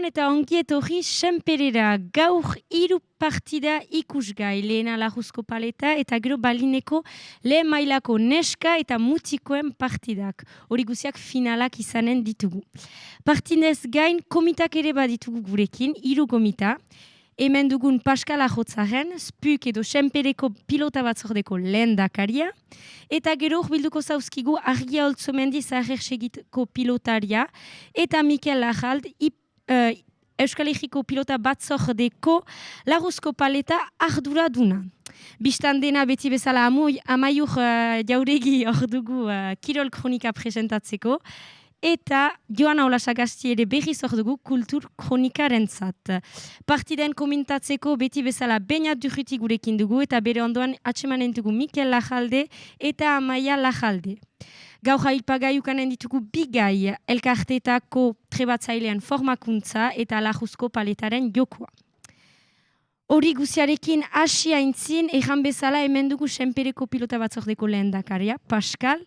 eta ongi etorri Senperera. Gaur 3 partida ikusgai, lehena Lajuzko paleta eta gero Balineko lehen mailako neska eta mutikoen partidak. Hori guziak finalak izanen ditugu. Partidez gain komitak ere baditugu gurekin, 3 komita. Hemen dugun Pascal Ajotzaren, Spuk edo Senpereko pilota batzordeko lehendakaria. Eta gero bilduko zauzkigu Argia Oltzomendi Zahersegitko pilotaria. Eta Mikel Lajald, Euskal Herriko pilota batzordeko Lajuzko paleta arduraduna. Bistan dena beti bezala Amaiur Jauregi hor dugu Kirol Kronika presentatzeko. Eta Joana Olasagasti ere berriz hor dugu kultur kronikarentzat. Partiden komentatzeko beti bezala Beñat Durruti gurekin dugu eta bere ondoan atsemanen dugu Mikel Lajalde eta Amaia Lajalde. Gaur aipagaiukanen ditugu bigai elkarteetako trebatzailean formakuntza eta Lajuzko paletaren jokoa. Hori guziarekin hasi aintzin, ejan bezala hemen dugu Senpereko pilota batzordeko lehendakaria, Pascal.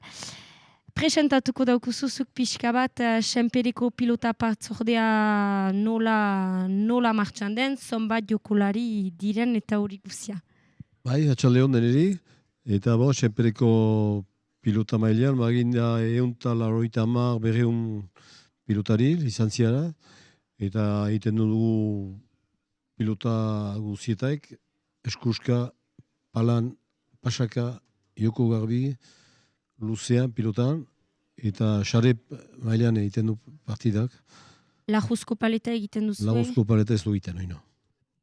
Presentatuko daukuzuzuk pixka bat Senpereko pilota batzordea nola martxan den, zonbat jokolari diren eta hori guzia. Bai, atxaldeon deneri, eta Senpereko pilota mailean, baginda 180 pilotari lizantziara, eta egiten dugu pilota guzietaik, eskuska, palan, pasaka, joko garbi, luzean, pilotan, eta xarep mailean egiten du partidak. Lajuzko paleta egiten duzu? Lajuzko paleta ez du egiten, oino.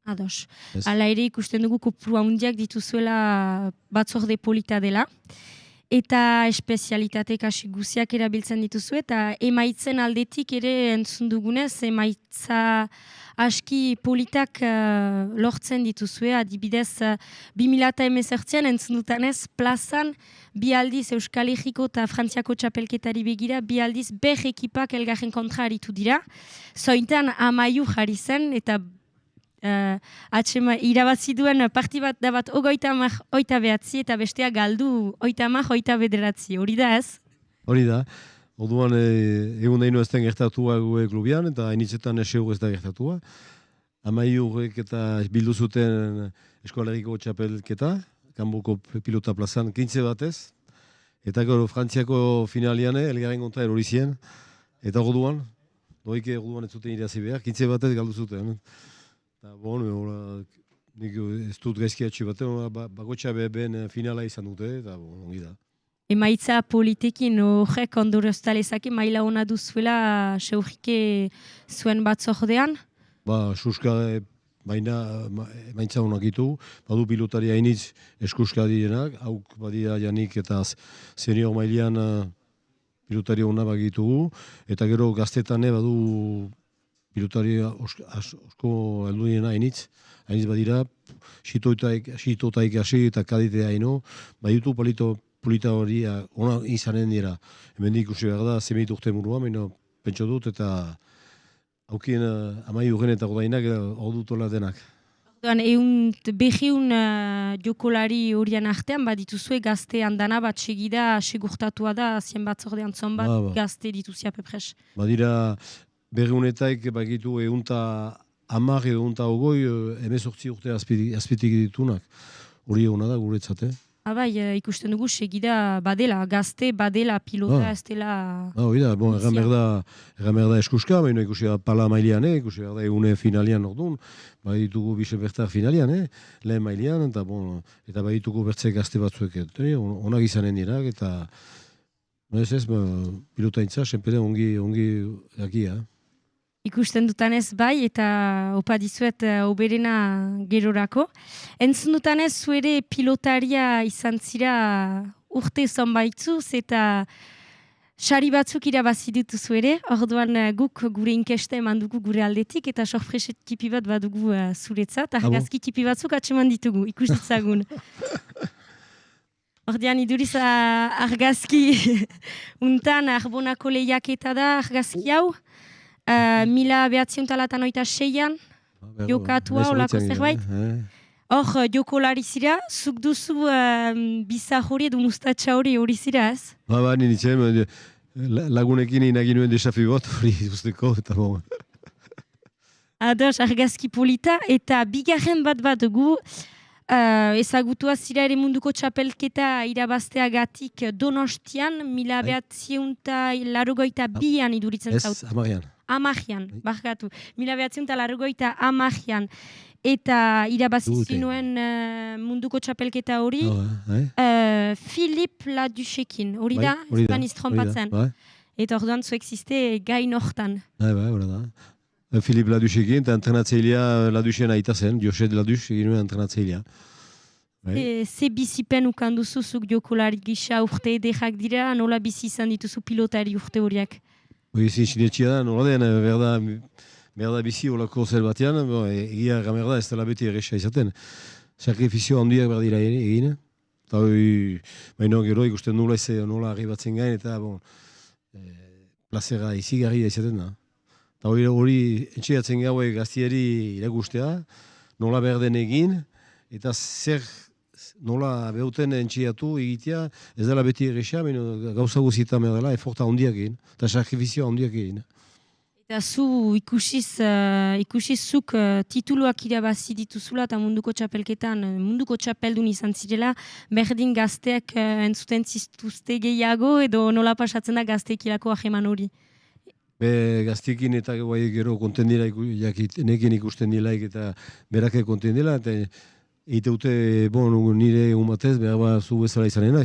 Ados. Hala ere ikusten dugu kopuru handiak dituzuela batzorde polita dela. Eta espezialitate kasi guziak erabiltzen dituzu, eta emaitzen aldetik ere entzun dugunez, emaitza aski politak lortzen dituzue, adibidez 2018an entzun dutanez, plazan bi aldiz Euskal Herriko eta Frantziako txapelketari begira, bi aldiz ber ekipak elgarren kontra aritu dira. Zointan Amaiur jarri zen, eta irabazi duen parti bat da bat 29 eta bestea galdu 30-29, hori da ez? Hori da. Orduan egun daino ez den gertatua gue klubian, eta hainitzetan esegu ez da gertatua. Amaiurrek eta bildu zuten Eskolariko txapelketa, kanboko pilota plazan 15 batez, eta gero Frantziako finalian elgarren kontra erori zien, eta orduan, orduan ez zuten irazi behar, 15 batez galdu zuten. Eta nik ez dut gaizkiatxe batean, bakotxa behen finala izan dute, eta ongi da. Emaitza politekin horrek ondoroztalezake maila hona duzuela seurrike zuen batzordean? Suska baina emaitza honak ditu, badu pilotari hainitz eskuska direnak, hauk badira janik eta senior mailean pilotari hona bagitugu, eta gero gaztetane badu pilotari asko heldu direna hainitz badira, sitotaik hasi eta kaditea haino, baditu polita hori ona izanen dira. Hemen ikusi behar da, zemeit urte murua, pentsa dut, eta haukien Amaiurren eta godainak hor dutola denak. Behiun jokolari horian artean, badituzue gazte handana bat segida, segurtatua da, zien batzordean zonbat gazte dituzia pepres. Badira, berriunetaik bagitu 110 edo 120 emezortzi urte azpitik ditunak. Hori hona da guretzat, Bai, ikusten dugu segida badela, gazte badela pilota ez dela... Hori da, erran behar da eskuska, baina ikusi da pala mailean, ikusi behar da egune finalian orduan, bai ditugu bise bertar finalian, lehen mailean, eta bai ditugu bertze gazte batzuek, onak izanen dira, eta ez, pilota intza, Senpere ongi dakia. Ikusten dutanez bai, eta opa dizuet oberena gerorako. Entzun dutanez, zuere pilotaria izan zira urte zonbaitzuz, eta sari batzuk irabazi dituzu ere, orduan guk gure inkeste eman dugu gure aldetik, eta sorpreset tipi bat badugu zuretzat, argazki tipi batzuk atseman ditugu, ikus ditzagun. Ordean iduriz argazki untan Arbonako lehiaketa da argazki hau, 1986an jokatua olako zerbait. Hor jokolari zira, zuk duzu bizar hori edo mustatxa hori zira ez? Lagunekin inagin nuen desafi bat hori usteko, eta bon. Ados, argazki polita, eta bigarren bat gu, ezagutua zira ere munduko txapelketa irabazteagatik Donostian, 1982an iduritzen zaut. Ez, Amarian. Amajian, barkatu. 1982an. Eta irabazi nuen munduko txapelketa hori, Philippe Laduchekin, hori da, espaniz trompatzen. Eta orduan zuek ziste gain hortan. Hori da. Philippe Laduchekin, eta entrenatzailea Laduchen aita zen, José Laduche egin nuen entrenatzailea. Ze bizipen ukanduzu zuk jokolari gisa urte edekak dira, nola bizi izan dituzu pilotari urte horiak? Ezin sinetxia da, nola den, berda bizi olako zel batean, egia gamerda ez dela beti erresa izaten. Sakrifizio handiak berdira egin. Eta baino gero ikusten nola arribatzen gain, eta plazera izigarria izaten da. Eta hori entxeatzen gaue gaztieri irakustea, nola berden egin, eta zer nola beuten entxeatu egitea, ez dela beti erresa, gauza guzietan dela, eforta handiak egin, eta sakrifizio handiak egin. Eta zu ikusizuk tituluak irabazi dituzula eta munduko txapelketan, munduko txapeldun izan zirela, berdin gazteak entzuten zituzte gehiago edo nola pasatzen da gazteekirako aheman hori? Gazteekin eta gero konten dira, nekin ikusten dilaik eta berake konten dira, eta egite dute, nire umatez, behar zu bezala izanena,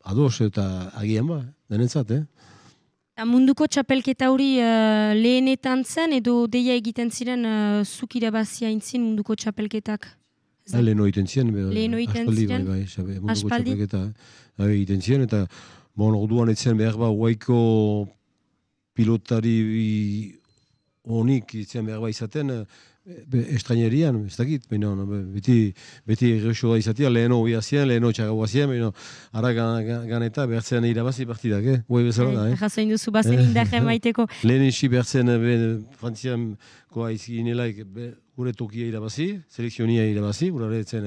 ados eta agian denentzat, Munduko txapelketa hori lehenetan zen edo deia egiten ziren zuk irabazia intzin munduko txapelketak? Leheno egiten ziren. Aspaldi? Egiten ziren, eta orduan etzen behar guaiko pilotari honik itzen behar izaten estrainerian, ez dakit, beti erresoa izatea, leheno hobia ziren, leheno txagaua ziren, ara ganeta behartzen irabazi partidak, guai bezala da. Jasoin duzu bazen indarren maiteko. Lehen isi behartzen frantziankoa izinelaik gure tokia irabazi, selekzionia irabazi, gure etzen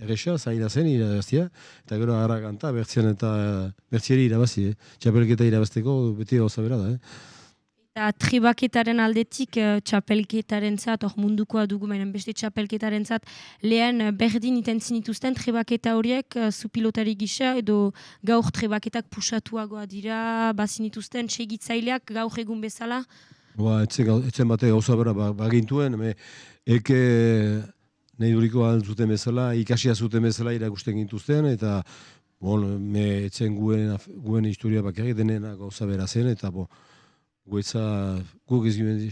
erresa, zaila zen irabaztia, eta gero ara ganta behartzen eta bertzieri irabazi, txapelketa irabazteko beti gauza bera da. Eta tribaketaren aldetik txapelketaren zat, mundukoa dugu baina beste txapelketaren zat, lehen berdin itentzen dituzten tribaketa horiek zu pilotari gisa edo gaur tribaketak pusatuagoa dira, bazin dituzten segitzaileak gaur egun bezala? Etzen bate gauza bera bagintuen, eke nahi duriko zuten bezala, ikasia zuten bezala irakusten gintuzten, eta etzen guen historia bakarrik denena gauza bera zen, eta guk ez ginen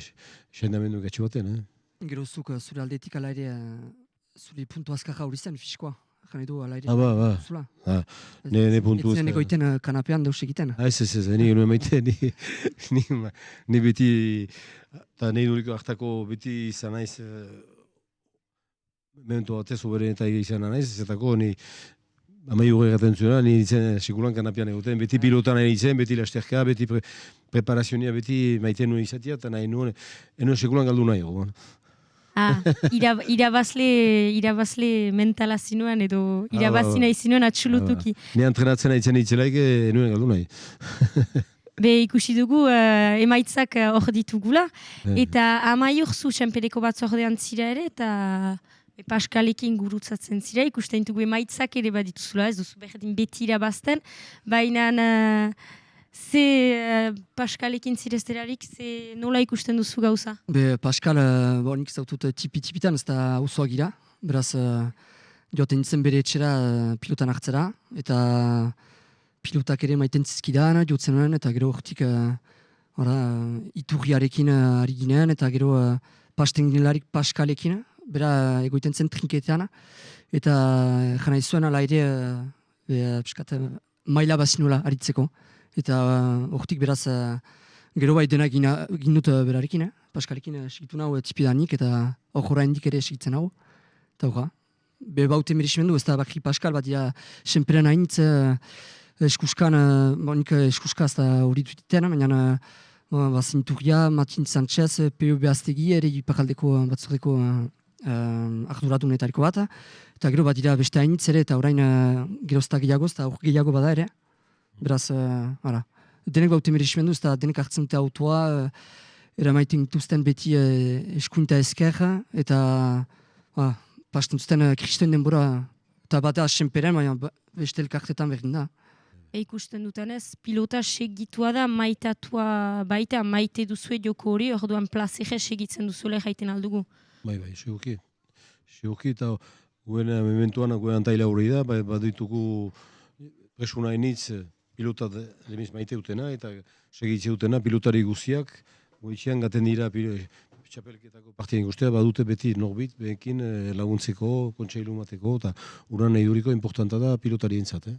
sendamendu gatsi baten. Gero zuk zure aldetik ala ere zure puntu azkarra hori zen fiskoa. Jane du ala ere. Ne puntu ez zen egoiten kanapean deus egiten. Ez, ni nuen maite, ni beti, eta nahi duriko hartako beti izan naiz, momentu batez oberen eta izan naiz, zetako ni amai hori gaten zuena, ni ditzen sekulan kanapean egoten, beti pilotan nahi ditzen, beti lasterka, beti preparazionia, beti maiten nuen izatea, eta nahi nuen, eno sekulan galdu nahi egon. Irabazle mentala zinuen edo irabazi nahi zinuen atxulutuki. Ni entrenatzen nahi zen itzelaik, nuen galdu nahi. Ikusi dugu emaitzak hor ditugula, eta amaiur zu senpereko batzordean zira ere, eta Paskalekin gurutzatzen zira, ikusten dugu emaitzak ere badituzula, ez duzu berdin beti irabazten, baina Paskalekin zirezterarik, nola ikusten duzu gauza? Paskal, nik zautut tipitan ez da auzoa gira, beraz joaten nintzen bere etxera pilotan hartzera, eta pilotak ere maiten zizkidan, jotzen nuen, eta gero hortik iturriarekin ari ginen, eta gero pasten ginelarik Paskalekin, bera egoiten zen trinketean, eta jana izuen ala ere maila bazinula aritzeko. Eta hortik beraz gero bai dena gindut berarekin, Paskalekin segitu nahu tipidanik, eta hor indik ere segitzen hau. Eta horra, baute merisimendu, ez da bakri Paskal bat dira senperan hainitz eskuskan, nik eskuska ez da hori dutiten, baina bazinturria, Martin Sanchez, POB Aztegi, ere iparaldeko batzordeko arduradunetariko bat, eta gero bat dira beste hainitz ere, eta orain gerozta gehiago, eta hor gehiago bada ere. Beraz, denek baute merisimendu, eta denek hartzen dute autoa, eramaiten dituzten beti eskuinta ezkerra, eta pasten zuten kristuen denbora, eta bata senperen, baina beste elkartetan berdin da. Ikusten dutenez, pilota segitua da, maitatua baita, maite duzue joko hori, orduan plazere segitzen duzuela jaiten aldugu. Bai, seguki. Seguki eta guen mementuan guen antaila hori da, bat ditugu presuna enitz pilota lemiz maite dutena eta segitze dutena pilotari guziak, goitxean gaten dira txapelketako partien guztia, badute beti norbit, behekin laguntzeko, kontseilu mateko, eta uran nahi duriko importanta da pilotari entzat,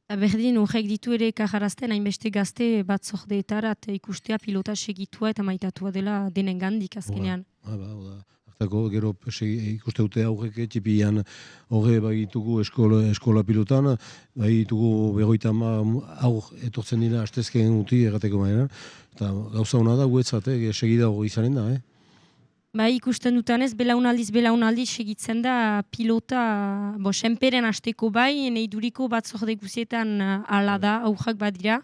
Berdin, horrek ditu ere kajarazten, hainbeste gazte bat zordeetarat ikustea pilota segitua eta maitatua dela denen gandik azkenean. Hartako, gero ikuste dute aurrek txipian horre bagitugu eskola pilotan, bagitugu 50 aur etortzen dira astezken guti errateko maena, eta gauza hona da guetzat, segida hori izanen da, Ikusten dutanez, belaunaldiz segitzen da pilota, senperen hasteko bai, neiduriko batzorde guzietan ala da, aurrak badira,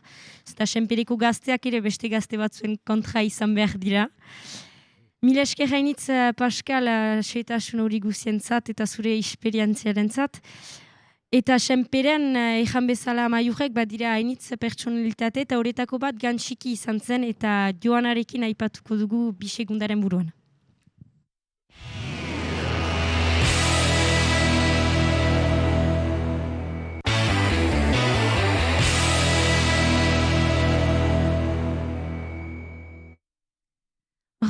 eta senpereko gazteak ere beste gazte batzuen kontra izan behar dira. Mila esker hainitz, Pascal, seitasun hori guzientzat eta zure esperientziaren zat. Eta senperen, ejan bezala maiurrek, badira hainitz pertsonalitate eta horretako bat gantxiki izan zen eta Joanarekin aipatuko dugu bisegundaren buruan.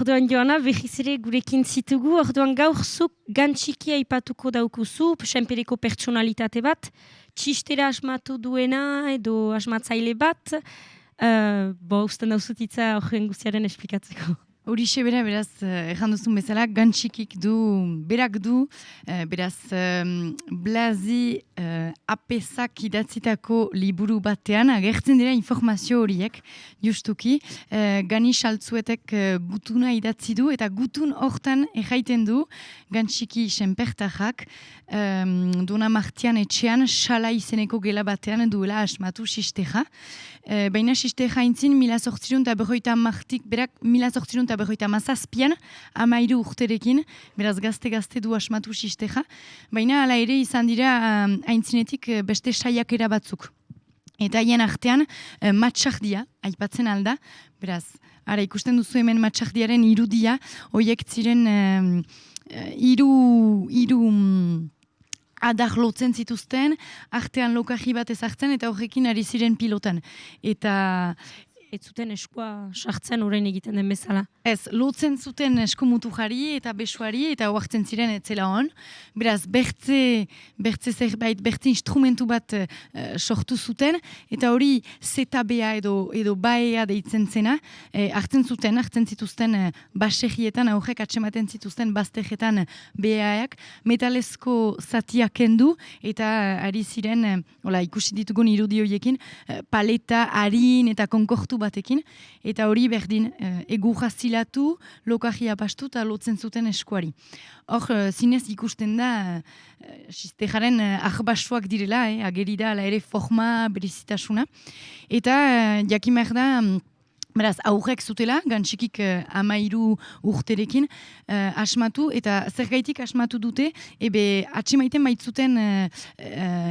Orduan Joana, behiz ere gurekin zitugu, orduan gaur zuk gantxiki aipatuko daukuzu, senpereko pertsonalitate bat, txistera asmatu duena edo asmatzaile bat, usten dauzutitza horren guziaren esplikatzeko. Horixe bera, beraz, ejan duzun bezala, gantxikik du, berak du, beraz, Blazi apesak idatzitako liburu batean, agertzen dira informazio horiek, justuki, Gani Saltzuetek gutuna idatzi du, eta gutun hortan erraiten du, gantxiki senpertajak, Dona Martian etxean, Sala izeneko gela batean duela asmatu sisteja. Baina sisteja intzin, 1850 martik, berak 1850 amairu urterekin, beraz gazte du asmatu sisteja. Baina ala ere izan dira aintzinetik beste saiakera batzuk. Eta hien artean, matxardia, aipatzen alda, beraz, ara ikusten duzu hemen matxardiaren irudia, hoiek ziren hiru adar lotzen zituzten, artean lokaji bat ezartzen, eta horrekin ari ziren pilotan. Eta Ez zuten eskua sartzen orain egiten den bezala. Ez, lotzen zuten eskumutu jari eta besuari eta oartzen ziren etzela hon. Beraz, bertze instrumentu bat sortu zuten, eta hori ZBA edo baea deitzen zena, hartzen zituzten baserrietan, aurrek atsematen zituzten baztejetan BAak, metalezko zatiak kendu, eta ari ziren, ikusi ditugun irudioiekin, paleta, harin eta konkortu batekin, eta hori berdin egurra zilatu, lokajia pastu eta lotzen zuten eskuari. Hor, zinez ikusten da, sistejaren ahbasuak direla, ageri da, ala ere forma, berezitasuna. Eta jakin behar da, beraz, aurrek zutela, gantxikik 13 urterekin asmatu, eta zergaitik asmatu dute, atxemaiten baitzuten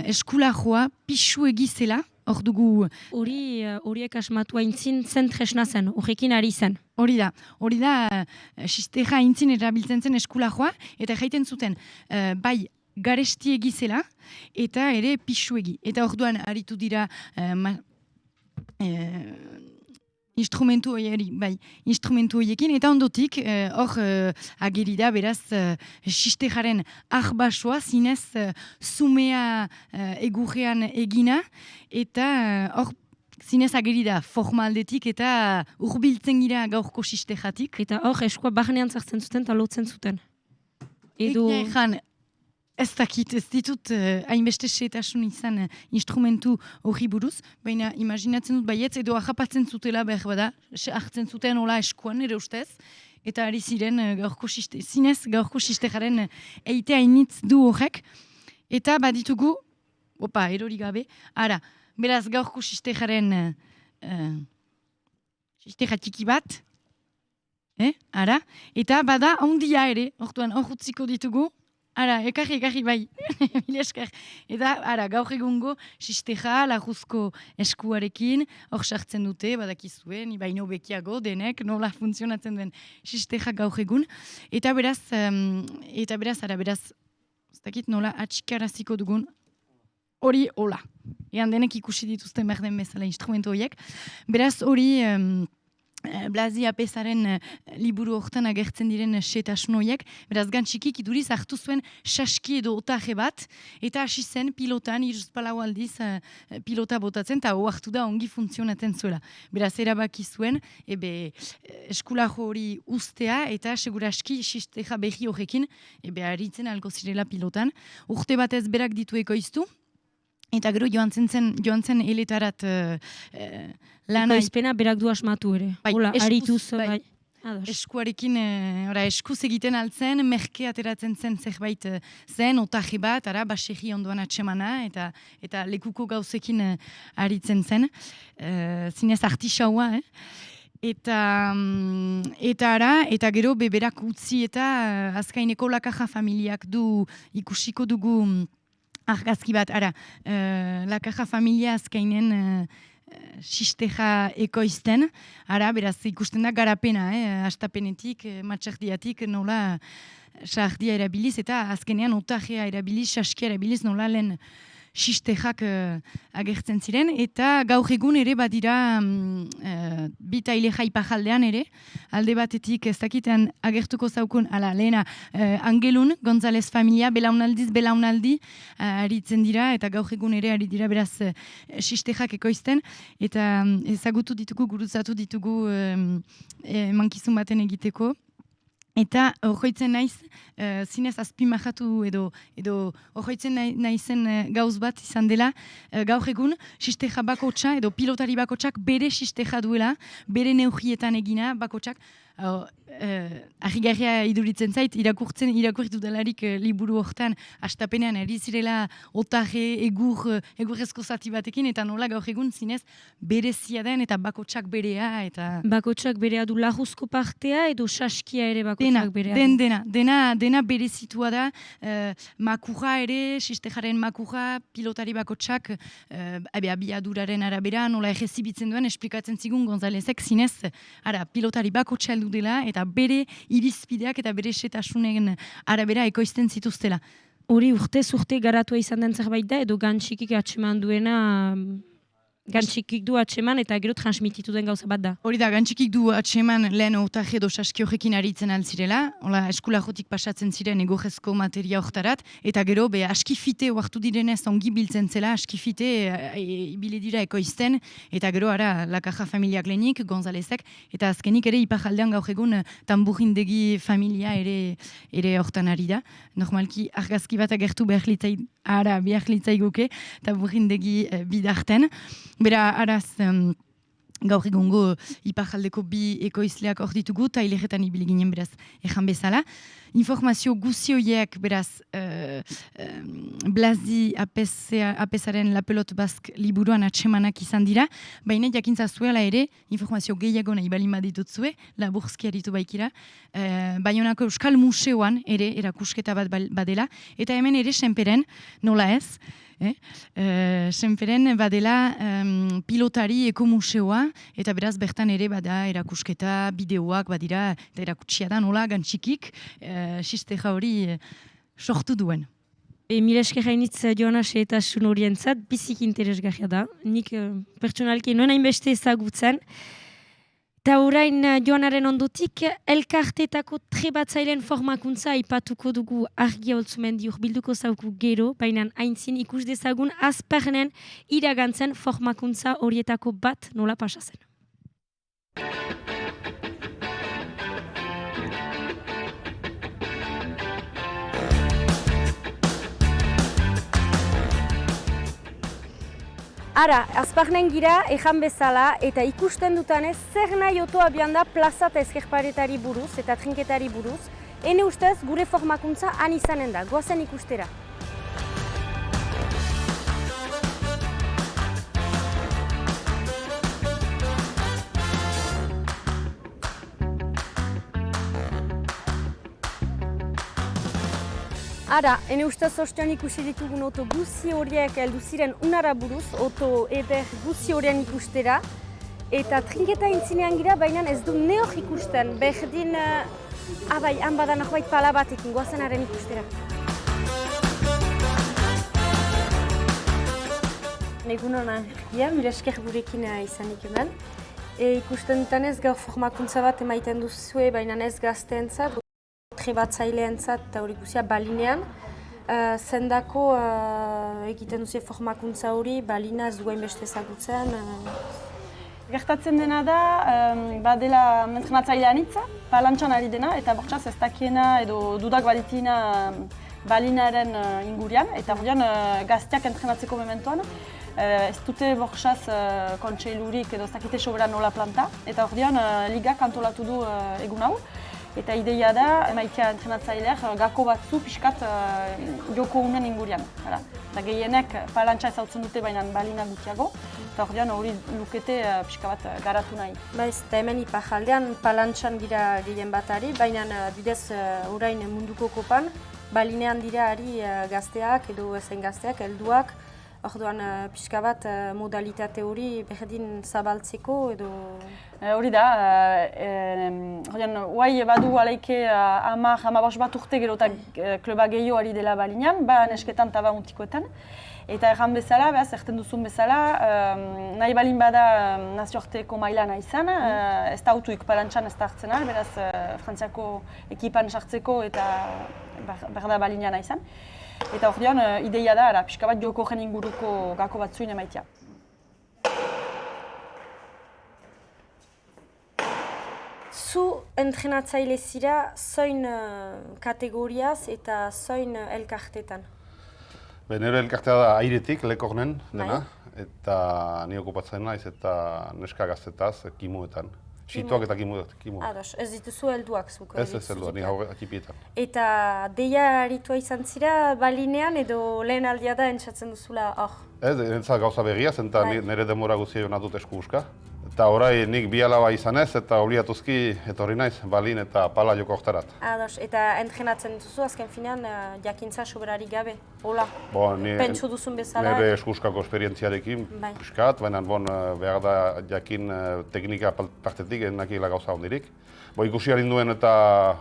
eskulajoa pixu egizela, hor dugu... Horiek asmatu aintzin zen tresna zen, horrekin ari zen. Hori da, sisteja aintzin erabiltzen zen eskulajoa, eta jaiten zuten, bai, garesti egizela, eta ere pixuegi. Eta orduan aritu dira instrumentu horiekin, eta ondotik, hor ageri da, beraz, sistejaren ahbasoa, zinez zumea egurrean egina, eta hor zinez ageri da formaldetik eta urbiltzen gira gaurko sistejatik. Eta hor eskua barnean zartzen zuten eta lotzen zuten. Ez dakit, ez ditut hainbeste setasun izan instrumentu hori buruz, baina imaginatzen dut baietz, edo ahapatzen zutela behar bada, hartzen zuten hola eskuan ere ustez, eta ari ziren zinez gaurko sistejaren eite hainitz du horrek, eta baditugu, erori gabe, ara, beraz gaurko sistejaren sisteja txiki bat, Ara, eta bada ondia ere, orduan hor utziko ditugu, ara, ekarri bai, mila esker. Eta, ara, gaur egungo, sisteja, lajuzko eskuarekin, hor sartzen dute, badakizue, ni baino bekiago, denek, nola funtzionatzen den sisteja gaur egun. Eta beraz, ez dakit nola atxikaraziko dugun, hori hola. Ean denek ikusi dituzten behar den bezala instrumentu horiek. Beraz, hori... Blasi Apesaren liburu hortan agertzen diren setasunoiek, beraz gantxikik iduriz hartu zuen saski edo otaje bat, eta hasi zen pilotan, iruzpalau aldiz pilota botatzen, eta hartu da ongi funtzionatzen zuela. Beraz erabaki zuen, eskulajo hori ustea, eta seguraski sisteja behi horrekin, haritzen alko zirela pilotan. Urte batez berak ditu ekoiztu, eta gero joan zen eletarat lana. Ekoizpena berak du asmatu ere. Bai, hola, arituz, bai. Ados. Eskuarekin, eskuz egiten altzen, merke ateratzen zen zerbait zen, otaje bat, basegi ondoan atsemana, eta lekuko gauzekin aritzen zen. Zinez artisaua, Eta gero beberak utzi eta azkaineko Lakaja familiak du ikusiko dugu argazki bat, Lakaja familia azkainen sisteja ekoizten, beraz ikusten da garapena, astapenetik, matxardiatik, nola sardia erabiliz, eta azkenean otajea erabiliz, saskia erabiliz, nola lehen sistejak agertzen ziren, eta gaur egun ere badira bita ile jaipajaldean ere, alde batetik ez dakitean agertuko zaukun, lehena Angelun, González familia, belaunaldi aritzen dira, eta gaur egun ere ari dira beraz sistejak ekoizten, eta ezagutu ditugu, gurutzatu ditugu mankizun baten egiteko. Eta horretzen naiz, zinez azpimahatu edo horretzen naizen gauz bat izan dela, gaur egun sisteja bakotxa edo pilotari bakotxak bere sisteja duela, bere neugietan egina bakotxak, ahigarria iduritzen zait, irakurritu delarik liburu hortan, astapenean erizirela otaje, egurrezko zati batekin, eta nola gaur egun zinez berezia den eta bakotxak berea. Bakotxak berea du lajuzko partea edo saskia ere bakotxak berea du? Dena berezitua da, makurra ere, sistejaren makurra, pilotari bakotxak, abiaduraren arabera, nola egezibitzen duen, esplikatzen zigun Gonzálezek zinez, pilotari bakotxa heldu dela, eta bere irizpideak eta bere setasunen arabera ekoizten zituztela. Hori urte garatua izan den zerbait da, edo gantxikik atseman duena, gantxikik du atseman eta gero transmititu den gauza bat da. Hori da, gantxikik du atseman lehen otaje edo saski horrekin aritzen altzirela, hola eskulajotik pasatzen ziren egorrezko materia hortarat, eta gero askifite oartu direnez ongi biltzen zela, askifite ibile dira ekoizten, eta gero Lakaja familiak lehenik, Gonzálezek, eta azkenik ere ipajaldean gaur egun tamburindegi familia ere hortan ari da. Normalki argazki bat agertu behar litzaiguke, tamburindegi bidarten. Bera, gaur egungo ipajaldeko bi ekoizleak hor ditugu, eta hilegetan ibili ginen beraz ejan bezala. Informazio guzioiek beraz Blasi Apesaren La Pelot Bask liburuan atsemanak izan dira, baina jakintza zuela ere, informazio gehiago nahi balima ditutzue, laburzki aritu baikira, Baionako Euskal Museoan ere erakusketa bat badela, eta hemen ere senperen, nola ez, senperen badela pilotari ekomuseoa, eta beraz bertan ere bada erakusketa, bideoak badira, eta erakutsia da nola gantxikik, sisteja hori sortu duen. Mila esker hainitz Jonas eta sun horientzat, bizik interesgarria da. Nik pertsonalki nuen hainbeste ezagutzen. Eta orain Joanaren ondotik, elkartetako trebatzaileen formakuntza aipatuko dugu Argia Oltzumendi urbilduko zauku gero, baina aintzin ikus dezagun Azpernen iragantzen formakuntza horietako bat nola pasazen. Ara, Azparnen gira, ejan bezala, eta ikusten dutanez, zer nahi otoa bian da plaza eta ezkerparetari buruz, eta trinketari buruz, ene ustez gure formakuntza han izanen da, goazen ikustera. Ara, ene ustez ostean ikusi ditugun oto guzi horiek heldu ziren unara buruz, oto eder guzi horien ikustera. Eta trinketa intzinean gira, baina ez du neok ikusten. Berdin, bai, han bada norbait pala batekin, goazenaren ikustera. Egun hona, mila esker gurekin izanik hemen. Ikusten dutanez gaur formakuntza bat emaiten duzue, baina ez gazteentzat, trebatzaileentzat eta hori guzia balinean. Zendako egiten duzue formakuntza hori, balina ez duen beste ezagutzen. Gertatzen dena da, badela entrenatzailea anitza, palantxan ari dena, eta bortxaz ez dakiena edo dudak baditina balinaren ingurian, eta horrean gazteak entrenatzeko mementoan. Ez dute bortxaz kontseilurik edo ez dakite sobera nola planta, eta horrean ligak antolatu du egun hau. Eta ideia da, emaitea entrenatzaileak gako batzu pixkat joko unen ingurian. Da gehienek palantxa ezautzen dute baina balina gutiago, eta horrean hori lukete pixka bat garatu nahi. Baiz, eta hemen iparjaldean palantxan gira gehien bat ari, baina bidez orain munduko kopan, balinean dira ari gazteak edo ezen gazteak, helduak. Orduan pixka bat modalitate hori berdin zabaltzeko edo... Hori da, guai badu aleike 10-15 bat urte gero eta kluba gehiago ari dela balinean, ba nesketan eta ba mutikoetan. Eta erran bezala, zerten duzun bezala, nahi balin bada nazioarteko maila nahi izan, ez da autuik palantxan ez da hartzen al, beraz Frantziako ekipan sartzeko eta berda balina nahi izan. Eta horrean, ideia da, pixka bat joko gen inguruko gako batzuin emaitia. Zu entrenatzaile zira zoin kategoriaz eta zoin elkartetan? Nire elkartea da airetik, lekornen dena, eta ni okupatzen naiz eta neska gaztetaz, kimuetan. Situak eta kimuetan. Ados, ez dituzu helduak zuk? Ez helduak, ni hau atipietan. Eta deia aritua izan zira balinean edo lehen aldia da entzatzen duzula hor? Ez, entzat gauza begia, zenta nire demora guzia joan dut eskubuska. Eta orai nik bi alaba izanez eta obliatuzki etorri naiz, balin eta pala joko oktarat. Ados, eta entrenatzen duzu azken finean jakintza soberari gabe, hola? Pentsu duzun bezala? Nire eskubuskako esperientziarekin piskat, baina behar da jakin teknika partetik enakila gauza hondirik. Ikusi harinduen eta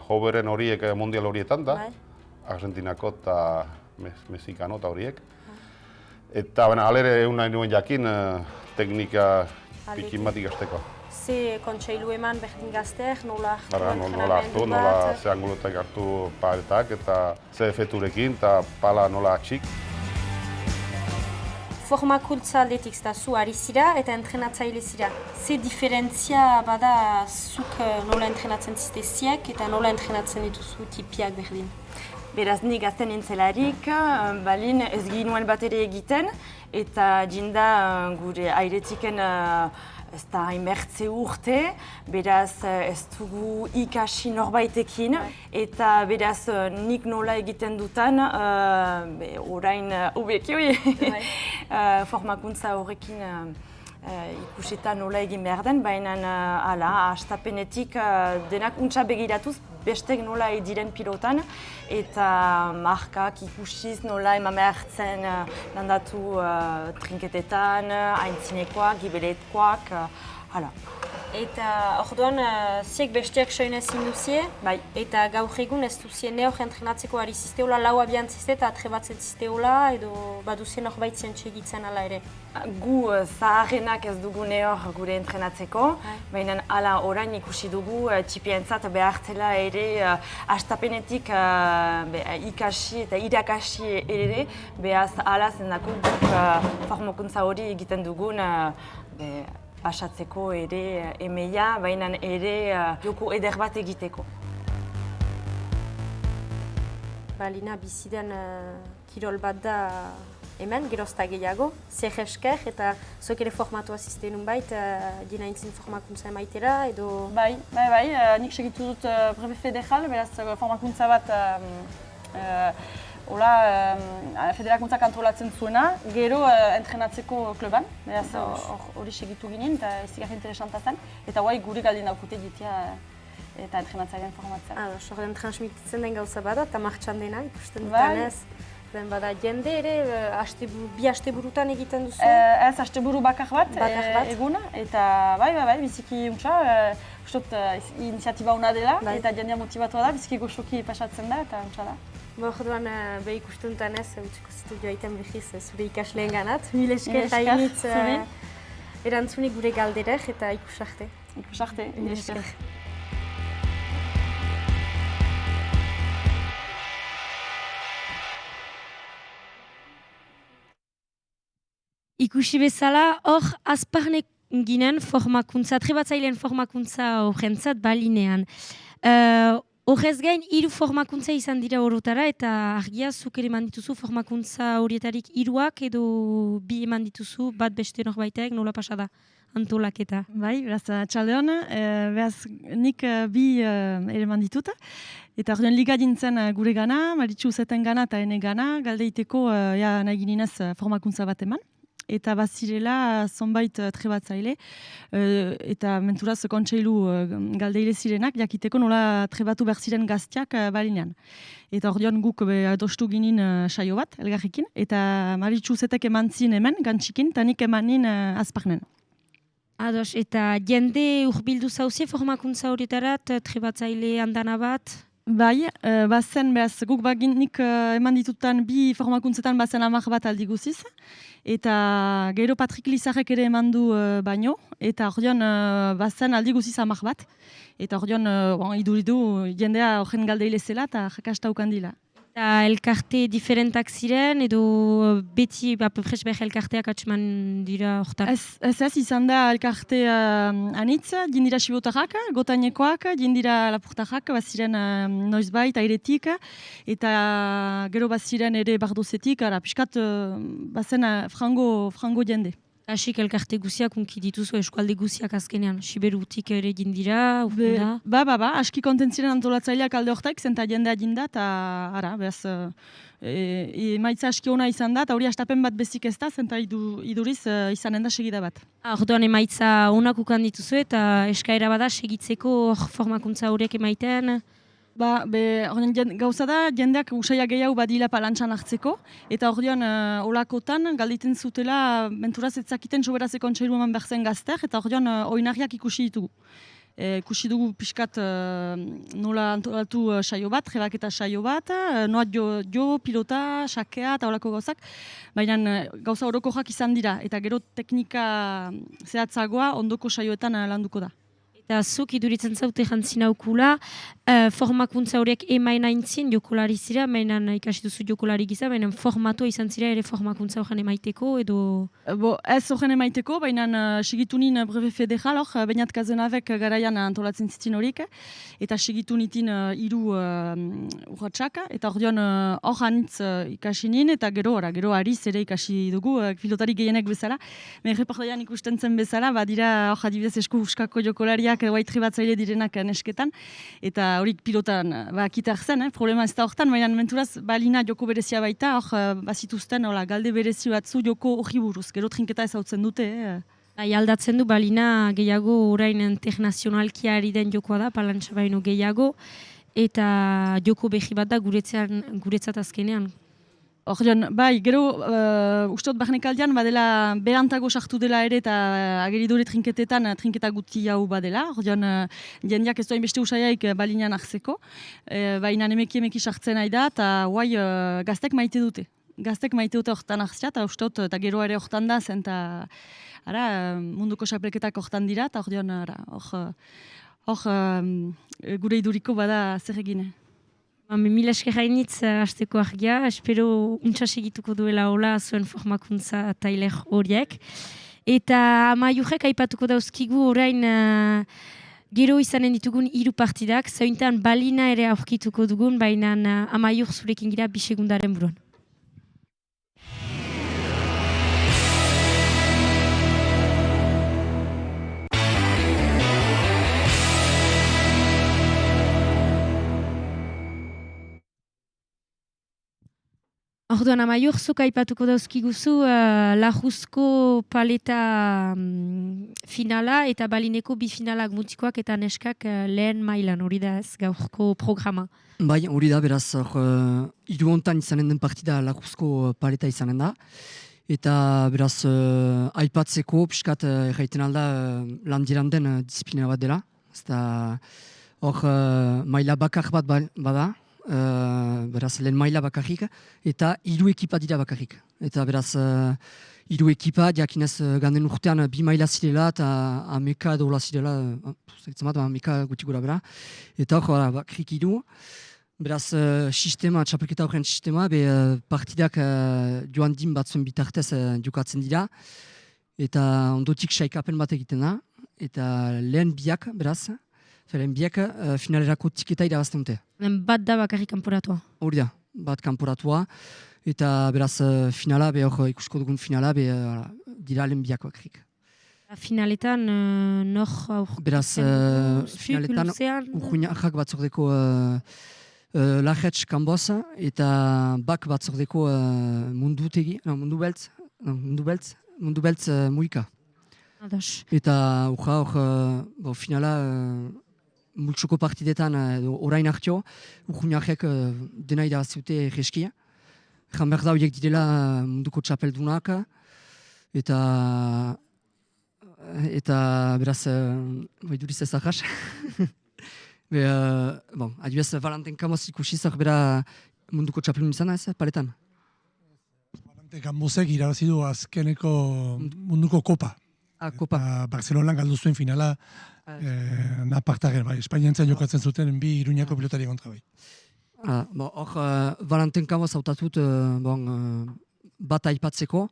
hoberen horiek mundial horietan da, Argentinako eta Mexikano eta horiek. Eta alere egun nahi nuen jakin teknika pikin bat ikasteko. Ze kontseilu eman berdin gazteak, nola hartu, nola ze angulotak hartu paletak eta ze efekturekin eta pala nola atxik. Formakuntza aldetik zu ari zira eta entrenatzaile zira. Ze diferentzia bada zuk nola entrenatzen ziteziek eta nola entrenatzen dituzu tipiak berdin? Beraz, nik gazten nintzelarik, balin ez ginuen bat ere egiten, eta jinda gure airetiken ez da hainbertze urte, beraz ez dugu ikasi norbaitekin, eta beraz nik nola egiten dutan, orain ubeki formakuntza horrekin ikusetan nola egin behar den, baina hastapenetik denak untsa begiratuz, bestek nola ediren pilotan, eta markak ikusiz nola eman behartzen landatu trinketetan, aintzinekoak, gibeletkoak, hala. Eta orduan, ziek bestiak soin ezin duzie, eta gaur egun ez duzien neok entrenatzeko ari zizteola, lau abiantzizte eta trebatzen zizteola, edo baduzien horbait zientxegitzen ala ere? Gu zaharrenak ez dugu neok gure entrenatzeko, baina hala orain ikusi dugu txipientzat behartzela ere hastapenetik ikasi eta irakasi ere, behaz hala zendako formakuntza hori egiten dugun pasatzeko ere emeia, baina ere joko eder bat egiteko. Balina biziden kirol bat da hemen, gerozta gehiago, zer esker eta zuek ere formatua ziztenun bait, dina intzin formakuntza emaitera edo... Bai, nik segitu dut breve federal, beraz formakuntza bat federakuntzak antolatzen zuena, gero entrenatzeko kluban, beraz hori segitu ginen eta ez zigarri interesanta zen, eta guai guri galdin daukute ditia eta entrenatzailean formatzen. Horren transmititzen den gauza bada, eta martxan dena ikusten Bai. dutanez. Ben bada jende ere, bi asteburutan egiten duzu? Ez, asteburu bakar bat, eguna, eta bai, biziki untsa, ustot iniziatiba una dela, eta jendea motibatua da, biziki goxoki pasatzen da, eta untsa da. Orduan, ikusten dutanez, utziko zitu joaiten behiz zure ikasleen ganat. Mil esker eta initz erantzunik gure galderek eta ikusarte. Ikusarte, mil esker. Ikusi bezala, hor azparnek ginen formakuntza, trebatzaileen formakuntza horrentzat balinean. Horrez gain, 3 formakuntza izan dira horotara, eta argia zuk ere eman dituzu formakuntza horietarik 3ak edo 2 eman dituzu, bat beste norbaitek, nola pasada antolaketa. Bai, beraz, txaldeon, beraz, nik 2 ere eman ditut. Eta ordean liga dintzen gure gana, Maritxu Zeten gana eta ene gana, galdeiteko nahi gininez formakuntza bat eman. Eta bazirela zonbait trebatzaile, eta menturaz kontseilu galdeile zirenak, jakiteko nola trebatu behar ziren gaztiak balinean. Eta ordean guk adostu ginen saio bat, elgarrekin, eta Maritxu Zetek eman zin hemen, gantxikin, eta nik emanin azparnen. Ados, eta jende urbildu zauzie formakuntza horietarat, trebatzaile handana bat? Bai, bazen, behaz, guk nik eman ditutan 2 formakuntzetan bazen 10 bat aldi guziz. Eta gero Patrik Lizarrek ere eman du baino, eta ordean bazen aldi guziz 10 bat. Eta ordean iduridu jendea horren galdeile zela eta jakastaukan dila. Eta elkarte diferentak ziren, edo beti apefres behar elkarteak atxeman dira hortan? Ez izan da elkarte anitz, jindira sibotarrak, gotainekoak, jindira lapurtarrak, baziren noizbait, airetik, eta gero baziren ere bardozetik, piskat bazen frango jende. Asik elkarte guziak unki dituzu eskualde guziak azkenean, Siberutik ere jindira, ufunda? Ba, aski kontentziren antolatzaileak alde hortaik, zenta jendea jinda, eta behaz, emaitza aski ona izan da, eta hori astapen bat bezik ez da, zenta iduriz izanen da segida bat. Orduan emaitza onak ukan dituzu eta eskaera bada segitzeko formakuntza horiek emaiten? Gauza da, jendeak usaia gehiago badila palantxan hartzeko, eta ordean olakotan galditen zutela menturaz etzakiten soberazeko kontseilu eman behar zen gazteak, eta ordean oinarriak ikusi ditugu. Ikusi dugu pixkat nola antolatu saio bat, trebaketa saio bat, noa jo, pilota, sakea eta olako gauzak, baina gauza orokoak izan dira, eta gero teknika zehatzagoa ondoko saioetan landuko da. Eta zuk iduritzen zaute jantzin aukula, formakuntza horiek emain aintzin jokolari zira, mainan ikasi duzu jokolari giza, mainan formatua izan zira ere formakuntza horren emaiteko edo... Ez horren emaiteko, baina segitu nien breve federal hor, Beñat Kazenavek garaian antolatzen zitzin horiek, eta segitu nitin 3 urratxak, eta ordean hor anitz ikasi nien, eta gero ariz ere ikasi dugu, pilotari gehienek bezala, reportaian ikusten zen bezala, badira hor adibidez esku uskako jokolariak, trebatzaile direnak nesketan, eta horik pilotan kitar zen, problema ez da hortan, baina menturaz balina joko berezia baita, hor bazituzten galde berezi batzu joko hori buruz, gero trinketa ezautzen dute. Aldatzen du balina gehiago orain internazionalki ari den jokoa da, palantxa baino gehiago, eta joko behi bat da guretzat azkenean. Ordean, bai, gero ustot barnekaldian badela berantago sartu dela ere eta ageridore trinketetan trinketa guti hau badela. Ordean, jendeak ez doain beste usaiaik balinean hartzeko, baina emeki sartzen nahi da eta guai gaztek maite dute. Gaztek maite dute hortan hartzea eta ustot eta gero ere hortan da zen eta munduko xapelketak hortan dira eta ordean hor gure iduriko bada zer egine. Mila esker hainitz hasteko argia, espero untsa segituko duela hola zuen formakuntza tailer horiek. Eta Amaiurrek aipatuko dauzkigu orain gero izanen ditugun 3 partidak, zaintan balina ere aurkituko dugun, baina Amaiur zurekin gira 2 segundaren buruan. Orduan, Amaiur, zuk aipatuko dauzkiguzu Lajuzko paleta finala eta Balineko bi finalak mutikoak eta neskak lehen mailan, hori da ez, gaurko programa. Bai, hori da, beraz, hiru hontan izanen den partida Lajuzko paleta izanen da. Eta beraz, aipatzeko, piskat, erraiten alda, landiran den disiplina bat dela. Eta hor, maila bakar bat bada. Beraz, lehen maila bakarrik, eta 3 ekipa dira bakarrik. Eta beraz, 3 ekipa, diakinez ganden urtean 2 maila zirela, eta ameka dola zirela, ameka guti gura bera. Eta hor, bakarrik 3. Beraz, sistema, txapelketa horren sistema, partidak joan din batzuen bitartez jokatzen dira. Eta ondotik saikapen bat egiten da. Eta lehen biak, beraz, finalerako tiketa irabazten dute. Bat da bakarrik kanporatua. Hori da, bat kanporatua. Eta beraz, finala, hor ikusko dugun finala, dira lehen biak bakarrik. Finaletan, nor aurk? Beraz, finaletan, urruinarrak batzordeko Lajets kanboz, eta bak batzordeko mundu beltz muika. Ados. Eta finala multsuko partidetan orain hartio, urruñarek dena irabazute reskia. Jan behar da horiek direla munduko txapeldunak, eta beraz, duriz ez ahas. Adibidez, Valentin Campos ikusiz, bera munduko txapeldun izan ez, paletan? Valentin Camposek irabazidu azkeneko munduko kopa. Kopa. Barcelonan galdu zuen finala napartaren, Espainiantzen jokatzen zuten bi Iruñako pilotari kontra bai. Valentin Campos hautatut bat aipatzeko,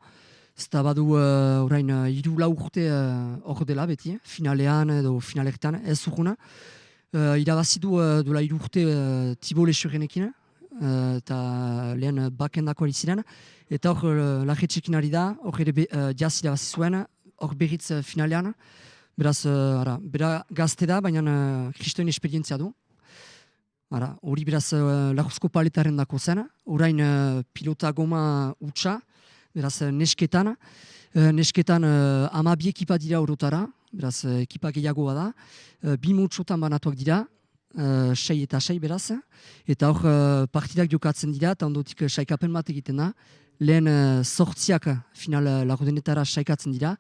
ez da badu orain 3-4 urte hor dela beti, finalean edo finalertan ez urguna. Irabazidu dola 3 urte Thibaut Lesurenekin, eta lehen bakendako ari ziren, eta hor Lajetxekin ari da, hor ere jaz irabazi zuen, hor berriz finalean, beraz, bera gazte da, baina kristoen esperientzia du. Hori beraz Lajuzko paletaren dako zen, orain pilota goma utxa, beraz nesketan 12 ekipa dira orotara, beraz ekipa gehiagoa da, 2 multsotan banatuak dira, 6 eta 6 beraz, eta hor partidak jokatzen dira, eta ondotik saikapen bat egiten da, lehen 8 final lagudenetara saikatzen dira,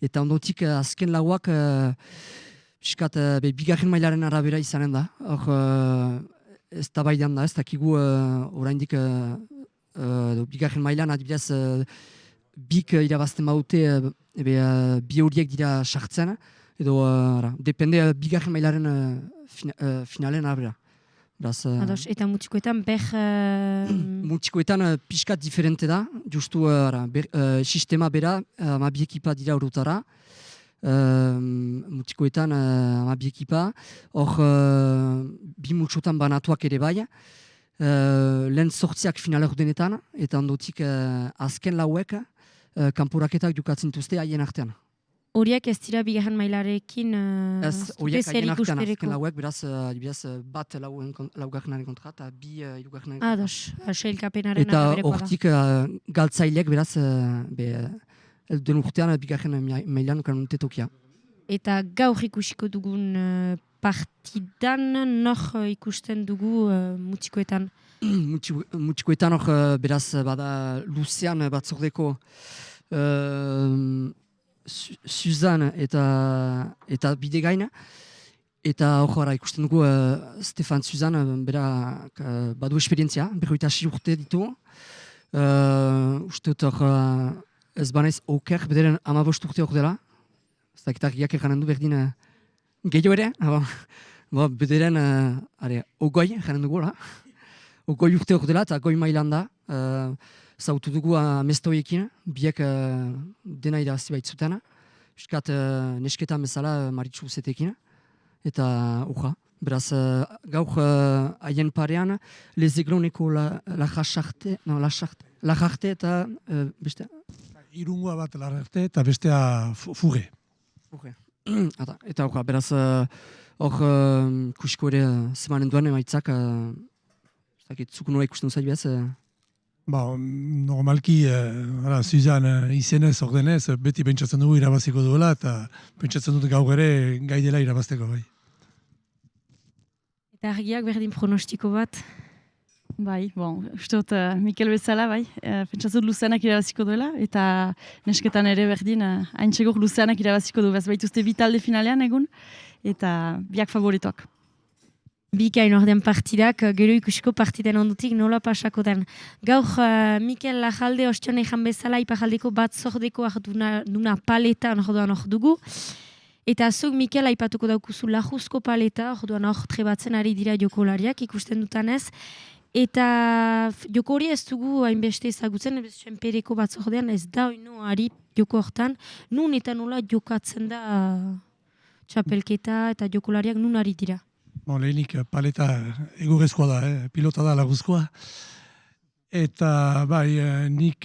eta ondotik azken lauak bigarren mailaren arabera izanen da. Hor ez da baidan da, ez dakigu oraindik bigarren mailan adibidez bik irabazten baute bi horiek dira sartzen, edo depende bigarren mailaren finalen arabera. Ados, eta mutikoetan Mutikoetan pixkat diferente da, justu sistema bera, 12 ekipa dira orotara, mutikoetan 12 ekipa, hor 2 multsotan banatuak ere bai, lehen 8 finaler denetan, eta ondotik azken lauek kanporaketak jokatzen dituzte haien artean. Horiek ez dira bigarren mailarekin ez, horiek haien artean azken lauek, beraz, bat laugarrenaren kontra, eta bi irugarrenaren kontra. Ados, sailkapenaren araberekoa da. Eta hortik galtzailek, beraz, den urtean bigarren mailan kanunte tokia. Eta gaur ikusiko dugun partidan, nor ikusten dugu mutikoetan? Mutikoetan hor, beraz, bada luzean batzordeko Suzan eta Bidegain, eta hor ikusten dugu Stefan Suzan, bera badu esperientzia, 26 urte ditu. Uste dut hor ez banaiz oker, bederen 15 urte hor dela. Ez dakitak giak janen du berdin gehiago ere, bederen ogoi janen dugu, ogoi urte hor dela eta goi mailan da. Zautu dugu amestoiekin, biek dena irabazi baitzuten. Piskat nesketan bezala Maritxu Zetekin. Eta beraz, gaur haien parean, Lezegloneko Lajarte eta beste? Irungoa bat Lajarte eta bestea Furre. Eta beraz, hor kusiko ere zemanen duen emaitzak, zuk nola ikusten zaibez? Normalki, Suzan izenez, ordenez, beti pentsatzen dugu irabaziko duela, eta pentsatzen dut gaur ere gai dela irabazteko bai. Eta argiak berdin pronostiko bat. Bai, uste dut Mikel bezala, bai, pentsatzut Luzeanak irabaziko duela, eta nesketan ere berdin, haintxegur Luzeanak irabaziko du, bez baituzte bi talde finalean egun, eta biak favoritoak. Bikain ordean partidak, gero ikusiko partiden ondutik nola pasako den. Gaur Mikel Lajalde ostion ejan bezala ipajaldeko bat zordeko arduna paleta orduan hor dugu. Eta zuk Mikel aipatuko daukuzu Lajuzko paleta, orduan hor trebatzen ari dira jokolariak ikusten dutanez. Eta joko hori ez dugu hainbeste ezagutzen, senpereko bat zordean ez da oino ari joko hortan. Nun eta nola jokatzen da txapelketa eta jokolariak nun ari dira? Lehenik paleta egurrezkoa da, pilota da Lajuzkoa. Eta bai, nik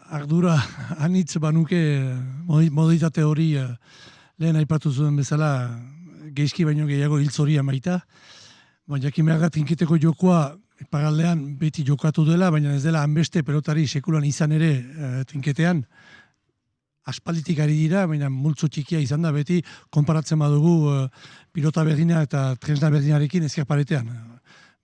ardura anitz banuke modalitate hori lehen aipatu zuen bezala geizki baino gehiago hiltzoria maita. Jakin behar tinketeko jokoa pagaldean beti jokatu dela, baina ez dela hanbeste pelotari sekulan izan ere tinketean. Aspalditik ari dira, baina multzo txikia izan da beti konparatzen badugu pilota berdina eta tresna berdinarekin ezker paretean.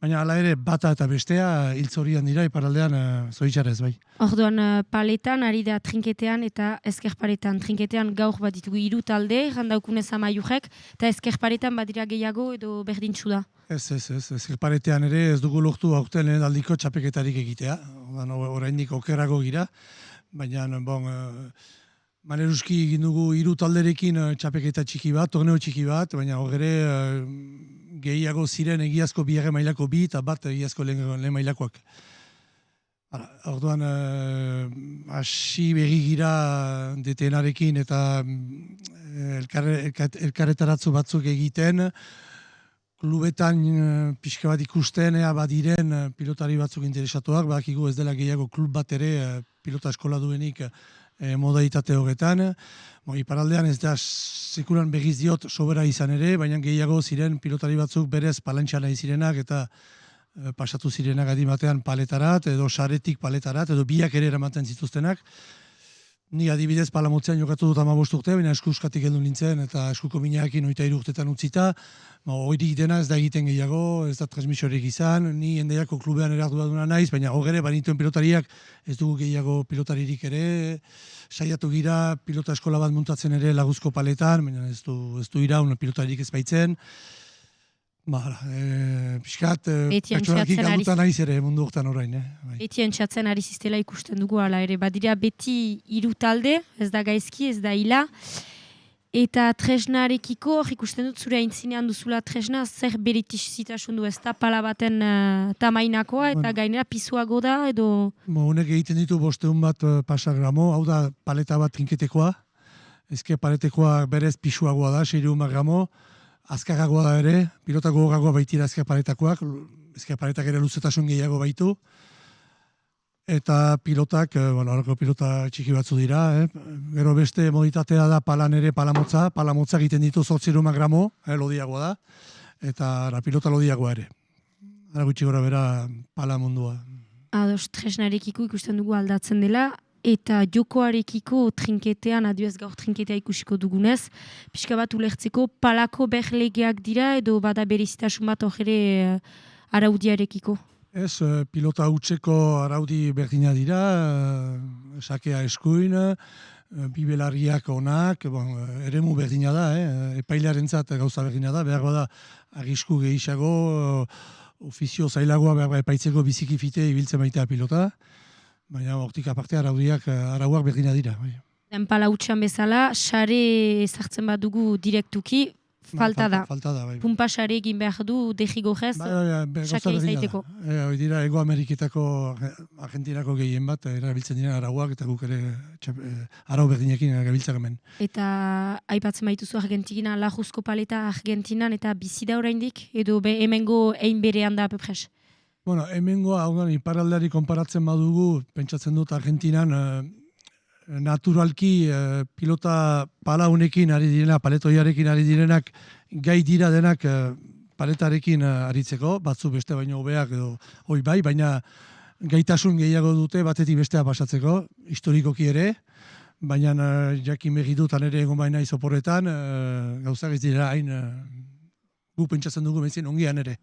Baina hala ere bata eta bestea hiltzorian dira iparaldean zoritxarrez bai. Orduan paletan ari da trinketean eta ezker paretan. Trinketean gaur bat ditugu 3 talde, jandaukunez amaiurek, eta ezker paretan badira gehiago edo berdintxu da. Ez, ezker paretean ere ez dugu lortu aurten lehen aldiko txapeketarik egitea. Oraindik okerrago gira, baina maneruski egin dugu 3 talderekin txapeketa txiki bat, torneo txiki bat, baina horre gehiago ziren egiazko bigarren mailako 2 eta bat egiazko lehen mailakoak. Orduan, hasi berri gira DTN-arekin eta elkarretaratzu batzuk egiten, klubetan pixka bat ikusten, badiren pilotari batzuk interesatuak, badakigu ez dela gehiago klub bat ere pilota eskola duenik modalitate horretan. Iparaldean ez da sekulan begiz diot sobera izan ere, baina gehiago ziren pilotari batzuk berez palantxan nahi zirenak eta pasatu zirenak adimatean paletarat, edo saretik paletarat, edo biak ere eramaten zituztenak. Ni adibidez Palamotzean jokatu dut 15 urte, baina eskuskatik heldu nintzen eta eskuko minarekin 23 urtetan utzita. Hori dena ez da egiten gehiago, ez da transmisiorik izan, ni endeiako klubean ere arduraduna naiz, baina hogere banituen pilotariak ez dugu gehiago pilotaririk ere, saiatu gira pilota eskola bat muntatzen ere Lajuzko paletan, baina ez du iraun pilotaririk ez baitzen. Piskat, pertsonakik galduta naiz ere mundu hortan orain. Beti entxatzen ari ziztela ikusten dugu ala ere. Badira beti 3 talde, ez da gaizki, ez da hila. Eta tresnarekiko, ikusten dut zure aintzinean duzula tresna, zer beritizitasun du ez da pala baten tamainakoa eta gainera pisuago da edo... Honek egiten ditu 500 bat pasagramo, hau da paleta bat trinketekoa. Ezke paletekoa berez pisuagoa da, 600 gramo. Azkarragoa da ere, pilota gogoragoa baitira ezker paletakoak, ezker paletak ere luzetasun gehiago baitu. Eta pilotak, horreko pilota txiki batzu dira. Gero beste moditatea da palan ere palamotza. Palamotza egiten ditu 800 gramo, lodiagoa da. Eta pilota lodiagoa ere. Ara gutxi gora bera pala mundua. Ados, tresnarekiko ikusten dugu aldatzen dela. Eta jokoarekiko trinketean, adioez gaur trinketea ikusiko dugunez, pixka bat ulertzeko palako berlegeak dira edo bada berezitasun bat ere araudiarekiko? Ez, pilota hutseko araudi berdina dira, sakea eskuin, bibelarriak onak, eremu berdina da, epailearentzat gauza berdina da, behar bada arrisku gehiago, ofizio zailagoa behar epaitzeko biziki fite ibiltzen maitea pilota. Baina hortik aparte arauak berdina dira. Pala hutsan bezala, sare ezartzen bat dugu direktuki, falta da. Bai. Pumpa sare egin behar du dejigorez, sake izaiteko. Hoi dira, Ego Ameriketako, Argentinako gehien bat, erabiltzen dira arauak eta guk ere arau berdinekin erabiltzen hemen. Eta aipatzen baituzu Argentina, Lajuzko paleta Argentinan eta bizi da oraindik, edo hemengo ein berean da apepres? Hemengoa, iparaldeari konparatzen badugu, pentsatzen dut Argentinan naturalki pilota pala honekin ari direna, paletoiarekin ari direnak, gai dira denak paletarekin aritzeko, batzu beste baino hobeak edo hoi bai, baina gaitasun gehiago dute batetik bestea pasatzeko, historikoki ere, baina jakin berri dut ere egon baina izoporretan, gauzak ez dira hain gu pentsatzen dugu bezin ongian ere.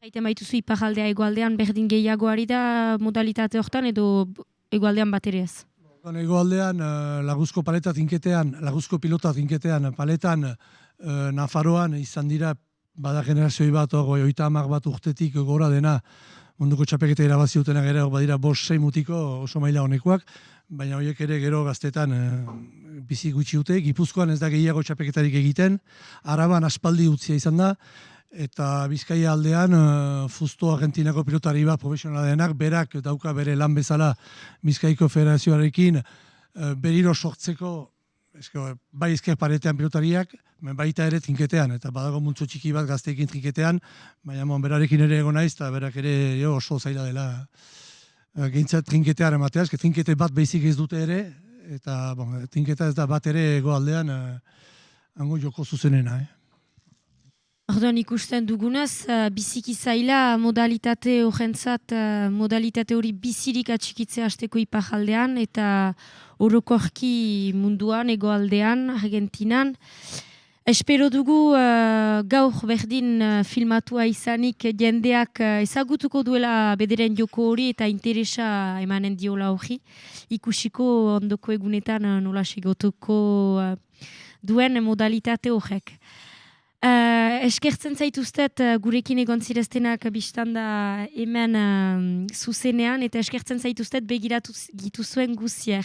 Gaiten baituzu iparaldea egoaldean berdin gehiago ari da modalitate hortan edo egoaldean bat ere ez? Egoaldean Laguzko paleta tinketean, Laguzko pilota tinketean, paletan Nafarroan izan dira bada generazioi bat, 30 bat urtetik gora dena munduko txapeketa irabazi dutenak ere badira 5-6 mutiko oso maila honekoak, baina horiek ere gero gaztetan bizi gutxi dute, Gipuzkoan ez da gehiago txapeketarik egiten, Araban aspaldi utzia izan da, eta Bizkaia aldean Fusto Argentinako pilotari bat profesionala denak, berak dauka bere lan bezala Bizkaiko federazioarekin berriro sortzeko bai ezker paretean pilotariak, baita ere trinketean, eta badago multzo txiki bat gazteekin trinketean, baina berarekin ere egon naiz, eta berak ere oso zaila dela gehintzat trinketean ematea, trinkete bat beizik ez dute ere, eta trinketa ez da bat ere egoaldean hango joko zuzenena. Orduan ikusten dugunez, biziki zaila modalitate horrentzat, modalitate hori bizirik atxikitzea hasteko iparaldean eta orokorki munduan, egoaldean, Argentinan. Espero dugu gaur berdin filmatua izanik jendeak ezagutuko duela bederen joko hori eta interesa emanen diola hori. Ikusiko ondoko egunetan nola segotuko duen modalitate horrek. Eskertzen zaituztet gurekin egon zireztenak biztanda hemen zuzenean eta eskertzen zaituztet begiratu gituzuen guzier.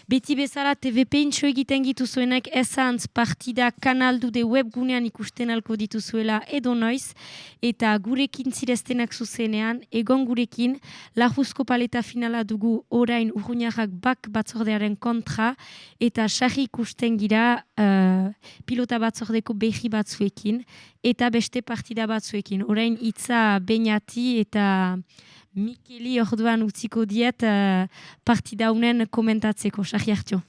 Beti bezala TVP intxo egiten gituzuenak ezantz partida kanaldude webgunean ikusten alko dituzuela edo noiz eta gurekin zireztenak zuzenean egon gurekin Lajuzko paleta finala dugu orain Urruñarrak bak batzordearen kontra eta sarri ikusten gira pilota batzordeko behi batzuekin eta beste partida batzuekin. Orain hitza Beñati eta Mikeli orduan utziko diet partida honen komentatzeko. Sarri hartio.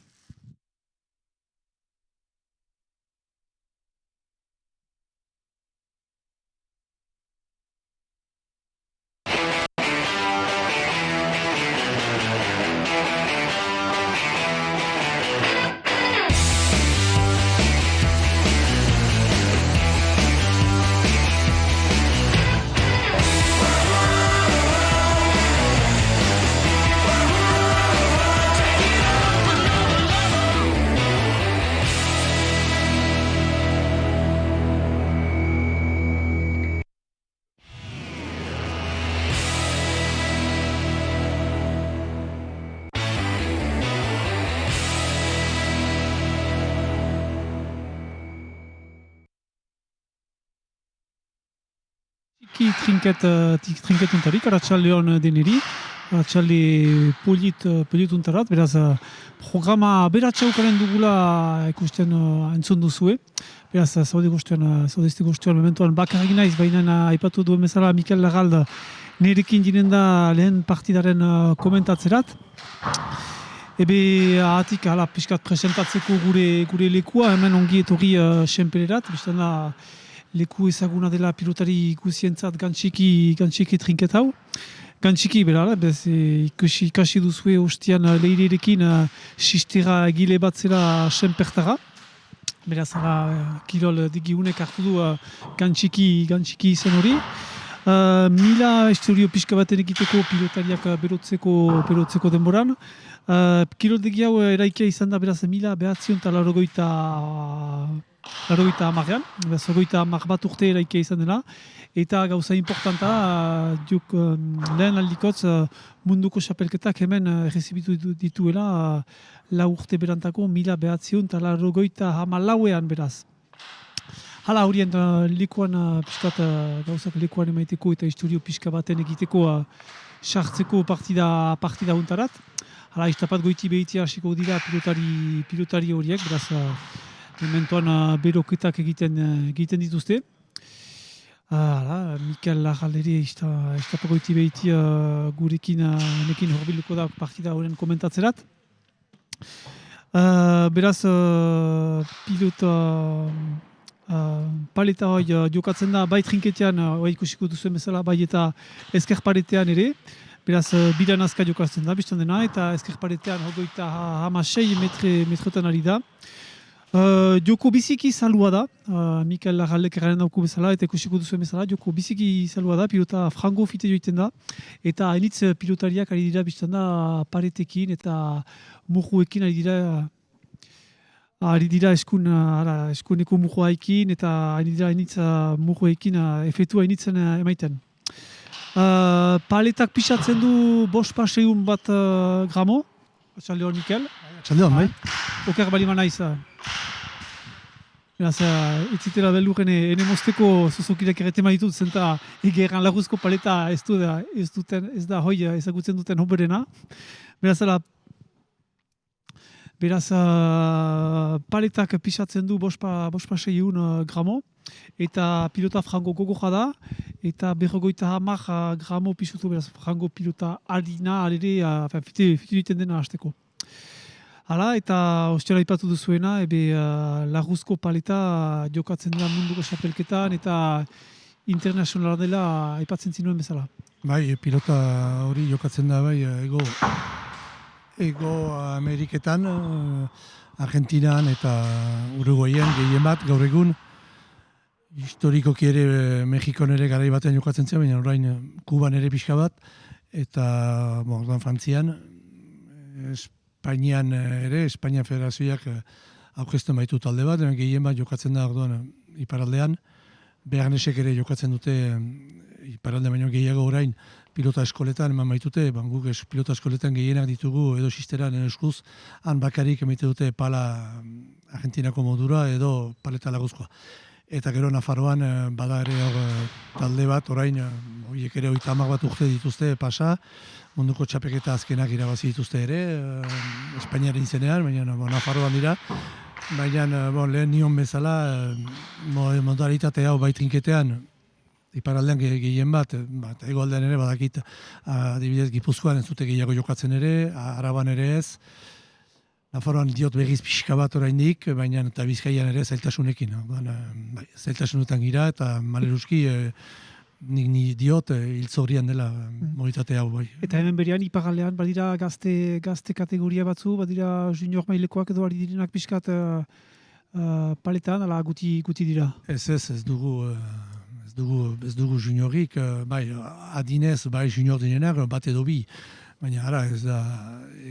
trinketuntarik, aratsalde hon deneri, aratsalde polit untarat, beraz programa beratxaukaren dugula ikusten entzun duzue. Beraz, zaudezte guztuan mementuan bakarrik naiz, baina aipatu duen bezala Mikel Lagalda nirekin ginen da lehen partidaren komentatzerat. Ebe ahatik pixkat presentatzeko gure lekua, hemen ongi etorri senpererat, biztan da leku ezaguna dela pilotari ikusientzat gantxiki trinket hau. Gantxiki, bera, ikasi duzue ostian leirerekin sistera egile bat zela senpertara. Beraz, kirol digiunek hartu du gantxiki izen hori. Mila historio pixka baten egiteko pilotariak berotzeko denboran. Kiroldegi hau eraikia izan da beraz 1980an, beraz 30 bat urte eraikia izan dela, eta gauza importanta lehen aldikotz munduko xapelketak hemen errezibitu dituela 4 urte berantako 1984an beraz. Hala horien lekuan pixkat gauzak lekuan emaiteko eta historio pixka baten egiteko sartzeko partida untarat. Hala, iztapat goiti behitia hasiko dira pilotari horiek, beraz, mementoan beroketak egiten dituzte. Hala, Mikel Lagalderi iztapat goiti behitia gurekin horbiluko da partida horren komentatzerat. Beraz, paleta hoi jokatzen da, bai trinketean, ikusiko duzuen bezala, bai eta ezker paretean ere. Beraz, bidan azka jokazten da, biztan dena, eta ezkerparetean hogeita 16 metrotan ari da. Joko biziki salua da, Mikel Larraldek erraren dauku bezala, eta ikusiko duzu bezala, joko biziki salua da, pilota frango fite joiten da, eta hainitz pilotariak ari dira biztan da paretekin eta mujuekin ari dira eskuneko mujuekin, eta ari dira hainitz mujuekin efetu hainitzen emaiten. Paletak pixatzen du 5 bat gramo, atxalde hor Mikel. Atxalde hor, bai. Oker bali mana izan. Itzitela beldurren ene mozteko zuzokilak erretema ditut, zenta egeran laguzko paleta ez da hoi ezagutzen duten hoberena. Beraz, paletak pixatzen du 5 gramo, eta pilota frango gogoja da, eta 50 gramo pixutu, beraz, frango pilota harina, fite diten dena hasteko. Hala, eta ostera ipatu duzuena, laguzko paleta jokatzen dela munduko xapelketan, eta internazionala dela aipatzen zinuen bezala. Bai, pilota hori jokatzen da, bai, Ego Ameriketan, Argentinan eta Uruguayen gehien bat, gaur egun, historikoki ere Mexikon ere garai batean jokatzen zen, baina orain Kuban ere pixka bat, eta orduan Frantzian, Espainian ere, Espainia Federazioak aurkezten baitu talde bat, gehien bat jokatzen da orduan iparaldean, Bearnesek ere jokatzen dute iparalde baino gehiago orain pilota eskoletan eman baitute, guk pilota eskoletan gehienak ditugu edo sisteran edo eskuz, han bakarik emite dute pala Argentinako modura edo paleta laguzkoa. Eta gero Nafarroan bada ere talde bat, orain horiek ere 30 bat urte dituzte pasa, munduko txapeketa azkenak irabazi dituzte ere, Espainiaren izenean, baina Nafarroan dira, baina lehen nion bezala modalitate hau bai trinketean, iparaldean gehien bat, egoaldean ere badakit, adibidez Gipuzkoan ez dute gehiago jokatzen ere, Araban ere ez, Nafarroan diot begiz pixka bat oraindik, baina eta Bizkaian ere zailtasunekin. Zailtasunetan gira eta maleruski nik diot hiltzorian dela mobilitate hau bai. Eta hemen berian iparaldean badira gazte kategoria batzu, badira junior mailekoak edo ari direnak pixkat paletan, ala guti dira? Ez dugu juniorik, bai adinez bai junior direnak bat edo bi. Baina ara, ez da,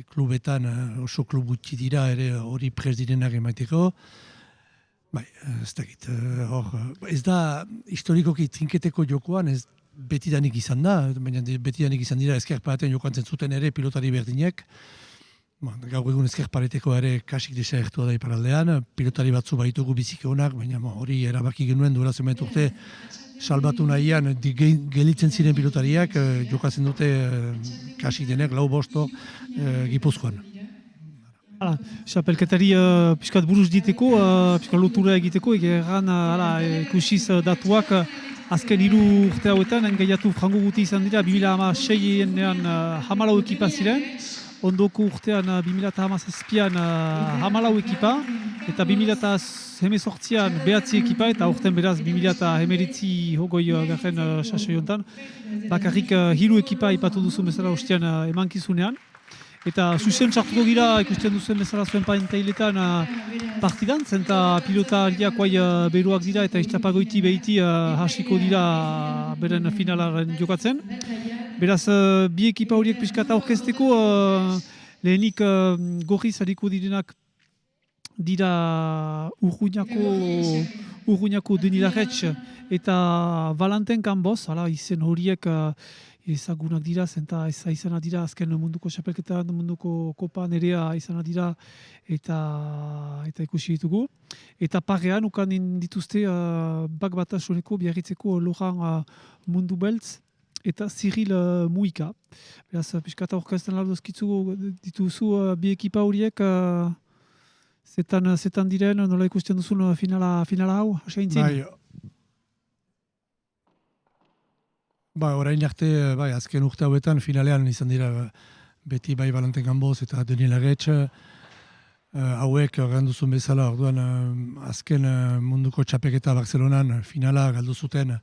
klubetan oso klub gutxi dira ere hori prez direnak emaiteko. Bai, ez dakit, ez da historikoki trinketeko jokoan ez betidanik izan da, baina betidanik izan dira ezkerparetan jokantzen zuten ere pilotari berdinek. Gaur egun ezkerpareteko ere kasik desagertua da iparaldean, pilotari batzu baitugu biziki onak, baina hori erabaki genuen duela zenbait urte salbatu nahian gelitzen ziren pilotariak jokatzen dute kasik denek, 4-5 Gipuzkoan. Xapelketari piskat buruz diteko, piskat lotura egiteko, egeran ikusiz datuak azken 3 urte hauetan, engaiatu frango guti izan dira, 2016ean 14 ekipa ziren, ondoko urtean 2017an 14 ekipa, eta 2018an 9 ekipa, eta urten beraz 2019 hogoi garen sasoiontan, bakarrik 3 ekipa ipatu duzun bezala ostean emankizunean. Eta zuzen sartuko gira ikusten duzuen bezala zuen pantailetan partidan, zenta pilotariak beruak dira eta istapagoiti behiti hasiko dira beren finalaren jokatzen. Beraz, bi ekipa horiek pixkata orkesteko, lehenik gorriz hariko direnak dira Urruñako Denilarretx eta Valentin Campos, izen horiek ezagunak dira, zenta izanak dira azken munduko xapelketan, munduko kopan erea izanak dira eta ikusi ditugu. Eta parean ukan dituzte bak batasuneko biarritzeko Laurent Mundu Beltz eta Cyril Muika. Beraz, pixkata orkesten lardozkitzu dituzu bi ekipa horiek zetan diren, nola ikusten duzun finala hau, aseintzin? Orain arte, azken urte hauetan finalean izan dira beti bai Valentin Campos eta Denilarretx hauek ganduzun bezala, orduan azken munduko txapeketa Barcelonan finala galdu zuten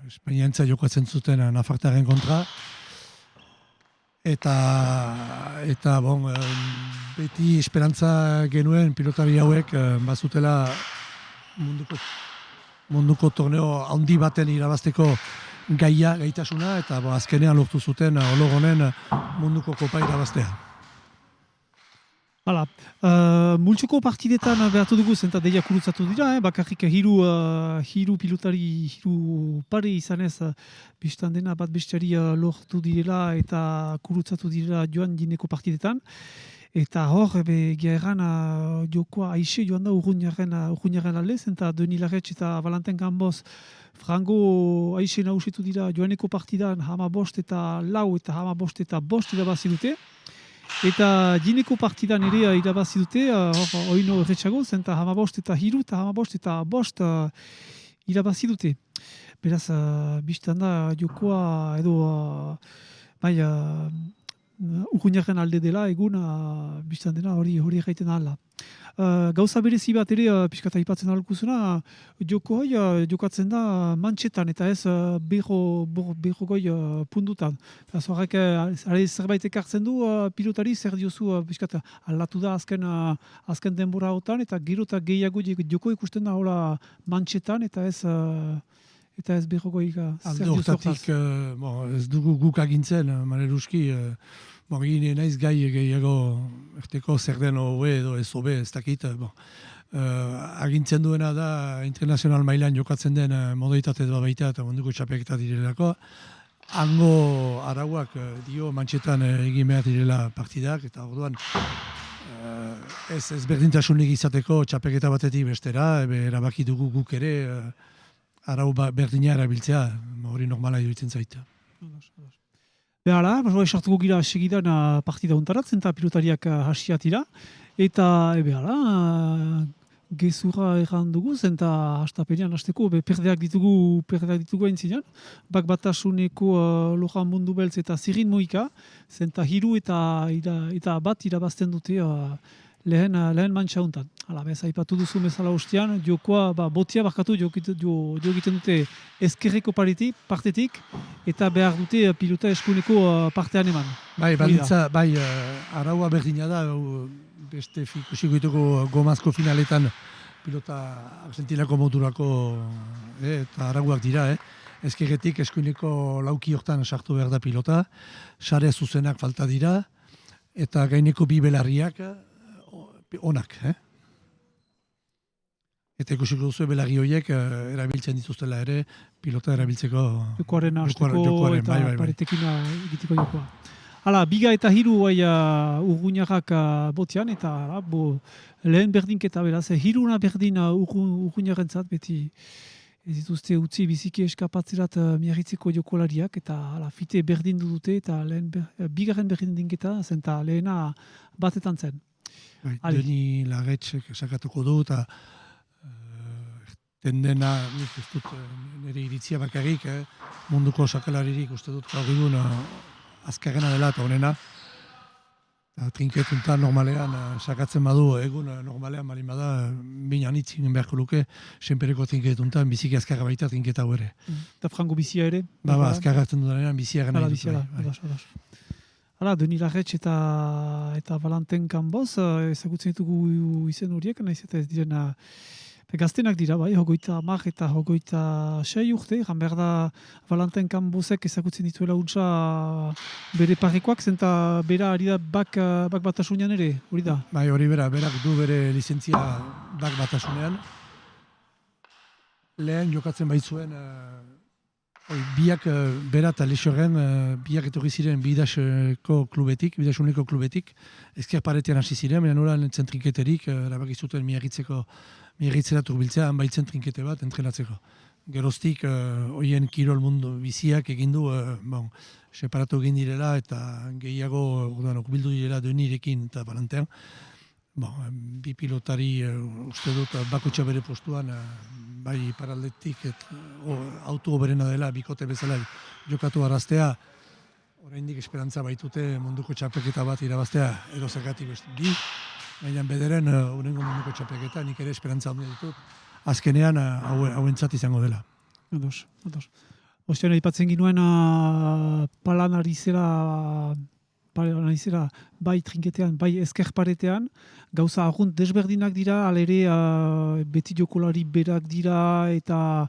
Espainiantza jokatzen zuten Nafartaren kontra. eta bon, beti esperantza genuen pilotari hauek bazutela munduko torneo handi baten irabazteko gaitasuna, eta azkenean lortu zuten Ologonen munduko kopa irabaztea. Hala, multxoko partidetan behartu dugu zenta deia kurutzatu dira, bakarrik hiru pilotari, hiru pare izanez biztan dena bat besteari lortu direla eta kurutzatu dira joan dineko partidetan. Eta hor, egia erran, jokoa aixe joan da urruñaren alde, zenta Deni Larretx eta Valentin Gamboz frango aixe nausitu dira joaneko partidan 15 eta 4 eta 15 eta 5 irabazi dute. Eta gineko partidan ere irabazi dute, oino erretxago, zenta 15 eta 3 eta 15 eta 5 irabazi dute. Beraz, biztan da jokoa edo urruñaren alde dela egun biztan dena hori egiten ahala. Gauza berezi bat ere, pixkata ipatzen ahalkuzuna, jokatzen da mantxetan eta ez berrogoi pundutan. Horrek zerbait ekartzen du pilotari, zer diozu pixkata aldatu da azken denbora hautan, eta gero eta gehiago joko ikusten da hola mantxetan eta ez berrogoi zer diozu hortaz. Ez dugu guk agintzen, Mareruski, gine naiz gehiago erteko zer den hobe edo ez hobe ez dakit. Agintzen duena da internazional mailan jokatzen den modalitate bat baita eta munduko txapelketa direlako. Hango arauak dio mantxetan egin behar direla partidak, eta orduan ez berdintasunik izateko txapelketa batetik bestera, erabaki dugu guk ere arau berdina erabiltzea, hori normala iruditzen zaita. Behala, esartuko gira segidan partida untaratzen eta pilotariak hasiatira. Eta behala, gezurra erran dugu, zenta hastapenean hasteko perdeak ditugu aintzinean. Bak batasuneko Lojan Mundu Beltz eta Zirin Moika, zenta 3 eta bat irabazten dute lehen mantxa untan. Hala, bez, aipatu duzu bezala ostean, jokoa botia barkatu jo egiten dute ezkerreko partetik, eta behar dute pilota eskuneko partean eman. Bai, araua berdina da, beste ikusiko ditugu gomazko finaletan pilota argentinako modurako eta arauak dira, ezkerretik eskuineko lauki hortan sartu behar da pilota, sare zuzenak falta dira, eta gaineko bi belarriak onak. Eta ikusiko duzu belarri horiek erabiltzen dituztela ere, pilota erabiltzeko jokoaren hasteko eta paretekin egiteko jokoa. Hala, 2 eta 3 urruñarrak botian, eta lehen berdinketa beraz, 3 berdin urruñarrentzat beti ez dituzte utzi biziki eskapatzerat miarritzeko jokolariak, eta fite berdin dute, eta 2. berdinketa zenta lehena batetan zen. Deni Larretxek sakatuko du, eta tendena, nik ez dut nire iritzia bakarrik, munduko sakalaririk uste dut gaur egun azkarrena dela eta honena. Trinketuntan normalean sakatzen badu, egun normalean balin bada, binan itzin beharko luke, senpereko trinketuntan biziki azkarra baita trinketa hau ere. Eta frango bizia ere? Azkarra hartzen dudanean bizia gana dut. Hala, Deni Larretx eta Valentin Gamboz, ezagutzen ditugu izen horiek, nahiz eta ez diren gaztenak dira, bai, 30 eta 26 urte, jan behar da Valentin Gambozek ezagutzen dituela untsa bere parekoak, zenta bera ari da bak batasunean ere, hori da? Bai, hori berak du bere lizentzia bak batasunean. Lehen jokatzen baitzuen biak bera eta Lexorren biak etorri ziren bidasuneko klubetik, ezker paretean hasi ziren, baina nola nintzen trinketerik, erabaki zuten miarritzera turbiltzea, baitzen trinkete bat entrenatzeko. Geroztik, hoien kirol mundu biziak egindu, separatu egin direla eta gehiago bildu direla Denirekin eta Valentin. Bi pilotari uste dut bakotxa bere postuan, bai paraldetik auto berena dela, bikote bezala jokatu araztea, oraindik esperantza baitute munduko txapelketa bat irabaztea, edo zergatik bi, baina bederen horrengo munduko txapelketa, nik ere esperantza handia ditut, azkenean hauentzat izango dela. Ostean aipatzen ginuen Palan ari zela naizera, bai trinketean, bai ezker paretean, gauza argunt desberdinak dira, alere beti jokolari berak dira, eta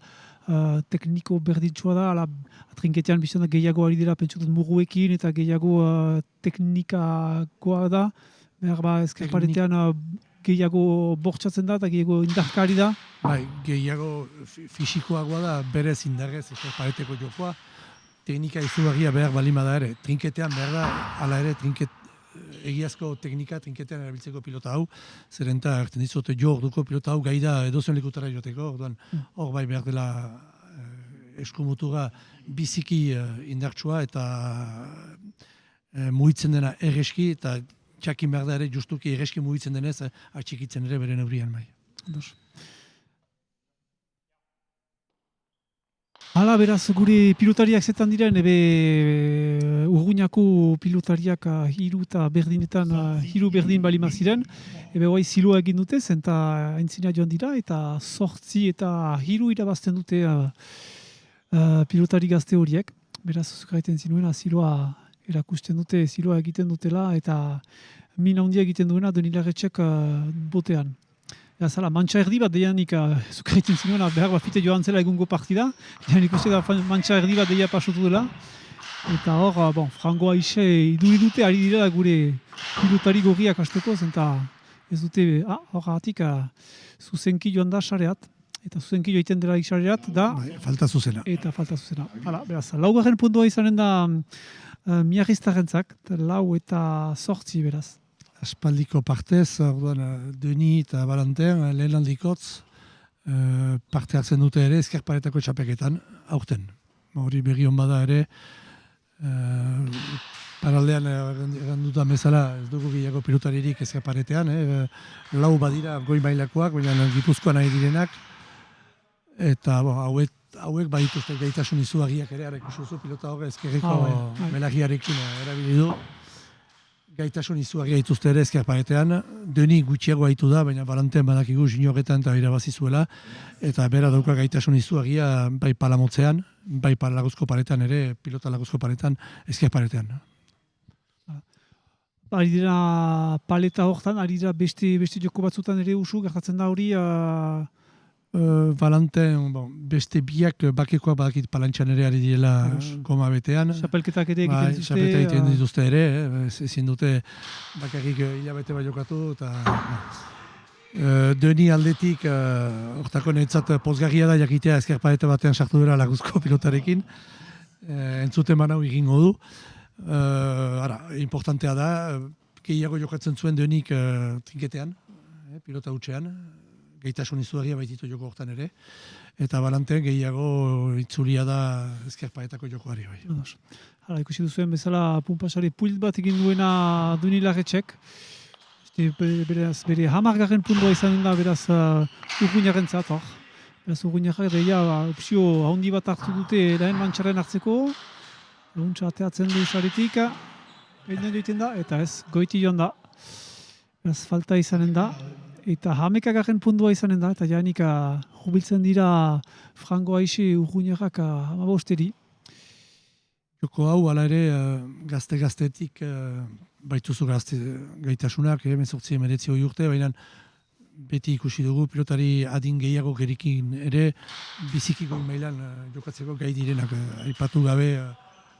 tekniko berdintsua da, ala trinketean biztan da gehiago ari dira pentsatut muguekin, eta gehiago teknikakoa da, behar ezker paretean gehiago bortxatzen da, eta gehiago indarkari da. Bai, gehiago fisikoagoa da, berez indarrez, ezker pareteko jokoa, teknika izugarria behar balima da ere. Trinketean behar da, ala ere, egiazko teknika trinketean erabiltzeko pilota hau, zeren eta erten dizut jo orduko pilota hau gai da edozen lekutara joteko, orduan hor bai behar dela eskumutura biziki indartsua eta mugitzen dena erreski, eta txakin behar da ere justuki erreski mugitzen denez atxikitzen ere bere neurrian bai. Hala, beraz, gure pilotariak zetan diren, Urruñako pilotariak hiru eta berdinetan, hiru berdin balima ziren, guai ziloa egin dute, zenta aintzina joan dira, eta 8 eta 3 irabazten dute pilotari gazte horiek. Beraz, zukaiten zinuen, ziloa erakusten dute, ziloa egiten dutela, eta min handia egiten duena Donilarretxek botean. Zala, mantxa erdi bat deianik zukaiten zinuen, behar bat fite joan zela egungo partida, deianik uste da mantxa erdi bat deia pasotu dela. Eta hor, frango aixe iduri dute, ari dira gure pilotari gorriak hasteko, zenta ez dute, hor gatik, zuzenki joan da sareat, eta zuzenki joiten dela sareat da... Falta zuzena. Eta falta zuzena. Hala, beraz, laugarren puntua izanen da miarriztarrentzak, 4 eta 8 beraz. Aspaldiko partez, orduan, Deni eta Valentin, lehen aldikotz, parte hartzen dute ere ezkerparetako txapeketan, aurten. Hori berri hon bada ere, paraldean errandutan bezala ez dugu gehiago pilotaririk ezkerparetean, lau badira goi mailakoak, baina Gipuzkoan nahi direnak, eta hauek badituzte gaitasun izugarriak ere, ikusuzu pilota hor ezkerreko melagiarekin erabili du. Gaitasun izugarria dituzte ere ezkerparetean, Deni gutxiago haitu da, baina Valentin badakigu juniorretan eta irabazi zuela, eta bera dauka gaitasun izugarria bai palamotzean, bai lagozko paretan ere, pilota lagozko paretan, ezkerparetean. Ari dira paleta hortan, ari dira beste joko batzutan ere usu, gertatzen da hori... Valentin, beste biak bakekoak badakit palantxan ere ari direla goma betean. Xapelketak ere egiten dituzte. Xapelketak egiten dituzte ere, ezin dute bakarrik hilabete bat jokatu. Deni aldetik, hortako netzat pozgarria da jakitea ezkerparete batean sartu dira laguzko pilotarekin. Entzuten banau egingo du. Importantea da, gehiago jokatzen zuen Denik trinketean, pilota hutsean. Gaitasun izugarria baititu joko hortan ere, eta Valentin gehiago itzulia da ezkerparetako jokoari. Hala, ikusi duzuen bezala punpasare puilt bat egin duena Donilarretxek. Bere 10. puntua izanen da, beraz Urruñarentzat hor. Beraz Urruñarrak deia opzio handi bat hartu dute lehen mantxaren hartzeko. Launtza ateatzen du saretik, egiten joiten da, eta ez, goiti joan da. Beraz falta izanen da. Eta 11. puntua izanen da, eta jainik jubiltzen dira frango aixe Urruñarrak 15. Joko hau, ala ere, gazte-gaztetik baituzu gaitasunak, 18-19 urte, baina beti ikusi dugu pilotari adin gehiago gerikin ere biziki goi mailan jokatzeko gai direnak. Aipatu gabe,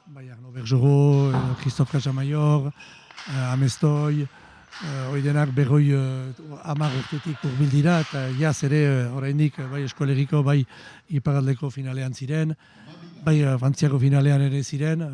Arno Bergero, Christophe Casamayor, Amestoi, Oidenak berroi 10 urtetik urbil dira, eta jaz ere oraindik bai eskolegiko, bai iparaldeko finalean ziren, bai frantziako finalean ere ziren.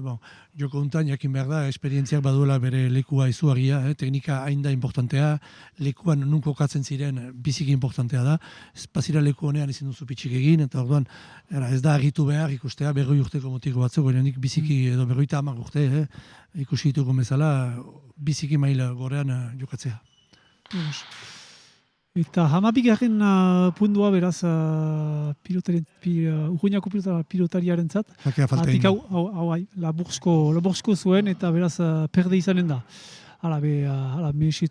Joko untan jakin behar da, esperientziak baduela bere lekua izugarria, teknika hain da importantea, lekuan nun kokatzen ziren biziki importantea da. Ez bazira leku honean ezin duzu pitxik egin, eta orduan ez da argitu behar ikustea berroi urteko motiko batzuk, oraindik biziki edo 50 urte, ikusi ditugu bezala, biziki maila gorean jokatzea. Eta 12. puntua beraz Urruñako pilotariaren zat. Atik hau Laburzko zuen eta beraz perde izanen da. Hala, mehesi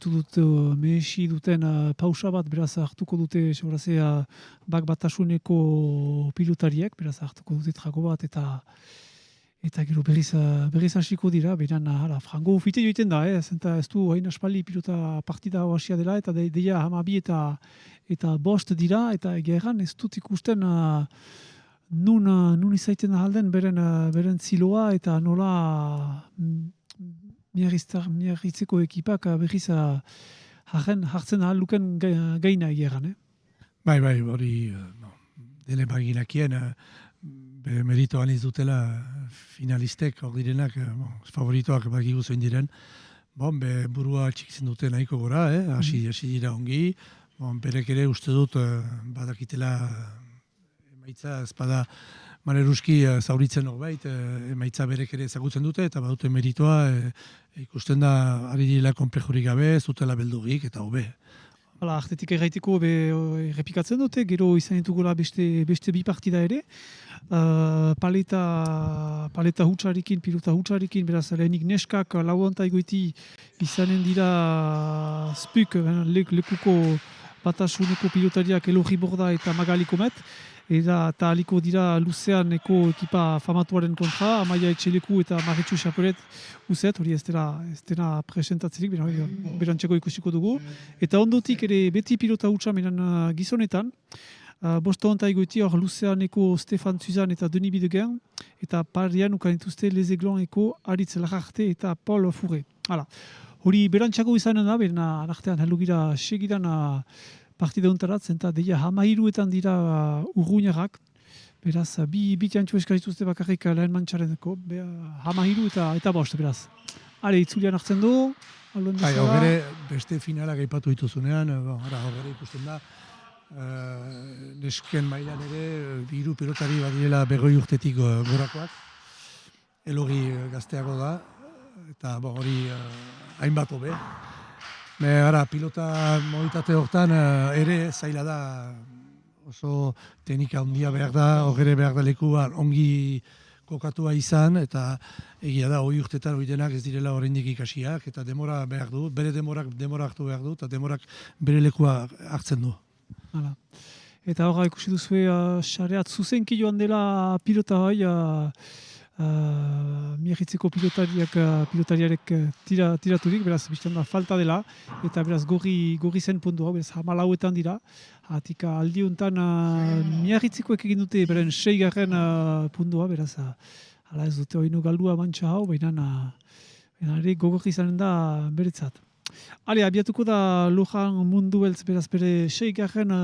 duten pausa bat beraz hartuko dute bak batasuneko pilotariek, beraz hartuko dute trago bat eta Eta gero berriz hasiko dira, beran frango ufite joiten da, zenta ez du hain aspaldi pilota partida hasia dela, eta deia 12 eta 5 dira, eta egeran ez dut ikusten nun izaiten ahalden beren ziloa, eta nola miarritzeko ekipak berriz hartzen ahal luken gaina egeran. Bai, hori dele baginakien, meritoan ez dutela finalistek hor direnak, favoritoak bakigu zein diren. Burua txikitzen dute nahiko gora, hasi dira ongi. Berek ere uste dut badakitela emaitza ezpada maneruski zauritzen norbait, emaitza berek ere ezagutzen dute eta badute meritoa ikusten da ari direla konplejurik gabe, ez dutela beldurrik eta hobe. Artetik erraiteko errepikatzen dute, gero izan ditugula beste 2 partida ere. Paleta hutsarekin, pilota hutsarekin, beraz lehenik neskak lauanta egoiti izanen dira Spuk, lekuko batasuneko pilotariak Elogi Borda eta Magali Komet, eta aliko dira luzeaneko ekipa famatuaren kontra, Amaia Etxeleku eta Maritxu Xaporet uzet, hori ez dena presentatzerik, berantxeko ikusiko dugu. Eta ondotik ere beti pilota hutsa menan gizonetan, bosta honta egoiti hor luzeaneko Stefan Zuzan eta Denis Bidegen, eta parian ukanituzte Lezegloneko Aritz Lagarte eta Paul Furre. Hori berantxako izanen da, beren artean heldugira segidan partida untarat, eta deia 13etan dira urruñarrak, beraz, bi txantxo eskarituzte bakarrik lehen mantxareneko, 13 eta 5, beraz. Itzulian hartzen du, Hogere beste finalak aipatu dituzunean, hogere ikusten da, nesken mailan ere, 3 pilotari badirela 20 urtetik gorakoak, Elogi gazteago da, eta hori hainbat hobe. Pilota mobitate hortan ere zaila da, oso teknika handia behar da, hogere behar da lekuan ongi kokatua izan, eta egia da, 20 urtetan denak ez direla oraindik ikasiak, eta demora behar du, bere demora hartu behar du, eta demorak bere lekua hartzen du. Eta horra ikusi duzue, xareat zuzenki joan dela pilota bai, miagitzeko pilotariarek tiraturik, beraz, biztan da falta dela, eta beraz gorri zen puntua, beraz, 14etan dira, hatika aldi honetan miagitzekoek egin dute, beren 6. puntua, beraz, hala ez dute oinu galdua mantxa hau, baina ere gogorri izanen da beretzat. Abiatuko da Lujan Mundu Beltz, beraz, bere 6.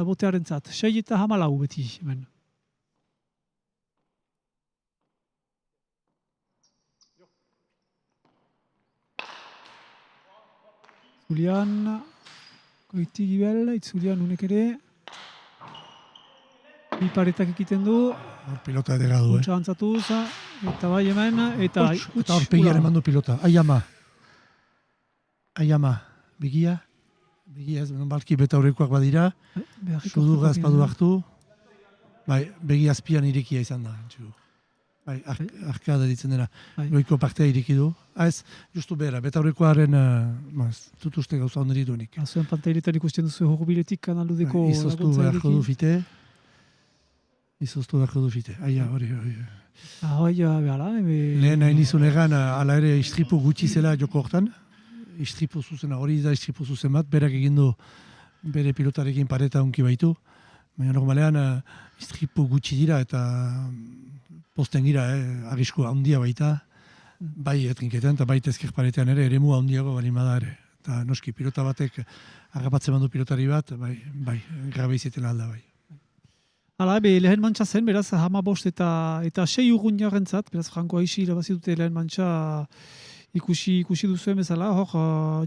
botearen zat, 6 eta 14 beti, hemen. Itzulian, goiti gibel, itzulian unek ere, bi paretak ekiten du. Pilota edera du, Utsa antzatuz, eta bai hemen, eta hor pegian eman du pilota, aiama, begia ez, balki beta horrekoak badira, suduga ezpadu hartu, begi azpian irikia izan da. Arkada ditzen dena, goiko partea iriki du. Ez, justu behera, beta horrekoaren tutuzte gauza onderi duenik. Zuen pantailetan ikusten duzu horbiletik kanaludeko izoztu beharko du fite. Aia, hori. Lehen hain izun egan, ala ere istripu gutxi zela joko hortan. Istripu zuzena, hori da istripu zuzen bat, berak egin du bere pilotarekin pareta unki baitu. Baina normalean istripu gutxi dira eta posten gira, arrisku handia baita, bai etrinketan eta bai tezker paretean ere, eremu handiago bali da ere. Eta noski, pilota batek agapatzen bandu pilotari bat, bai, grabe izaten alda bai. Lehen mantxa zen, beraz, 15 eta 6 urgun jarrentzat, beraz, Franko Aixi irabazi dute lehen mantxa ikusi duzuen bezala, hor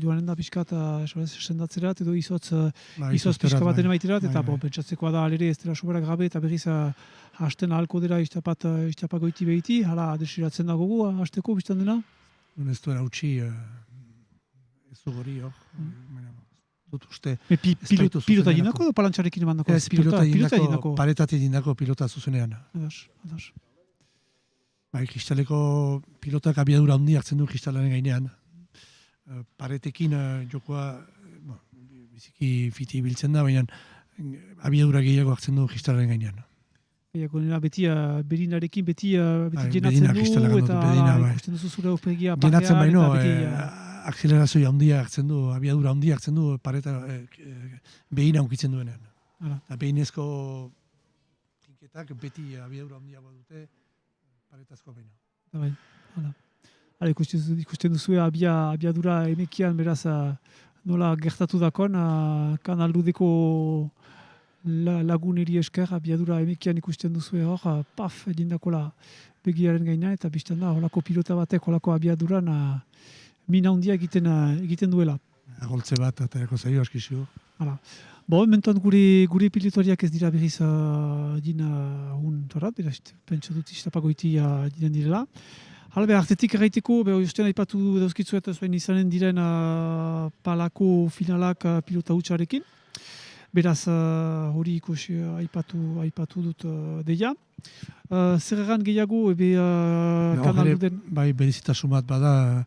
joanen da pixkat sendatzerat, edo izotz pixka baten emaiterat, eta pentsatzekoa da alere ez dela sobera grabe, eta berriz hasten ahalko dira iztapak goiti behiti, hala desiratzen dago gu, hasteko biztan dena? Ez duen hautsi ez dugori, dut uste... Pilota egindako edo palantxarekin emandako? Ez, pilota egindako, paretatik egindako pilota zuzenean. Ados. Kristaleko pilotak abiadura handi hartzen du kristalaren gainean. Paretekin jokoa biziki fiti biltzen da, baina abiadura gehiago hartzen du kristalaren gainean. Gehiago beti Berinarekin beti jenatzen Berina du, kristalak eta dut, Berina, bai. ikusten duzu zure aurpegia Genatzen parkean, baino, eta beti... akzelerazio handia hartzen du, abiadura handia hartzen du, pareta behina ukitzen duenean. Eta behinezko trinketak beti abiadura handiagoa dute, paretazko behina. Bai, hala. Hala, ikusten duzu abiadura emekian, beraz, nola gertatu dakon, kanaldudeko laguneri esker, abiadura emekian ikusten duzu hor, paf, egindakola begiaren gaina, eta biztan da, holako pilota batek, holako abiaduran, mina handia egiten duela. Agoltze bat, eta eko zaio askizio. Hala. Bo, mentuan gure pilotoriak ez dira berriz dina huntarat, beraz, pentsa dut iztapagoiti diren direla. Hala, artetik erraiteko, ostean aipatu dauzkitzu eta zuen izanen diren palako finalak pilota hutsarekin. Beraz, hori ikusi aipatu dut deia. Zer egan gehiago, kanaluden... Bai, berezitasun bat bada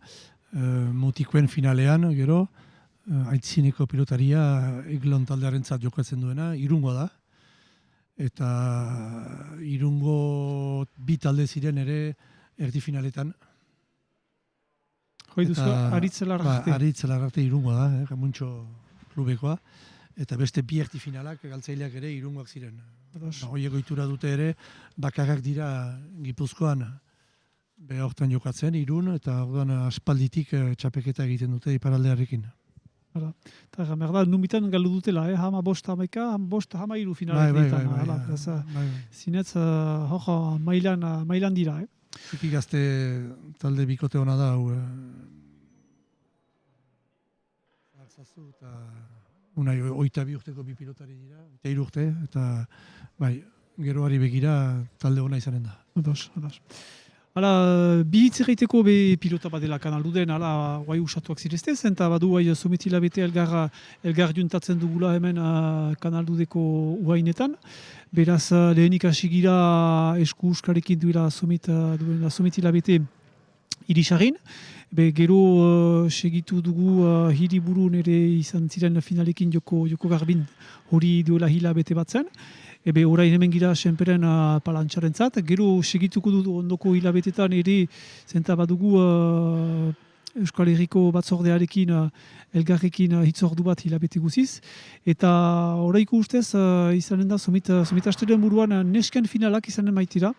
mutikoen finalean, gero, aitzineko pilotaria Eglon taldearentzat jokatzen duena, Irungo da. Eta Irungo bi talde ziren ere erdi finaletan. Hoi duzu, Aritzelararte. Aritzelararte Irungo da, Gamuntxo klubekoa. Eta beste bi erdi finalak, galtzaileak ere Irungoak ziren. Horiek ohitura dute ere, bakarrak dira Gipuzkoan hortan jokatzen, Irun, eta orduan aspalditik txapeketa egiten dute iparaldearekin. Eta merda, numitan galdu dutela, hama bost hamaika, hama iru finaletan. Zinetz, mailan dira. Ziki gazte talde bikote hona da, hau, eta unai, 22 urteko bi pilotari dira, 23 urte, eta bai, geroari begira talde hona izanen da. Ados. Hala, bi hitz egiteko be pilota badela kanalduden, hala, guai usatuak zirezte, zenta badu guai sometilabete elgar juntatzen dugula hemen kanaldudeko uainetan. Beraz, lehenik hasi gira esku uskarekin duela sometilabete irisarin. Gero segitu dugu hiriburu nire izan ziren finalekin joko garbin hori duela hilabete batzen. Orain hemen gira senperen palantxaren zat. Gero segituko du ondoko hilabetetan ere zenta badugu Euskal Herriko batzordearekin elgarrekin hitzordu bat hilabete guziz. Eta oraiko ustez izanen da somitasteren buruan nesken finalak izanen maitira.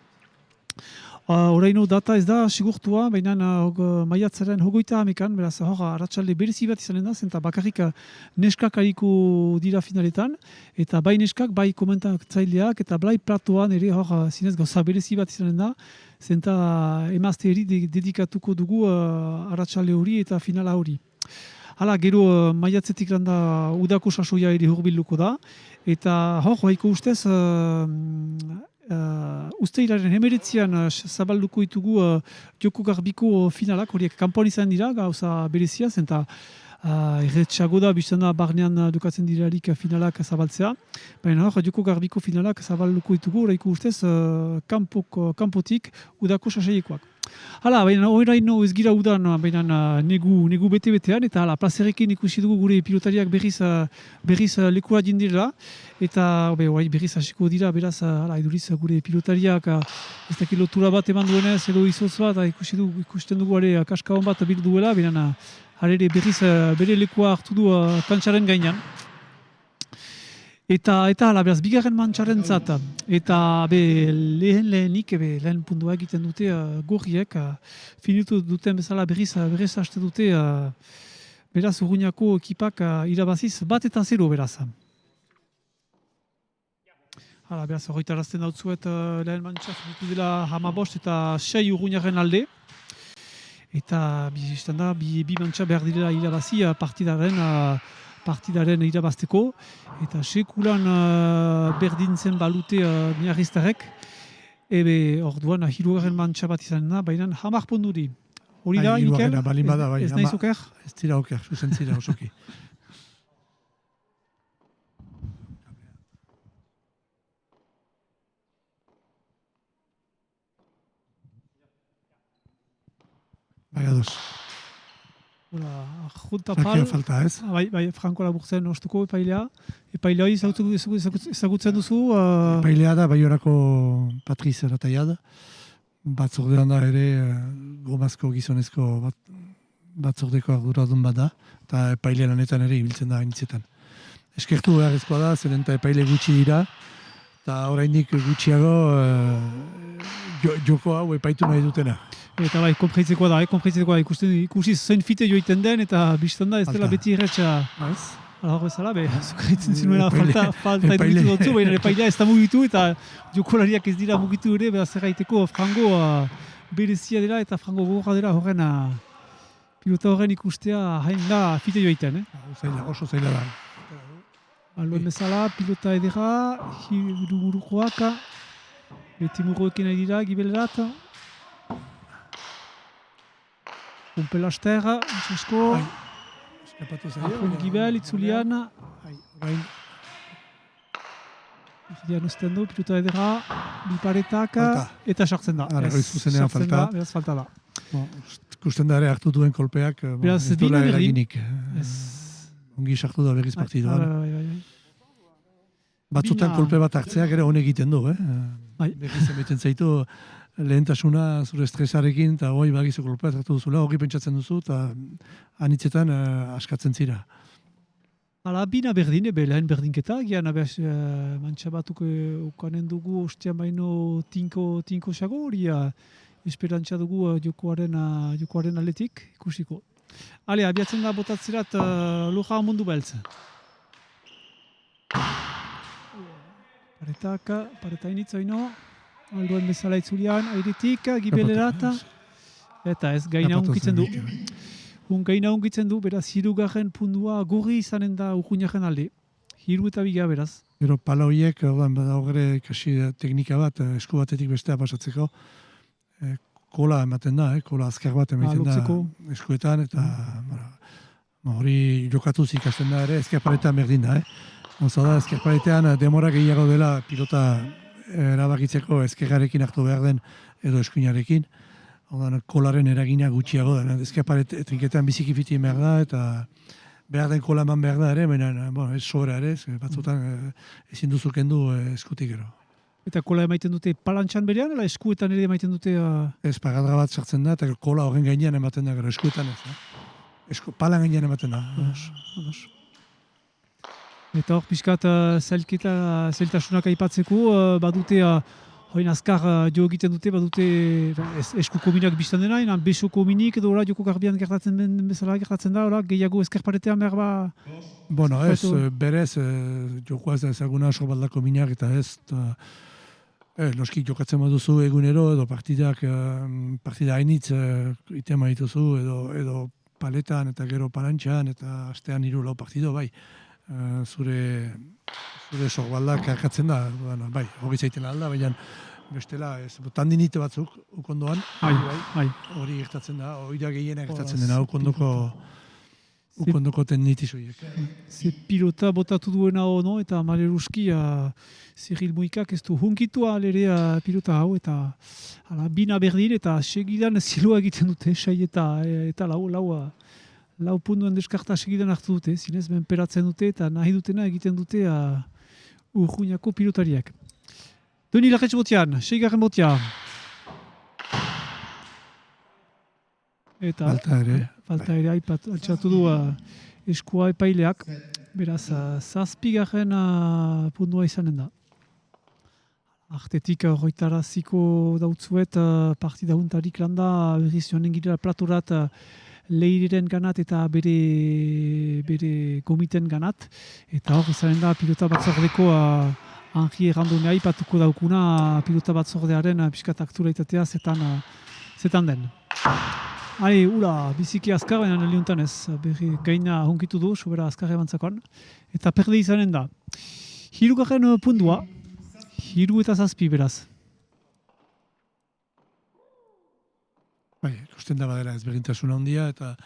Oraino data ez da sigurtua, baina maiatzaren 31, beraz arratsalde berezi bat izanen da, zenta bakarrik neskak ariko dira finaletan, eta bai neskak, bai komentatzaileak, eta bai platoan ere zinez gauza berezi bat izanen da, zenta emazteeri dedikatuko dugu arratsalde hori eta finala hori. Hala, gero maiatzetik landa udako sasoia ere hurbiluko da, eta haiko ustez usteilaren 19an zabalduko ditugu joko garbiko finalak, horiek kanpoan izan dira, gauza berezia, zenta erretxago da, biztan da barnean dukatzen dirarik finalak zabaltzea. Baina joko garbiko finalak zabalduko ditugu, horreiko ustez kanpotik udako sasaiekoak. Hala, baina oraino ez gira udan, baina negu bete-betean, eta plazerekin ikusi dugu gure pilotariak berriz lekua dindirela, eta berriz hasiko dira, beraz, eduriz gure pilotariak ez dakit lotura bat eman duenez, edo izotzoa, eta ikusten dugu kaska hon bat bildu duela, baina ere berriz bere lekua hartu du kantxaren gainean. Eta beraz, bigarren mantxaren zat, eta lehen puntua egiten dute gorriek, finitu duten bezala berriz haste dute, beraz, Urruñako ekipak irabaziz 1-0 beraz. Beraz, horretarazten dautzuet lehen mantxa finitu dela 15 eta 6 Urruñaren alde. Eta bi mantxa behar direla irabazi partidaren irabazteko, eta sekulan berdintzen balute miarriztarek, orduan hirugarren mantxa bat izan da, baina 10 ponduri. Hori da, Iker? Ez nahiz oker? Ez dira oker, zuzen zira osoki. Bai, ados. Junta Zakien Pal, falta, ez? bai, Franko Laburtzen ostuko epailea. Epailea ezagutzen duzu? Epailea da Baiorako Patriz Rataiad. Batzordean da ere gomazko gizonezko batzordeko arduradun bat da. Eta epaile lanetan ere ibiltzen da hainitzetan. Eskertu beharrezkoa da, zeren eta epaile gutxi dira. Eta oraindik gutxiago joko hau epaitu nahi dutena. Eta bai, konpreitzekoa da, ikusi zein fite joiten den, eta biztan da ez dela beti erretxa. Hala hor bezala, zukaritzen zinuena falta edukitu dutzu, baina epailea ez da mugitu, eta jokolariak ez dira mugitu ere, beraz erraiteko Frango berezia dela, eta Frango gogorra dela horren pilota horren ikustea hain da fite joiten. Oso zaila da. Aluen bezala, pilota edera, hirugurukoak, beti muroekin nahi dira, gibelerat. Pompelaster, Itxasko, Afon Gibel, Itzulian. Itzulian usten du, pilota edera, biparetak, eta sartzen da. Zuzenean falta. Beraz falta da. Ikusten da ere hartu duen kolpeak, ez dola eraginik. Ongi sartu da berriz partiduan. Batzutan kolpe bat hartzeak ere honek egiten du, berriz emeten zaitu lehentasuna zure estresarekin, eta hoi bagizu kolpe bat hartu duzula, hori pentsatzen duzu, eta anitzetan askatzen zira. Hala, bina berdin, lehen berdinketa, gian mantxabatuk ukanen dugu ostian baino tinko xago, hori esperantza dugu jokoaren aletik ikusiko. Hale, abiatzen da botatzerat loja mundu beltz. Pareta initza ino, alduen bezala itzulian, airetik, gibelerat, eta ez gaina unkitzen du. Gaina unkitzen du, beraz, hirugarren pundua gorri izanen da urruñaren alde. Hiru eta biga, beraz. Gero pala horiek, horre kasi teknika bat, esku batetik bestea pasatzeko, kola ematen da, kola azkar bat ematen da eskuetan, eta hori jokatuz ikasten da ere, ezkerparetean berdin da. Oso da, ezkerparetean demora gehiago dela pilota erabakitzeko ezkergarekin hartu behar den edo eskuinarekin. Kolaren eragina gutxiago da, ezkerparete trinketean biziki fitien behar da, eta behar den kola eman behar da ere, baina ez sobra ere, batzutan ezin duzu kendu eskutik gero. Eta kola emaiten dute palantxan berean, ala eskuetan ere emaiten dute? Ez, pagadra bat sartzen da, eta kola horren gainean ematen da, gero eskuetan ez. Palan gainean ematen da. Eta hor, pixkat zeltasunak aipatzeko, badute, hoin azkar jo egiten dute, badute eskuko minak biztan dena, besoko minik edo joko garbian gertatzen da, gehiago ezkerparetean behar ba... Bueno, ez, berez, jokoa ez da ezaguna sorbaldako minak eta ez, noski jokatzen baduzu egunero edo partida hainitz itema dituzu edo paletan eta gero palantxan eta astean 3-4 partido, bai. Zure sorbaldak karkatzen da, bai, hori zaiten alda, baina bestela, tandinite batzuk, ukondoan, hori gertatzen da, hori da gehiena gertatzen dena, ukondoko tenditizoiek. Ze pilota botatu duena ono, eta maleruski Ziril Muikak ez du hunkitu alere pilota hau, eta bina berdin, eta segidan ziloa egiten dute, sei eta lau punduen deskarta segidan hartu dute, zinez menperatzen dute, eta nahi dutena egiten dute urruñako pilotariak. Doni laketx botian, 6. botia. Eta falta ere altxatu du eskua epaileak, beraz 7. pundua izanen da. Artetik horretaraziko dautzuet partida huntarik landa berriz joanen girela platorat Leiriren ganat eta bere komiten ganat. Eta hor izanen da pilota batzordeko Henri Errandonea aipatuko daukuna pilota batzordearen pixkat aktualitatea zetan den. Hale, biziki azkar, baina liuntan ez, gaina honkitu du, sobera azkar ebantzakon. Eta perde izanen da. 3. pundua, 3 eta 7 beraz. Bai, ikusten da badela ezberdintasuna handia, eta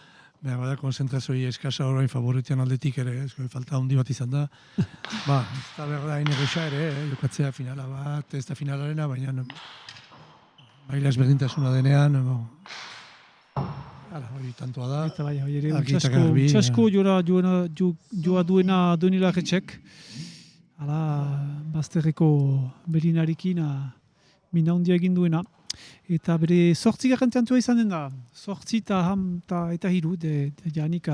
behar bada konzentrazioi eskasa orain favoritian aldetik ere, falta handi bat izan da. Ez da behar da hain erresa ere, jokatzea finala bat, ez da finalarena, baina baila ezberdintasuna denean, Hala, hori tantoa da. Eta bai, hori ere, Argi eta garbi, untxasko joa duena Donila Retxek. Hala, bazterreko Berinarekin mina handia egin duena. Eta bere 8. txantua izan den da. 8 eta 3, janik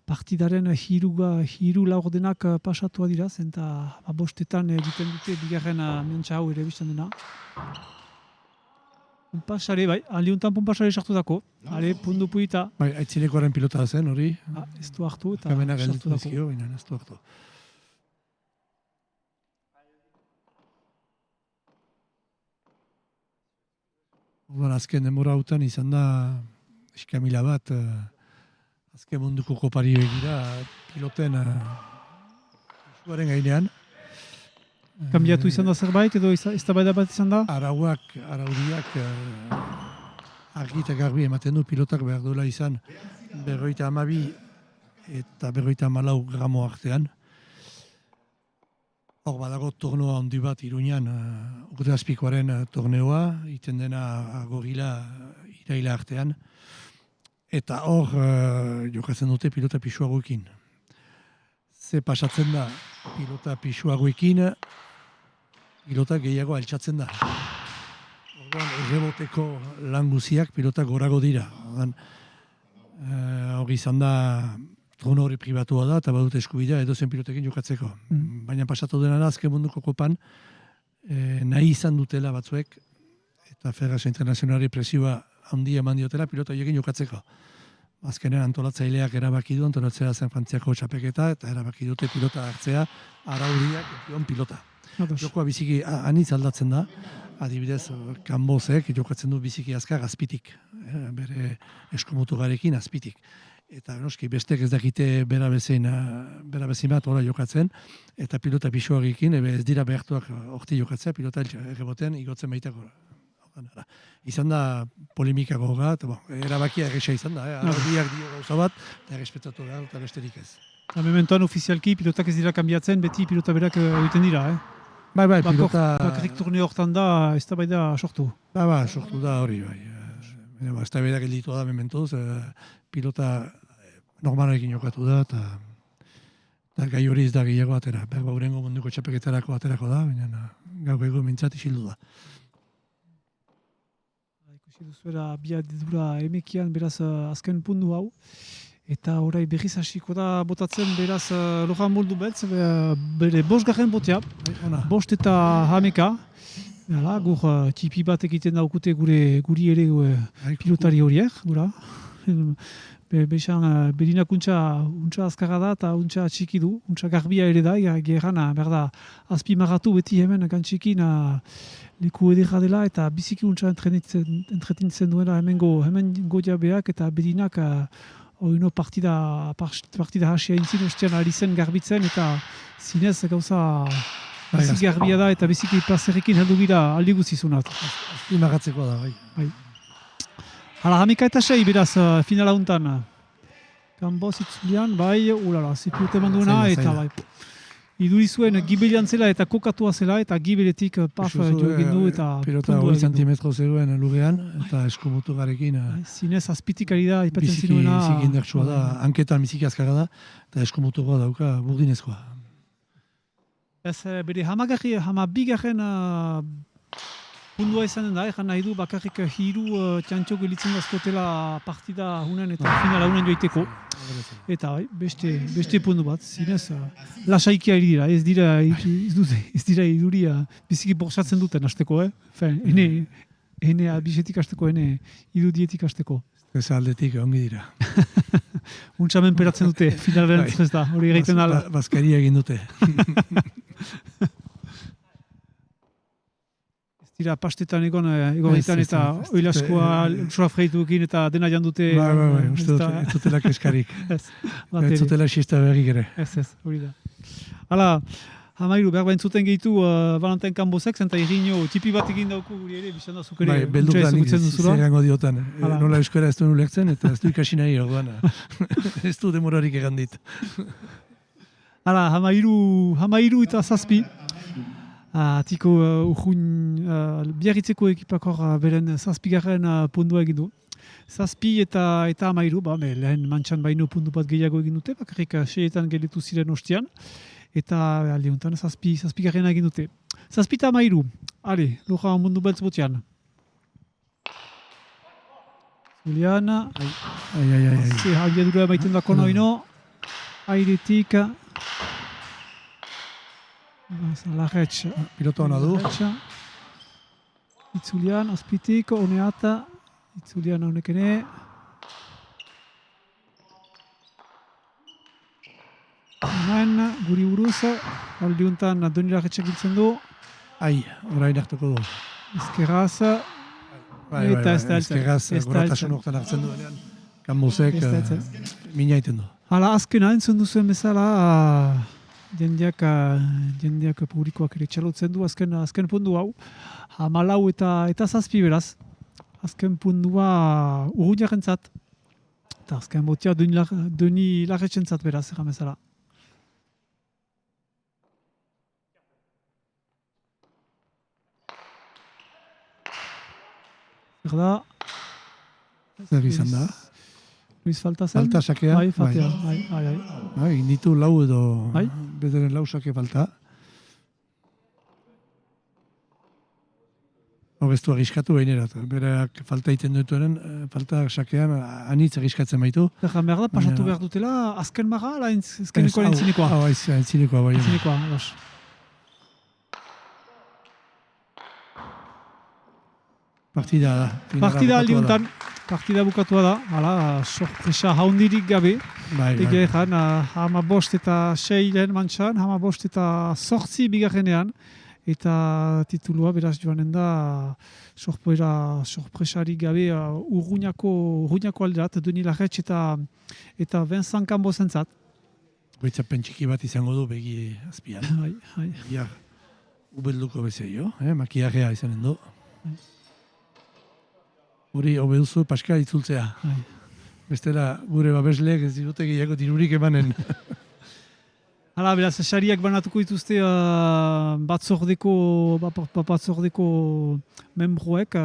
partidaren hiru laurdenak pasatua dira, eta 5etan egiten dute bigarren mentxa hau ere biztan dena. Punpasare, bai, aldiuntan punpasare sartu dako. Hale, pundu puita. Bai, aitzinekoaren pilota zen, hori. Ez du hartu eta Kamena sartu gelditu dako. dizkio, baina ez du hartu. Orduan, azken denbora hautan izan da iskamila bat, azken munduko kopari begira piloten isuaren gainean. Kambiatu izan da zerbait edo eztabaida bat izan da? Araudiak argi eta garbi ematen du pilotak behar duela izan 52 eta 54 gramo artean. Hor badago tornoa handi bat Iruñan, Urte Azpikoaren torneoa, iten dena gorila iraila artean. Eta hor jokatzen dute pilota pisuagoekin. Ze pasatzen da pilota pisuagoekin, pilota gehiago altxatzen da. Orduan, erreboteko lan guziak pilota gorago dira. Hori izan da, trono hori pribatua da, eta badut eskubidea edozen pilotekin jokatzeko. Baina pasatu dena da, azken munduko kopan, nahi izan dutela batzuek, eta Federazio Internazionari presioa handia eman diotela pilota horiekin jokatzeko. Azkenean antolatzaileak erabaki du, antolatzea zen Frantziako txapeketa, eta erabaki dute pilota hartzea, araudiak dion pilota. Jokoa biziki anitz aldatzen da, adibidez, Kanbozek jokatzen du biziki azkar azpitik, bere eskomutugarekin azpitik. Eta noski bestek ez dakite bera bezin bat hola jokatzen, eta pilota pisuarekin ez dira behartuak horti jokatzea, pilota errebotean igotzen baitako. Izan da polemika gogat, erabakia erresa izan da, araudiak dio gauza bat, eta errespetatu da, eta besterik ez. Mementoan ofizialki pilotak ez dira kambiatzen, beti pilota berak egiten dira, Bai, pilota... Bakarrik turne hortan da, ez da bai da sortu. Sortu da hori, bai. Ez da bai da gelditu da mementoz, pilota normalarekin jokatu da, eta gai hori ez da gehiago atera. Berba urengo munduko txapeketarako aterako da, baina gau ego mintzat isildu da. Ikusi duzuera biadura emekian, beraz azken pundu hau. Eta orai berriz hasiko da botatzen beraz Lojan Moldu Beltz, bere 5. botea, 5 eta 11. Gur tipi bat egiten daukute guri ere pilotari horiek, gura. Berinak untxa azkarra da eta untxa txiki du, untxa garbia ere da, gerana, berda, azpimarratu beti hemen gantxikin leku edera dela eta biziki untxa entretintzen duela hemen gojabeak eta berinak oino partida hasia intzin ostean ari zen garbitzen eta zinez gauza bizik garbia da eta biziki plazerrekin heldu gira aldi guztizunat. Imagatzeko da, bai. Hala, 11 eta 6 beraz finala untan. Kanboz itzulian, bai, ulala, zipiute manduena eta bai. Iduri zuen gibelian zela eta kokatua zela eta gibeletik paf jo egin du eta pilota 20 zentimetro zegoen lugean eta eskumotu garekin. Zinez azpitik ari da, ipatzen zinuena. Biziki indartsua da, hanketan biziki azkarra da eta eskumotua dauka burdinezkoa. Ez bere hamabigarren pundua izan den da, nahi du bakarrik hiru txantxo gelitzen dazkotela partida hunen eta finala hunen joiteko. Eta beste pundu bat, zinez lasaikia dira, ez dira iduria biziki borsatzen duten hasteko, ene abisetik hasteko, ene idudietik hasteko. Ez aldetik ongi dira. Untxamen peratzen dute, finalaren ez da, hori egiten dala. Bazkaria egin dute. Dira pastetan egon egiten eta oilaskoa lurra freituekin eta dena jandute. Bai, uste dut, ez zutela keskarik. Ez zutela xista berrik ere. Ez, hori da. Hala, Hamairu, behar bain zuten gehitu Valentin Kanbozek, zenta irriño tipi bat egin dauku guri ere, bizan da zuk ere. Bai, beldurdanik zerango diotan. Nola euskara ez duen ulertzen eta ez du ikasi nahi orduan. Ez du demorarik egan dit. Hala, Hamairu eta zazpi. Tiko urruin biarritzeko ekipakor beren zazpigarren pundua egin du. 7 eta 13, lehen mantxan baino puntu bat gehiago egin dute, bakarrik 6etan gelitu ziren ostian, eta alde honetan 7 egin dute. 7 eta 13, ale, loja mundu beltz botean. Juliana, ze abiadura emaiten dako noino, airetik, Larretx, Piloto hona du. Itzulian, azpitik, honeata, Itzulian honekene. Hemen, guri buruz, aldiuntan Doni Larretxek biltzen du. Orain hartuko du. Ezkerraz, eta ez da heltzen. Ezkerraz, goratasun horretan hartzen duenean. Kanbuzek, mina egiten du. Hala, azkena entzun duzuen bezala, jendeak publikoak ere txalotzen du, azken pundu hau. 14 eta 7 beraz. Azken pundua Urruñarentzat. Eta azken botia Doni Larretxentzat beraz, erran bezala. Zer da? Zer izan da? Luis falta zen? Falta sakea? Bai, faltea. Bai. Inditu lau edo bederen lau sake falta. Obestu agiskatu behinerat. Berak falta egiten dutuenen, falta sakean anitz agiskatzen baitu. Erran behar da, pasatu behar dutela, azken maga, ala azkeneko entzinekoa? Hau, entzinekoa bai. Entzinekoa, ados. Partida aldiuntan, partida bukatua da, hala, sorpresa haundirik gabe. Ege ezan, 15 eta 6 lehen mantxan, 15 eta 8 bigarrenean. Eta titulua beraz joanen da sorpresarik gabe Urruñako alderat, Doni Larretx eta Vincent Cambo zentzat. Goitzapen txiki bat izango du begi azpian. Bai. Ubelduko bezeio, makiajea izanen du. Hori hobe duzu Pascal itzultzea. Bestela gure babesleek ez dirute gehiago dirurik emanen. Hala, beraz, sariak banatuko dituzte batzordeko membroek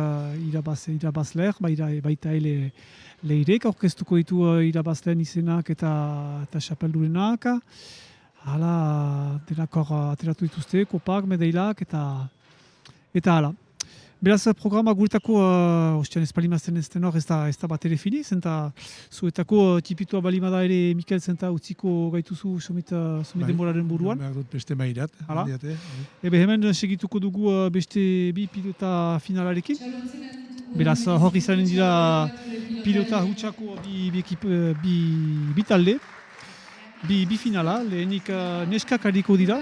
irabazleak, baita leirek aurkeztuko ditu irabazleen izenak eta xapeldurenak. Hala, denakor ateratu dituzte, kopak, medailak eta hala. Beraz, programa guretako, ostian ez palimazten ez tenor, ez da bat ere finiz, eta zuetako tipitua balimada ere Mikel zenta utziko gaituzu somit denboraren buruan. Behar dut beste mairat. Ebe hemen segituko dugu beste bi pilota finalarekin. Beraz, hor izanen dira pilota hutsako bi talde, bi finala, lehenik neskak hariko dira.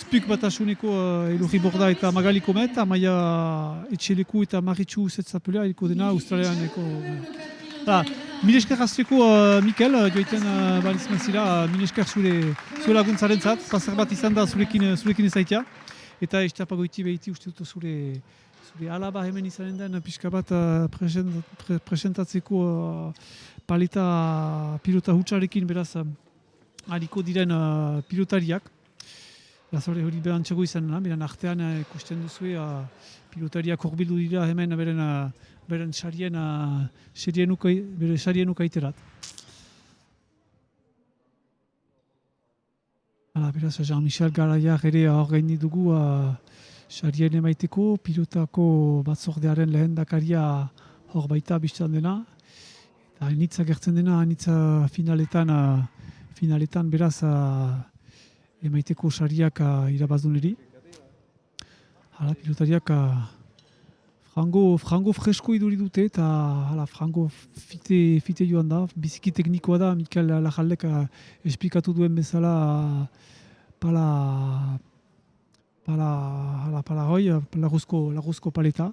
Spuk batasuneko Elorri Borda eta Magali Komet, Amaia Etxeleku eta Maritxu Zetzapelea hariko dena Australianeko. Mil esker azteko Mikel, joiten balizmazira, mil esker zure laguntzaren zat, pasar bat izan da zurekin ezaitia. Eta estapagoiti behiti uste dut zure alaba hemen izanen den pixka bat presentatzeko paleta pilota hutsarekin beraz hariko diren pilotariak. Hori behantxego izan, beren artean ikusten duzue pilotariak horbildu dira hemen beren sarien ukaiterat. Beraz, Jean-Michel Garaiak ere hor gaini dugu sarien emaiteko, pilotako batzordearen lehen dakaria hor baita biztan dena. Anitza gertzen dena, anitza finaletan beraz emaiteko sariak irabazduneri. Hala, pilotariak frango fresko iduri dute eta frango fite joan da. Biziki teknikoa da, Mikel Lajaldek esplikatu duen bezala laguzko paleta.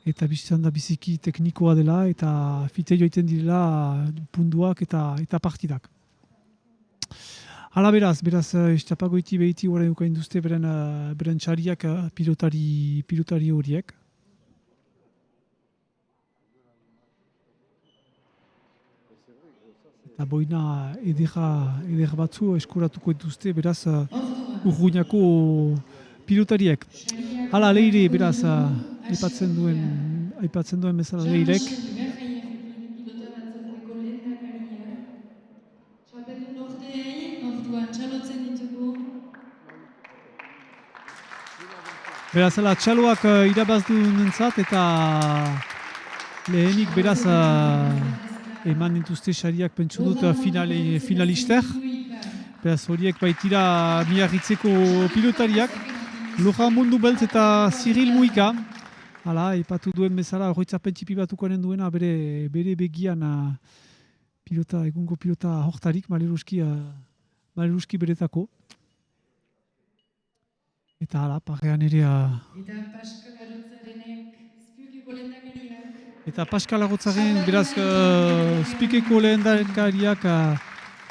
Eta biztan da biziki teknikoa dela eta fite joiten direla punduak eta partidak. Hala beraz, estapagoiti behiti horrein ukain duzte beren txariak pilotari horiek. Eta boina eder batzu eskuratuko dituzte beraz Urruñako pilotariek. Hala leire beraz aipatzen duen bezala leirek. Beraz, txaloak irabazdu nintzat eta lehenik beraz eman dituzte sariak pentsu dut finalister. Beraz, horiek baitira miarritzeko pilotariak. Loja Mundu Beltz eta Cyril Muika. Hala, ipatu duen bezala, horretzapen txipi batukoaren duena bere begian egungo pilota hortarik, maleruski beretako. Eta hala, parrean ere... Eta Pascal Arrotzaren, beraz, spikeko lehendakariak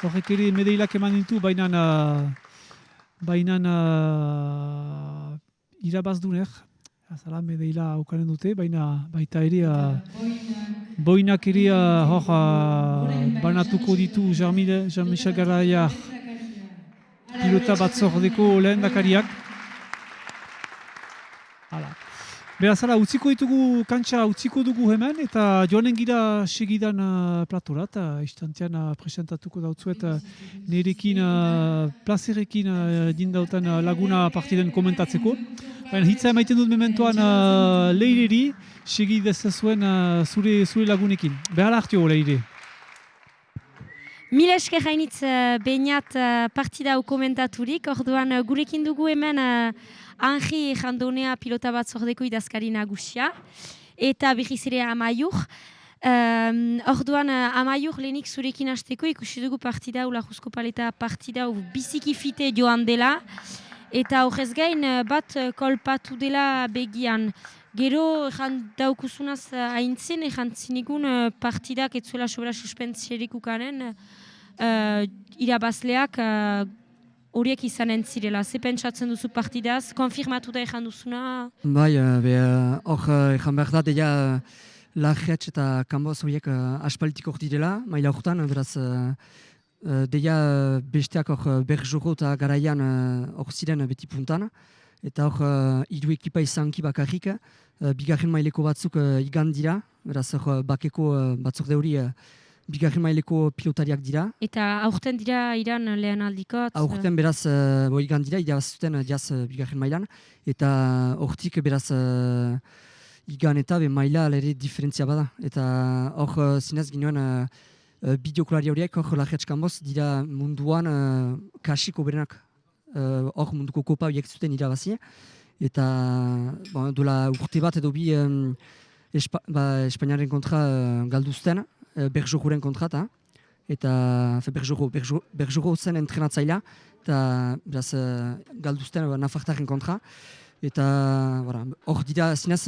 horrek ere medeilak eman ditu, baina irabazduner. Azala, medeila aukaren dute, baina baita ere boinak ere banatuko ditu Jean-Michel Garaiak pilota batzordeko lehendakariak. Beraz, utziko ditugu, kantxa utziko dugu hemen, eta joanen gira segidan platorat, istantean presentatuko dautzuet nirekin, plazerekin dindautan laguna partiden komentatzeko. Baina hitza emaiten dut mementoan Leireri, segi dezazuen zure lagunekin. Behar hartio, Leire. Mila esker hainitz behinat partida hau komentaturik, orduan gurekin dugu hemen Henri Jandonea pilota batzordeko idazkari nagusia, eta behiz ere Amaiur. Orduan Amaiur lehenik zurekin hasteko ikusi dugu partida hau, Lajuzko Paleta partida hau biziki fite joan dela, eta horrez gain bat kolpatu dela begian. Gero daukuzunaz haintzen, egantzinigun partidak etzuela sobera suspentzierikukaren irabazleak horiek izanen zirela. Ze pentsatzen duzu partidaz? Konfirmatu da egan duzuna? Bai, hor egan behar da, deia Larretx eta Kamboz horiek aspalditik hor direla, maila horretan, beraz deia besteak hor Berjoro eta Garaian hor ziren beti puntan. Eta hor hiru ekipa izanki bakarrik, bigarren maileko batzuk igan dira, beraz hor bakeko batzorde hori bigarren maileko pilotariak dira. Eta aurten dira iran lehen aldikot? Aurten beraz igan dira, irabazuten jaz bigarren mailan, eta hortik beraz igan eta maila ere diferentzia bada. Eta hor zinez ginoen bideokulari horiek, hor Larretx Kamboz dira munduan kasiko berenak. Hor munduko kopa horiek zuten irabazi, eta dola urte bat edo bi Espainiaren kontra galduzten, Berjoren kontra, eta Berjoro zen entrenatzailea, eta beraz galduzten Nafartaren kontra, eta hor dira zinez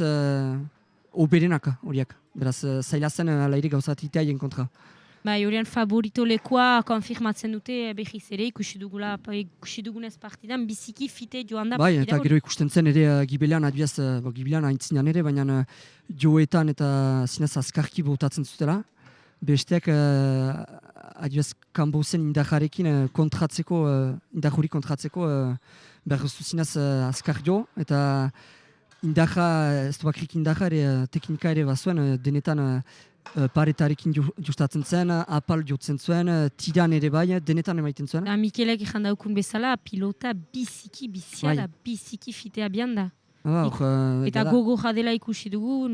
oberenak horiek, beraz zaila zen alaire gauzatitea hien kontra. Bai, horien favorito lekoa konfirmatzen dute behiz ere, ikusi dugunez partidan, biziki fite joan da. Bai, eta gero ikusten zen ere Gibelean, adibidez, Gibelean haintzinean ere, baina joetan eta zinez azkarki botatzen zutela. Besteak, adibidez, Kambozen indajarekin kontratzeko, indajuri kontratzeko, behar zu zinez azkar jo, eta indaja, ez du bakrik indaja ere, teknika ere bazuen, denetan paretarekin justatzen zen, apal jotzen zuen, tiran ere bai, denetan emaiten zuen. Mikelek egin daukun bezala, pilota biziki fitea bian da. Eta gogo jadela ikusi dugu,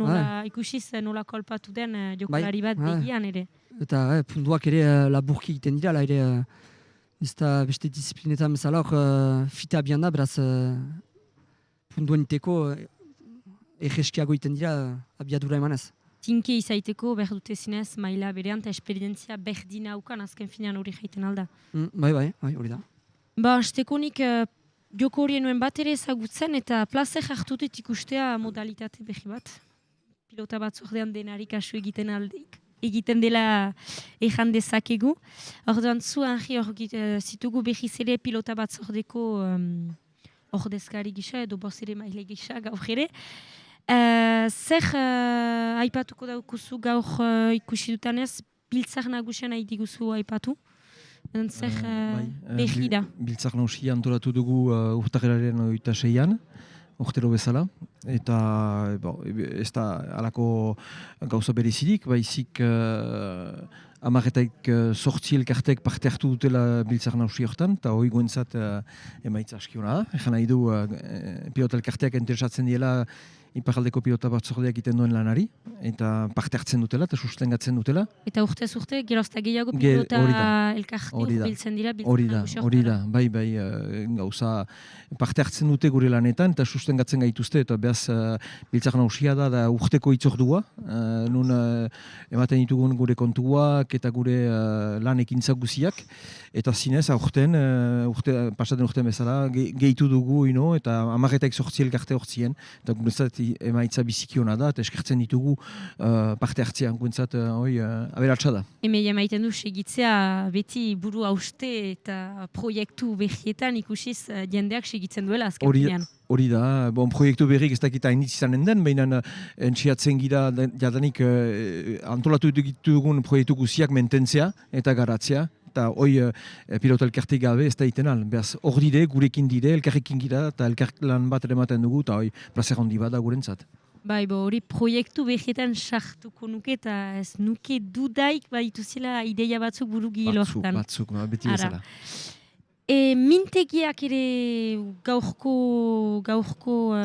ikusiz nola kolpatu den jokolari bat begian ere. Eta puntuak ere laburki egiten dira, ere ez da beste disiplinetan bezala, fitea bian da, beraz puntuen iteko egeskiago egiten dira abiadura emanez. Tinke izaiteko behar dute zinez, maila berean eta esperientzia berdina haukan azken finean hori jaiten alda. Bai, hori da. Aztekonik joko horien nuen bat ere ezagutzen eta plazer hartutet ikustea modalitate behi bat. Pilota bat zordean denari kasu egiten dela ejan dezakegu. Orduan zu, Henri, zitugu behiz ere pilota bat zordeko ordezkari gisa edo boz ere maile gisa gaur ere. Zer aipatuko daukuzu gaur ikusi dutanez, biltzar nagusian nahi diguzu aipatu? Zer behi da? Biltzar nagusia antolatu dugu urtarrilaren 26an, urtero bezala, eta ez da halako gauza berezirik, baizik amarretaik sortzi elkartek parte hartu dutela biltzar nausi hortan, eta hori guentzat emaitza askiona da. Egan nahi du pilota elkarteak interesatzen diela Iparraldeko pilota batzordeak egiten duen lanari, eta parte hartzen dutela, eta sustengatzen dutela. Eta urtez urte, gerozta gehiago pilota elkarte urbiltzen dira? Hori da, bai, gauza parte hartzen dute gure lanetan, eta sustengatzen gaituzte, eta behaz biltzar nausia da urteko itzordua, nun ematen ditugun gure kontuak eta gure lan ekintzak guziak, eta zinez, pasaten urtean bezala, gehitu dugu, eta amarretaik sortzi elkarte hortzien, eta guretzat emaitza bizikiona da, eta eskertzen ditugu parte hartzean, guentzat aberatsa da. Hemen maiten du segitzea beti buru hauste eta proiektu berrietan ikusiz jendeak segitzen duela azken finean. Hori da, proiektu berrik ez dakita hainitz izanen den, baina entxiatzen gira jadanik antolatu ditugun proiektu guziak mententzea eta garatzea. Eta hoi pilota elkartik gabe ez da iten behaz hor dire, gurekin dire, elkarrekin gira eta elkark lan bat ematen dugu eta hoi plazer handi bat da gurentzat. Bai, hori proiektu berrietan sartuko nuke eta ez nuke dudaik badituzela ideia batzuk burugi lortan. Batzuk, beti bezala. Mintegiak ere gaurko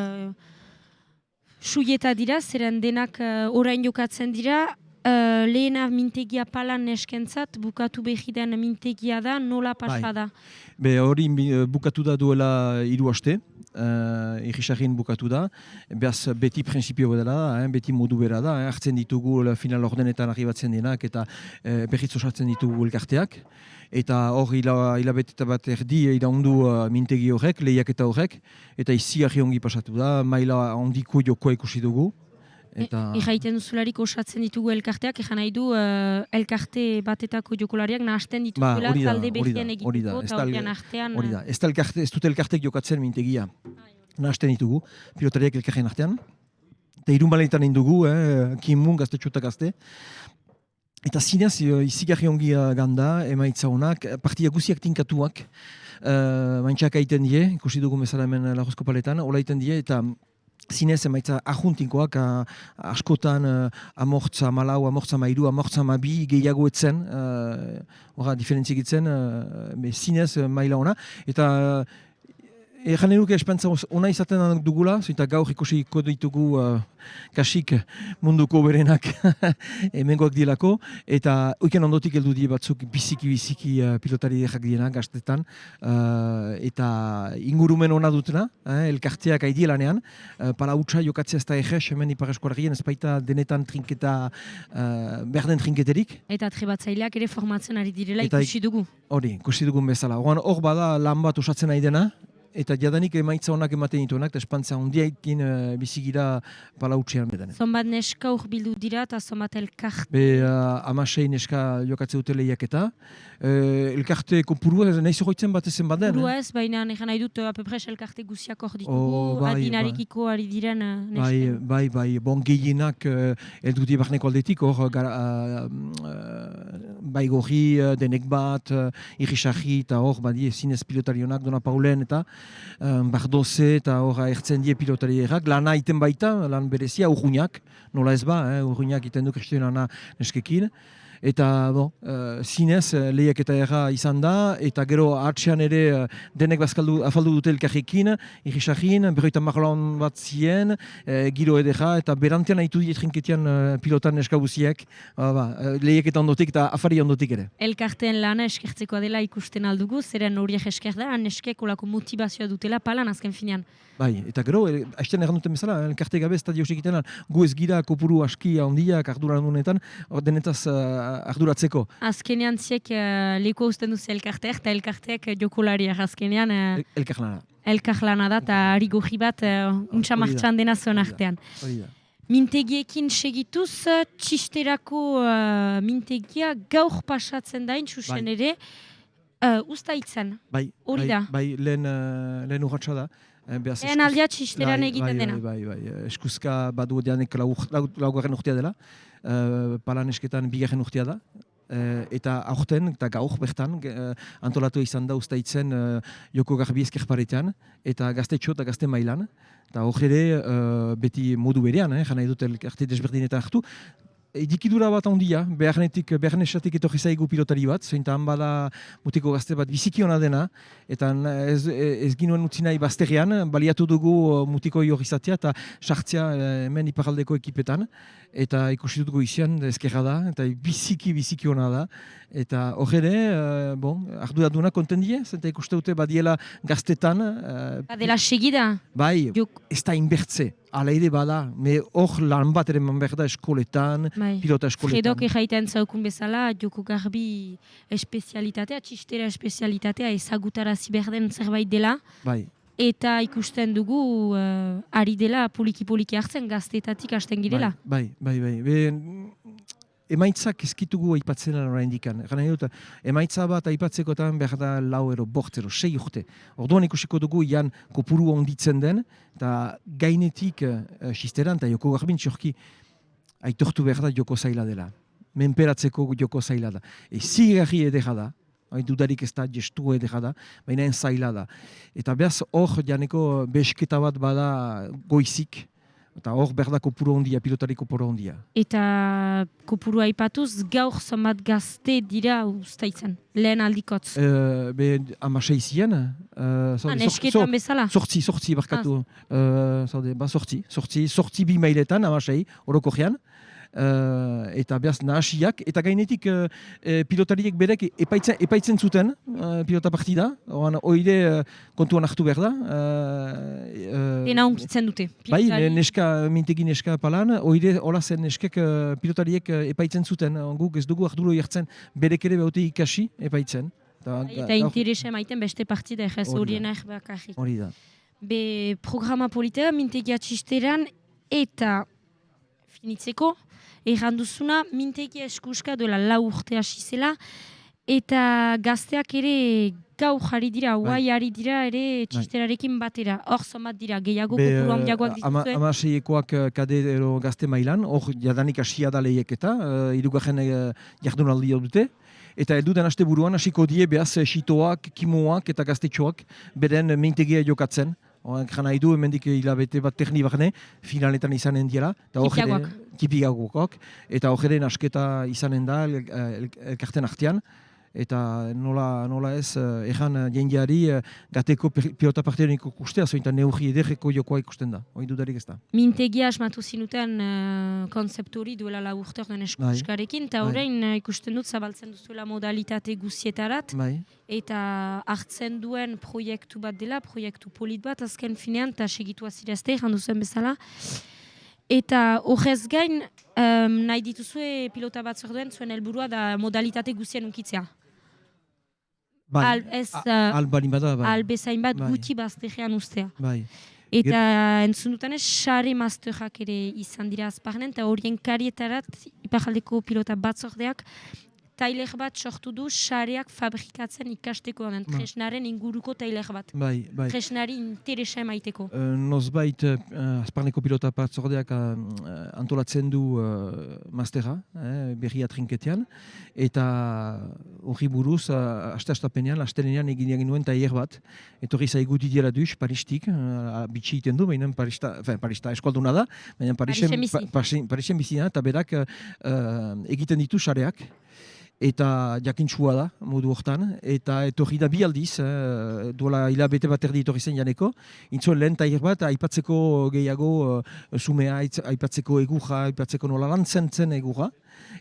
suieta dira, zeren denak orain jokatzen dira. Lehena mintegia palan neskentzat, bukatu behiden mintegia da, nola pasa da? Hori bukatu da duela 3 aste, irrisagin bukatu da, behaz beti prinsipio dela, beti modu bera da, hartzen ditugu final ordenetan arribatzen denak eta berriz osartzen ditugu elkarteak. Eta hor hilabete bat erdi iraundu mintegi horrek, lehiaketa horrek, eta izi argi ongi pasatu da, maila ondiko jokoa ikusi dugu. Erraiten duzularik osatzen ditugu elkarteak, egan nahi du elkarte batetako jokolariak nahasten dituguela talde behien egiteko eta horrean artean... Hori da, ez dute elkartek jokatzen mintegia nahasten ditugu, pilotariak elkarren artean. Eta 3 baletan egin dugu, kimun gazte txuta gazte. Eta zinez, izigarri ongi ganda, emaitza honak, partia guziak tinkatuak, maintxak aiten die, ikusi dugu bezala hemen Lagozko paletan, hola aiten die, eta zinez emaitza ahuntinkoak, askotan amortza malau, amortza mairu, amortza mabi, gehiago etzen, diferentziak etzen, zinez maila ona. Eta egan eruke espantza ona izaten dugula, eta gaur ikusiko ditugu kasik munduko berenak hemengoak dilako, eta oiken ondotik heldu die batzuk biziki pilotari derrak dienak gaztetan, eta ingurumen ona dutena, elkarteak aidielanean, pala hutsa jokatzea ez da egez, hemen Ipar-Eskualarrien ez baita denetan trinketa, berden trinketerik. Eta trebatzaileak ere formatzen ari direla ikusi dugu. Hori, ikusi dugun bezala. Hor bada lan bat osatzen ari dena, eta jadanik emaitza honak ematen dituenak, eta espantza hondiaikin bizigira pala hutsean bedan. Zonbat neska hor bildu dira eta zonbat elkarte? 16 neska jokatze dute lehiaketa. Elkarte kopurua nahi zogoitzen bat ezen baden. Kopurua ez, baina negan nahi dut apepres elkarte guziak hor ditugu, adinarekiko ari diren neska. Bai, bon gehienak elduti barneko aldetik, hor bai gorri, denek bat, irrisarri eta hor badi zinez pilotarionak, Dona Paulen eta Bardoze eta hor ertzen die pilotarierak, lana iten baita, lan berezia, urruñak, nola ez ba, urruñak iten du kristionana neskekin. Eta zinez lehiak eta erra izan da, eta gero atxean ere denek afaldu dute elkarrekin, irrisarrin, 50 bat zien, giro edera, eta berantean haitu dietrinketean pilotan neska guziek, lehiak eta ondotik eta afari ondotik ere. Elkarteen lana eskertzekoa dela ikusten aldugu, zeren horiek esker da, neskek olako motivazioa dutela palan azken finean. Bai, eta gero, hasten erran duten bezala, elkarte gabe ez da diosik itenan, gu ez gira kopuru aski handiak arduran dunetan, denetaz arduratzeko. Azkenean ziek leku hausten duzu elkarteak, eta elkarteak jokolariak azkenean... Elkarlana. Elkarlana da, eta harri bat untsa martxan dena zuen artean. Mintegiekin segituz, txisterako mintegia gaur pasatzen dain, txusen ere, usta itzen. Hori da. Bai, lehen urratxa da. Ehen aldia txisteran egiten dena. Bai, eskuzka badu dianek laugarren urtea dela, palan esketan 2. urtea da. eta aurten, eta gaur bertan, antolatu izan da ustaitzen Joko Garbi Ezkerparetan, eta gaztetxo eta gazte mailan. Eta hor ere, beti modu berean, jana edut elkarte desberdinetan hartu. Edikidura bat handia, Bernesatik etorri zaigu pilotari bat, zointan bada mutiko gazte bat biziki hona dena, eta ez ginuen utzi nahi bazterrean, baliatu dugu mutiko hori izatea eta sartzea hemen iparaldeko ekipetan, eta ikusi dugu izan ezkerra da, eta biziki hona da. Eta hor ere, arduraduna konten die, zenta ikuste dute badiela gaztetan. Badela segida? Bai, ez da inbertze. Hala ere bada, hor lan bat ere man behar da eskoletan, pilota eskoletan. Fredok erraiten zaukun bezala, Joko Garbi espezialitatea, txistera espezialitatea ezagutarazi behar den zerbait dela. Bai. Eta ikusten dugu ari dela poliki hartzen gaztetatik hasten girela. Bai. Emaitzak ezkitugu aipatzen orain dikan. Emaitza bat aipatzekotan behar da 4 euro, 6 urte. Orduan ikusiko dugu ian kopuru onditzen den, eta gainetik xisteran, eta Joko Garbin txorki aitortu behar da joko zaila dela. Menperatzeko joko zaila da. Zigarri edera da, dudarik ez da gestu edera da, baina zaila da. Eta behaz hor janeko besketa bat bada goizik, eta hor behar da kopuru ondia, pilotari kopuru ondia. Eta kopuru aipatuz, gaur zonbat gazte dira ustaitzen, lehen aldikotz? 16 ziren. Nesketan bezala? Sortzi barkatu. Sortzi 2 mailetan, 16, orokorrean. Eta behaz nahasiak, eta gainetik pilotariek berek epaitzen zuten pilota partida, oire kontuan hartu behar da. Dena onkitzen dute. Bai, mintegi neska palan, oire hola zen neskek pilotariek epaitzen zuten, guk ez dugu arduro jartzen berek ere behote ikasi epaitzen. Eta interese maiten beste partida egez horien bakarrik. Hori da. Be programa politea mintegia txisteran eta finitzeko, erranduzuna, mintegia eskuska duela 4 urte hasi zela, eta gazteak ere gau jarri dira, guai jarri dira ere txisterarekin batera. Hor zomat dira, gehiago kopuru handiagoak dituzue? 16ekoak kade gazte mailan, hor jadanik hasia da lehieketa, hirugarren jardunaldi dute. Eta elduden aste buruan hasiko die behaz xitoak, kimoak eta gaztetxoak beren mintegia jokatzen. Gana idu, hemendik hilabete bat tekni barne, finaletan izanen dira. Tipiagoak. Eta hor asketa izanen da elkarten artean. Eta nola ez, jendeari gateko pilota partiaren ikustea, zointan neurri ederreko jokoa ikusten da. Hoi dudarik ez da. Mintegia asmatu zinuten konzeptu hori duela 4 urte den eskuskarekin, eta horrein ikusten dut zabaltzen duzuela modalitate guzietarat, eta hartzen duen proiektu bat dela, proiektu polit bat, azken finean, eta segitu azirazte, janduzen bezala. Eta horrez gain, nahi dituzue pilota bat zorduen, zuen helburua da modalitate guzien unkitzea. Albezain bat guti baztegean ustea. Eta entzun dutanez, sare mazterak ere izan dira azparnen, eta horien karietarat, iparaldeko pilota batzordeak, tailer bat sortu du sareak fabrikatzen ikasteko honen, tresnaren inguruko tailer bat. Tresnari interesa emaiteko. Nozbait, azparneko pilota batzordeak antolatzen du mastera, berria trinketean, eta hori buruz, aste-astapenean, astelenean egin nuen tailer bat, etorri zaigu Didier Laduz, Paristik, bitxi iten du, baina Parista eskualduna da, baina Parisen bizina, eta berak egiten ditu sareak, eta jakintsua da, modu hortan, eta etorri da 2 aldiz, duela hilabete bat erdi etorri zen janeko, intzuen lehen tailer bat, aipatzeko gehiago sumea, aipatzeko egurra, aipatzeko nola lantzen zen egurra,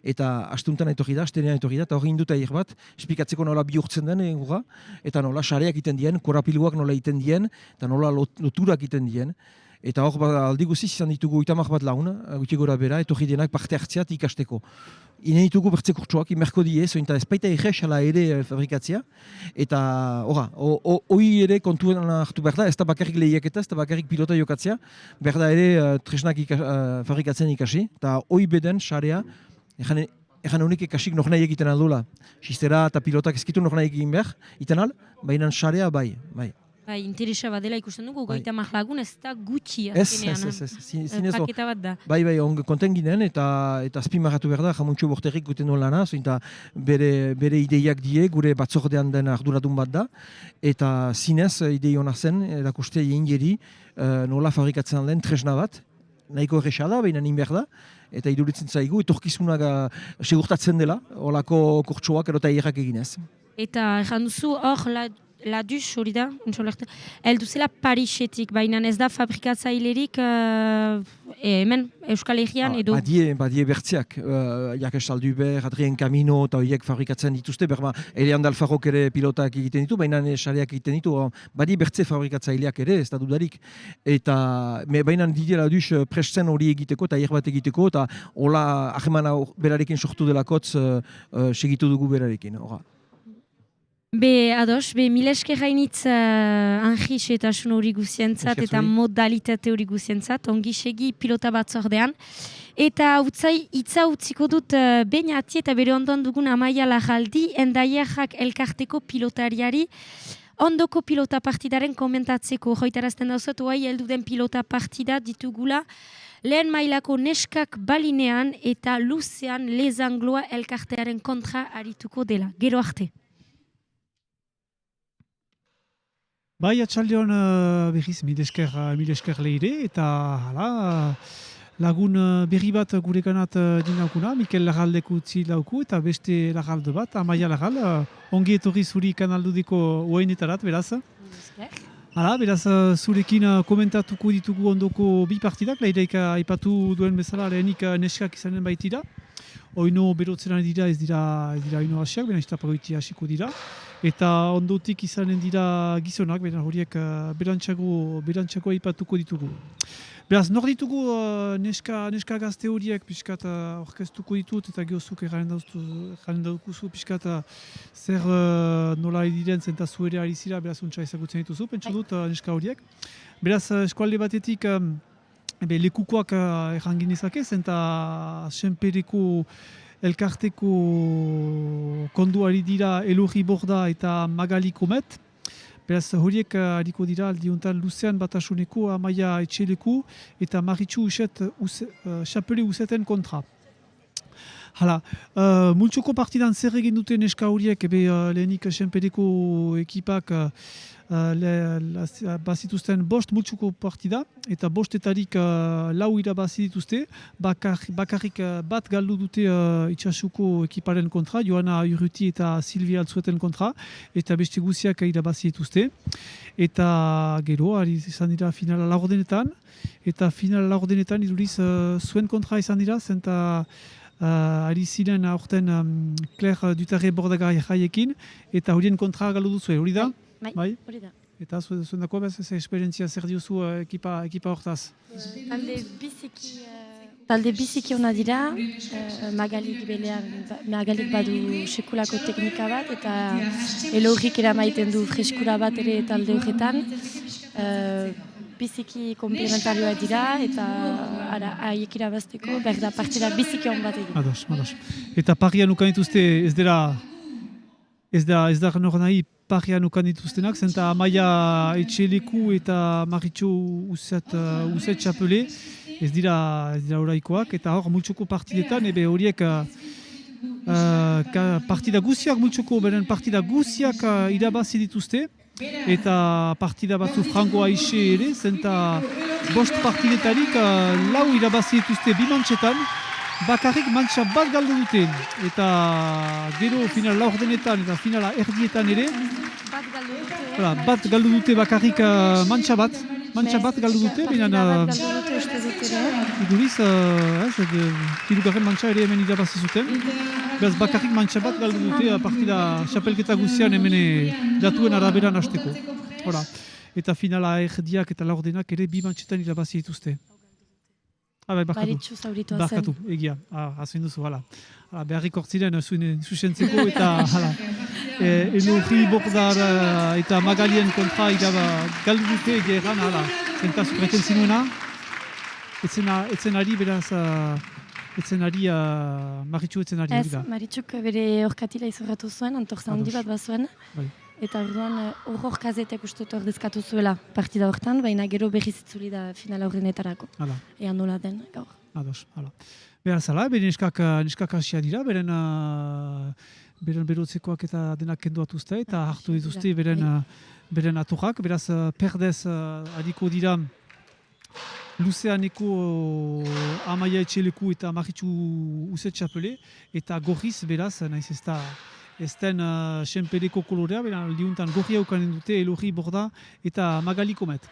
eta astuntan etorri da, astenean etorri da, eta hori indu tailer bat, esplikatzeko nola bihurtzen den egurra, eta nola sareak iten dien, korapiluak nola iten dien, eta nola loturak iten dien. Eta hor aldi guziz izan ditugu 30 bat laun, guti gora bera, etorri denak parte hartzeat ikasteko. Inen ditugu bertzekurtsuak, imerko die, zointa ezpaita egresala ere fabrikatzea. Eta hoi ere kontuen hartu behar da, ez da bakarrik lehiaketa, ez da bakarrik pilota jokatzea, behar da ere tresnak fabrikatzen ikasi. Eta hoi beden, sarea, egan honik ikasik nok nahi egiten aldula. Xistera eta pilotak ezkitu nok nahi egin behar, iten al, baina sarea bai. Interesa badela ikusten dugu, Bai. 30 lagun ez da gutxi Ez, azkenean. Paketa bat da. Bai, konten ginen, eta azpimarratu behar da, Jamuntxo Borterrik guten duen lana, eta bere ideiak die, gure batzordean den arduradun bat da, eta zinez idei hona zen, erakustea egin geri, nola fabrikatzen den tresna bat, nahiko erresa da, baina nin behar da, eta iduritzen zaigu, etorkizunak segurtatzen dela, olako kurtsoak erota hierrak eginez. Eta erran duzu, hor, Laduz, hori da, heldu zela Parisetik, baina ez da fabrikatzailerik hemen Euskal Herrian edo? Badie bertziak, Jakes Alduber, Adrien Camino eta horiek fabrikatzen dituzte, berma Elean Alfarrok ere pilotak egiten ditu, baina sareak egiten ditu, badie bertze fabrikatzaileak ere, ez da dudarik. Eta baina Didier Laduz presten hori egiteko eta hier bat egiteko, eta hola ahemana berarekin sortu delakotz segitu dugu berarekin. Ados, mila esker hainitz anjixetasun hori guzientzat eta modalitate hori guzientzat, ongi segi pilota batzordean. Eta hitza utziko dut Beñati eta bere ondoan dugun Amaia Larraldi, Endaiarrak elkarteko pilotariari, ondoko pilota partidaren komentatzeko. Joitarazten dauzat, oai heldu den pilota partida ditugula, lehen mailako neskak balinean eta luzean lezangloa elkartearen kontra arituko dela. Gero arte. Bai, atxaldeon berriz mil esker leire, eta lagun berri bat gure ganat dinaukuna, Mikel Larraldek utzi lauku, eta beste Larralde bat, Amaia Larral, ongi etorri zuri kanaldudiko oainetarat, beraz. Beraz, zurekin komentatuko ditugu ondoko bi partidak, leireik aipatu duen bezala lehenik neskak izanen baitira. Oino berotzeran dira, ez dira oino hasiak, baina iztapagoiti hasiko dira. Eta ondotik izanen dira gizonak, baina horiek berantxago aipatuko ditugu. Beraz, nor ditugu neska gazte horiek pixkat orkestuko ditut, eta geozuk erraren daukuzu pixkat zer nola ediren zenta zuere ari zira, beraz untsa ezagutzen dituzu, pentsu dut neska horiek. Beraz, eskualde batetik lekukoak errangin ezake, zenta Senpereko elkarteko konduari dira Elorri Borda eta Magali Komet. Beraz, horiek hariko dira aldiuntan luzean batasuneko Amaia Etxeleku eta Maritxu Chapele Useten kontra. Multxoko partidan zer egin dute neska horiek, lehenik Senpereko ekipak bazituzten bost multxoko partida, eta bostetarik lau irabazi dituzte, bakarrik bat galdu dute itxasuko ekiparen kontra, Joana Urruti eta Silvia Altzueten kontra, eta beste guziak irabazi dituzte. Eta gero, ari izan dira finala laurdenetan, eta finala laurdenetan iduriz zuen kontra izan dira, zenta ari ziren aurten Claire Dutarre Bordagai jaiekin, eta horien kontra galdu duzu, hori da? Bai? Hori da. Eta zuen dako, ez esperientzia zer diozu ekipa hortaz? Talde biziki hona dira, Magalik badu sekulako teknika bat, eta Elorrik eramaiten du freskura bat ere talde horretan. Biziki komplementarioa dira, eta haiek irabazteko, behar da partida biziki hon bat egin. Ados. Eta parian ukan dituzte ez da nor nahi parian ukan dituztenak, zenta Amaia Etxeleku eta Maritxu Uset Chapele ez dira oraikoak, eta hor multxoko partidetan, horiek partida guziak multxoko, beren partida guziak irabazi dituzte, eta partida batzu frango aixe ere, zenta bost partidetarik lau irabazi dituzte bi mantxetan, bakarrik mantxa bat galdu duten, eta gero final laurdenetan eta finala erdietan ere, bat galdu dute bakarrik mantxa bat galdu dute, baina iduriz, hirugarren mantxa ere hemen irabazi zuten, beraz bakarrik mantxa bat galdu dute partida xapelketa guzian hemen datuen araberan hasteko. Eta finala erdiak eta laurdenak ere bi mantxetan irabazi dituzte. Maritxu zauritua zen. Barkatu, egia, azuin duzu, beharrik hortziren zuzentzeko, eta Elorri Bordar eta Magalien kontra galdu dute egeran, zenta zukreten zinuena, etzen ari, beraz, etzen ari, Maritxu etzen ari. Ez, Maritxuk bere orkatila izorratu zuen, antorza handi bat bazuen, Eta orduan hor kazetek uste dut ordezkatu zuela partida hortan, baina gero berriz itzuli da final aurrenetarako. Ean nola den gaur. Ados, hala. Beraz, hala, bere neskak hasia dira, beren berotzekoak eta denak kenduatuzte, eta hartu dituzte beren aturrak. Beraz, perdez adiko dira Luzeaneko Amaia Etxeleku eta Maritxu Uzet Txapele, eta gorriz, beraz, naiz ez den Senpereko kolorea, bera liuntan gorri haukanen dute, Elorri Borda eta Magali Komet.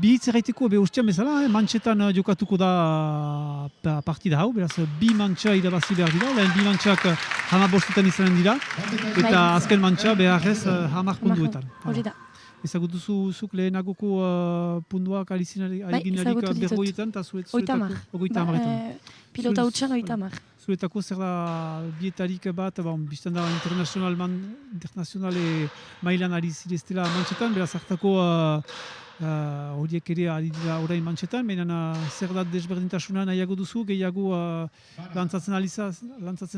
Bihitz erraiteko, ostian bezala, mantxetan jokatuko da partida hau, beraz, bi mantxa irabazi behar dira, lehen bi mantxak 15 izanen dira, eta azken mantxa beharrez 10 puntuetan. Hori da. Ezagutu zuk lehenagoko puntuak aliginarik berroietan, eta zuetako 30. Pilota hutsan 30. Zuetako zer da bietarik bat, biztan da internazionale mailan ari zireztela mantxetan, beraz hartako horiek ere ari dira orain mantxetan, baina zer da desberdintasuna nahiago duzu, gehiago lantzatzen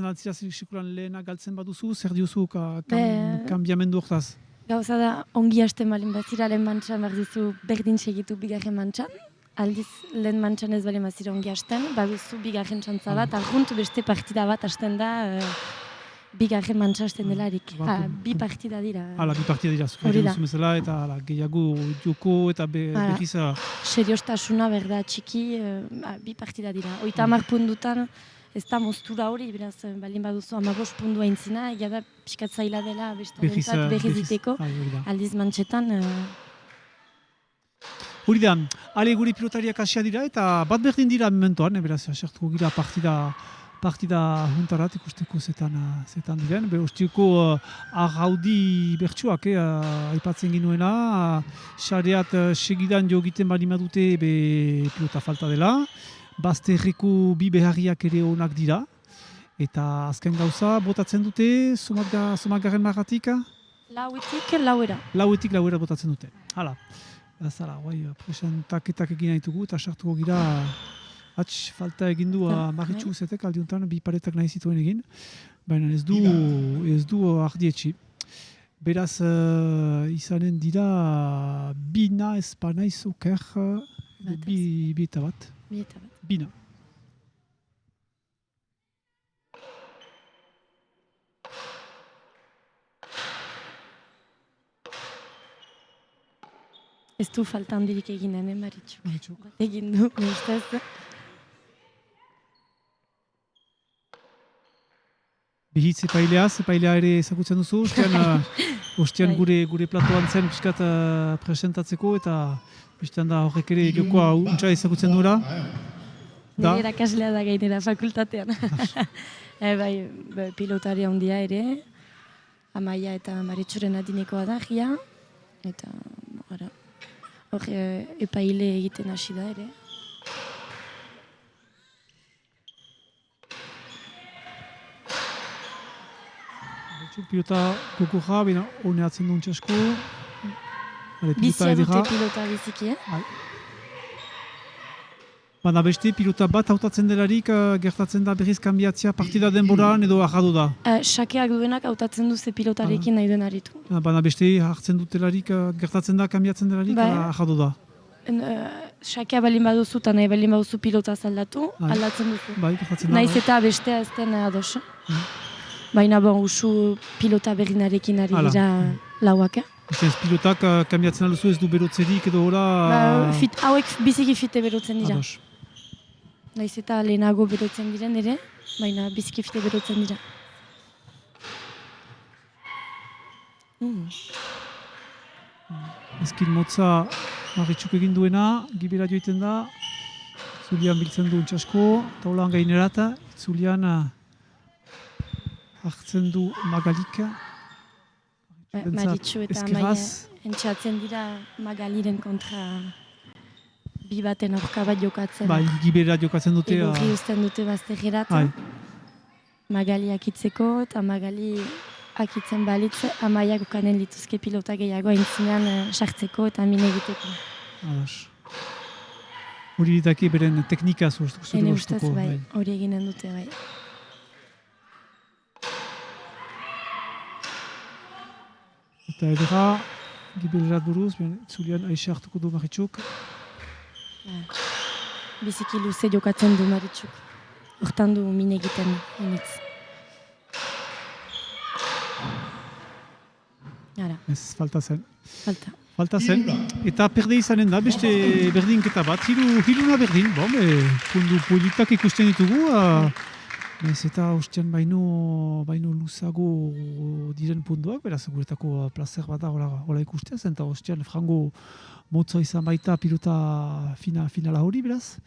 altzira sekulan lehena galtzen baduzu, zer diozu kanbiamendu hortaz? Gauza da, ongi hasten balin bazira lehen mantxan behar dizu berdin segitu bigarren mantxan. Aldiz, lehen mantxan ez balin bazira ongi hasten, baduzu bigarren txantza bat, argunt beste partida bat hasten da bigarren mantxa hasten delarik. Bi partida dira. Hala, bi partida dira, zuka duzu bezala, eta gehiago joko eta berriz... Seriostasuna berda txiki, bi partida dira. 30 puntutan, ez da moztura hori, beraz, balin baduzu 15 puntu aintzina, egia da pixkat zaila dela bestarentzat berriziteko, aldiz mantxetan. Hori da, ale gure pilotariak hasia dira eta bat berdin dira momentuan, beraz, asertuko gira partida juntarat ikusteko zetan diren. Ostiko arraudi bertsuak, aipatzen ginuena, xareat segidan jo egiten balima dute pilota falta dela. Bazterreko bi beharriak ere onak dira. Eta azken gauza, botatzen dute, somatgarren marratik? Lauetik lauera botatzen dute. Hala. Zara, presentaketak egin nahi eta sartuko gira falta egindu Maritxu Uzetek aldiuntan bi paretak nahi zituen egin. Baina ez du ardietxi. Beraz, izanen dira bina espanaiz oker bi eta bat. Bina. Ez du falta handirik eginen, Maritxuk. Egin du, ustez. Behitz epailea ere ezagutzen duzu, ostean gure platoan zen piskat presentatzeko, eta biztan da horrek ere jokoa untsa ezagutzen dura. Nire erakaslea da gainera fakultatean. Pilotaria handia ere, Amaia eta Maritxuren adinekoa da, gia. Eta, hor epaile egiten hasi da ere. Pilota gogorra, bina honeatzen duen txasko. Bizia dute pilota biziki, Baina beste pilota bat hautatzen delarik gertatzen da berriz kanbiatzea partida denboran edo ahadu da? Xakeak duenak hautatzen du ze pilotarekin nahi duen aritu. Baina beste hartzen dutelarik gertatzen da kanbiatzen delarik ahadu da? Xakea balin baduzu eta nahi balin baduzu pilota zaldatu, aldatzen duzu. Naiz eta bestea ez den ados. Baina usu pilota berrinarekin ari dira lauak. Ez pilotak kanbiatzen alduzu ez du berotzerik edo ora... Hauek biziki fite berotzen dira. Naiz eta lehenago berotzen diren ere, baina biziki fite berotzen dira. Ezkin motza Maritxuk egin duena, gibera joiten da, Zulian biltzen du untxasko, taulan gainerata, Zulian hartzen du Magalika. Maritxu eta Amaia entxatzen dira Magaliren kontra bi baten aurka bat jokatzen. Gibera jokatzen dute. Egurri uzten dute bazterrerat. Magali akitzeko eta Magali akitzen balitz, Amaia gokanen lituzke pilota gehiago aintzinean sartzeko eta min egiteko. Hori ditake beren teknika zuztuko. Hene ustez hori eginen dute bai. Eta edera, gibelerat buruz, itzulian aixe hartuko du Maritxuk. Biziki luze jokatzen du Maritxuk. Hortan du min egiten, initz. Ara. Ez, falta zen. Falta zen. Eta perde izanen da, beste berdinketa bat. Hiruna berdin, pundu politak ikusten ditugu. Ez eta ustean baino luzago diren punduak, beraz guretako placer bat da hola ikustea zen, eta ustean frango motzo izan baita pilota finala hori, beraz.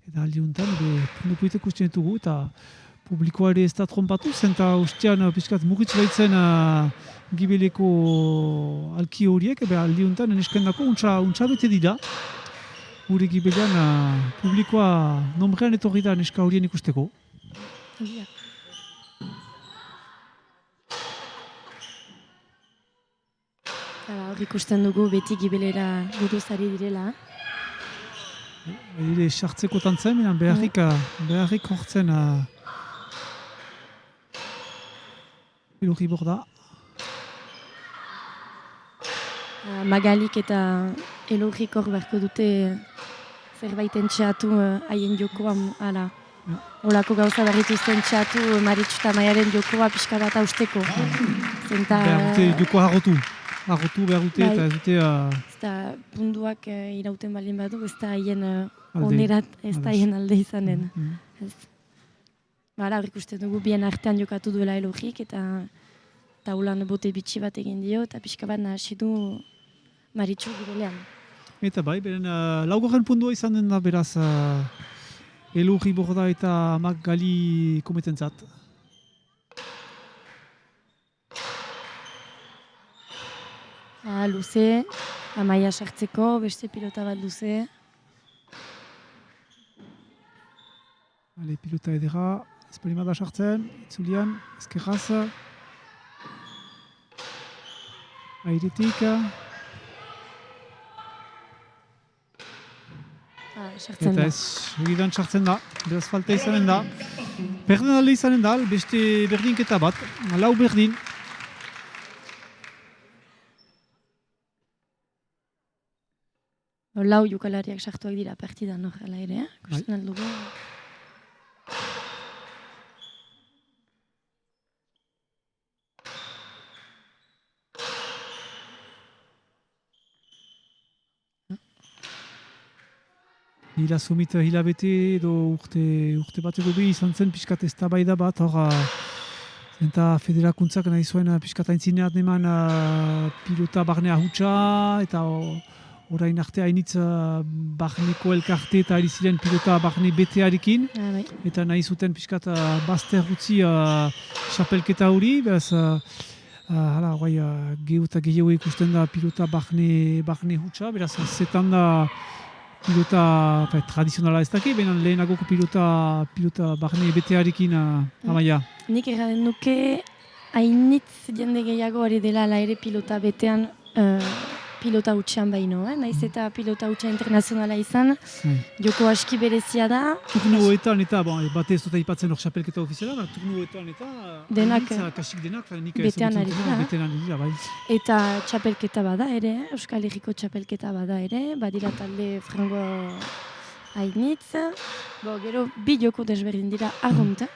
Eta aldi honetan, pundu politak ikusten ditugu, eta publikoa ere ez da trompatu zen, eta ustean pixkat mugitz baitzen gibeleko alki horiek, aldi honetan neskendako untsa bete dira. Gure gibelean publikoa nombrean etorri da neska horien ikusteko. Hor ikusten dugu beti gibelera buruzari direla. Ere sartzeko tantzen, beharrik hortzen Elorri Borda. Magalik eta Elorrik hor beharko dute zerbait entxeatu haien jokoa ala. Olako gauza barrituzten txatu Maritxu eta Maiaren jokoa pixka bat hausteko. Behar dute jokoa harrotu behar dute eta ez dute... Ez da punduak irauten balin badu, ez da haien onerat, ez da haien alde izanen. Hor ikusten dugu bien artean jokatu duela Elorrik eta taulan bote bitxi bat egin dio eta pixka bat nahasi du Maritxu gibelean. Eta bai, beren laugarren pundua izan den da beraz... Elorri Borda eta Magali kometentzat. Luze, Amaia sartzeko, beste pilota bat luze. Pilota edera, Espolimada sartzen, itzulian, ezkerraz. Airetik. Eta ez, egidan sartzen da, beraz falta izanen da. Perden alde izanen da, beste berdinketa bat, lau berdin. Lau jokalariak sartuak dira partidan hor, ala ere, kusten aldugu. Hila sumit hilabete edo urte bateko bi izan zen pixkat eztabaida bat, hor eta federakuntzak nahi zuen pixkat aintzineat neman pilota barnea hutsa eta orain arte hainitz barneko elkarte eta ari ziren pilota barne betearekin eta nahi zuten pixkat bazter utzi xapelketa hori, beraz gehu eta gehiago ikusten da pilota barne hutsa, beraz zetan da pilota tradizionala ez daki, baina lehenagoko pilota barne betearekin Amaia. Nik erraden nuke hainitz jende gehiago ari dela ala ere pilota betean pilota hutsean baino, naiz eta pilota hutsa internazionala izan, joko aski berezia da. Turnuoetan eta, batez dut aipatzen hor xapelketa ofiziala, turnuoetan eta kasik denak, betean ari dira, bai. Eta txapelketa bada ere, Euskal Herriko txapelketa bada ere, badira talde frango hainitz, gero bi joko desberdin dira arrunta.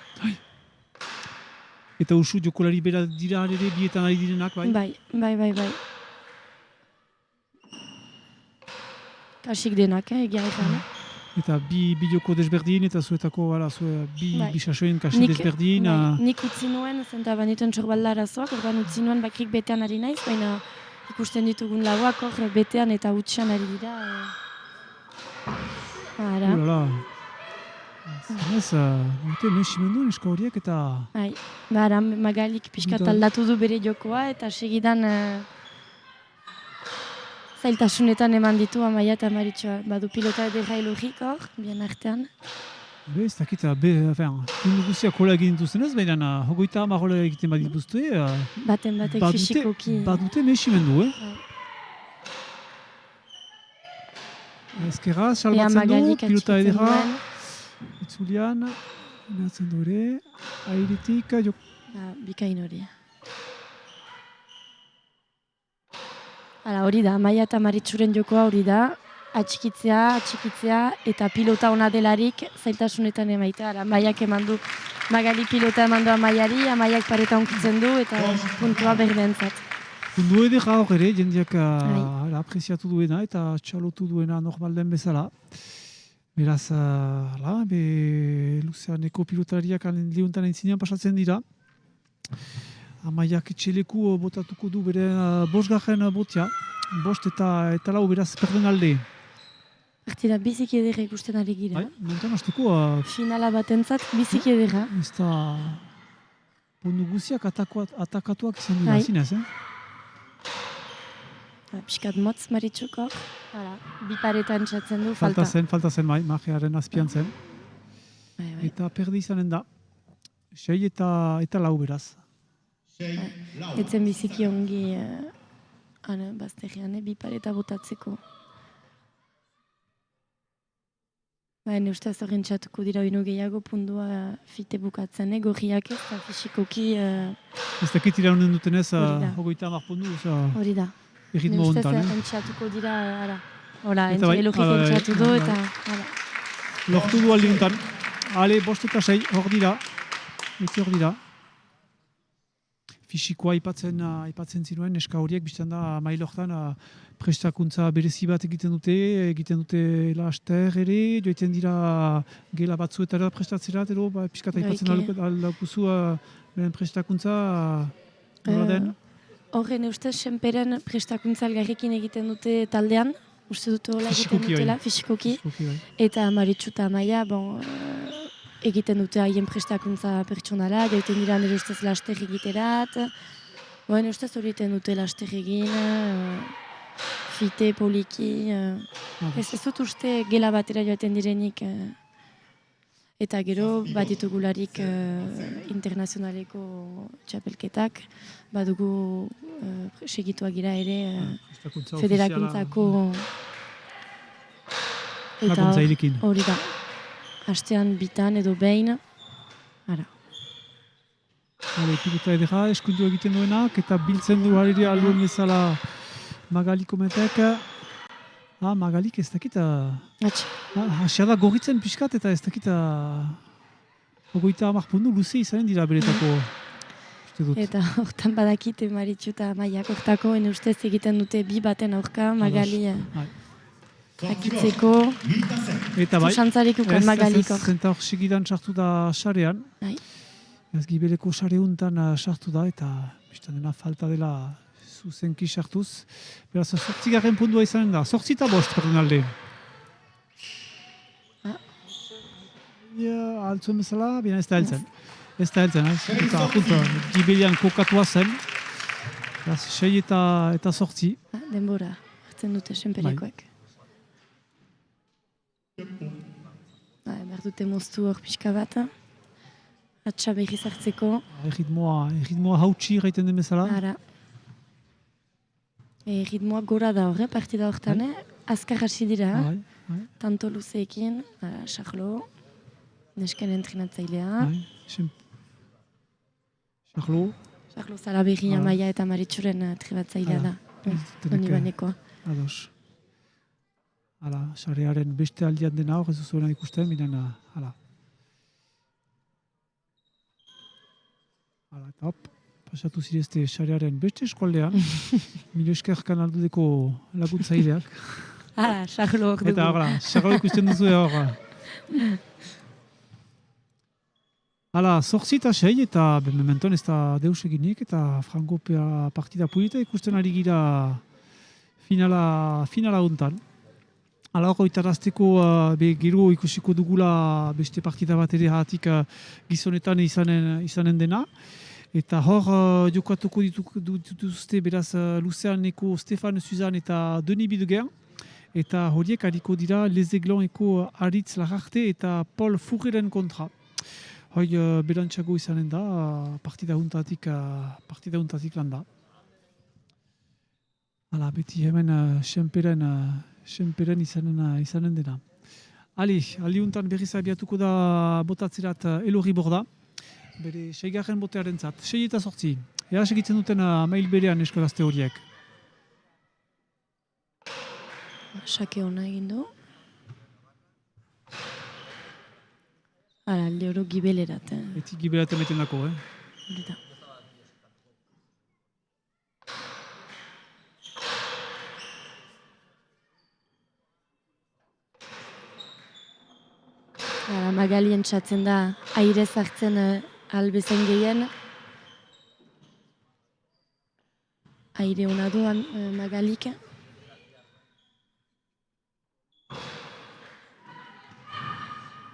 Eta usu jokolari bera dira ere bietan ari direnak, bai? Bai. Kasik denak, egia ezan. Eta bi joko desberdin, eta zuetako bi sasoen kasik desberdin. Nik utzi nuen, zenta banituen txorbaldara arazoak, orban utzi nuen bakrik betean ari naiz, baina ikusten ditugun lauak hor betean eta utxan ari dira. Ulala. Zinez, dute mesimendu neska horiek eta... Magalik pixkat aldatu du bere jokoa eta segidan zailtasunetan eman ditu Amaia eta Maritxua. Badu pilota edera Elorrik hor, bien artean. Ez dakit, mundu guztiak hola egin duzenez, baina hogeita hamar hola egiten badituzte. Batek fisikoki. Badute mesimendu, Ezkerraz, salbatzen du, pilota edera. Itzulian, inatzen dure, airetik, bikain hori. Hala, hori da, Amaia eta Maritxuren jokoa hori da, atxikitzea, eta pilota ona delarik zailtasunetan emaitea. Amaiak emandu, Magali pilota emandu Amaiari, Amaiak pareta onkitzen du, eta puntua berdentzat. Puntu edera hor ere, jendeak apreziatu duena eta txalotu duena normal den bezala. Beraz, luzeaneko pilotariak liuntan entzinean pasatzen dira. Amaiak etxeleku botatuko du bere bosgarren botia. Bost eta lau beraz perden alde. Partida biziki edera ikusten ari gira. Bai, mentan hasteko... Finala batentzat biziki edera. Ez da... Pondu guziak atakatuak izan dira, zinez, Piskat motz Maritxuko. Bi paretan txatzen du, falta zen, magiaren azpian zen. Eta perdi izanen da. 6 eta lau beraz. Etzen biziki ongi bazterrean, bi pareta botatzeko. Ne ustez horren txatuko dira oino gehiago pundua fite bukatzen, gorriak ez da fisikoki... Ez dakit iraunen dutenez, hogeita hamar pundu, hori da. Erritmo hontan. Ne ustez entxatuko dira, entzile logik entxatu du, eta... Lortu du aldi hontan. Ale, bost eta 6, hor dira. Eti hor dira. Fisikoa aipatzen zinuen, eska horiek biztan da mailortan prestakuntza berezi bat egiten dute laster ere, joiten dira gela batzuetara prestatzerat, edo piskat aipatzen aldaukuzu beren prestakuntza nola den? Horren ustez, senperen prestakuntza algarrekin egiten dute taldean, uste dute hola egiten dutela, fisikoki, eta Maritxu eta Amaia, egiten dute haien prestakuntza pertsonala, joiten dira nire ustez laster egiterat, ustez hori egiten dute laster egin, fite, poliki, ez dut uste gela batera joaten direnik, eta gero bat ditugularik internazionaleko txapelketak, badugu segituak gira ere federakuntzako eta hori da. Astean bitan edo behin, ara. Pilota edera, eskundu egiten duenak, eta biltzen du hariri alduen bezala Magali komentek. Magalik ez dakit... Hasia da gorritzen pixkat, eta ez dakit... Ogoita 10 pundu luze izanen dira beretako. Eta hortan badakite Maritxu eta Amaiak hortako, ene ustez egiten dute bi baten aurka, Magali... Akitzeko, zuzantzarik ukan Magaliko. Zenta hor segidan sartu da sarean. Ez gibeleko sare untan sartu da eta biztan dena falta dela zuzenki sartuz. Beraz, 8. puntua izanen da. 8 eta 5 perdenalde. Altzuen bezala, bina ez da heltzen. Ez da heltzen, eta punta gibelian kokatua zen. 6 eta 8. Denbora, hartzen dute senperekoek. Behar dute moztu hor pixka bat, atxa behiz hartzeko. Erritmoa hautsi gaiten den bezala. Ara. Erritmoa gora da hor, partida horretan, azkar hasi dira. Tanto luzeekin, Charlo, nesken entrenatzailea. Charlo Zalaberri Amaia eta Maritxuren trebatzailea da. Doni banekoa. Ados. Sarearen beste aldian dena hor, ez duzuena ikusten, binen, eta hop, pasatu zirezte sarearen beste eskualdean, Milo esker kanaldudeko laguntzaileak. Charlo hor dugu. Eta, Charlo ikusten duzu hor. 8 eta 6, eta mementon ez da deus eginik, eta Franco partida pulita ikusten ari gira finala hontan. Hor itarazteko gero ikusiko dugula beste partida bat ere hatik gizonetan izanen dena. Eta hor jokatuko dituzte beraz Luzeaneko Stefan Suzan eta Denis Bideguer. Eta horiek hariko dira Les Aiglons-eko Aritz Lararte eta Paul Fourreren kontra. Hoi berantxago izanen da partida huntatik landa. Beti hemen senperen izanen dena. Aldiuntan berriz abiatuko da botatzerat Elorri Borda, bere 6. botearen zat. 6 eta 8. Ea segitzen duten mail berean eskorazte horiek. Sake hona egin du. Alde oro gibelerat. Beti gibelerat emeten dako, Hori da. Magali entzatzen da aire zartzen albezen gehien. Aire hona du Magalik.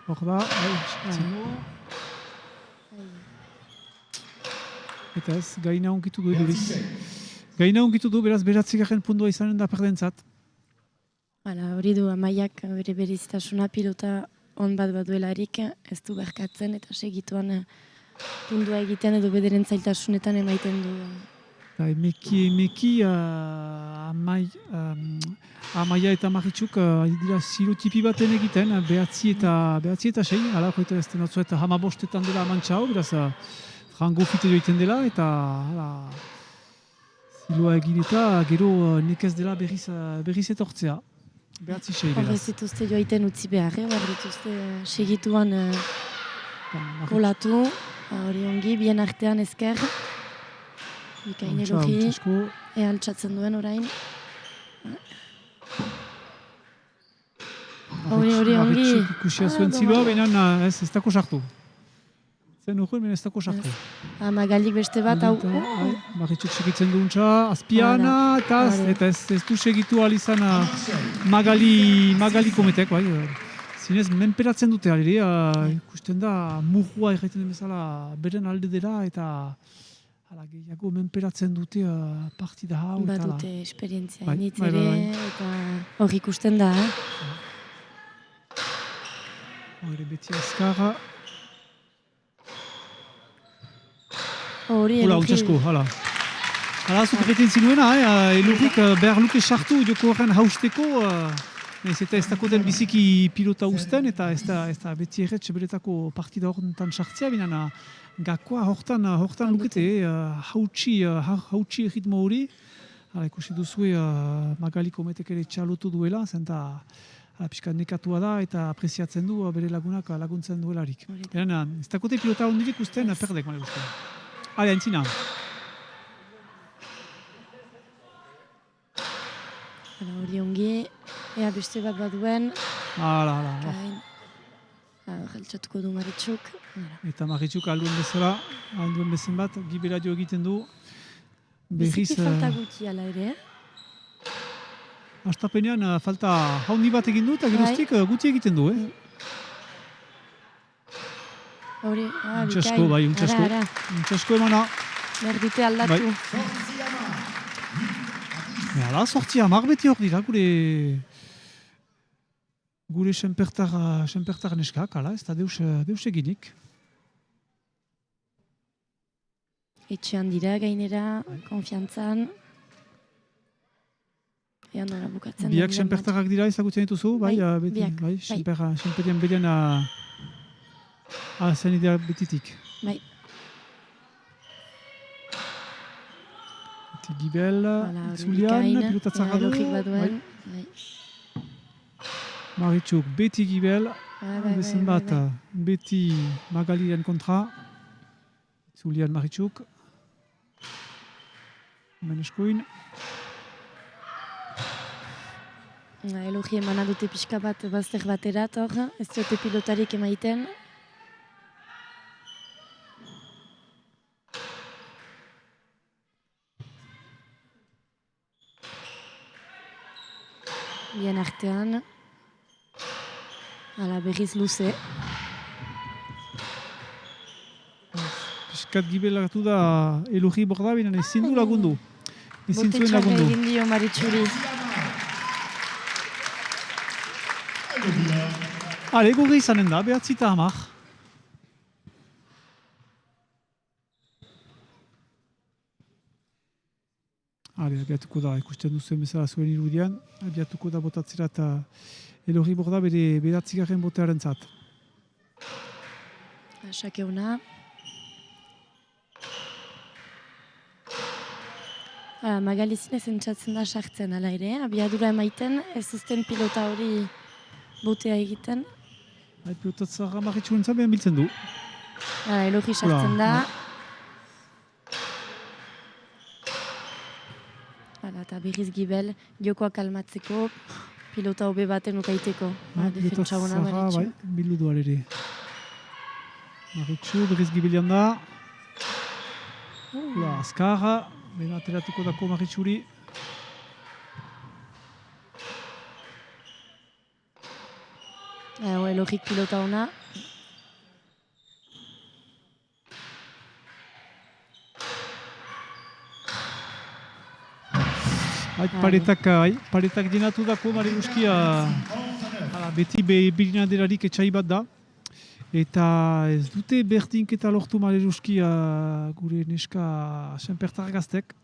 Hor da, eta ez, gaina onkitu du eduriz. Gaina onkitu du, beraz, beratzigarren puntua izanen da perdentzat. Hori du, Amaiak bere berezitasuna pilota on bat baduelarik ez du berkatzen eta segituan puntua egiten edo bederen zailtasunetan emaiten du. Emeki Amaia eta Maritzuk dira zirotipi baten egiten, behatzi eta sei, ala, joita ez denatzu eta hamabostetan dela amantxau, beraz, frango fite joiten dela, eta ziloa egin eta gero nekez dela berriz etortzea. Behatzi sei, beraz. Horrez dituzte joaiten utzi behar, behar dituzte segituan kolatu, hori ongi, bien artean ezker. Bikain erogi, altxatzen duen orain. Hori ongi. Maritzuk ikusia zuen ziloa, baina ez dako sartu. Zen uruen, baina ez dako sartu. Magalik beste bat, hau. Maritzuk segitzen duuntza, azpiana, eta ez du segitu alizan Magali kometek, bai. Zinez, menperatzen dute, ikusten da, murrua egiten den bezala beren alde dela, eta gehiago menperatzen dute partida hau. Badute esperientzia initz ere, eta hor ikusten da. Hori beti azkarra. Hori, Hula, untsasko, hala. Hala, zuk beten zinuena, elurrik behar luke sartu joko horren hausteko, eta ez dako den biziki pilota usten, eta ez da beti erretxe beretako partida horretan sartzea, binen gakoa hortan lukete, hautsi ritmo hori. Ikusi duzue Magali kometek ere txalotu duela, zenta pixka nekatua da eta apreziatzen du bere lagunak laguntzen duelarik. Ez dakote pilota hondirik usten, perdek male usten. Hale, entzina. Hori ongi, ea beste bat baduen. Hala. Jaltxatuko du Maritzuk. Eta Maritzuk alduen bezen bat, gibera jo egiten du. Biziki falta guti ala ere, Astapenean falta haundi bat egin du eta geroztik guti egiten du, Hori, untsasko, bai, untsasko emana. Berdute aldatu. Hala, sortzi hamar beti hor dira, gure senpertar neskak, hala, ez da deus eginik. Etxean dira, gainera, konfiantzan. Ean nola bukatzen. Biak senpertarrak dira ezagutzen dituzu, bai? Biak. Senperian beren zen idea betitik. Bai. Gibel, Zulian, pilotatzarra du. Maritzuk, beti Gibel, bezen bat, beti Magaliren kontra. Zulian Maritzuk. Meneskoin. Elogi emana dute pixka bat bazter baterat hor, ez dute pilotarik emaiten. Bien artean. Hala berriz luze. Piskat gibelatu da Elogi borda, binen ezin du lagundu. Ezin zuen lagundu. Botetxarra egin dio Maritzuri. Hale, gure izanen da, behatzi eta hamar. Hale, abiatuko da, ikusten duzuen bezala zuen irudian. Abiatuko da botatzera eta Elogi borda bere behatzigarren botearen zat. Sakeuna. Magalizin ez entzatzen da sartzen ala ere, abiadura emaiten, ez uzten pilota hori botea egiten. Pilota zaharra Maritxu entzat behan biltzen du. Elogi sartzen da. Eta berriz Gibel, jokoak almatzeko, pilota hobe baten ukaiteko. Pilota zaharra, bai, bildu du alere. Maritxu, berriz Gibelian da. Azkarra, bena ateratuko dako Maritxuri. Elogik pilota ona. Paretak dinatu dako Mariluskia beti bilinaderarik etxai bat da. Eta ez dute berdinketa lortu Mariluskia gure neska senpertar gaztek.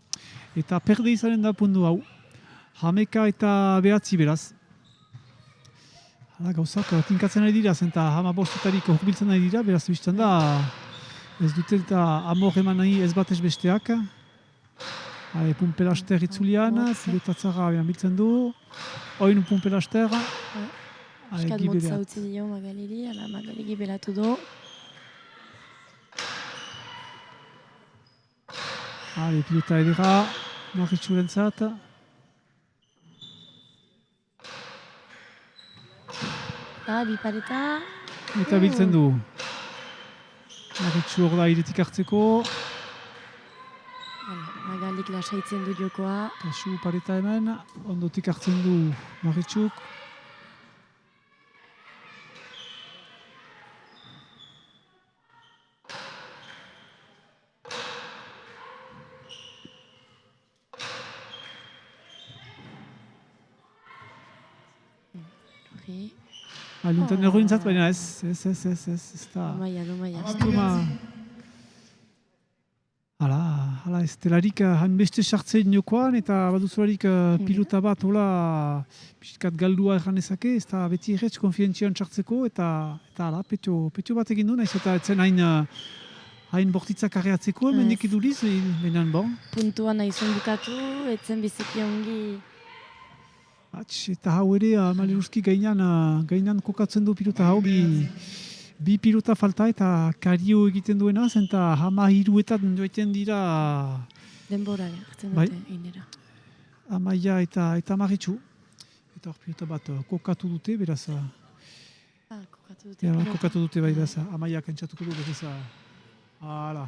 Eta perde izanen da pundu hau. 11 eta 9 beraz. Gauzak tinkatzen ari dira, eta 15 hurbiltzen ari dira, beraz biztan da ez dute eta amor eman nahi ez bat ez besteak. Pumpelaster itzulian, pilotatzara biltzen du. Oin pumpelaster. Piskat motza utzi dio Magaliri, Magali gibelatu du. Pilota edera, Maritxurentzat. Bipareta. Eta biltzen du. Maritxu hor da iretik hartzeko. Magalik lasaitzen du jokoa. Kasu pareta hemen, ondotik hartzen du Maritxuk. Luntan errointzat, baina ez da... Domaia. Hala, ez delarik hainbeste sartzen jokoan, eta baduzularik pilota bat hola pixkat galdua erranezake, ez da beti erretz konfientzian sartzeko, eta hala, petxo bat egin du, nahiz eta etzen hain bortitzak arreatzeko, hemen ekiduriz, benan bon. Puntuan nahizun bukatu, etzen biziki ongi... Eta hau ere, Mariluski gainan kokatzen du pilota hau, bi pilota falta eta kario egiten duena, eta 13etan joiten dira... Denbora hartzen dute, inera. Amaia eta Maritxu. Eta hor pilota bat kokatu dute, beraz... Kokatu dute. Kokatu dute bai, beraz, Amaia kentsatuko du, beraz... Hala.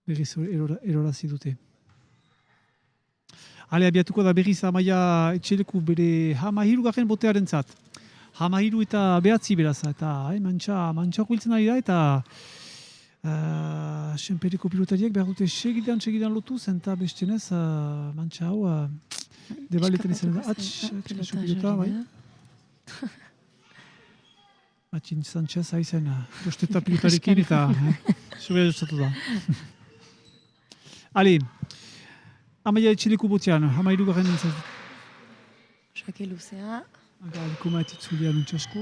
Berriz erorazi dute. Hale, abiatuko da berriz Amaia etxeleku bere 13 botearen zat. 13 eta 9 beraz, eta mantxa huiltzen ari da, eta senperiko pilotariak behar dute segidan lotu, zenta bestenez mantxa hau debaletan izan da. Atxikasu pilota, bai. Atxin Sanchez haizen, josteta pilotarekin eta sobera jostatu da. Hale, Amaia etxeleku botean, 13 garen nintzen. Xake luzea. Aliko maititzulia nuntxasko.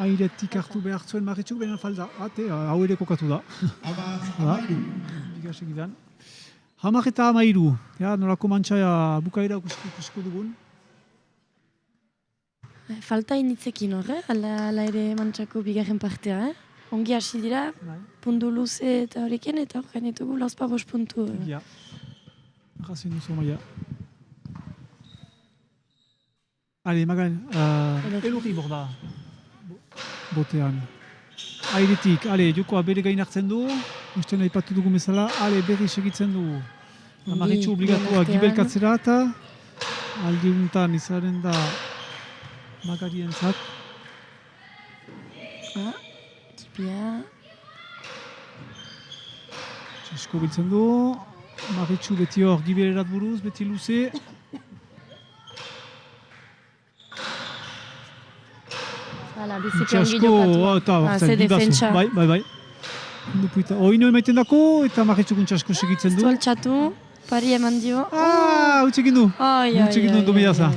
Airetik hartu behar zuen Maritxuk, baina falda. Hau ere kokatu da. Biga segidan. 10 eta 13. Nolako mantxa bukaera ikusko dugun. Falta initzekin hor, ala ere mantxako bigarren partea. Ongi hasi dira, puntu luze eta horrekin, eta hor gainitugu lauzpa 5 puntu. Razen duzu, Maia. Ale, Magan, elurri borda. Botean. Airetik, jokoa bere gain hartzen du. Usten aipatu dugu bezala. Berri segitzen du. Maritxu obligatua gibelkatzera eta aldi untan izaren da Magarien zat. Tipia. Txasko biltzen du. Maritxu beti hor gibelerat buruz, beti luze. Txasko, ze defentsa. Bai. Oino emaiten dako eta Maritxukun txasko segitzen du. Zualtxatu, pari eman dio. Utsekin du. Utsekin du Domeiaza.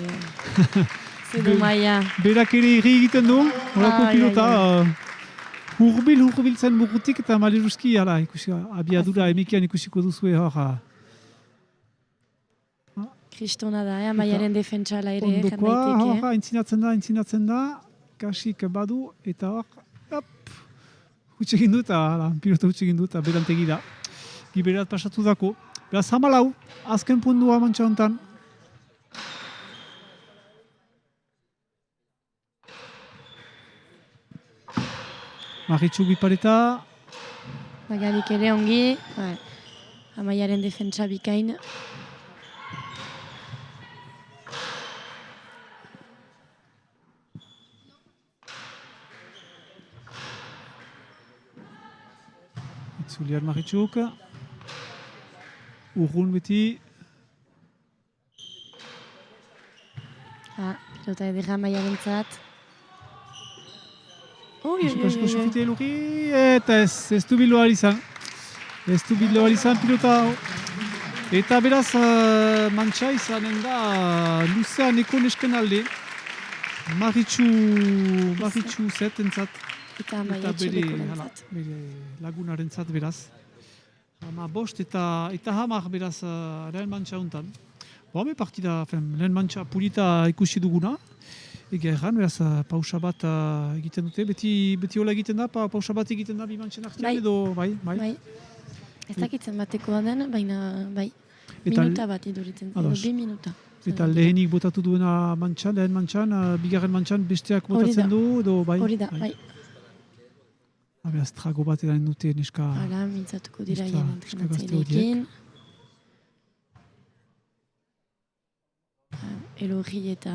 Ze Domaia. Berak ere irri egiten du, horako pilota. hurbiltzen burutik eta maleruski, abiadura emikian ikusiko duzue hor. Kristona da, Amaiaren defentsala ere, ondokoa, aintzinatzen da, kasik badu, eta hor, hutsegin du eta pilota hutsegin du eta berantegi da. Giberat pasatu dako. Beraz, 14, azken pundua mantxa honetan. Maritxu bipareta. Magalik ere ongi, Amaiaren defentsa bikain. Itzuliar Maritxuk. Urrun beti. Pilota edera Amaiaren zat. Asko sufite luki, eta ez du biloa izan. Ez du biloa izan pilota hau. Eta beraz mantxa izanen da luzean eko nesken alde. Maritxu zetentzat. Eta bere lagunaren zat beraz. 15 eta 10 beraz lehen mantxa honetan. Hame partida, lehen mantxa pulita ikusi duguna. Ega erran, beraz, pausa bat egiten dute. Beti hola egiten da, pausa bat egiten da bi mantxen artean edo, bai? Ez dakitzen batekoa den, baina bai. Minuta bat iduritzen, edo 2 minuta. Eta lehenik botatu duena mantxan, lehen mantxan, bigarren mantxan besteak botatzen du, edo bai? Hori da, bai. Beraz, trago bat edan dute neska... Hala, mintzatuko dira hien entrenatzaileekin. Elogi eta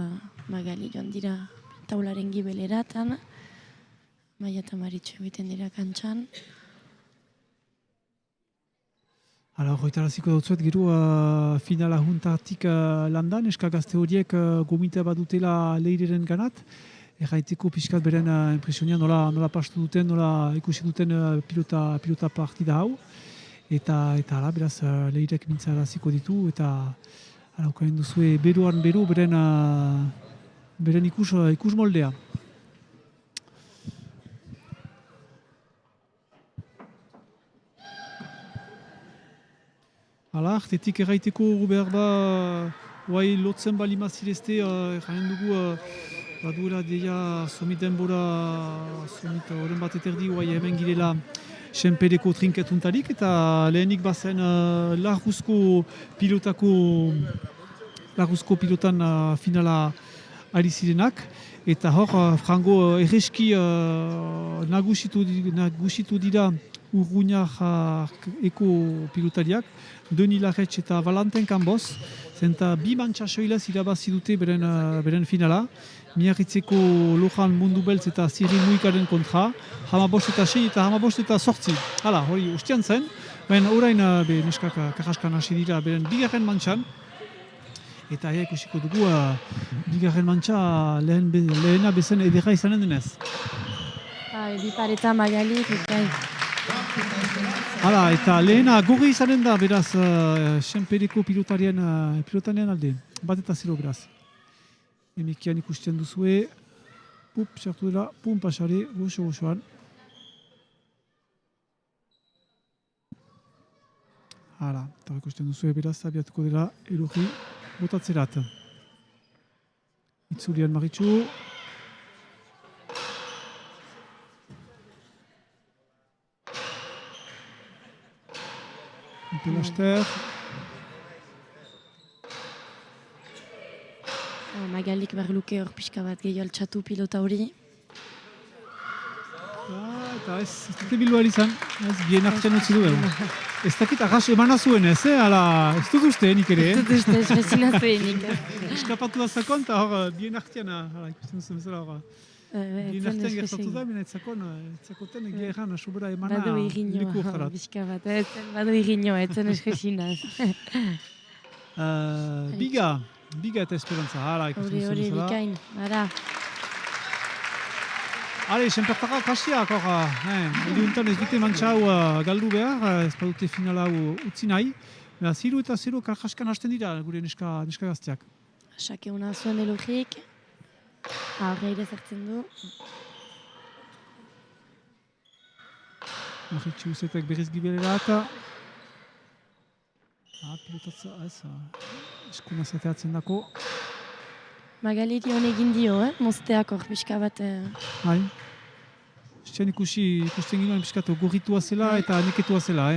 Magali joan dira taularen gibeleratan. Maia eta Maritxu egiten dira kantxan. Hala, horretaraziko dautzuet, gero finala juntartik landan, neska gazte horiek gomita bat dutela leireren ganat. Erraiteko pixkat beren impresionia nola pastu duten, nola ikusi duten pilota partida hau. Eta hala, beraz, leirek mintzaraziko ditu, eta haukain duzue beruan beru beren ikus moldea. Hala, artetik erraiteko behar ba, guai lotzen bali mazirezte, erraien dugu baduela deia somit denbora, somit horren bat eterdi guai hemen girela Senpereko trinketuntarik, eta lehenik bazen Larruzko pilotan finala ari zirenak, eta hor frango erreski nagusitu dira Urruñar eko pilotariak, Doni Larretx eta Valentin Kanboz, zenta bi mantxa soilaz irabazi dute beren finala, Miarritzeko Lojan Mundu Beltz eta Zirri Muikaren kontra, 15 eta 6 eta 15 eta 8. Hala, hori ustean zen, baina orain neskak karraskan hasi dira beren bigarren mantxan, eta ikusiko dugu bigarren mantxa lehena bezen edera izanen denez. Bipareta Magali, Hala, eta lehena gorri izanen da, beraz, Senpereko pilotanean alde, bat eta 0 beraz. Emikian ikusten duzue, sartu dela, pasare, goxo-goxoan. Hala, eta ikusten duzue, beraz, abiatuko dela, elogi botatzerat. Itzulian Maritxu. Pelaster. Magalik berluke hor pixka bat gehiago altxatu pilota hori. Eta ez dute bilua izan, bien artean utzi du. Ez dakit arras emana zuen ez, ez dut uste nik ere. Ez dut uste, espresina zuenik. Eskapatu da zakon, eta hor bien artean, ikusten duzen bezala hor. Bien artean gertatu da, bina etzakoten egia erran, sobera emana leku hortarat. Bizka bat, badu irriño, etzen espresina. Biga eta esperantza, hala ikusten duzen bezala. Hori, bikain, ara. Hale, Senpertarrak hasiak, Eguntan ez dute mantxa hau galdu behar, ez badute finala hau utzi nahi. 0 eta 0 karjaskan hasten dira gure neska gazteak. Sake una zuen elogik. Horre ere zertzen du. Maritxu zetek berriz gibelera eta pilotatza, ez, eskuna zateatzen dako. Magaliri hon egin dio, mozteak hor pixka bat. Bai. Estian ikusten ginoen pixkat gorritua zela eta neketua zela.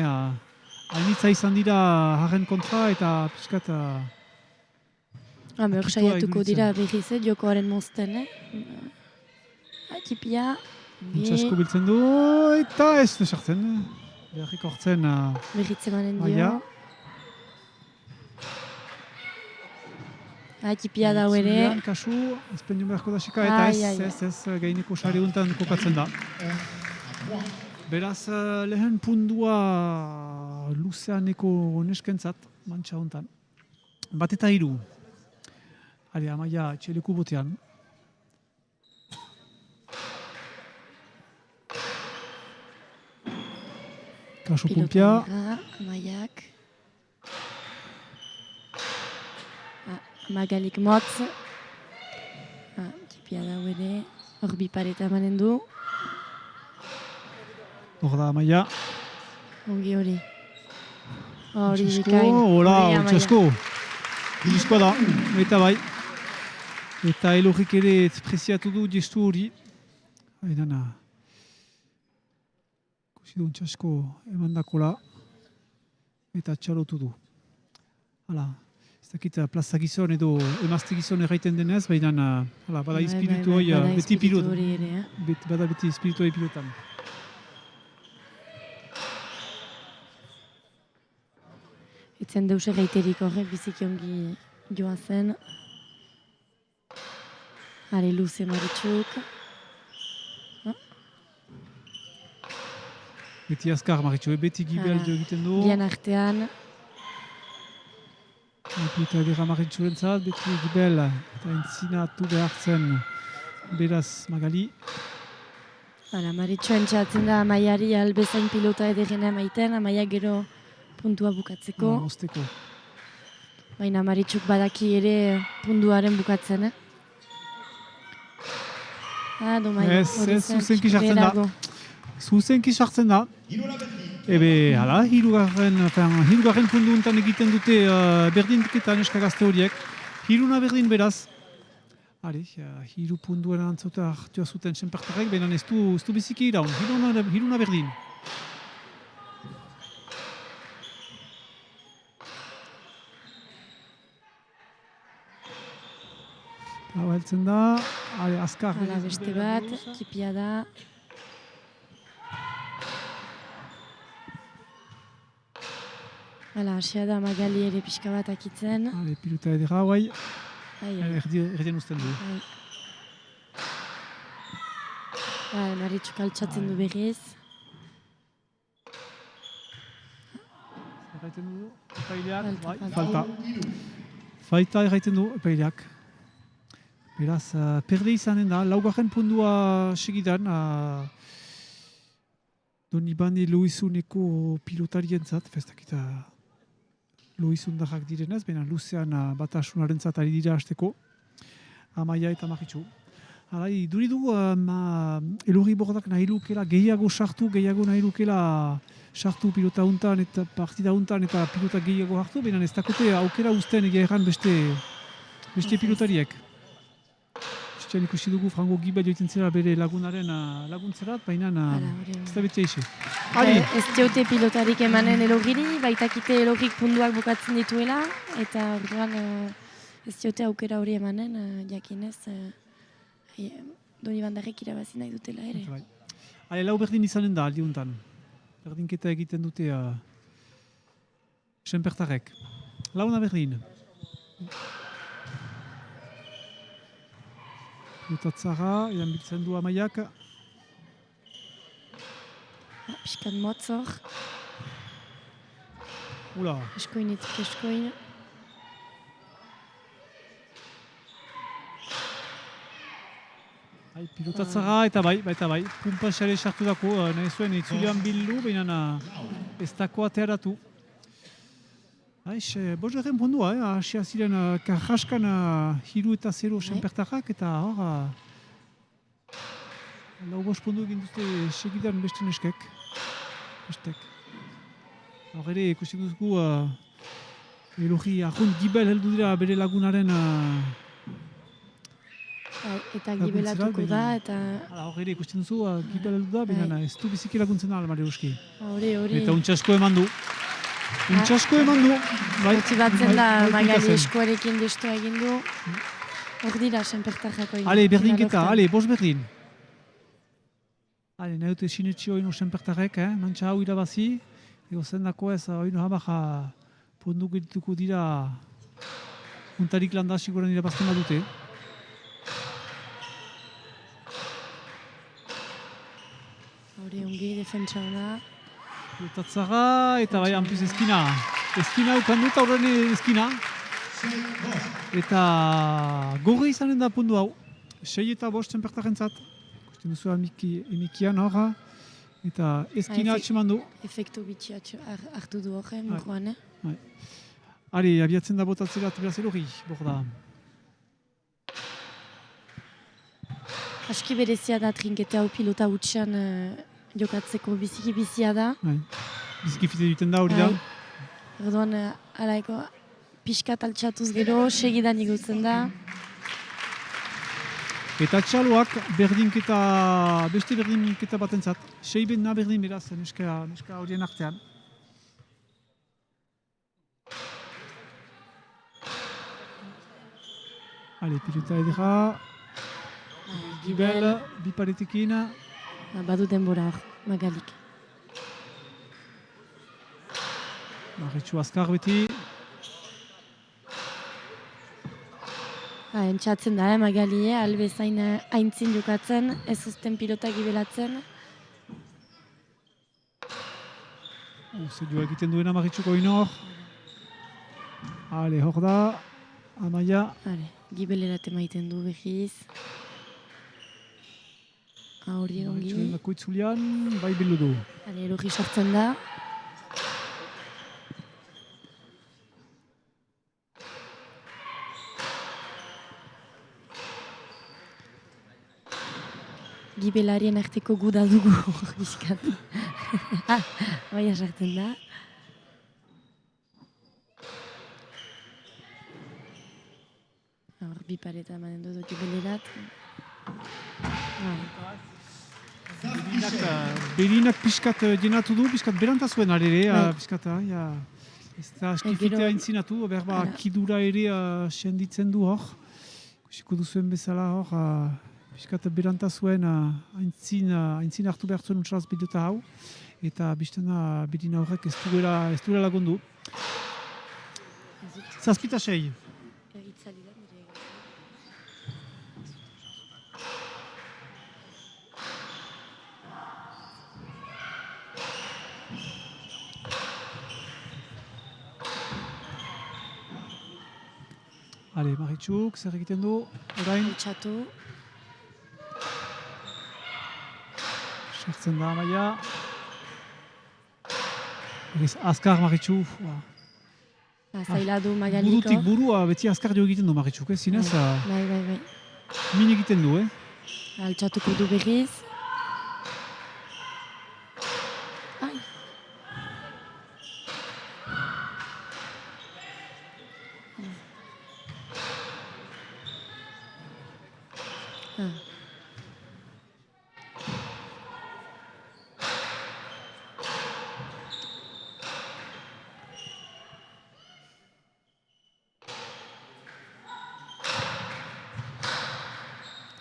Hainitza izan dira haren kontra eta pixkat... Hor saiatuko dira berriz, jokoaren mozten, Atipia... Asko biltzen du, eta ez desartzen. Beharrik hortzen... Berritze manen dio. Atipia dau ere. Zulian, kasu, ezpendion beharko da xeka, eta ez, gaineko sare untan kokatzen da. Beraz, lehen pundua luzeaneko neskentzat, mantxa untan. Bat eta 3. Hale, Amaia, txeleku botean. Kasu pumpia. Amaiak. Magalik motz. Tipia da ere. Hor bipareta manen du. Hor da Amaia. Ongi hori. Hori bikain. Hola, Utsasko. Iriskoa da, eta bai. Eta Elorrik ere preziatu du gestu hori. Hainana. Kusidun txasko emandakola. Eta txalotu du. Hala, ez dakit plaza gizon edo emazte gizon erraiten denez, baina bada espiritu hori beti pilot. Bada beti espiritu hori pilotan. Etzen deus erraiterik horrek biziki ongi joan zen. Hale luze Maritxuk. Beti azkar Maritxu, beti gibel egiten du. Bien artean. Eta edera Maritxuren zat, beti gibel eta entzinatu behartzen beraz Magali. Maritxu entzatzen da Amaiari albezain pilota ederena maiten, Amaia gero puntua bukatzeko. Osteko. Baina Maritxuk badaki ere puntuaren bukatzen, Ez, zuzenki sartzen da. Zuzenki sartzen da. Ebe, hala, hirugarren pundu untan egiten dute berdinketan eskagazte horiek. Hiruna berdin beraz. Hiru punduaren antzote hartua zuten senpertarek, baina ez du biziki iraun. Hiruna berdin. Hau heltzen da, azkar. Hala beste bat, tipia da. Hala, asia da Magali ere pixka bat akitzen. Pilota edera, guai. Erdien usten du. Maritxuk altxatzen du berriz. Erraiten du, epaileak, falta. Falta erraiten du, epaileak. Beraz, perde izanen da, laugarren pundua segidan, Donibane Loizuneko pilotarien zat, festakita Loizundarrak direnez, baina luzean batasunaren zat ari dira hasteko, Amaia eta Maritxu. Duri dugu, Elorri Bordak nahi lukela gehiago sartu pilota untan eta partida untan eta pilota gehiago hartu, baina ez dakote aukera usten egia erran beste pilotariek. Ikusi dugu Frango Giba joiten zera bere lagunaren laguntzerat, baina ez da beti eixe. Ez diote pilotarik emanen Elorriri, baitakite Elorrik punduak bukatzen dituela, eta orduan ez diote aukera hori emanen, jakinez Donibandarrek irabazi nahi dutela ere. Lau berdin izanen da aldiuntan. Berdinketa egiten dute senpertarrek. Launa berdin. Pilotatzara, edan biltzen du Amaiak. Piskan motzor. Ula. Eskoinetik eskoin. Pilotatzara eta bai. Pumpa xare sartu dako, nahi zuen itzulean bildu, baina ez dako atearatu. Bosgarren pundua, hasia ziren karraskan 3-0 senpertarrak eta hor lau bost pundu egin dute segidan beste neskek. bestek. Hor ere, ikusi dugu, Elogi Arrunt Gibel heldu dira bere lagunaren eta gibelatuko da, eta... Hor ere, ikusten duzu, Gibel heldu da, baina ez du biziki laguntzen da, Mari Euski. Hori. Eta untxasko eman du. Untxasko eman du. Motibatzen da, Magali eskuarekin destua egin du. Hor dira, senpertarrako egin. Ale, berdinketa, bost berdin. Ale, nahi dute sinetxi oinu senpertarrek, mantxa hau irabazi. Ego zendako ez, oinu hamaja pundu gituko dira untarik landa siguran irabazten badute. Hori ongi, defentsa hona. Utatzara eta bai anpiz eskina. Eskina ukan dut aurren eskina. Eta gorri izanen da pundu hau. 6 eta 5 senpertarrentzat. Ikusten duzu emikian horra. Eta eskina atxeman du. Efektu bitxi hartu du horre, murroan, Ari, abiatzen da botatzera beraz Elogi, borda. Aski berezia da trinkete hau pilota hutsean jokatzeko biziki bizia da. Biziki fite duten da hori da. Orduan, alaiko, pixkat altxatuz gero, segidan igutzen da. Eta txaloak beste berdinketa batentzat. 6 bena berdin beraz, neska horien artean. Ale, pilota edera. Gibel, biparetekin. Badu denbora hor, Magalik. Maritxu azkar beti. Entxatzen da, Magali, albezain haintzin jokatzen, ez uzten pilota gibelatzen. Zedua egiten duena Maritxuko inor. Ale, hor da. Amaia. Ale, gibelerat emaiten du behiz. Hori ongi. Maritxuren dako itzulian, bai bilu du. Ale, Elogi sortzen da. Gibelarien arteko guda dugu bizkat. Bai asartzen da. Hor, bi pareta emanen du gibelerat. Berinak pixkat jenatu du, pixkat beranta zuen arere, pixkat, ez da askifitea intzinatu, berba kidura ere senditzen du hor. Kusiko duzuen bezala hor, pixkat beranta zuen aintzin hartu behar zuen untsalaz biduta hau. Eta biztena berina horrek ez duela lagundu. 7-6. Ale, Maritxuk, zer egiten du, orain? Txatu. Sartzen da, Amaia. Azkar Maritxu. Zaila du Magaliko. Burutik burua beti azkar jo egiten du Maritxuk, zinez? Bai. Min egiten du, Altxatuko du berriz.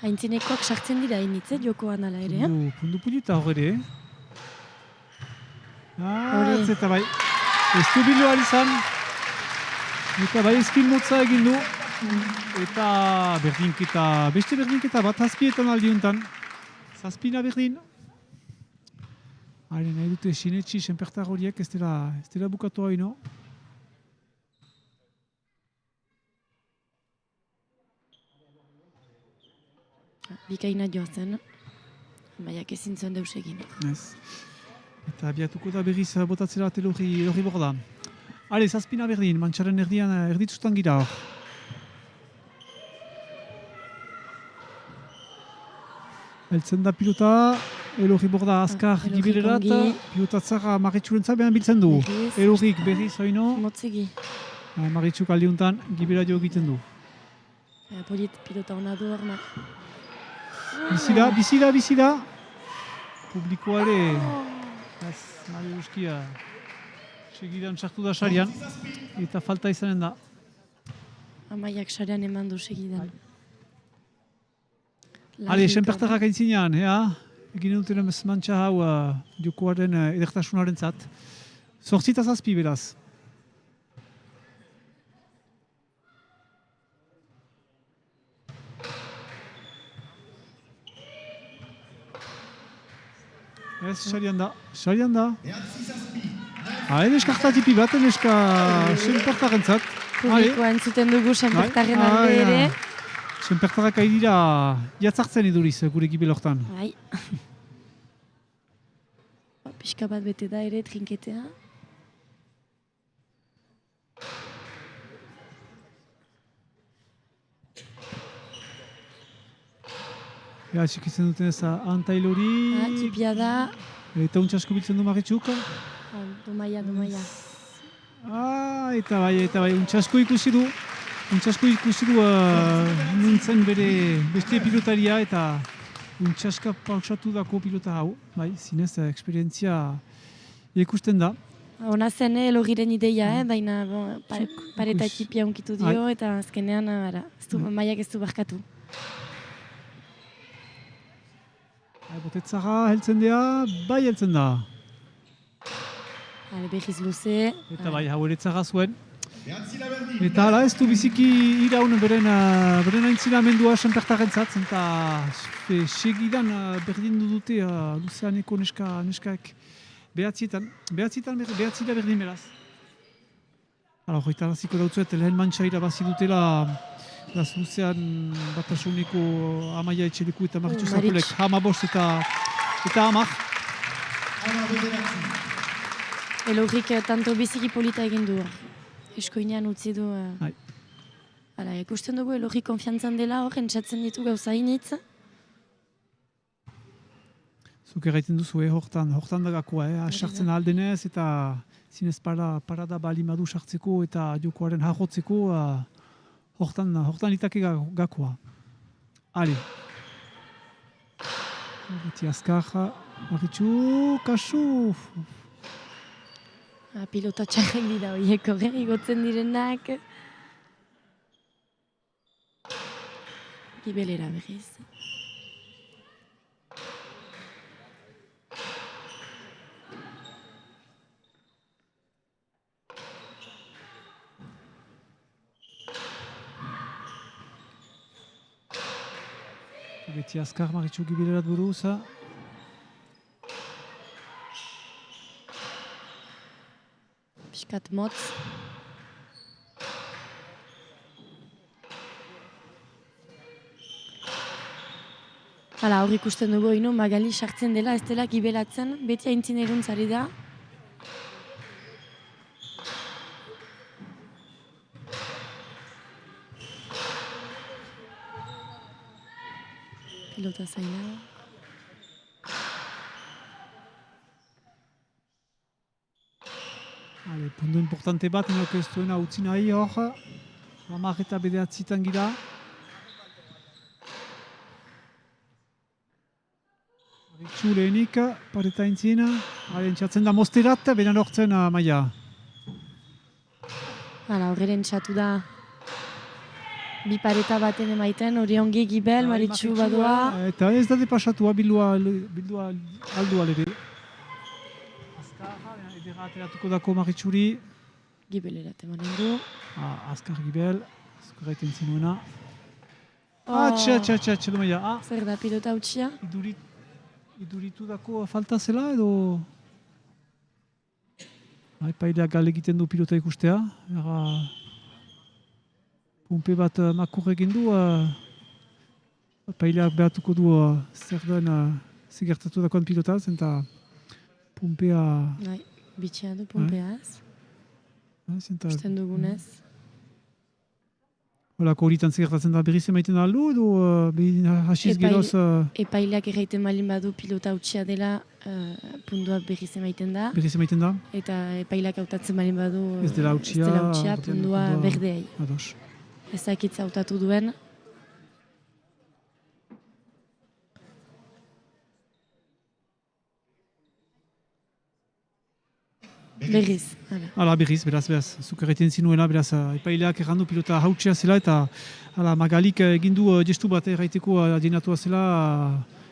Haintzinekoak sartzen dira initze, jokoan ala ere. Pundu eta hor ere. Eta bai, ez du bilo alizan. Eta bai ezkin motza egin du. Eta berdinketa, beste berdinketa bat zazpietan aldiuntan. Zazpina berdin. Haren nahi dute sinetxi senpertar horiek ez dela bukatu haino. Bikaina joazen, baiak ezin zuen deus egin. Eta abiatuko da berriz botatzera Elogi borda. Ale, zazpina berdin, mantxaren erdian erditzutan gira hor. Eltzen da pilota, Elorri borda azkar gibilerat, pilotatzara Maritxurentzat behan biltzen du. Elorrik berriz oino. Motzegi. Maritxuk aldiuntan gibela jo egiten du. Polit pilota hona du horma. Bizida. Publikoa ere, Mario Euskia segidan sartu da sarian, eta falta izanen da. Amaiak sarian eman du segidan. Hale, senpertarrak aintzinean, egin duten mantxa hau jokoaren edertasunaren zat. 8-7 beraz. Ez, sarian da. Neska hartatipi bat, neska senpertaren zat. Publikoa entzuten dugu senpertaren alde ere. Senpertarrak ari dira jatzartzen iduriz gure gibel hortan. Bai. Pixka bat bete da ere trinketea. Txikitzen duten ez antailori. Txipia da. Eta untxasko biltzen du Maritxuk. Domaia. Eta bai, untxasko ikusi du. Nintzen bere beste pilotaria eta untxaska pausatu dako pilota hau. Bai, zinez, eksperientzia ikusten da. Ona zen Elorriren ideia, baina pareta txipia unkitu dio eta azkenean maiak ez du barkatu. Botetzara heltzen da, bai heltzen da. Behiz luze. Eta bai, hau eretzara zuen. Eta hala ez du biziki iraun beren aintzinamendua senpertaren zat, eta segidan berdindu dute luzeaneko neskaek behatzietan berdin beraz. Hoitaraziko dautzuet, lehen mantxa irabazi dutela luzean batasuneko Amaia Etxeleku eta Maritxu Zapulek, 15 eta 10. Elorrik tanto biziki polita egin du. Eskoinean utzi du. Ikusten dugu Elorri konfiantzan dela hor, entzatzen ditu gauza initz. Zuk erraiten duzu, hortan dagakoa, sartzen aldenez eta zinez parada balimadu sartzeko eta jokoaren jarrotzeko, hortan litake gakoa. Hale. Beti azkar, Maritxu, kasu. Pilota txarrak dira horiek horren igotzen direnak. Gibelera berriz. Beti azkar Maritxu gibelerat buruz. Piskat motz. Hala, hor ikusten dugu ino, Magali sartzen dela, ez dela gibelatzen, beti aintzin eguntzari da. Pilota zaila. Puntu importante bat, enok ez duena utzi nahi hor. 10 eta 9 gira. Maritxu lehenik, pareta intzina. Entzatzen da Mosterat, benen hortzen Amaia. Horren entzatu da. Bi pareta baten emaiten, hori ongi gibel, Maritxu badoa. Eta ez da depasatua, bildua aldu alere. Azkarra, edera ateratuko dako Maritxuri. Gibelera temanen du. Azkar gibel, azkarraiten zinuena. Txe, domaia. Zer da pilota utxia? Iduritu dako falta zela edo... Paidea gal egiten du pilota ikustea. Pumpe bat makur egin du. Paileak behatuko du zer den zigertatu dakoan pilotaz, eta pumpea... Bitxea du pumpeaz. Usten dugunez. Holako horitan gertatzen da berriz emaiten da aldu edo hasiz geroz... Epaileak erraiten balin badu pilota hautsia dela pundua berriz emaiten da. Berriz emaiten da? Eta epaileak hautatzen balin badu ez dela hautsia, pundua berdeai. Ados. Ezakitza hautatu duen. Berriz. Hala, berriz, beraz, zuk erraiten zinuela, beraz, epaileak errandu pilota hautsia zela eta Magalik egindu gestu bat erraiteko adienatua zela,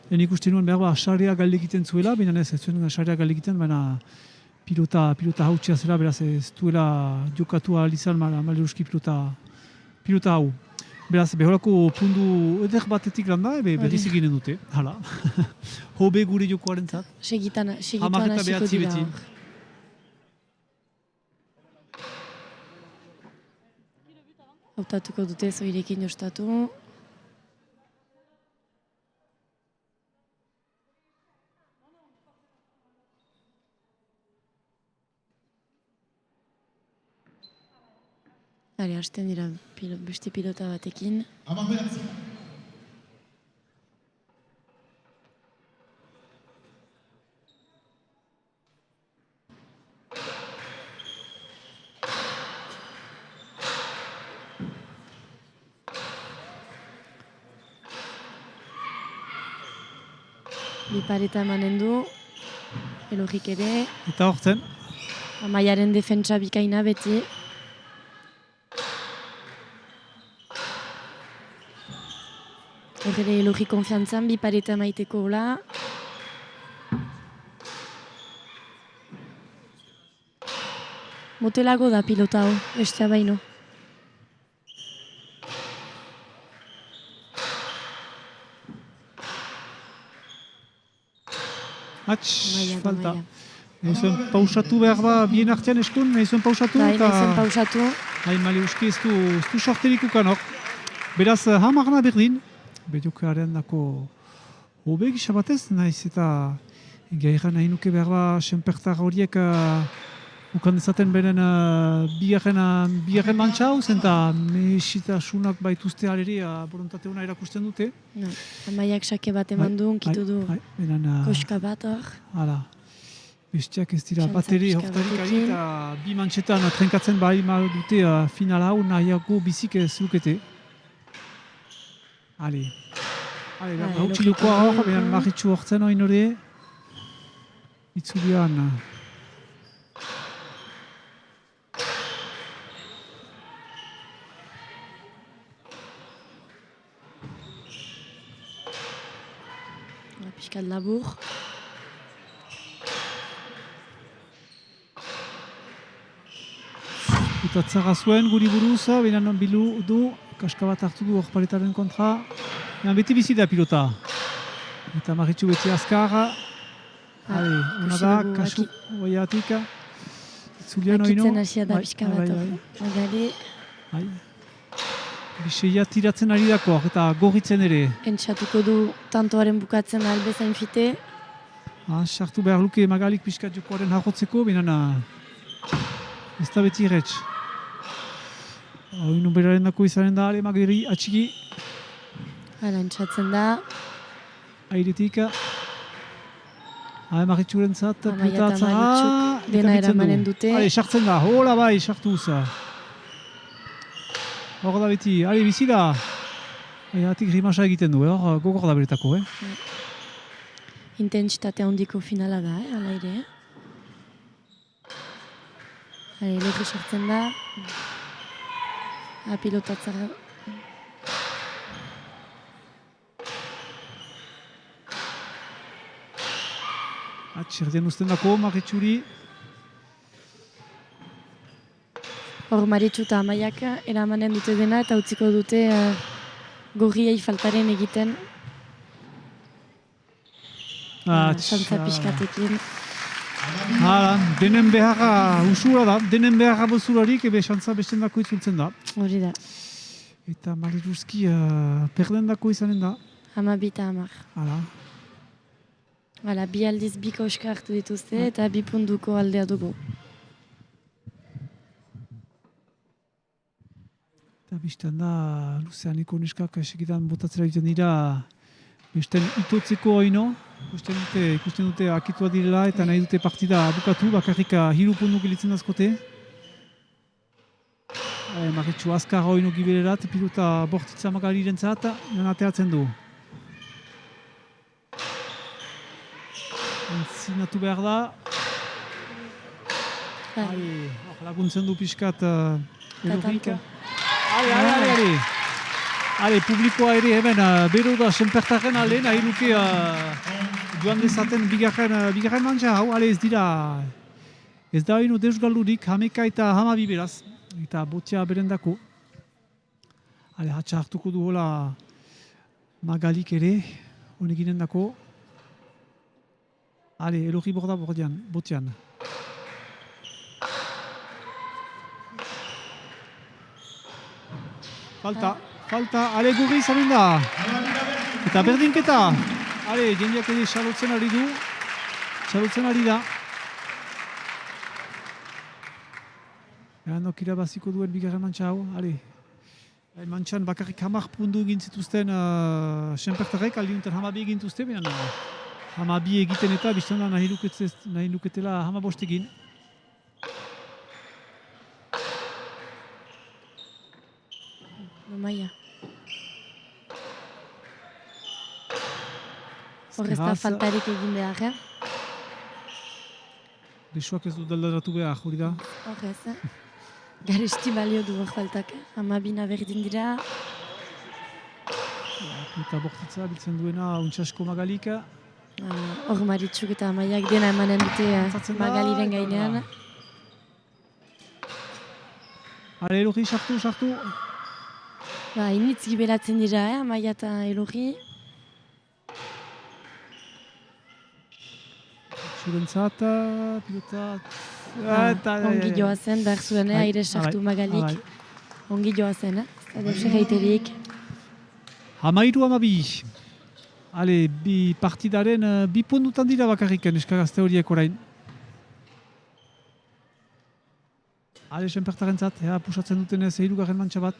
lehen ikusten nuen behar xarea galdekiten zuela, baina ez zuen xarea galdekiten, baina pilota hautsia zela, beraz, ez duela jokatu ahal maleruski pilota hau. Beraz, beholako pundu eder batetik landa, berriz eginen dute, hala. Hobe gure jokoaren zat. Segitan hasiko dira. Hautatuko dute zoirekin jostatu. Hasten dira beste pilota batekin. Bipareta emanen du, Elorrik ere. Eta hortzen? Amaiaren defentsa bikaina beti. Horre Elorri konfiantzan, bipareta maiteko hola. Motelago da pilota hau, bestea baino. Falta. Nahi zuen pausatu behar ba, bien artean eskun, nahi zuen pausatu? Nahi zuen pausatu. Maleuski ez du sorterik ukanok. Beraz, hamarna berdin. Bediokearen dako hobe gisa batez, nahiz eta gairan nahi nuke behar ba, senpertar horiek ukan dezaten beren bigarren mantxa hau, zenta mesitasunak baituzte aleri borontate hona erakusten dute. Amaiak sake bat eman du, unkitu du koska bat hor. Hala, bestiak ez dira bateri hortarik ari eta bi mantxetan trenkatzen bai dute final hau nahiago bizik ez lukete. Ale, hautxilukoa hor, behan marritxu hortzen oin hori, itzulian. Piskat labur. Eta tzara zuen guri buruz, behan bilu du, kaska bat hartu du horpaletaren kontra. Beti bizi da pilota. Eta marritxu beti azkarra. Una da, kasu oiatik. Itzulian oino. Akitzen hasia da pixka bat. Magali. Biseia tiratzen ari dako, eta gorritzen ere. Entxatuko du tantoaren bukatzen albezain fite. Sartu behar luke Magalik pixkat jokoaren harrotzeko, baina ez da beti irretx. Oinu beraren dako izanen da, Magiri atxiki. Hala, entxatzen da. Airetik. Marritxuren zat, Amaia eta Marritxuk dena eramanen dute. Sartzen da, hola bai, sartu uza. Hor da beti, bizi da. Hatik rimasa egiten du, hor gogor da beretako. Intentsitate handiko finala da, hala ere. Elorri sartzen da. Pilotatzara. Txerdian usten dako, Marritxuri. Hor Marritxu eta Amaiak eramanen dute dena eta utziko dute gorriei faltaren egiten. Xantza pixkatekin. Denen beharra usura da, denen beharra bozularik ebe xantza besten dako itzultzen da. Hori da. Eta Mariruzki perden dako izanen da. 12 eta 10. Hala, bi aldiz bi koska hartu dituzte eta bi punduko aldea dugu. Eta biztan da, luzeaneko neskak segitan botatzera egiten dira, besten itotzeko oino, ikusten dute akitua direla eta nahi dute partida bukatu, bakarrik 3 puntu gelitzen azkote. Maritxu azkar oino gibererat, pilota bortitza Magaliren zat, joan ateratzen du. Entzinatu behar da. Laguntzen du pixkat Elorrik. Ale, publikoa ere hemen bero da senpertaren alde, nahi luke joan dezaten bigarren mantxa hau, ez dira, ez da hainu deus galdurik, 11 eta 12 beraz, eta botia berendako. Hatxa hartuko du hola Magalik ere, honeginen dako. Elorri borda botian. Falta, gurri izanen da. Eta berdinketa. Jendeak ere xalotzen ari du. Xalotzen ari da. Nok irabaziko duen bigarren mantxa hau. Mantxan bakarrik 10 puntu egin zituzten senpertarek, aldiuntan 12 egin zituzten, baina 12 egiten eta biztan da nahi luketela 15 egin. Maia. Horrez da faltarik egin behar, Besoak ez du daldaratu behar, hori da? Horrez, Garesti balio du hor faltak, 12 berdin dira. Eta bortitza biltzen duena untsasko Magalik. Hor Maritxuk eta Amaiak dena emanen dute Magaliren gainean. Elorri, sartu. Initz giberatzen dira, Amaia eta Elorri. Zurentzat, pilota... Ongi joazen, behar zuen, aire sartu Magalik. Ongi joazen, ez da segaiterik. 13-12. Bi partidaren 2 puntutan dira bakarrik neskagazte horiek orain. Senpertaren zat, pusatzen duten 3. mantxa bat.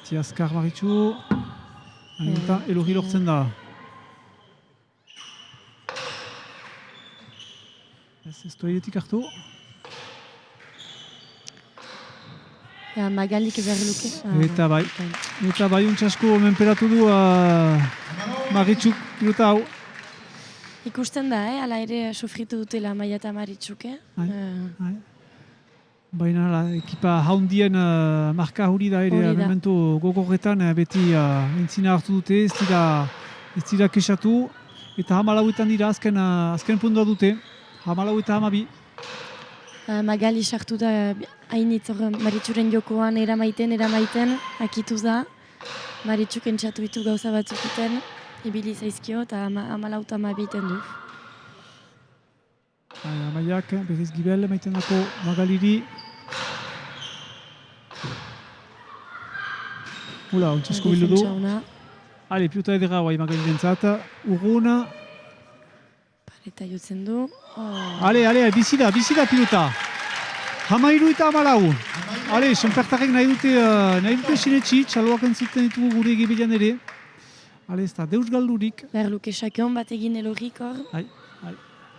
Azkar Maritxu. Elorri lortzen da. Ez toiletik hartu. Magalik behar luke. Eta bai untsasko menperatu du Maritxuk pilota hau. Ikusten da, ala ere sofritu dutela Amaia eta Maritxuk. Baina ekipa haundien marka hori da ere, momentu gogorretan beti entzina hartu dute, ez dira kexatu, eta 14etan dira azken puntua dute, 14 eta 12. Magali sartu da hainitz Maritxuren jokoan eramaiten, akitu da. Maritxuk entxatu ditu gauza batzukiten, ibili zaizkio eta 14 eta 12 iten du. Amaiak berriz gibel maiten dako Magaliri. Untsasko bildu du. Pilota edera guai Magaliren zat. Urruna. Pareta jotzen du. Bizida pilota. 13 eta 14. Senpertarek nahi dute sinetxi, txaloak entzuten ditugu gure egibidean ere. Ez da, deus galdurik. Berluke sakion bat egin Elorrik hor.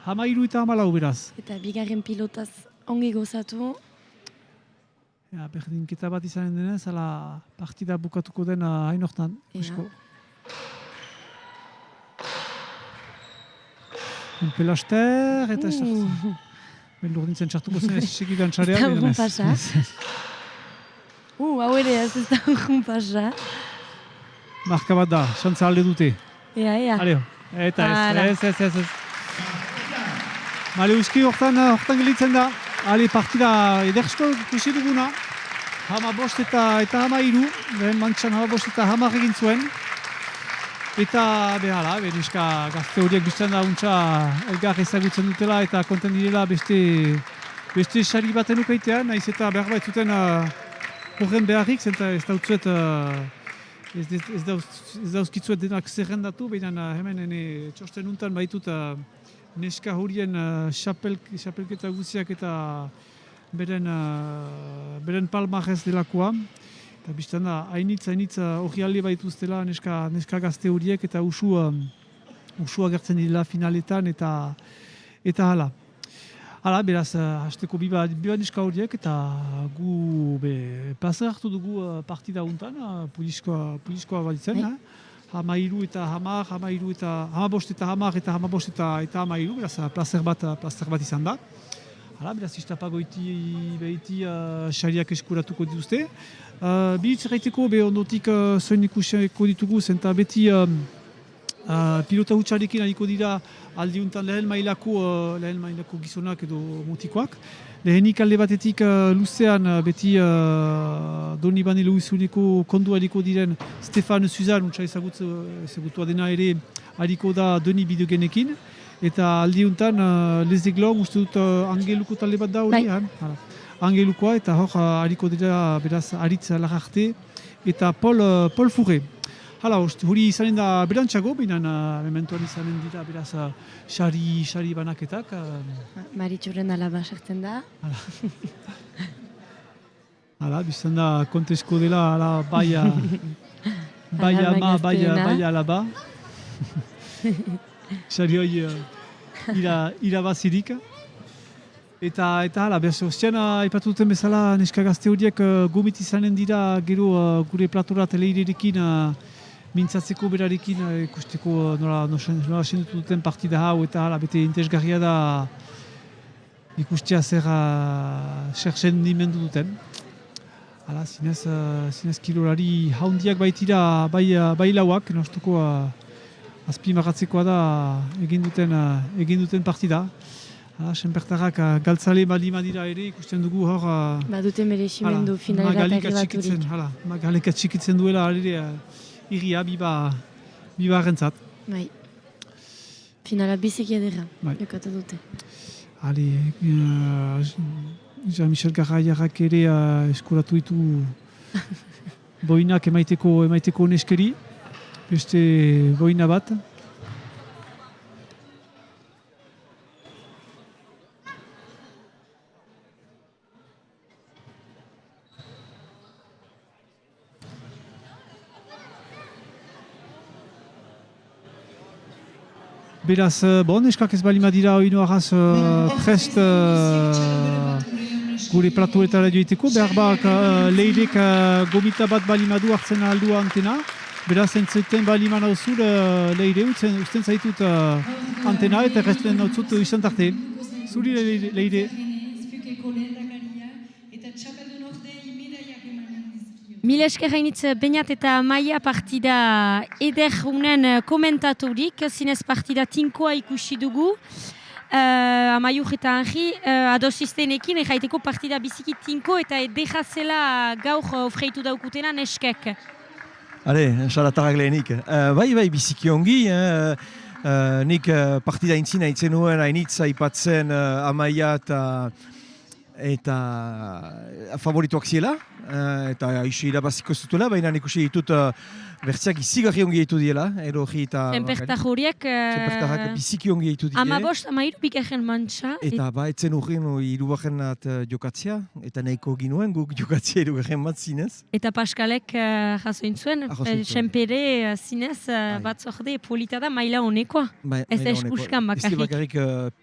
13 eta 14 beraz. Eta bigarren pilotaz ongi gozatu. Berdinketa bat izanen denez, partida bukatuko den hain hortan. Pelaster eta sartzen. Beldurdintzen txartuko zen ez segidan txarea. Ez da urrun pasa. Hau ere ez da urrun pasa. Marka bat da, xantza alde dute. Eta ez. Maleuski hortan gelitzen da. Partida edersko ikusi duguna. 15 eta 13. Lehen mantxan 15 eta 10 egin zuen. Eta neska gazte horiek biztan da untxa elgar ezagutzen dutela eta konten direla beste sari baten ukaitea, nahiz eta behar baitzuten horren beharrik, zenta ez dautzuet ez dauzkitzuet denak zerrendatu, baina hemen txosten untan baitut neska horien xapelketa guziak eta beren palmarez delakoa. Eta biztan da, hainitz hori alde baituztela neska gazte horiek eta usu agertzen dira finaletan eta hala. Hala, beraz, hasteko biba neska horiek eta gu plaza hartu dugu partida untan, puliskoa balitzen. Hamairu eta hamar, hamabost eta hamar eta hamabost eta hamairu, beraz, plazer bat izan da. Hala, beraz, iztapagoiti xariak eskuratuko dituzte. Bihitz erraiteko, ondotik zoin ikusiko ditugu, zenta beti pilota hutsarekin hariko dira aldiuntan lehen mailako gizonak edo mutikoak. Lehenik alde batetik luzean beti Donibane Luizuneko kondu hariko diren Stefan Suzan, untsa ezagutua dena ere hariko da Doni Bidegenekin. Eta aldiuntan Lezeglon, uste dut Angeluko talde bat da hori. Angelukoa eta hor hariko dira beraz Aritz Lararte eta Paul Fourré. Hala, hori izanen da berantxago, baina mementoan izanen dira beraz xari banaketak. Maritxuren alaba sartzen da. Hala, biztan da kontesko dela bai ama, bai alaba. Xari hori irabazirik. Eta hala, ostean aipatu duten bezala neska gazte horiek gomit izanen dira gero gure platora teleirerekin mintzatzeko berarekin ikusteko nola sendutu duten partida hau eta hala, bete interesgarria da ikustea zer sendimendu duten. Hala, zinez kilolari haundiak baitira bai lauak, nostuko azpimarratzekoa da egin duten partida. Senpertarrak galtzale balima dira ere, ikusten dugu hor... Badute merezimendu finalera arribaturik. Magalek atxikitzen duela ere irria biba rentzat. Bai. Finala biziki edera, jokatu dute. Jean-Michel Garraiarrak ere eskuratu ditu boinak emaiteko neskeri. Beste boina bat. Beraz, neskak ez balima dira oino arraz prest gure platoetara joiteko. Behar bak leirek gomita bat balima du hartzen aldua antena. Beraz, entzuten balima nauzu leire, usten zaitut antena eta resten nautzut izan tarte. Zuri leire. Mila esker hainitz Beñat eta Maia partida ederrunen komentaturik, zinez partida tinkoa ikusi dugu. Amaiur eta Henri, adosiztenekin erraiteko partida biziki tinko eta edera gaur ofreitu daukutena neskek. Xaratarrak lehenik. Bai, biziki ongi. Nik partida intzina itzen nuen hainitza aipatzen Amaia eta favorituak ziela. Eta isi irabaziko zutela, baina ikusi ditut bertziak izigarri ongi ditu diela. Senpertar horiek... Senpertarrak biziki ongi ditu dira. Amabost, amairu bigarren mantxa. Eta etzen urgen irugarren jokatzea, eta nahiko ginuen guk jokatzea irugarren bat zinez. Eta Paskalek jasoin zuen, Senpere zinez batzorde polita da maila honekoa. Ez da eskuskan bakarrik. Ez bakarrik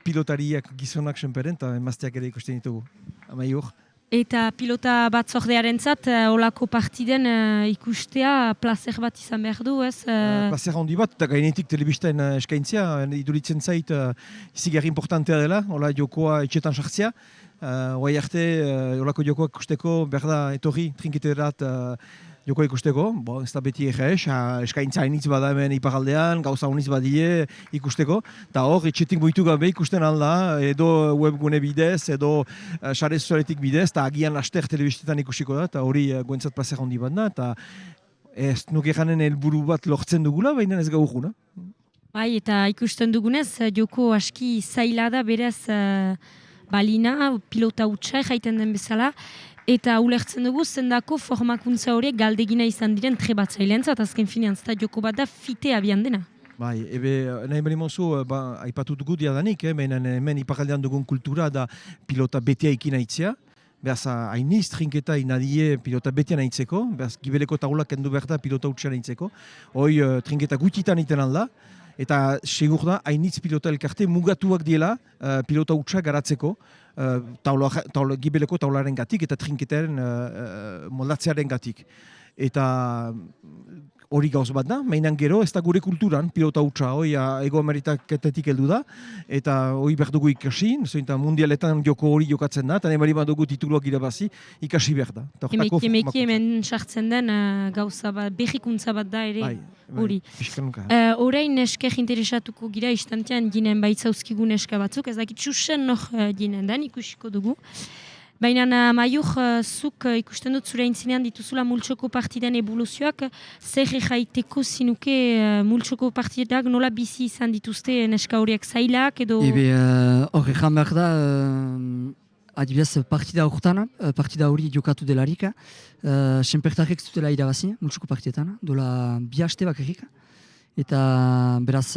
pilotariak gizonak Senperen, eta emazteak ere ikusten ditugu. Amaiur. Eta pilota batzordearen zat, olako partiden ikustea plazer bat izan behar du, ez? Plazer handi bat, eta gainetik telebistain eskaintzia, iduritzen zait izigarri importantea dela, hola jokoa etxetan sartzea. Hoai arte, olako jokoak ikusteko, berda etorri, trinkiterat joko ikusteko, ez da beti eskaintza hainitz bada hemen iparaldean, gauza honiz badie ikusteko, eta hor, etxetik boitu gabe ikusten alda, edo webgune bidez, edo sare sozialetik bidez, eta agian laster telebistetan ikusiko da, eta hori guentzat plazer handi bat da, eta ez nuke janen helburu bat lortzen dugula, baina ez gauruna. Bai, eta ikusten dugunez, joko aski zaila da, berez balina, pilota utxa jaiten den bezala, eta ulertzen dugu zendako formakuntza horiek galdegina izan diren trebatzailean, azken finean, eta joko bat da fite abian dena. Bai, nahi bali mozu, aipatu dugu diadanik, hemen ipakaldean dugun kultura da pilota betea ikina itzea. Beaz, hainiz trinketa inadie pilota betean aitzeko, beaz, gibeleko taulak kendu behar da pilota utxean aitzeko. Hoi, trinketa gutitan iten alda, eta segur da, hainitz pilota elkarte mugatuak diela pilota utxa garatzeko, gibeleko taularen gatik eta trinketaren moldatzearen gatik. Eta hori gauz bat da, mainan gero, ez da gure kulturan pilota utxa, hoi Ego Amerikaketetik heldu da, eta hoi behar dugu ikasi, zointa mundialetan joko hori jokatzen da, eta nahi bali dugu tituluak irabazi, ikasi behar da. Emeki hemen sartzen den gauza bat, behikuntza bat da ere hori. Horein esker interesatuko gira istantean ginen baitzauzkigun eska batzuk, ez dakit txusen nok ginen den, ikusiko dugu. Baina Maiur, zuk ikusten dut zure aintzinean dituzula multsoko partiden evoluzioak, zer jaiteko zinuke multsoko partidak nola bizi izan dituzte neska horiek zailak edo... Hor egan behar da, adibidez partida horretan, partida hori jokatu delarik, senpertarek zutela irabazi multsoko partidetan, dola 2 aste bakarrik, eta beraz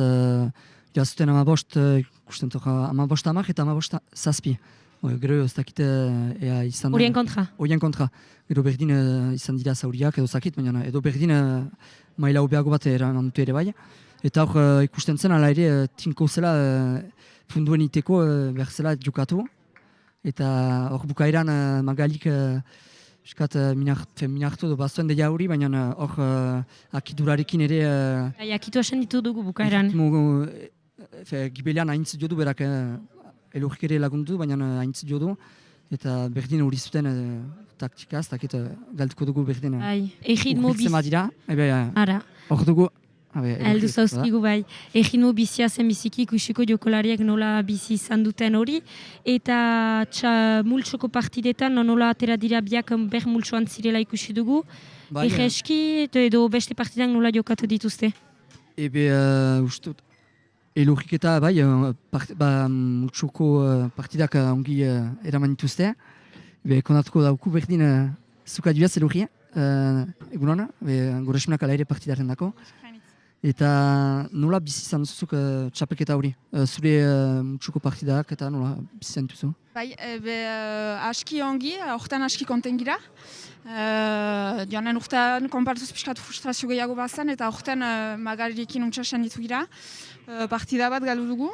irazuten 15, ikusten dut 15 amak eta 15 zazpi. Gero ez dakit ea izan... Horien kontra? Horien kontra. Gero berdin izan dira zauriak edo zakit, baina edo berdin maila hobeago bat eraman dute ere bai. Eta hor ikusten zen, ala ere, tinko zela funduen iteko behar zela jokatu. Eta hor bukaeran Magalik minartu edo bazuen deia hori, baina hor akidurarekin ere... Akitu asen ditu dugu bukaeran. Gibelian haintz jodu berak... Elurrik ere lagundu, baina haintz jodu, eta berdin hori zuten taktikaz, eta galtuko dugu berdin. Egitmo bizia... Ara. Hor dugu... Aldu zauzkigu bai. Egitmo bizia zen biziki ikusiko jokolariak nola bizi izan duten hori, eta multsoko partidetan nola atera dira biak ber multsoan zirela ikusi dugu. Egeski edo beste partidak nola jokatu dituzte? Ustut. Elurrik eta bai, multsoko partidak ongi eraman dituzte. Kondatuko dauku berdin zuka duaz elurria, egun hona, goresmenak ala ere partidaren dako. Eta nola bizi izan duzuk txapelketa hori? Zure multsoko partidak eta nola bizi izan duzu? Bai, aski ongi, horretan aski konten gira. Joanen urtean konpartuz pixkat frustrazio gehiago bazen, eta horretan Magarirekin untxasen ditu gira. Partida bat galu dugu,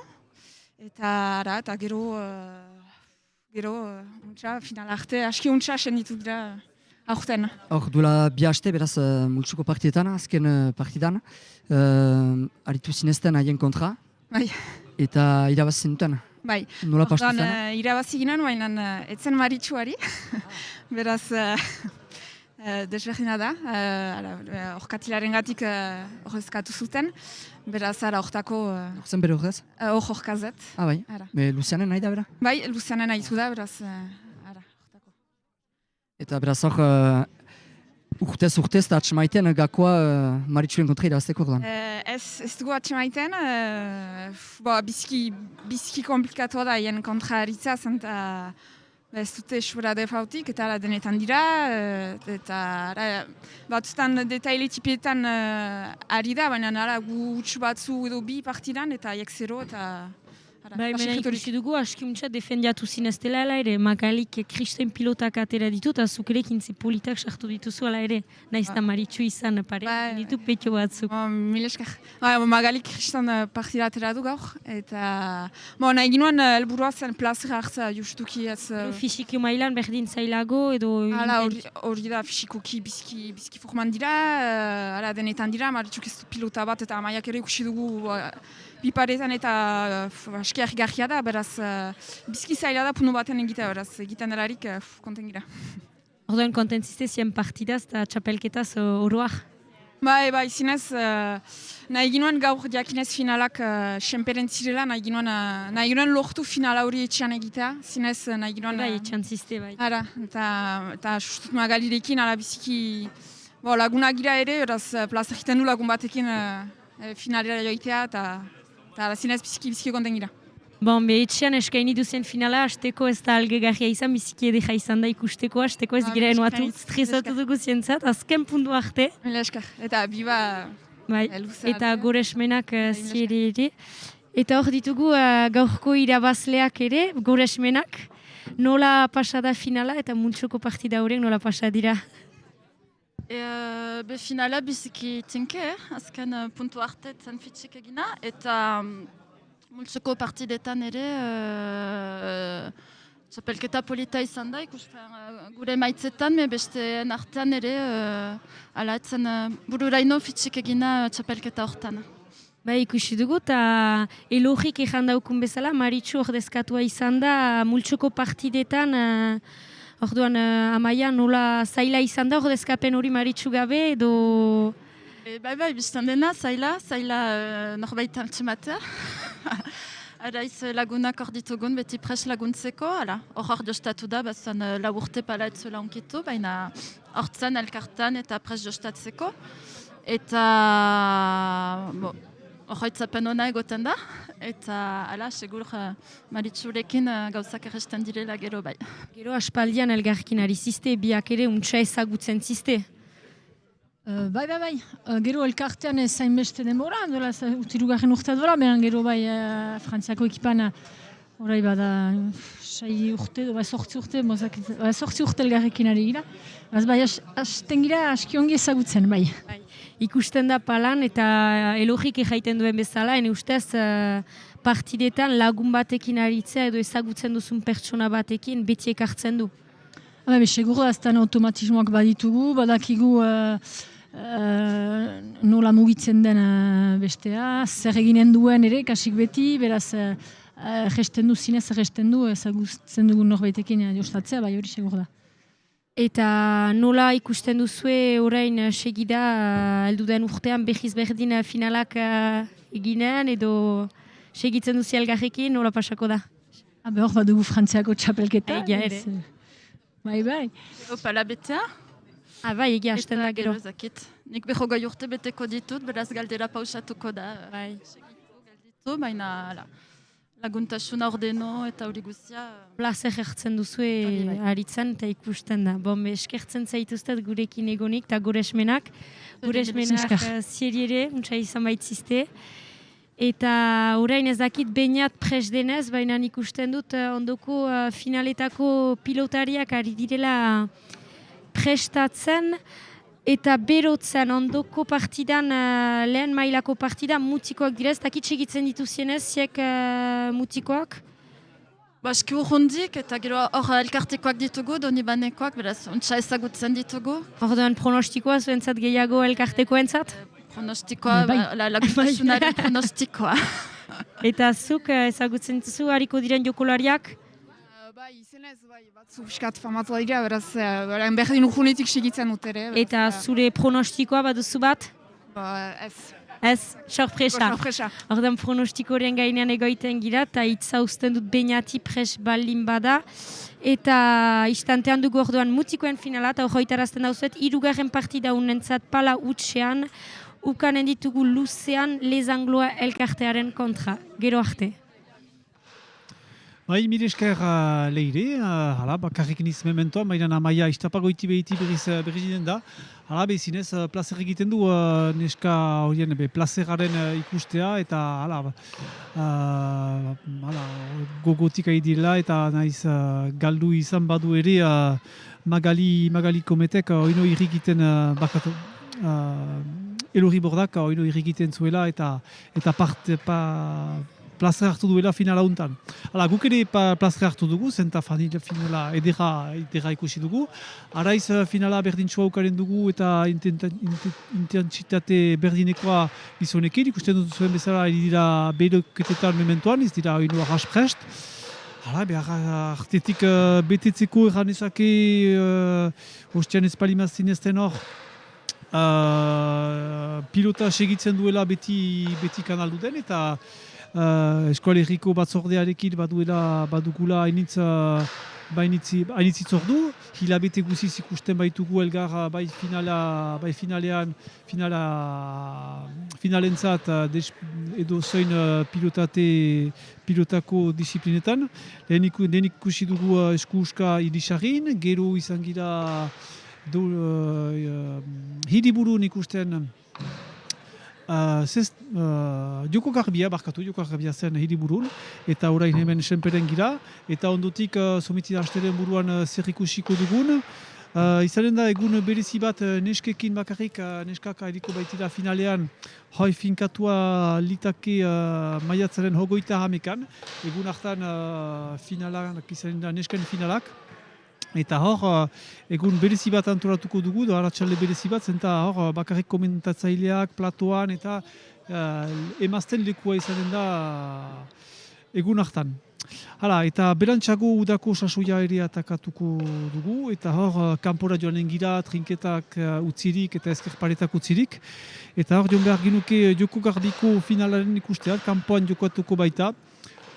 eta gero final arte aski untxasen ditu gira aurten. Hor duela 2 aste, beraz multsoko partidetan, azken partidan, aritu zinezten haien kontra, eta irabazien duten. Bai, nola pastu zen? Irabazi ginen, baina etzen maritxuari, beraz desberdina da, orkatilaren gatik horrezkatu zuten, beraz ara hortako... Horzen bere horrez? Horkazet. Ah, bai, Lucianen nahi da, bera? Bai, Lucianen nahi da, beraz hortako. Eta beraz hor, urtez eta atxemaiten gakoa maritxuen kontra irabazteko ordan? Ez dugu atxemaiten, biziki komplikatua da hien kontra haritza zen, ez dute esura defautik, eta denetan dira, eta batzutan detaile tipietan ari da, baina gu utxu batzu edo 2 partidan, eta haiek 0, eta... Bai, mena ikusi dugu, askiuntza defendiatu zineztela ala ere, Magalik kristen pilotak atera ditu, eta zukerekin ze politak sartu dituzu ala ere, nahiz eta maritxu izan pare, ditu petxo batzuk. Mil esker. Magalik kristen partida atera du gaur, eta nahi ginoen helburua zen plazera hartza justuki ez... Fisiki mailan berdin zailago edo... Hori da, fisikoki biziki forman dira, denetan dira, maritxuk ez pilota bat eta amaiak ere ikusi dugu biparetan eta aski argarria da, beraz bizki zaila da punu baten egitea, beraz egiten delarik konten gira. Orduan kontentziste zien partidaz eta txapelketaz oroak? Bai, zinez, nahi ginoen gaur diakinez finalak senperen zirela, nahi ginoen lortu finala hori etxean egitea, zinez nahi ginoen... Bai, etxean ziste, bai. Eta sustut Magalirekin, biziki laguna gira ere, beraz plaza egiten du lagun batekin finalera joitea, eta zinez biziki konten gira. Etxean eskaini duzen finala, hasteko ez da algegarria izan, biziki edera izan da ikusteko, hasteko ez gira enuatu stresatu dugu zientzat, azken puntu arte. Mila esker, eta biba Bai, luze eta arte. goresmenak ziere ere. Eta hor ditugu gaurko irabazleak ere, goresmenak. Nola pasada finala eta multsoko partida horrek nola pasa dira? Be finala biziki tinke, azken puntu arte zen fitxik egina, eta multsoko partidetan ere txapelketa polita izan da, gure maitzetan, besteen artean ere ala etzen bururaino fitxik egina txapelketa hortan. Bai, ikusi dugu, eta elogik ezan daukun bezala, Maritxu ordezkatua izan da, multsoko partidetan, orduan Amaia nola zaila izan da ordezkapen hori Maritxu gabe, edo... Bai, biztan dena, zaila norbait altxematea. Araiz lagunak hor ditugun, beti pres laguntzeko, hor jostatu da, bazan lau urte pala etzula onkitu, baina hortzen elkartan eta pres jostatzeko. Eta... Horroitzapen hona egoten da, eta segur Maritxurekin gauzak erresten direla gero bai. Gero aspaldian elgarkin ari ziste, biak ere untsa ezagutzen ziste? Bai. Gero elkartean zain beste denbora, utirugarren urte dola, behan gero bai Frantziako ekipan orai bada 6 urte, 8 urte elgarrekin ari gira. Bai, hasten gira aski ongi ezagutzen, bai. Ikusten da palan eta elogik jaiten duen bezala, ene ustez partidetan lagun batekin aritzea edo ezagutzen duzun pertsona batekin beti ekartzen du. Segur da, azten automatismoak baditugu, badakigu nola mugitzen den bestea, zer eginen duen ere, kasik beti, beraz gesten du, zinez gesten du, ezagutzen dugun norbaitekin jostatzea, bai hori segur da. Eta nola ikusten duzue orain segida elduden urtean behiz berdin finalak eginen edo segitzen duzi elgarrekin, nola pasako da? Hor badugu Frantziako txapelketa. Egia ere. Bai. Gero pala betea. Bai, egia hasten da gero. Nik beho gai urte beteko ditut, beraz galdera pausatuko da. Segitu, baina laguntasuna ordeno eta hori guztia. Plazer hartzen duzue aritzen eta ikusten da. Eskertzen zaituztet gurekin egonik eta goresmenak. Goresmenak zieri ere, untsa izan baitzizte. Eta orain ez dakit bainat pres denez, baina ikusten dut ondoko finaletako pilotariak ari direla prestatzen. Eta berotzen ondoko partidan, lehen mailako partidan mutikoak direz, dakit segitzen dituzienez, ziek mutikoak? Eski urrundik eta gero hor elkartekoak ditugu, doni banekoak, beraz, ontsa ezagutzen ditugu. Orduan pronostikoa zuentzat gehiago elkartekoentzat? Pronostikoa, laguntasunaren pronostikoa. Eta zuk ezagutzen dituzu hariko diren jokolariak? Bai, izenez, batzu piskat famatua dira, beraz, berdin urgunetik segitzen dut ere. Eta zure pronostikoa baduzu bat? Ez. Ez, sorpresa. Ordan pronostikoren gainean egoiten gira, eta hitza usten dut bainati pres baldin bada. Eta istantean dugu orduan mutikoen finala, eta horretarazten dauzuet, 3. partida unentzat pala utxean, ukanen ditugu luzean lezangloa elkartearen kontra. Gero arte. Bai, mire esker leire, bakarrekin iz mementoan, baina Amaia istapagoiti behiti berriz den da. Bezinez, plazer egiten du neska horien plazeraren ikustea, eta gogotik ari direla, eta naiz galdu izan badu ere Magali Kometek oino irrikiten Elorri Bordak oino irrikiten zuela, eta plazer hartu duela finala untan. Guk ere plazer hartu dugu, zenta finala edera ikusi dugu. Araiz finala berdintxoa ukaren dugu eta intentsitate berdinekoa gizonekin. Ikusten dut zuen bezala dira beloketetan mementoan, ez dira oinu arras prest. Artetik betetzeko erranezake ostian espalima zinezten hor. Pilota segitzen duela beti kanaldu den eta Eskoalerriko batzordearekin badugula hainitz ordu. Hilabete guziz ikusten baitugu elgar bai finalentzat edo zoin pilotako disiplinetan. Lehenik ikusi dugu eskuuska irisarrin, gero izan gira hiriburun ikusten Joko Garbia zen hiriburun, eta orain hemen senperen gira, eta ondotik somitida asteren buruan zer ikusiko dugun. Izanen da egun berezi bat neskekin bakarrik, neskak hairiko baitira finalean, hoi finkatua litake maiatzaren hogeita hamekan, egun hartan finalak izanen da nesken finalak. Eta hor, egun berezi bat antolatuko dugu, arratsalde berezi bat, zenta hor bakarrik komentatzaileak, platoan eta emazten lekua izanen da egun hartan. Hala, eta berantxago udako sasoia ere atakatuko dugu, eta hor kanpora joanen gira, trinketak utzirik eta eskerparetak utzirik. Eta hor joan behar ginuke Joko Garbiko finalaren ikusteak, kanpoan jokoatuko baita.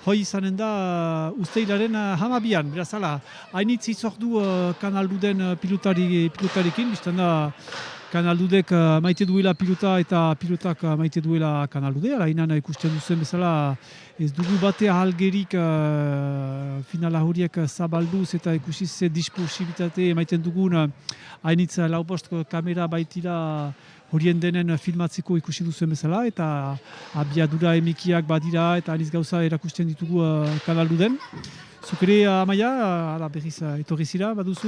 Hoi izanen da usteilaren hamabian, beraz hala, hainitz izordu kanalduden pilotarekin, biztan da kanaldudek maite duela pilota eta pilotak maite duela kanaldude, hala inan ikusten duzen bezala ez dugu batea halgerik finala horiek zabalduz eta ikusi ze disposibilitate maiten dugun hainitz laupost kamera baitira horien denen filmatzeko ikusi duzen bezala eta abiadura emikiak badira eta hainitz gauza erakusten ditugu kanalduden. Zuk ere, Amaia, berriz etorri zira, baduzu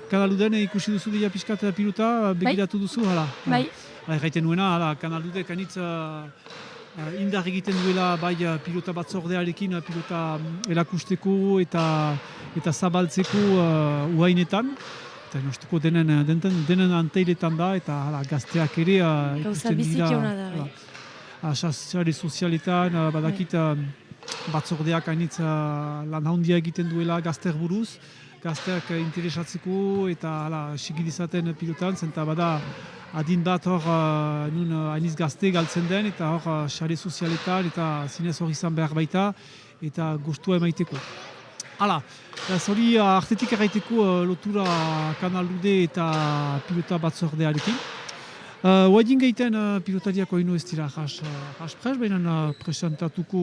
kanalduden ikusi duzu dira pixkat pilota, begiratu duzu, hala? Bai. Erraiten nuena, kanaldudek anitz indar egiten duela bai pilota batzordearekin, pilota erakusteko eta zabaltzeko uhainetan. Eta nostuko denen anteiletan da, eta gazteak ere ikusten dira. Gauza biziki da. Sare sozialetan, badakit batzordeak hainitz lan handia egiten duela gazteak buruz, gazteak interesatzeko eta sigidizaten pilotan, zenta bada adin bat hor nun hainitz gazte galtzen den, eta hor sare sozialetan eta zinez hor izan behar baita, eta gustua emaiteko. Hala, hori artetik erraiteko lotura kanaldude eta pilota batzordearekin. Oaidin gaiten pilotariak oinu ez dira jaspres, baina presentatuko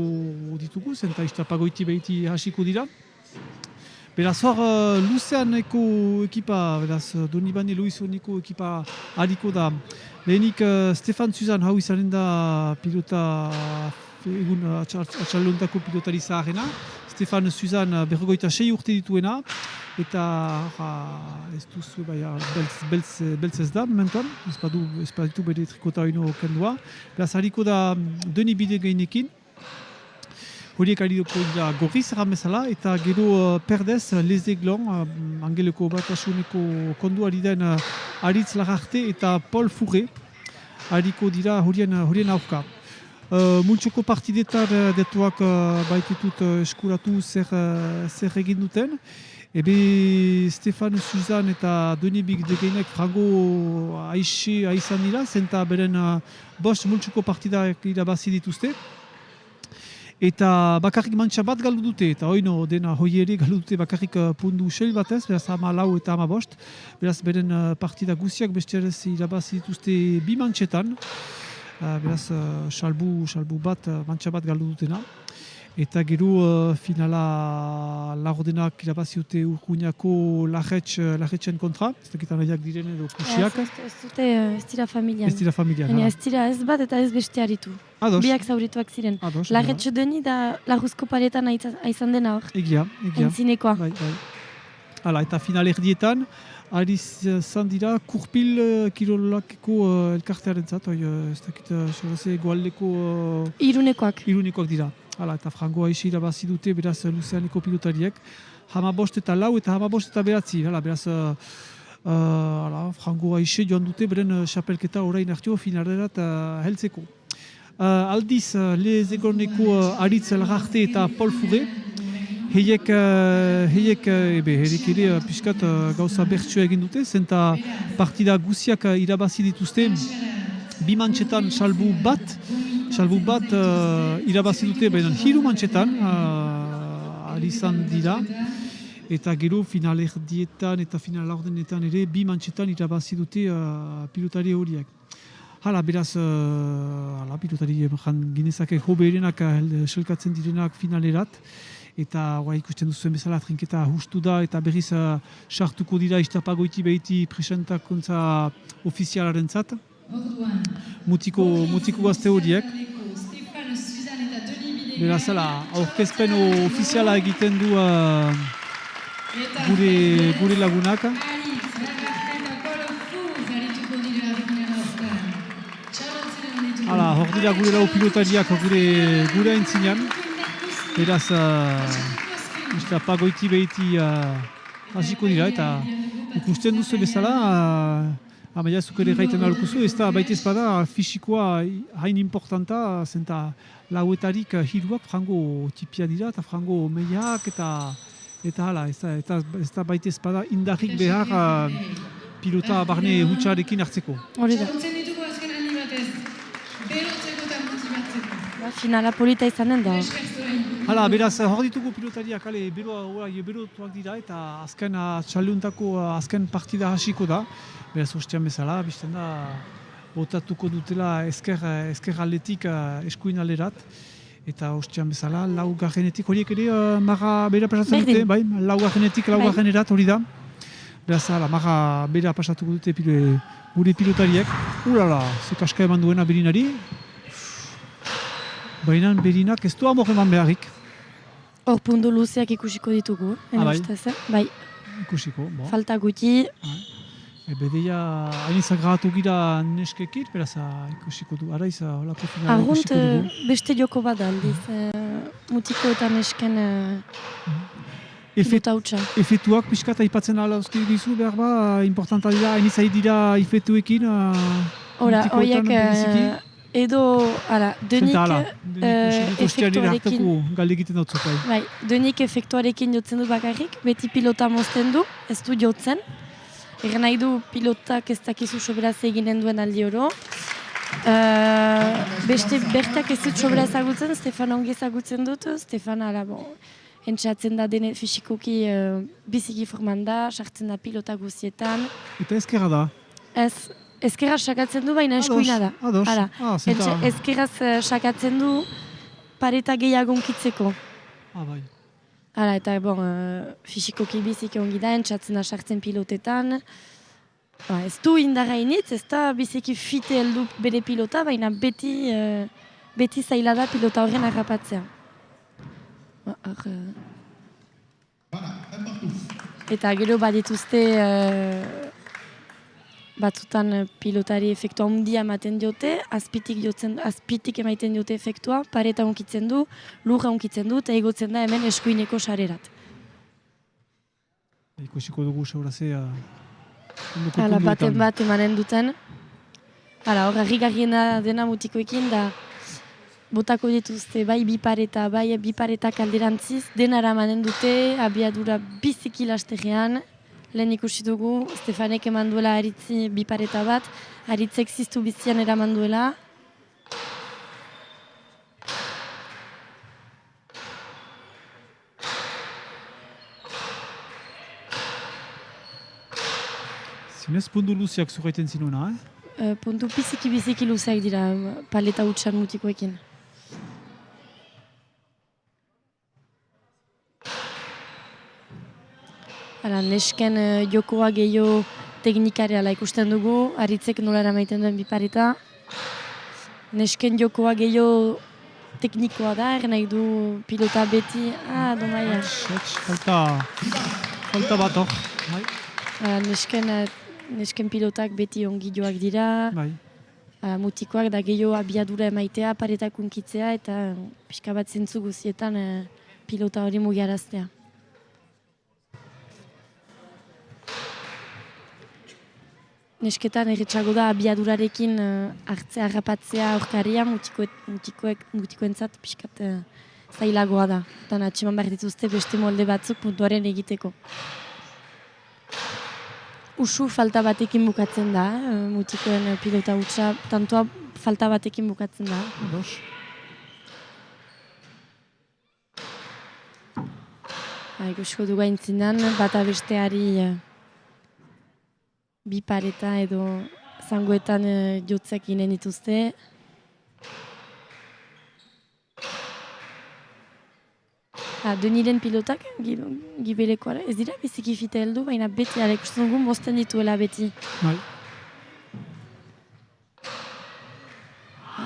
ditugu, zenta istapagoiti behiti hasiko dira. Beraz hor, Luzeaneko ekipa, beraz Donibane Loizoneko ekipa haliko da. Lehenik Stefan Suzan hau izanen da pilota, egun atxalontako pilotari zaharena. Stefan Suzan 46 urte dituena, eta ez duzu beltz ez da, momentuan, ez baditu bere trikota oino kendua. Beraz, hariko da Deni Bidegainekin, horiek haridoko dira gorriz erramezala, eta gero perdez Lezeglon, Angeleko Batasuneko konduari den Aritz Lararte eta Paul Fourré, hariko dira horien aurka. Multxoko partidetar detuak baititut eskuratu zer egin duten. Ebe Stefan Suzan eta Deni Bidegainek frango aizan dira, zenta beren bost multxoko partidak irabazi dituzte. Eta bakarrik mantxa bat galdu dute, eta oino dena hoi ere galdu dute bakarrik pundu xel batez, beraz 14 eta 15. Beraz beren partida guziak besterez irabazi dituzte bi mantxetan. Beraz, salbu bat, mantxa bat galdu dutena. Eta gero finala laurdenak irabazi dute Urruñako Larretxen kontra, ez dakitan nahiak diren edo kusiak. Ez dira familian. Ez dira familian. Ez dira ez bat eta ez beste haritu. Biak zaurituak ziren. Larretxo Deni da Larruzko paletan aizan dena hor. Egia. Entzinekoa. Hala, eta final erdietan, ari zan dira Kurpil kirolakeko elkartearen zat, ez dakit, egoaldeko... Irunekoak dira. Hala, eta frango aixi irabazi dute, beraz Luzeaneko pilotariek. 15 eta 4 eta 15 eta 9. Hala, beraz, frango aixi joan dute, beren xapelketa orain hartio finalerat heltzeko. Aldiz, Lezegoneko Aritz Lararte eta Paul Fourré, Heiek ere pixkat gauza bertsua egin dute, zenta partida guziak irabazi dituzte, bi mantxetan salbu bat irabazi dute, baina hiru mantxetan alizan dira, eta gero final erdietan eta final laurdenetan ere bi mantxetan irabazi dute pilotari horiek. Hala, beraz, pilotari ginezake hoberenak selkatzen direnak finalerat, eta ikusten duzuen bezala trinketa justu da, eta berriz sartuko dira istapagoiti behiti presentakuntza ofizialaren zat. mutiko gazte horiek. Beraz, aurkezpen ofiziala egiten du gure lagunak. Hor dira gure lau pilotariak gure aintzinean. Beraz, pagoiti behiti hasiko dira eta ikusten duzu bezala, amaia zuk ere gaiten alkuzu, ez da baita ezpada fisikoa hain importanta, zenta lauetarik hiruak frango tipia dira eta frango meiak eta hala, ez da baita ezpada indarrik behar pilota barne hutsarekin hartzeko. Hori da. Finala polita izanen da. Hala, beraz, hor ditugu pilotariak, berotuak dira eta azken txaleuntako azken partida hasiko da. Beraz, ostean bezala, bizten da, botatuko dutela ezker aldetik eskuin alerat. Eta ostean bezala, laugarrenetik horiek ere marra bera pasatzen dute, bai, laugarrenerat hori da. Beraz, marra bera pasatuko dute gure pilotariek. Ulala, ze kaska eman duena Berinari. Baina Berinak ez du amor eman beharrik. Hor pundu luzeak ikusiko ditugu, bai. Ikusiko, bo. Falta guti. Bedeia hain izagratu gira neskekit, beraz ikusiko du. Araiz, holako finala ikusiko dugu. Argunt beste joko bat aldiz, mutiko eta nesken pilota hutsa. Efetuak pixkat aipatzen ala uzki dizu behar ba, importanta dira, hain izai dira efetuekin mutikoetan bereziki. Edo, denik efektuarekin jotzen du bakarrik, beti pilota mozten du, ez du jotzen. Egen nahi du pilotak ez dakizu soberaz eginen duen aldi oro. Beste bertak ez dut sobera ezagutzen, Stefan ongi ezagutzen dut, Stefan entxatzen da dene fisikoki biziki forman da, sartzen da pilota guzietan. Eta ezkerra da? Ez. Ezkerraz sakatzen du, baina eskuina da. Ados. Ezkerraz sakatzen du pareta gehiago onkitzeko. Bai. Eta fisikoki biziki ongi da, entzatzen da sartzen pilotetan. Ez du indarra initz, ez da biziki fite heldu bere pilota, baina beti zaila da pilota horren harrapatzea. Eta gero badituzte batzutan pilotari efektua handia ematen diote, azpitik emaiten diote efektua, pareta onkitzen du, lurra onkitzen du, eta egotzen da hemen eskuineko sarerat. Ikusiko dugu saurazea. Baten bat emanen duten. Hor, harrigarriena dena mutikoekin da botako dituzte bai bi paretak alderantziz, denara emanen dute, abiadura biziki lasterrean. Lehen ikusi dugu, Stefanek eman duela Aritzi bipareta bat, Aritzek ziztu bizian eraman duela. Zinez puntu luziak zurreiten zinuna, Puntu biziki luzeak dira paleta hutsan mutikoekin. Nesken jokoa gehiago teknikareala ikusten dugu, Aritzek nola eramaiten duen bipareta. Nesken jokoa gehiago teknikoa da, nahi du pilota beti, domaia. Falta bat hor. Nesken pilotak beti ongi joak dira. Mutikoak da gehiago abiadura emaitea, paretak unkitzea eta pixka bat zentzu guzietan pilota hori mugiaraztea. Nesketan erretxago da abiadurarekin hartzea, harrapatzea aurkaria mutikoentzat pixkat zailagoa da. Eta atximan behar dituzte beste molde batzuk puntuaren egiteko. Usu falta batekin bukatzen da, mutikoen pilota hutsa, tantoa falta batekin bukatzen da. Ikusko dugu aintzinan, bata besteari bi pareta edo zangoetan jotzak inen dituzte. Deniren pilotak, gibelekoa, ez dira biziki fite heldu, baina beti ikusten dugu mozten dituela beti.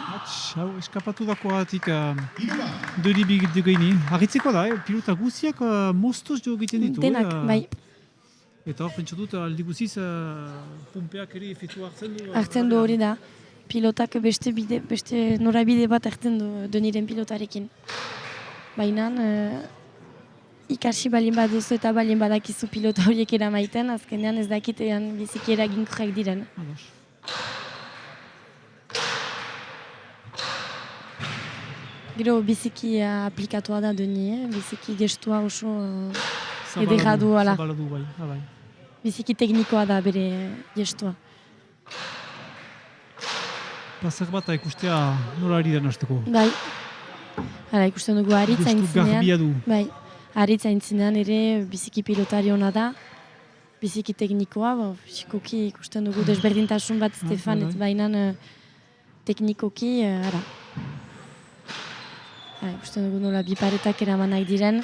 Hau, eskapatu dakoagatik dori bigitu geini. Harritzeko da, pilota guziak moztoz jo egiten ditu. Denak, bai. Eta hor, pentsa dut, aldi guziz, pumpeak ere efektu hartzen du. Hartzen du hori da. Pilotak beste norabide bat hartzen du Deniren pilotarekin. Baina, ikasi balin baduzu eta balin badakizu pilota horiek eramaiten, azkenean ez dakitean biziki eraginkorrak diren. Gero biziki aplikatua da Deni, biziki gestua oso ederra du, ala. Zabaladu, bai. Biziki teknikoa da bere gestua. Zer bat ikustea nola ari den hasteko. Bai. Hala, ikusten dugu Haritz aintzinean. Bai. Haritz aintzinean ere biziki pilotari hona da. Biziki teknikoa, fisikoki ikusten dugu desberdintasun bat Stefan, ez bainan teknikoki, ara. Ikusten dugu nola biparetak eramanak diren.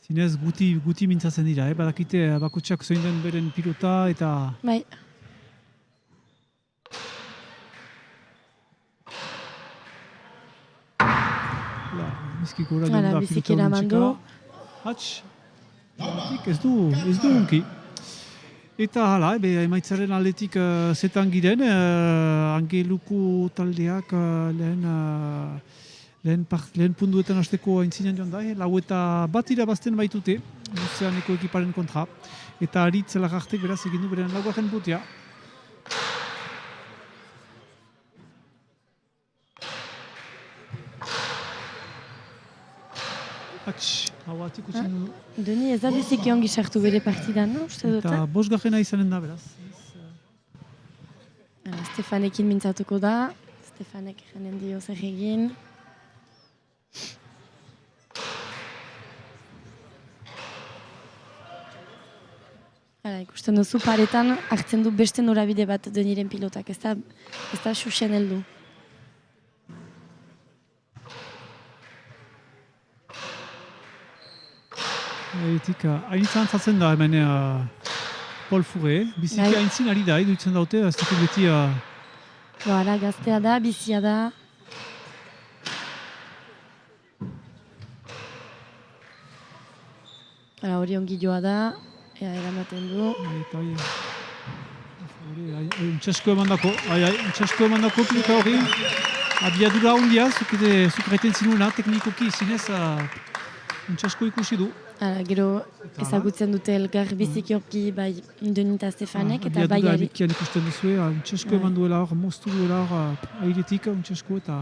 Zinez guti mintzatzen dira, badakite bakotxak zein den beren pilota eta... Bai. Bizkiko hori da pilota horrentzika. Hatz, ez du unki. Eta hala, emaitzaren aldetik zetan giren, Angeluko taldeak lehen punduetan hasteko aintzinean joan da, lau eta bat irabazten baitute, Luzeaneko ekiparen kontra. Eta Haritz Lagartek beraz egin du beren laugarren putea. Hau bat ikusten du. Deni ez da biziki ongi sartu bere partidan, no? Eta bosgarrena izanen da, beraz. Stefanekin mintzatuko da. Stefanek janen dio zer egin. Ikusten duzu paretan hartzen du beste norabide bat Deniren pilotak. Ez da xuxen heldu. Hainitzen antzatzen da hemen Paul Fourret, biziki haintzin ari da, duitzen daute, ez dut beti... Bara, gaztea da, bizia da. Hori ongi joa da, eramaten du. Untxasko emandako pilota hori, abiadura ondia, zuk gaiten zinuena, teknikoki zinez untxasko ikusi du. Gero ezagutzen dute elgar biziki horki bai Deni eta Stefanek eta bai Abiadura bikian ikusten duzue, untxasko eman duela hor, moztu duela hor, airetik untxasko eta...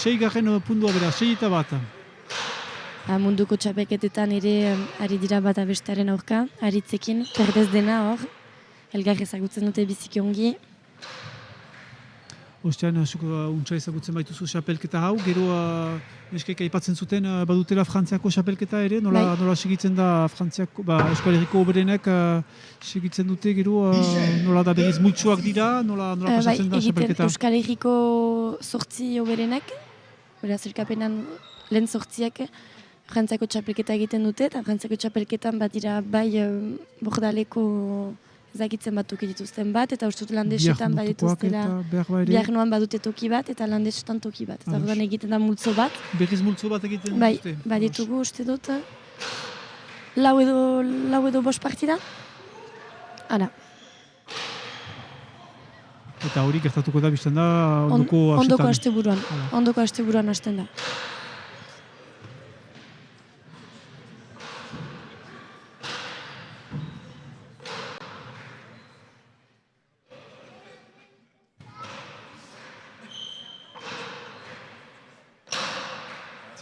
6. Pundua bera, 6 eta bat. Munduko txapelketetan ere ari dira bat abestaren aurka, Haritzekin, perdez dena hor, elgar ezagutzen dute biziki ongi. Ostean, untxa ezagutzen baituzu xapelketa hau, gero neskaik aipatzen zuten badutela Frantziako xapelketa ere, nola segitzen da Frantziako, Euskal Herriko oberenek segitzen dute, gero nola da berriz multsuak dira, nola pasatzen da xapelketa? Euskal Herriko 8 oberenek, beraz elkapenan lehen 8ak Frantziako txapelketa egiten dute, eta Frantziako txapelketan bat dira bai Bordaleko ezagitzen bat toki dituzten bat, eta ustut landesetan badituztela Biarnoan badute toki bat, eta landesetan toki bat. Eta orduan egiten da multzo bat. Berriz multzo bat egiten dituzte? Bai, baditugu uste dut. Lau edo 5 partida. Hala. Eta hori gertatuko da bizten da ondoko asteburuan. Ondoko asteburuan hasten da.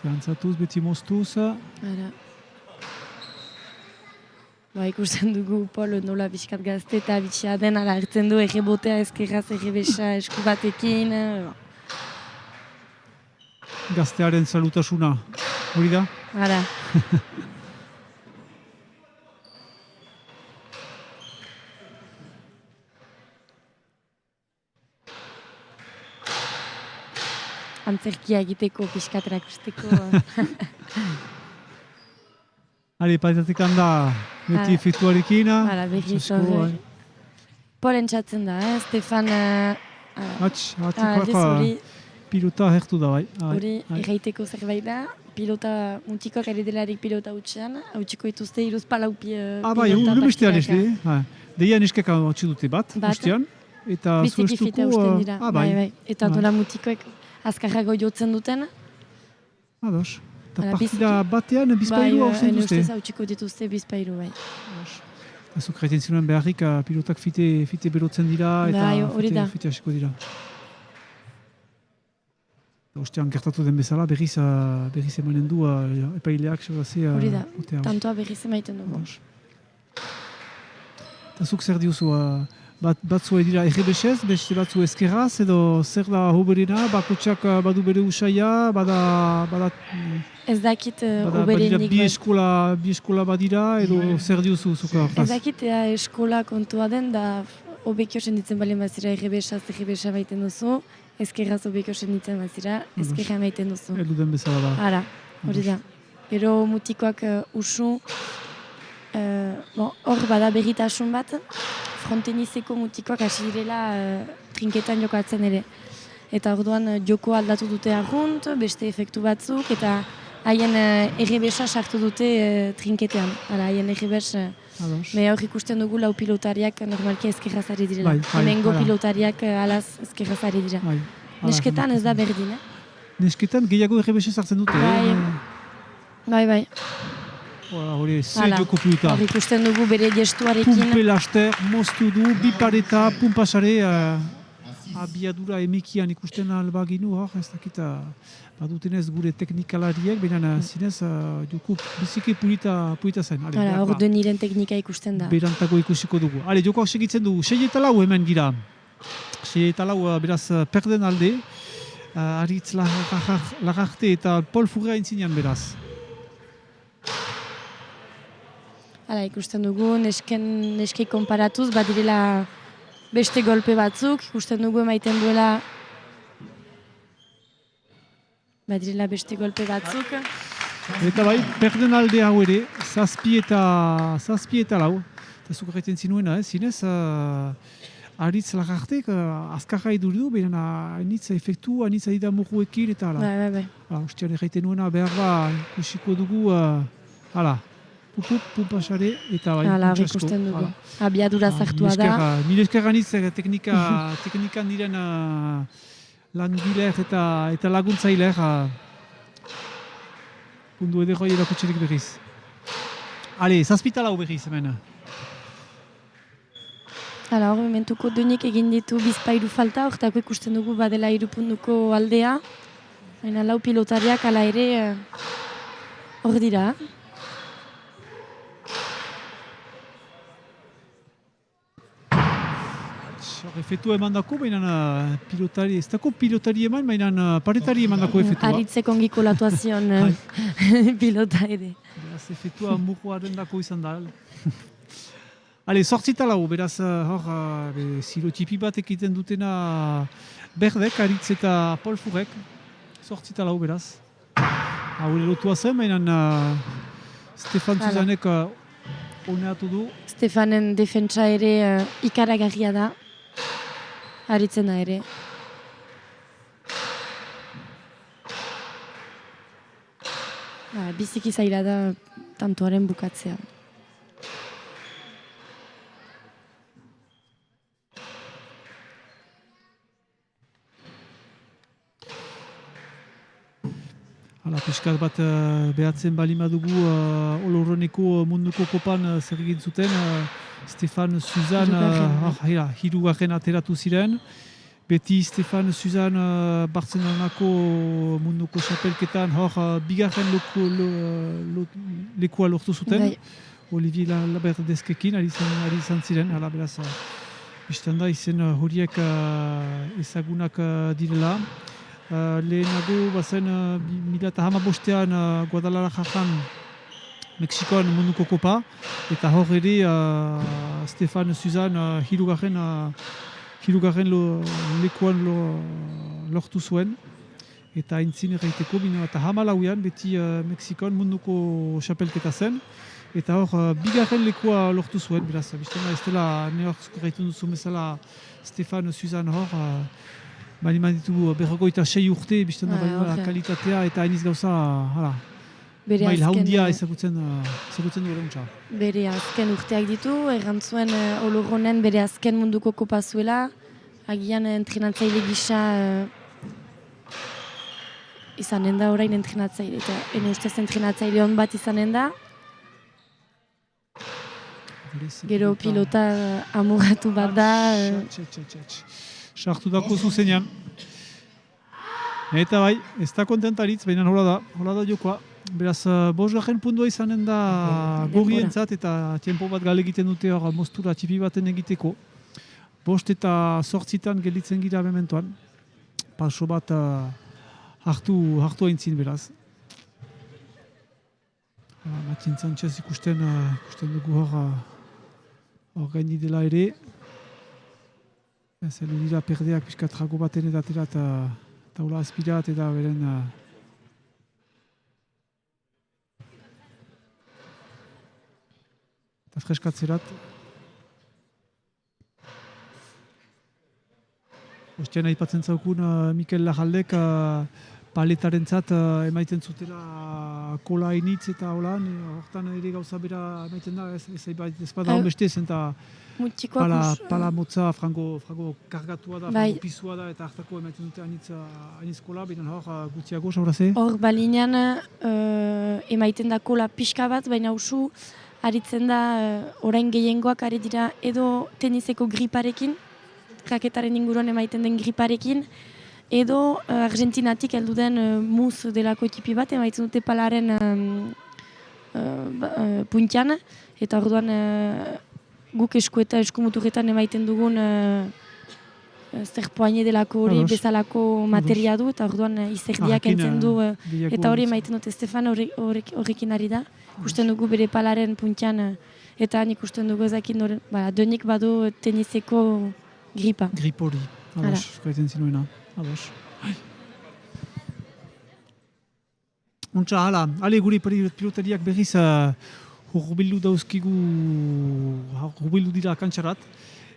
Antzatuz, beti moztuz. Ikusten dugu Paul nola bizkat gazte eta bitxia den ala hartzen du errebotea ezkerraz errebesa esku batekin. Gaztearen salutasuna, hori da? Hala. Antzerkia egiteko, pixkat erakusteko. Hale, paitatik handa Beti efektuarekin. Hala, berriz hor. Polen txatzen da, Stefan... Pilota hertu da, bai. Hori, erraiteko zerbait da. Pilota, mutikoak ari delarik pilota hutsean, hautsiko dituzte iruz palau pilota bai, bestean ez, Deia neskak hau dute bat, ustean. Eta biziki fite usten dira. Bai. Eta nola mutikoek azkarrago jotzen duten. Ados. Eta partida batean bizpailu hau zen duzte? Bai, ustez hautsiko dituzte bizpailu, bai. Azuk reiten zinuen beharrik pilotak fite berotzen dira eta fite hasiko dira. Ostean gertatu den bezala, berriz emanen du epaileak segazia. Hori da, tantoa berriz emaiten dugu. Eta zuk zer diuzu, batzu dira errebesez, beste batzu eskerraz, edo zer da hoberena, bakotxak badu bere usaia, bada... Ez dakit hoberenik. Bi eskola badira, edo zer diuzu zuka hortaz? Ez dakit eskola kontua den, da hobekio senditzen balen bazira errebesa baiten duzu, eskerraz hobekio senditzen bazira, eskerra maiten duzu. Edu den bezala da. Ara, hori da. Gero mutikoak usu, hor bada berritasun bat, frontenizeko mutikoak hasi direla trinketan jokatzen ere. Eta orduan joko aldatu dute argunt, beste efektu batzuk, eta haien errebesa sartu dute trinketean. Haien errebes, hor ikusten dugu lau pilotariak normalki ezkerraz ari direla. Hemengo pilotariak alaz ezkerraz ari dira. Nesketan ez da berdin, Nesketan gehiago errebesa sartzen dute, Bai. Hori, ze joko piluta. Hor ikusten dugu bere gestuarekin. Pumpe laster, moztu du, bi pareta, pumpasare, abiadura emekian ikusten albaginu, ez dakita badutenez gure teknikalariek, baina zinez joko biziki pulita zen. Hor deniren teknika ikusten da. Berantako ikusiko dugu. Jokoak segitzen du, 6-4 hemen gira. 6-4 beraz perden alde, Aritz Lagarte eta Paul Furrea intzinean beraz. Ikusten dugu, neskei konparatuz, badirela beste golpe batzuk, ikusten dugu emaiten duela badirela beste golpe batzuk. Eta bai, perden alde hau ere, 7 eta 4. Eta zuk erraiten zinuena, zinez, Aritz Lagartek azkarra iduridu, baina anitza efektu, anitza dida morruekin eta hala. Bai. Ostean erraiten nuena behar ba, ikusiko dugu, pumpasare eta bai, hor ikusten dugu. Abiadura zartua da. Mil esker anitz teknikan diren langileak eta laguntzaileak pundu ederroi erakutserik berriz. 7 lau berriz hemen. Hor, mementuko doinek egin ditu bizpairu falta, hortako ikusten dugu badela 3 puntuko aldea. Baina 4 pilotariak ala ere hor dira. Efektua eman dako, baina pilotari, ez dako pilotari eman, baina paretari eman dako efektua. Aritzek ongiko latuazion pilota ere. Beraz, efektua murroaren dako izan da. 8 lau, beraz, hor, zilotipi bat ekiten dutena Berdek, Aritz eta Paul Furrek. 8 lau, beraz. Haure lotua zen, baina Stefan Suzanek oneatu du. Stefanen defentsa ere ikaragarria da. Aritzena ere. Biziki zaila da tantoaren bukatzea. Piskat bat behatzen balima dugu Olorroneko munduko kopan zer egin zuten. Stefan Suzan hirugarren ateratu ziren. Beti Stefan Suzan Bartzenonako munduko xapelketan bigarren lekua lortu zuten. Olivier Laberdeskekin ari izan ziren. Beraz, biztan da izen horiek ezagunak direla. Lehenago bazen 2015an Guadalajarajan Mexikoan munduko kopa eta hor ere Stefan Suzan hirugarren lekuan lortu zuen eta aintzin erraiteko 2014an beti Mexikoan munduko xapelketa zen Eta hor, bigarren lekua lortu zuen, beraz, biztena ez dela neok gaitu duzu bezala Stefan Suzan hor, bali ditu berrogoita 6 urte, biztena bali kalitatea eta hainiz gauza, mail haundia ezagutzen du eruntza. Bere azken urteak ditu, errantzuen Oloronen bere azken munduko kopa zuela, agian entrenatzaile gisa izanen da orain entrenatzaile, eta ene ustez entrenatzaile hon bat izanen da. Gero pilota amuratu bat da. Sartu dako zuzenean. Eta bai, ez da kontentaritz, baina hola da jokoa. Beraz, 5. puntua izanen da gorrientzat eta tiempo bat gale egiten dute hor mostura txipi baten egiteko. 5 eta 8 gelditzen gira mementoan. Paso bat hartu aintzin beraz. Matin Sanchez ikusten dugu hor gaini dela ere. Ez elu dira perdeak pixkat trago baten edatera eta taula aspirat eta beren eta freskatzerat. Ostean aipatzen zaukun Mikel Lajaldek paletarentzat emaiten zutela kola initz eta holan, hortan ere gauza bera emaiten da, ez bada honbestez, eta pala motza frango kargatua da, frango pizua da, eta hartako emaiten dute anitz kola, baina hor gutxiago, sauraze? Hor balinean emaiten da kola pixka bat, baina usu aritzen da orain gehiengoak ari dira edo teniseko griparekin, raketaren inguruan emaiten den griparekin, edo Argentinatik heldu den muz delako ekipi bat, emaiten dute palaren puntian, eta orduan guk esku eta eskumuturretan emaiten dugun zerpoaine delako hori bezalako materia du, eta orduan izerdiak entzen du, eta hori emaiten dute Stefan horrekin ari da. Ikusten dugu bere palaren puntian, eta han ikusten dugu ezakin doinik badu teniseko gripa. Grip hori, ados, gaiten zinuena. Ados. Untsa, ale gure pilotariak berriz hurbildu dauzkigu, hurbildu dira kantxarat.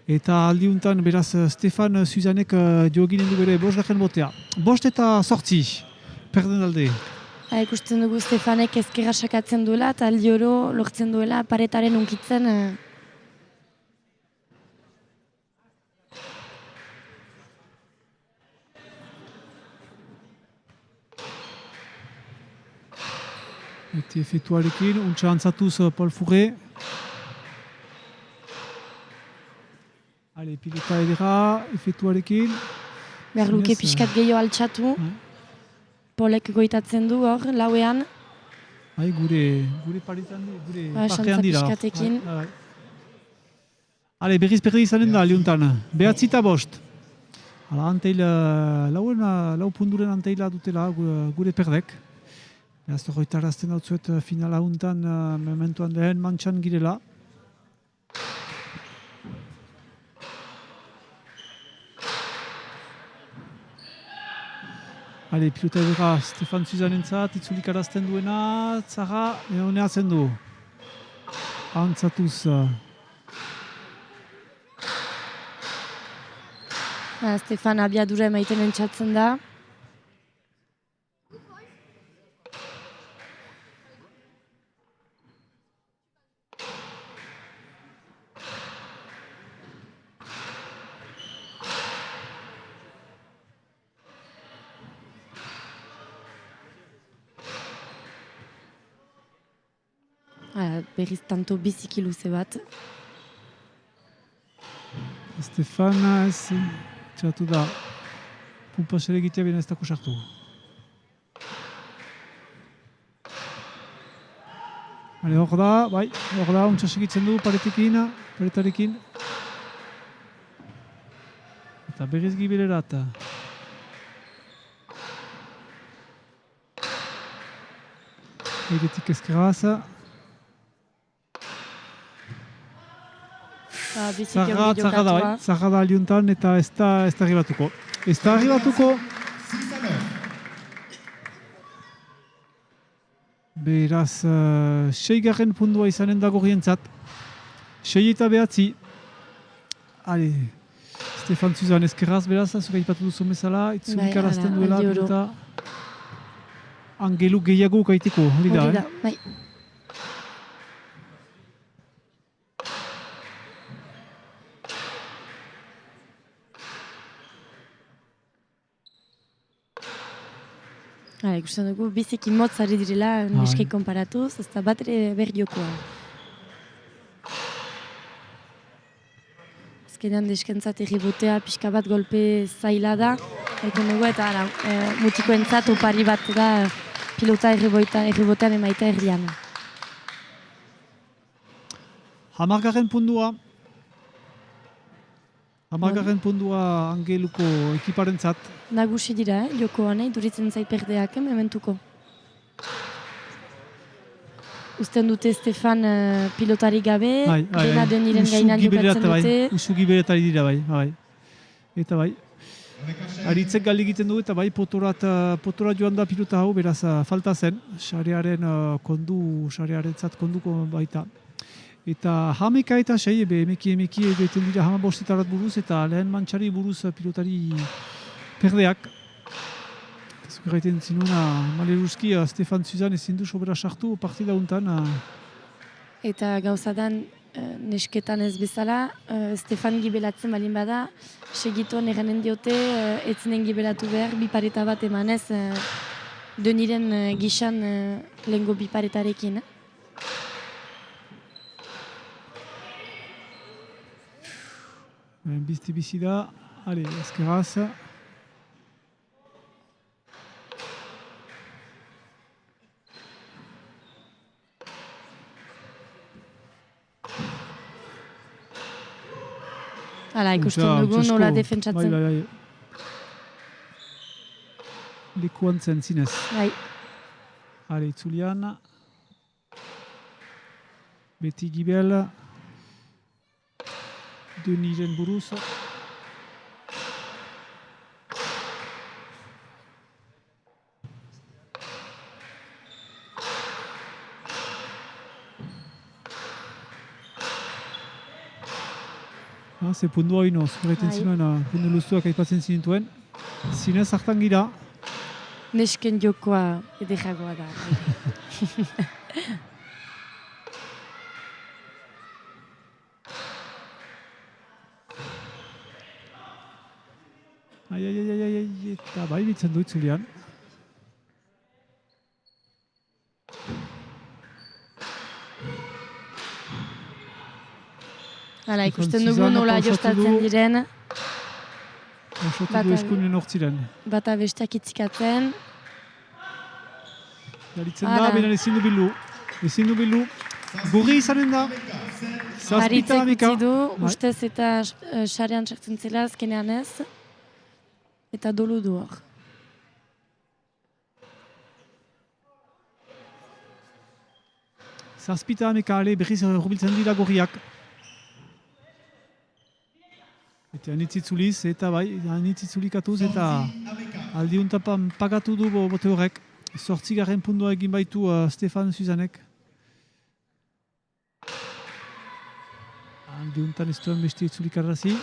Eta aldiuntan beraz Stefan Suzanek joaginen du bere 5. botea. 5 eta 8, perden alde. Ikusten dugu Stefanek ezkerra sakatzen duela eta aldi oro lortzen duela paretaren unkitzen. Eta efektuarekin, untsa antzatuz Paul Fourret. Pilota edera, efektuarekin. Behar luke pixkat gehiago altxatu. Polek goitatzen du hor, lauean. Gure paretan, gure partean dira. Pixkatekin. Berriz perdi izanen da, liuntan. 9 eta 5. Lau punduren anteila dutela gure perdek. Beraz, horretarazten dautzuet finala huntan mementuan lehen mantxan girela. Pilota edera Stefan Suzanentzat, itzulik arazten duena, Zara, honea zen du. Antzatuz. Stefan abiadura emaiten entzatzen da. Berriz tanto biziki luze bat. Stefan ez txatu da. Pumpasere egitea bina ez dako sartu. Hor da, untsa segitzen du paretarekin. Eta berriz gibilerat. Egetik ezkeraz. Zaga da aliuntan eta ez da arribatuko. Beraz, 6. pundua izanen dago rientzat. 6 eta 9. Ale, Stefan Zuzan eskerraz beraz, zuka ipatu duzu bezala, itzulik arazten duela, eta angelu gehiago kaiteko, hori da, bai. Ikusten dugu, biziki motz ari direla neskei konparatuz, ez da bat ere berdiokoa. Azkenean deskentzat erribotea pixka bat golpe zaila da, dugu eta mutikoentzat opari bat da pilota erribotean emaita herrian. 10. pundua. 10. pundua angeluko ekiparentzat. Nagusi dira, jokoan, duritzen zait perdeak, mementuko. Usten dute Stefan pilotari gabe, dena deniren gainan jokatzen dute. Usu giberetari dira, bai. Eta bai. Aritzek gali egiten du eta bai potora joan da pilota hau, beraz falta zen, sarearentzat konduko baita. Eta 11 eta 6, emeki egiten dira 15 buruz eta lehen mantxari buruz pilotari perdeak. Zuk egiten zinuna, maleruzki, Stefan Zuzan ezin du sobera sartu partida untan. Eta gauzadan nesketan ez bezala, Stefan gibelatzen balin bada, segituan eranen diote, etzinen gibelatu behar, bipareta bat emanez, deniren gixan lehengo biparetarekin. Bizti bizi da, ale, eskeraz. Hala, ikusten dugu nola defentsatzen. Bai. Lekuan zen zinez. Bai. Ale, itzulian. Beti gibel. Deniren buruz. Ze pundua ino, zurreiten zinuen, pundu luztuak aipatzen zinituen. Zinez hartan gira. Nesken jokoa ederagoa da. Eta bai bitzen du itzulian. Hala, ikusten dugu nola jostatzen diren. Osotu du eskuinen hortziren. Bata besteak itzikatzen. Garitzen da, benen ezin du bildu. Gurri izanen da. Haritzek utzi du, ustez eta sarean sartzen zela azkenean ez. Eta dolu du hor. Zazpita ameka ale berriz hurbiltzen dira gorriak. Eta anitzitzuliz eta bai, anitzitzulikatuz eta aldiuntapan pagatu du bote horrek. 8. pundua egin baitu Stefan Zuzanek. Aldiuntan ez duen beste itzulikarrazi.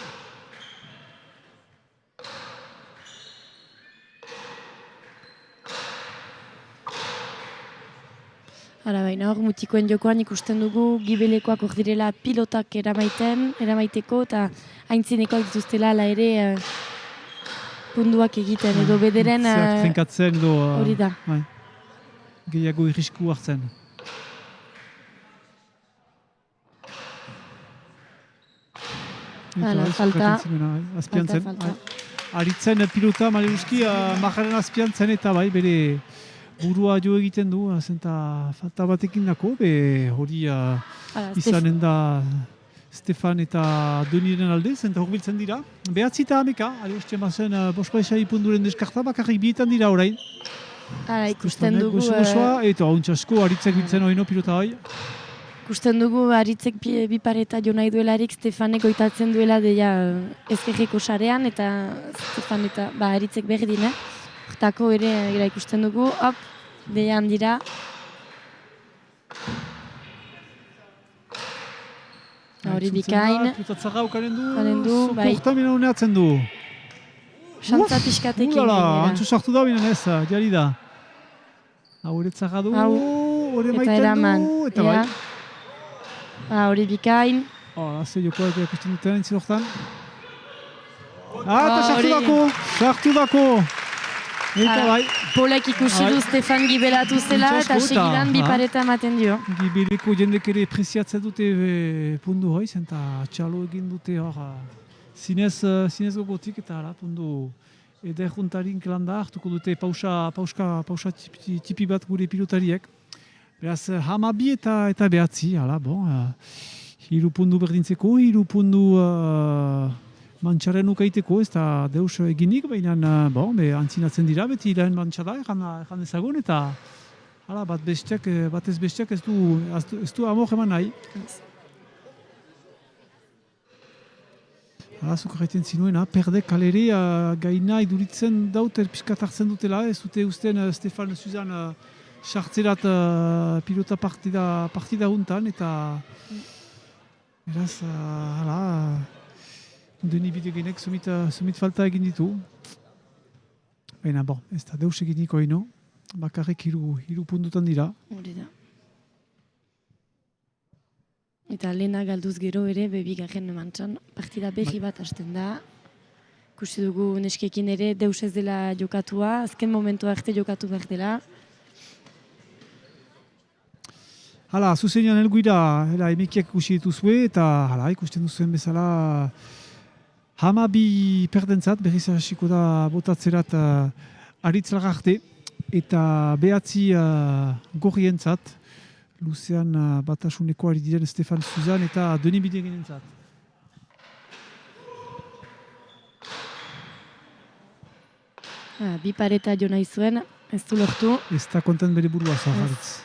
Hala baina hor mutikoen jokoan ikusten dugu gibelekoak hor direla pilotak eramaiteko eta aintzinekoak dituztela ala ere punduak egiten edo bederen finkatzen edo hori da. Gehiago irrisku hartzen. Hala, falta. Azpian zen. Aritzen pilota maleruzki majaren azpian zen eta bai bere burua jo egiten du, zenta falta batekin dako, hori izanen da Stefan eta Doniren alde, zenta hurbiltzen dira. Behatzi eta ameka, uste mazen bospaisa ipunduren deskarta, bakarrik bietan dira orain. Hala, ikusten dugu... Eta hauntzasko, Aritzek biltzen hori pilota hori. Ikusten dugu Aritzek bipareta jo nahi duelarik, Stefanek oitatzen duela deia ezkerreko sarean, eta Stefan eta Aritzek berdin, Hortako ere ikusten dugu, hop, behan dira. Hori bikain. Putatzarra ukanen Ukanen du, bai. Soporta mina uneatzen du. Xantza pixkatekin Ulala, gainera. antzu sartu da binen ez, jari da. Hau eretzarra du, hori Eta maiten eraman. du, eta bai. Hori bikain. Ze jokoak ikusten duten entzilortan. Eta sartu dako. Eta bai. Polek ikusi du Stefan gibelatu zela eta segidan bi pareta ematen dio. Gibeleko jendek ere preziatzen dute pundu hoiz, eta txalo egin dute hor zinez gogotik eta pundu eder juntarin kelanda hartuko dute pausa tipi bat gure pilotariek. Beraz, hamabi eta behatzi, hiru pundu berdintzeko, hiru pundu mantxaren ukaiteko, ez da deus eginik, baina antzinatzen dira, beti lehen mantxada egan ezagun, eta batez besteak ez du amor eman nahi. Zuk erraiten zinuena, perde kalere gaina iduritzen daut, pixkat hartzen dutela, ez dute usten Stefan Suzan sartzerat pilota partida huntan, eta beraz, Deni bidegenek somit falta egin ditu. Baina, ez da deus eginiko ino, bakarrik hiru puntutan dira. Hori da. Eta lehena galduz gero ere, bebigarren mantxan, partida berri bat hasten da. Ikusi dugu neskekin ere deus ez dela jokatua, azken momentu arte jokatu behar dela. Zuzenean helguira, emekiak ikusi dituzue, eta ikusten duzuen bezala hamabi perdentzat, berriz hasiko da botatzerat aritzlaga arte, eta behatzi gorrientzat, luzean batasuneko ari diren Stefan Suzan eta Deni Bidegenentzat. Bi pareta jo nahi zuen, ez du lortu. Ez da konten bere burua zaharritz.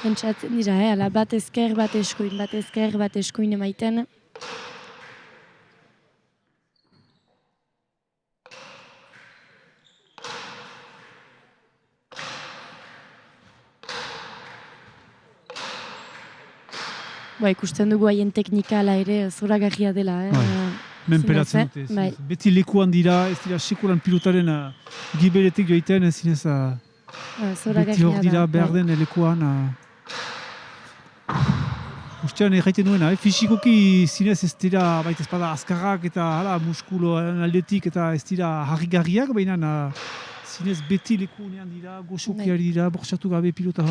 Entzatzen dira, bat ezker, bat eskoin emaiten. Ikusten dugu haien teknikala ere zoragarria dela. Menperatzen dute. Beti lekuan dira, ez dira sekulan pilotaren gibeletik joiten, ez zinez beti hor dira behar den lekuan. Ustean erraiten nuena, fisikoki zinez ez dira baita espada azkarrak eta muskuloan aldetik eta ez dira harrigarriak, baina zinez beti lekunean dira, goxokiari dira, borxatu gabe pilota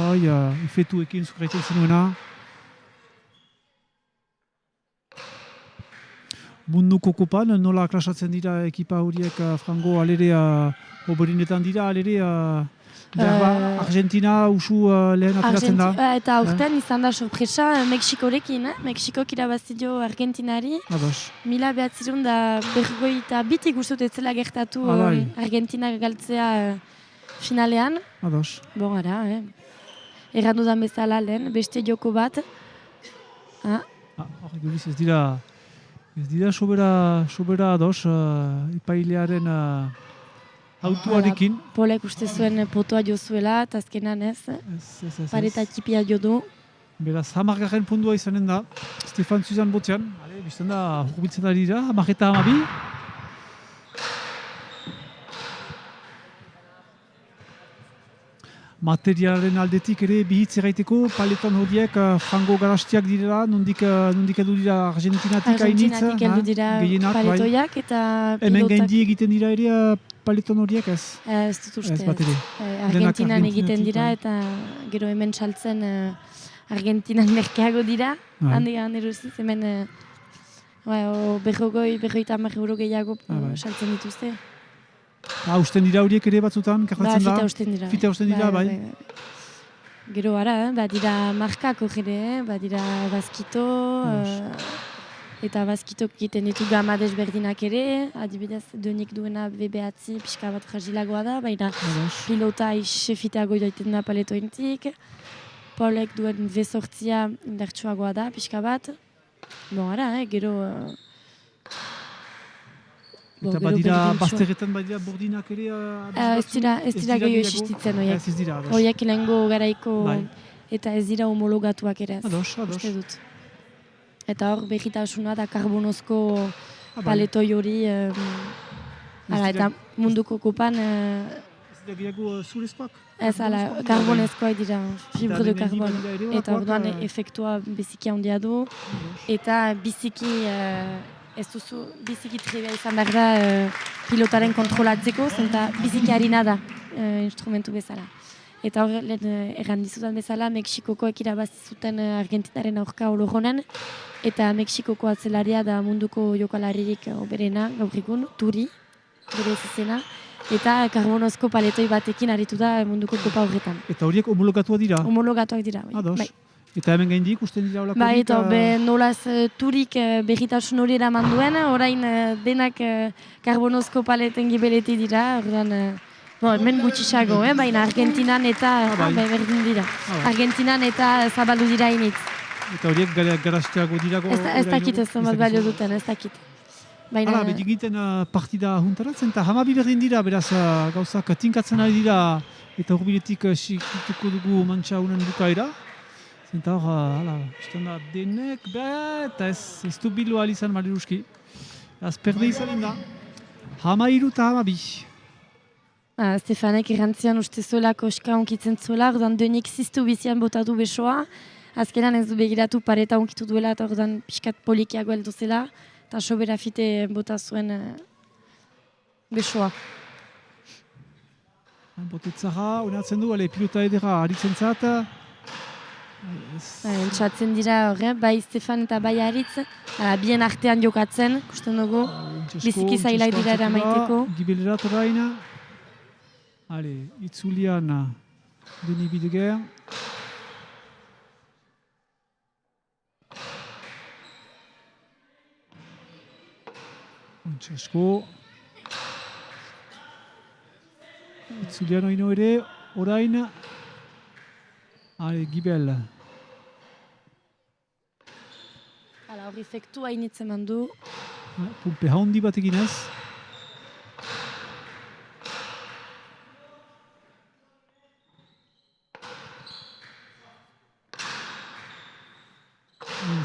efetuekin zukraiten zinuena. Munduko kopan, nola klasatzen dira ekipa horiek frango alere oberinetan dira, alere Argentina usu lehen ateratzen da. Eta aurten izan da sorpresa Mexikorekin, Mexikok irabazidio Argentinari. Mila behatzirun da bergoi eta bitik guztut etzela gertatu Argentina galtzea finalean. Bon, ara, errandu da bezala lehen, beste joko bat. Ez dira sobera ados ipailearen autuarekin. Polek uste zuen potoa jo zuela, eta azkenan ez. Pareta txipia jo du. Beraz, 10. pundua izanen da. Stefan Suzan botzean. Bizten da, hurbiltzen da dira, 10 eta 12. Materialaren aldetik ere bihitz erraiteko, paleton horiek frango garastiak direla, nondik edu dira Argentinatik hainitz. Argentinatik edu dira paletoiak eta pilotak. Hemen gaindi egiten dira ere paleton horiek ez? Ez dut uste. Argentinan egiten dira eta gero hemen saltzen Argentinan merkeago dira. Handi eruziz, hemen berroita euro gehiago saltzen dituzte. Usten dira horiek ere batzutan, kartatzen da? Fita usten dira, bai. Gero ara, badira markako jere, badira bazkito, eta bazkitok egiten ditu gama desberdinak ere, adibidez, Denik duena behatzi pixka bat fragilagoa da, baina pilota isefiteago joiten da paletointik, Paulek duen V8 indartsuagoa da, pixka bat. Bon, ara, gero Eta badira, bazterretan badira bordinak ere? Ez dira gehiago existitzen horiek. Ez dira, ados. Horiek lehengo garaiko eta ez dira homologatuak ere ez. Ados. Uste dut. Eta hor behitasuna da karbonozko paletoi hori, eta munduko kopan... Ez dira gehiago zurezkoak? Ez, karbonezkoak dira, fibre de karbon. Eta orduan efektua biziki handia du, eta biziki... Ez duzu biziki trebea izan behar da pilotaren kontrolatzeko, zenta biziki harina da instrumentu bezala. Eta hor, errandizutan bezala, Mexikokoek irabazi zuten Argentinaren aurka ologonen, eta Mexikoko atzelaria da munduko jokalaririk oberena, gaur egun, Turi, bere izena, eta karbonozko paletoi batekin aritu da munduko kopa horretan. Eta horiek homologatuak dira? Homologatuak dira, bai. Eta hemen gaindik usten dira olako bai, eta nolaz Turik berritasun hori eraman duen, orain denak karbonozko paleten gibeleti dira, hemen gutxisago, baina Argentinan eta berdin dira. Argentinan eta zabaldu dira initz. Eta horiek garazteago dirago? Ez dakit ez bat balio duten, ez dakit. Hala, bedigiten partida juntaratzen, eta hamabi berdin dira, beraz gauzak tinkatzen ari dira, eta horbiletik sikituko dugu mantxa unen bukaera. Eta hor, izan da, denek, eta ez du bilu alizan Mariruski. Azperde izan da, 13 eta 12. Stefanek errantzian uste zuela koska onkitzen zuela, ordan denik ziztu bizian botatu besoa. Azkenan ez du begiratu pareta onkitu duela, eta ordan pixkat polikiago heldu zela, eta sobera fite bota zuen besoa. Botetzara, honatzen du, pilota edera aritzen zata. Entzatzen dira hor, bai Stefan eta bai Aritz, bien artean jokatzen, kusten dugu, biziki zailak dira eramaiteko. Gibelerat oraina, itzulian Deni Bideguer. Ontsasko. Itzulian oino ere, orain. Gibel. Hor efektua initzen mandu. Pumpe haundi bat egin ez.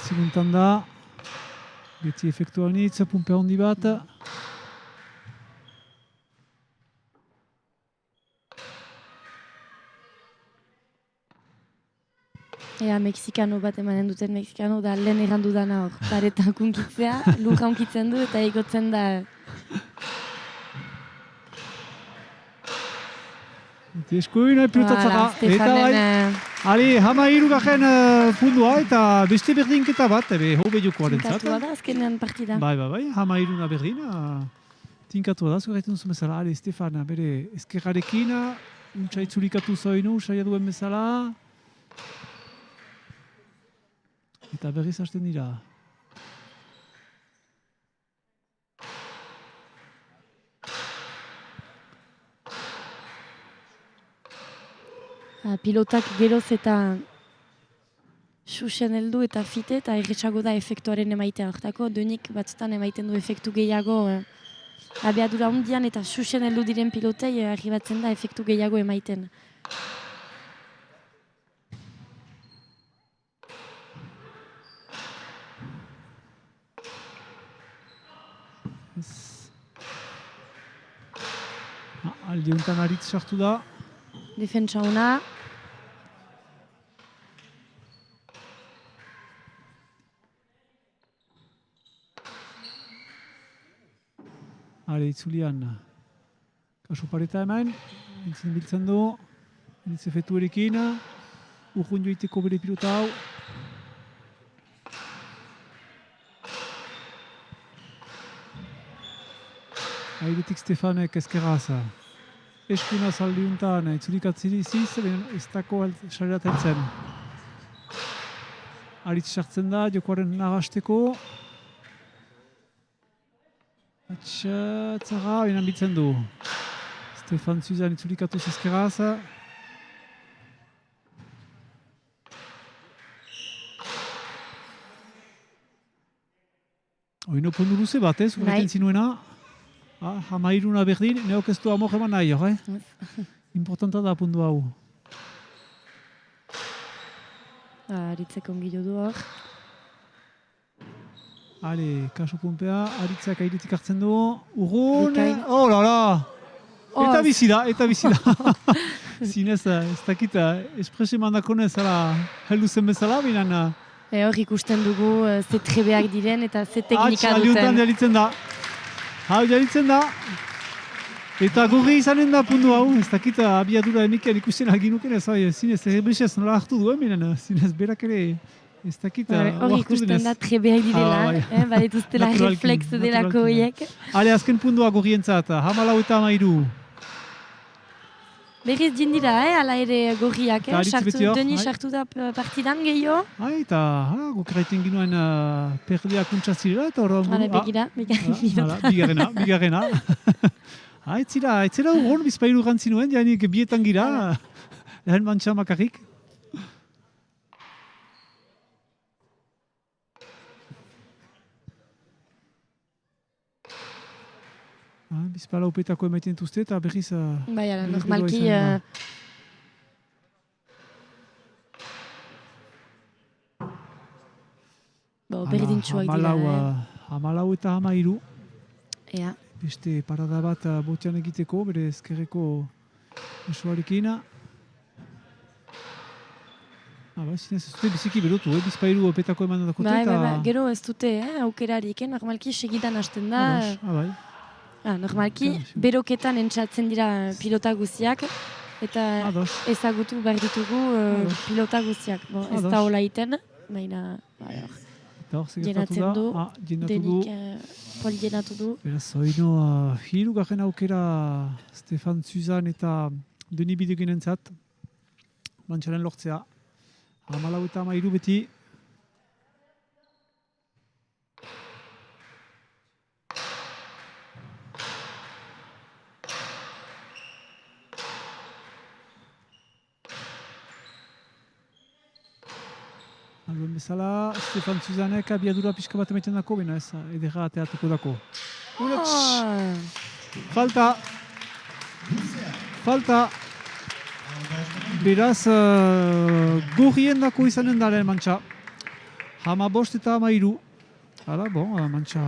Ziguntan da. Beti efektua initz, pumpe haundi bat. Mexikano bat emanen duten Mexikano da lehen errandu dana hor. Paretan kunkitzea, lurra unkitzen du eta egotzen da. Eskuin, pilotatzara. Eta bai, 13 garen pundua eta beste berdinketa bat, hobe jokoaren zat. Tinkatua da, azkenean partida. Bai, 13 berdin. Tinkatua da, zugarretzen duzu bezala. Stefan, bere ezkerrarekin, untsa itzulikatu zoinu, saia duen bezala. Eta berriz hasten dira. Pilotak geroz eta xuxen heldu eta fite eta erretxago da efektuaren emaitea. Hortako, denik batzutan emaiten du efektu gehiago abiadura hundian eta xuxen heldu diren pilotei arribatzen da efektu gehiago emaiten. Aldi honetan Aritz sartu da. Defentsa ona. Itzulian. Kasu pareta hemen. Entzin biltzen du. Entzin efektu erekin. Urrun joiteko bere pilota hau. Airetik Stefanek ezkerraza. Eskuna zaldiuntan itzulikatziri iziz, ez dako sareratzen. Aritz sartzen da, jokoaren nagasteko. Atxatzara, benan bitzen du. Stefan Zuzan itzulikatuz ezkerraza. Oino pondu luze bat, urreten zinuena. Hamairuna berdin, neok ez du amok eman nahi, Importanta da puntu hau. Aritzek ongi jo du hor. Ale, kaso punpea, Aritzak airetik hartzen du. Urrun, oh lala! Eta bizida. Zinez, ez dakit, espresi mandakonez, heldu zen bezala, binan... Hor ikusten dugu, ze trebeak diren eta ze teknika duten. Liutan jalitzen da. Jalitzen da. Eta gorri izanen da puntu hau, ez dakit abiadura eniken ikusten alginuken ez, zinez, erbesez nola hartu duen, binan, zinez berak ere, ez dakit, hor ikusten da trebeak direla, badituztela reflex delako horiek. Ale, azken puntua gorrientzat, 14 eta 13. Berriz dindira, ala ere gorriak, Deni sartu da partidan gehiago. Eta gokeraiten ginoen perdeak untsa zirela, eta hor... Begira. Bigarrena. Etzera urron bizpailu gantzi nuen, janik bietan gira, lehen mantxa makarrik. Bizpala upetako emaiten duzte eta berriz... Bai, normalki... Berdintxoak dira. 14 eta 13. Ea. Beste parada bat botean egiteko, bere ezkerreko esoarekin. Zinez ez dute biziki berotu, bizpailu petako eman dakote eta... Bai, gero ez dute, aukerarik, normalki segidan hasten da. Bai. Normalki, beroketan entzatzen dira pilota guziak, eta ezagutu behar ditugu pilota guziak. Ez da hola iten, baina... Jenatzen du, denik pol jenatu du. Beraz, oino, hirugarren aukera Stefan Suzan eta Deni Bidegen entzat, mantxaren lortzea. 14 eta 13 beti. Albuen bezala, Stefan Suzanek abiadura pixka bat emaiten dako, bena ez, edera ateatuko dako. Falta. Beraz, gorrien dako izanen daren mantxa. 15 eta 13. Hala, mantxa...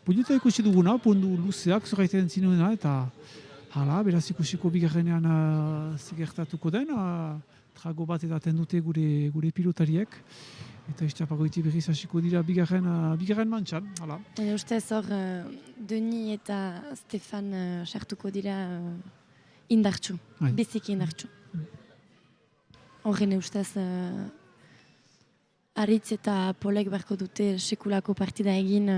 Puntuta ikusi duguna, puntu luzeak zoraiten zinuena, eta... Hala, beraz ikusiko bigarrenean zigertatuko den, trago bat edaten dute gure pilotariek. Eta iztapagoiti berriz hasiko dira bigarren mantxan. Eta ustez hor, Deni eta Stefan sartuko dira indartxu, biziki indartxu. Horren ustez, Aritz eta Polek beharko dute sekulako partida egin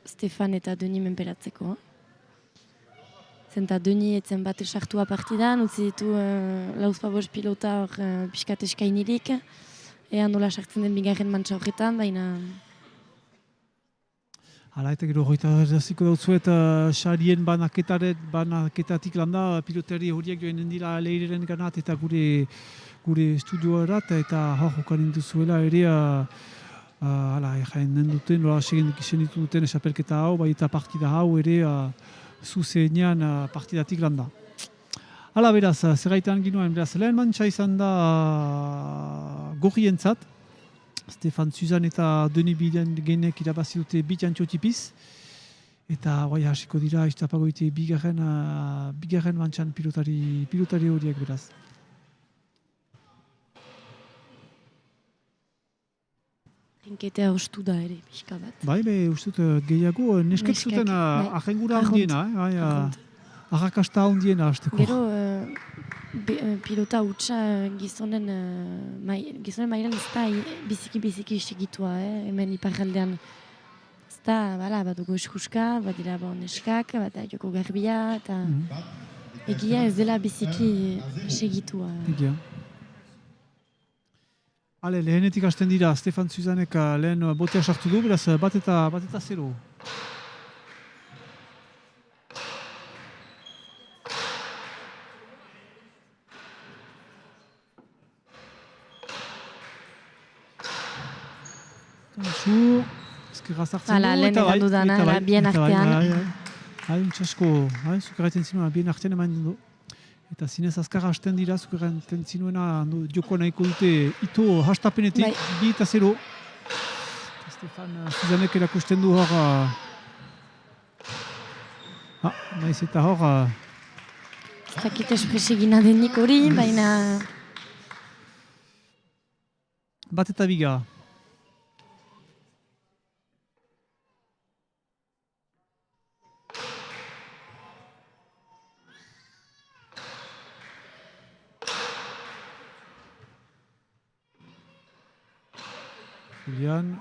Stefan eta Deni menperatzeko. Zenta Deni etzen bat sartua partidan, utzi ditu lauzpabos pilota hor pixkat eskainirik. Ean nola sartzen den bigarren mantxa horretan, baina... Hala, eta gero horreta ziko dautzuet, xarien banaketatik landa, pilotari horiek joan dira leireren ganat eta gure estudioarat, eta hor jokan induzuela ere, jaen duten, nola segin ditu duten esapelketa hau, bai eta partida hau ere, zuzenean partidatik landa. Hala, beraz, zerraitan ginoen, beraz, lehen mantxa izan da gorrientzat. Stefan Suzan eta Deni Bidegenek irabazi dute bitantxo tipiz. Eta hasiko dira, iztapagoite bigarren mantxan pilotari horiek, beraz. Rinketea ostu da ere, pixka bat. Bai, ustut gehiago, neskek zuten ahengura handiena, arrakasta handiena hasteko. Gero, pilota hutsa gizonen mailan ez da biziki segitua, hemen iparraldean. Ez da, badugu eskuska, badira neskak, bada joko garbia, eta egia ez dela biziki segitua. Egia. Hale, lehenetik hasten dira, Stefan Suzanek lehen botea sartu du, beraz bat eta zero. Ezkerra zartzen du, lehen edan dudana, bien artean. Untsasko, zuk erraiten zinuen, bien artean eman du. Eta zinez azkar hasten dira, zuk erraiten zinuena joko nahiko dute ito hastapenetik, 2-0. Stefan Suzanek erakusten du hor... Naiz eta hor... Ez dakit espresegina denik hori, baina... Bat eta biga. Julian.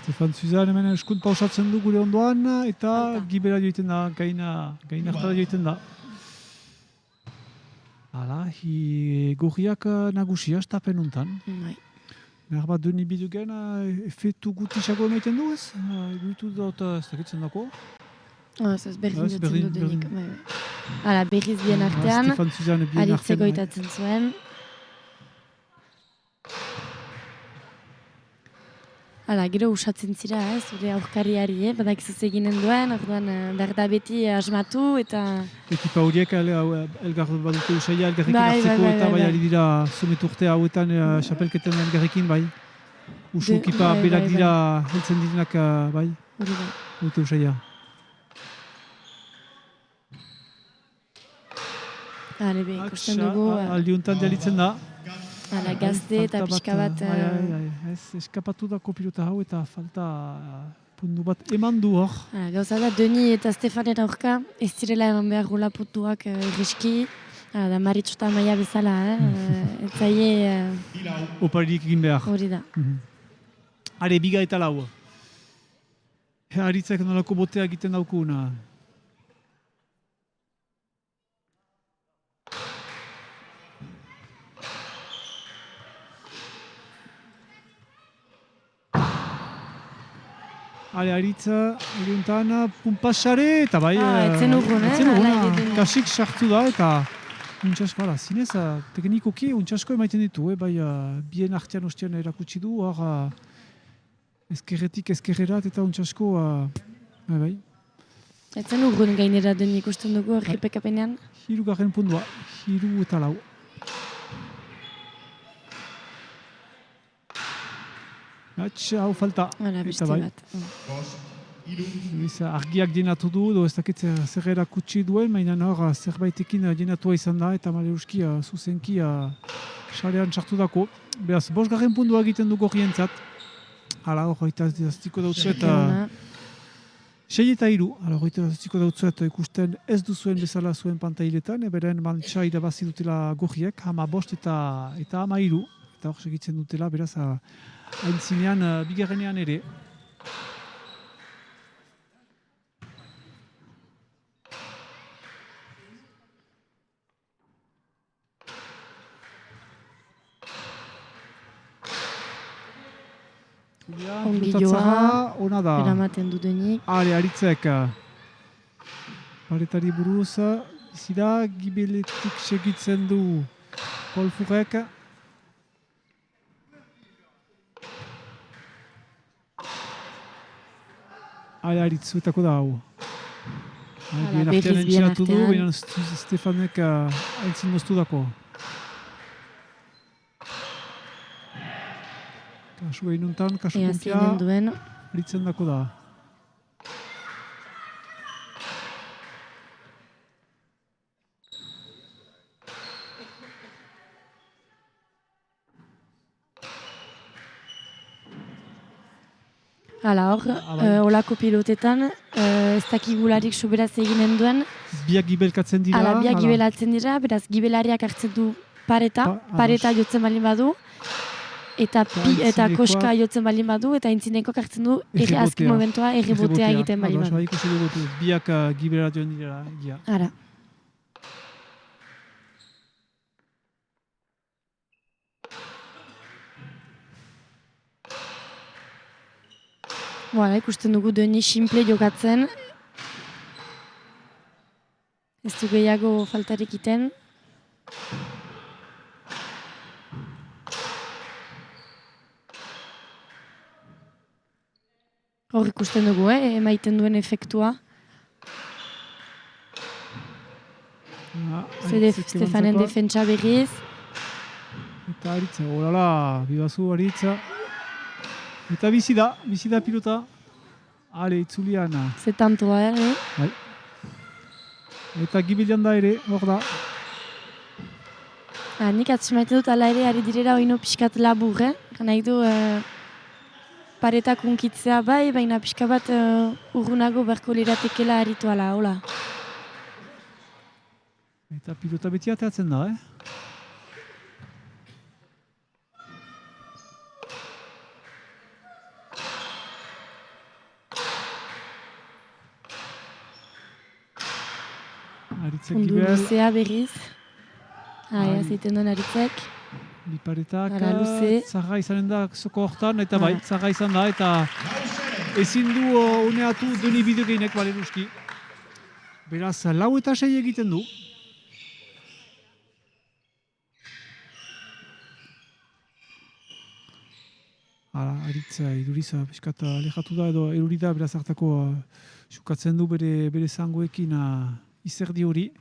Stefan Suzan hemen eskunt pausatzen du gure ondoan eta gibera joiten da, gaina hartara joiten da. Hala, gorriak nagusia estapen untan. Behar bat duni bidugen, efetu gutisago emaiten du ez? Eguitu dut ez dakitzen dako? Ez berdin dutzen du denik. Hala, berriz bien artean, aritzeko itatzen zuen. Hala, gero usatzen zira, zure aurkariari, badakizuz eginen duen, orduan berda beti asmatu eta... Ekipa horiek elgar badute usaila elgarrekin hartzeko eta bai ari dira zumeturte hauetan xapelketen elgarrekin, bai. Usu ekipa berak dira heltzen direnak, bai, dute usaila. Hale, ikusten dugu... Aldiuntan dialitzen da. Hala, gazte eta pixka bat... Eskapatu da kopilota hau eta falta puntu bat eman du hor. Gauza da, Doni eta Stefanen aurka, ez direla eman behar gula puntuak riski. Da Maritxota maia bezala, ez zaie... Oparirik egin behar. Hori da. Are, biga eta lau. Aritzak nolako botea egiten daukuna. Ale, aritza, eguntan, pumpasare, eta bai... Etzen urrun, Kasik sartu da, eta untsasko, zinez, teknikoki untsasko emaiten ditu, bai, bien artean ostean erakutsi du, hor, ezkerretik ezkerrerat, eta untsasko, bai. Etzen urrun gainera den ikusten dugu, errepekapenean? Hirugarren puntua, 3 eta 4. Hau falta. Beste bat. Argiak dienatu du, ez dakit zer erakutsi duen, mainan hor zerbaitekin dienatua izan da, eta maleuski zuzenki sarean sartu dako. Beraz, 5. puntua egiten du gorrientzat. Hala, hor, eta zaztiko dautzuet. 6 eta 3. Hala, hor, eta zaztiko dautzuet ikusten ez duzuen bezala zuen pantailetan, eberen mantxa irabazi dutela gorriek, 15 eta 13. Eta hor, segitzen dutela, beraz, aintzinean, bigarrenean ere. Ongi joa, eramaten du denik. Aritzek, paretari buruz, izira, gibeletik segitzen du Kolfurek. Aritzuetako da hau. Bien artean entxinatu du, baina Stefanek entzin moztu dako. Kasu eginuntan, kasu kumpia, aritzen dako da. Hala hor, olako pilotetan, ez dakigularik soberaz eginen duen. Biak gibelkatzen dira. Hala, biak gibelatzen dira, beraz gibelariak hartzen du pareta jotzen balin badu, eta koska jotzen balin badu, eta intzinekoak hartzen du azken momentua errebotea egiten balin badu. Biak gibelatuen dira. Hala. Ikusten dugu Doni simple jokatzen. Ez du gehiago faltarik iten. Hor ikusten dugu, emaiten duen efektua. Stefanen defentsa berriz. Eta Aritza, olala, bibazu Aritza. Eta bizi da pilota. Ale, itzulian. Zetantoa, Bai. Eta gibilian da ere, hor da. Nik atzemaite dut ala ere, ari direra oino pixkat labur, nahi du paretak unkitzea bai, baina pixka bat urrunago berko liratekela aritu ala, hola. Eta pilota beti ateatzen da, Aritzek Undu gibel. luzea berriz. Zeiten duen Aritzek. Biparetak, luze. zarra izanen da zoko hortan, eta bai, zarra izan da, eta ezin du uneatu deni bideo gehienek baleruski. Beraz, 4 eta 6 egiten du. Aritza, iduriza, piskat alejatu da edo eruri da, beraz hartako sukatzen du bere zangoekin izerdi hori.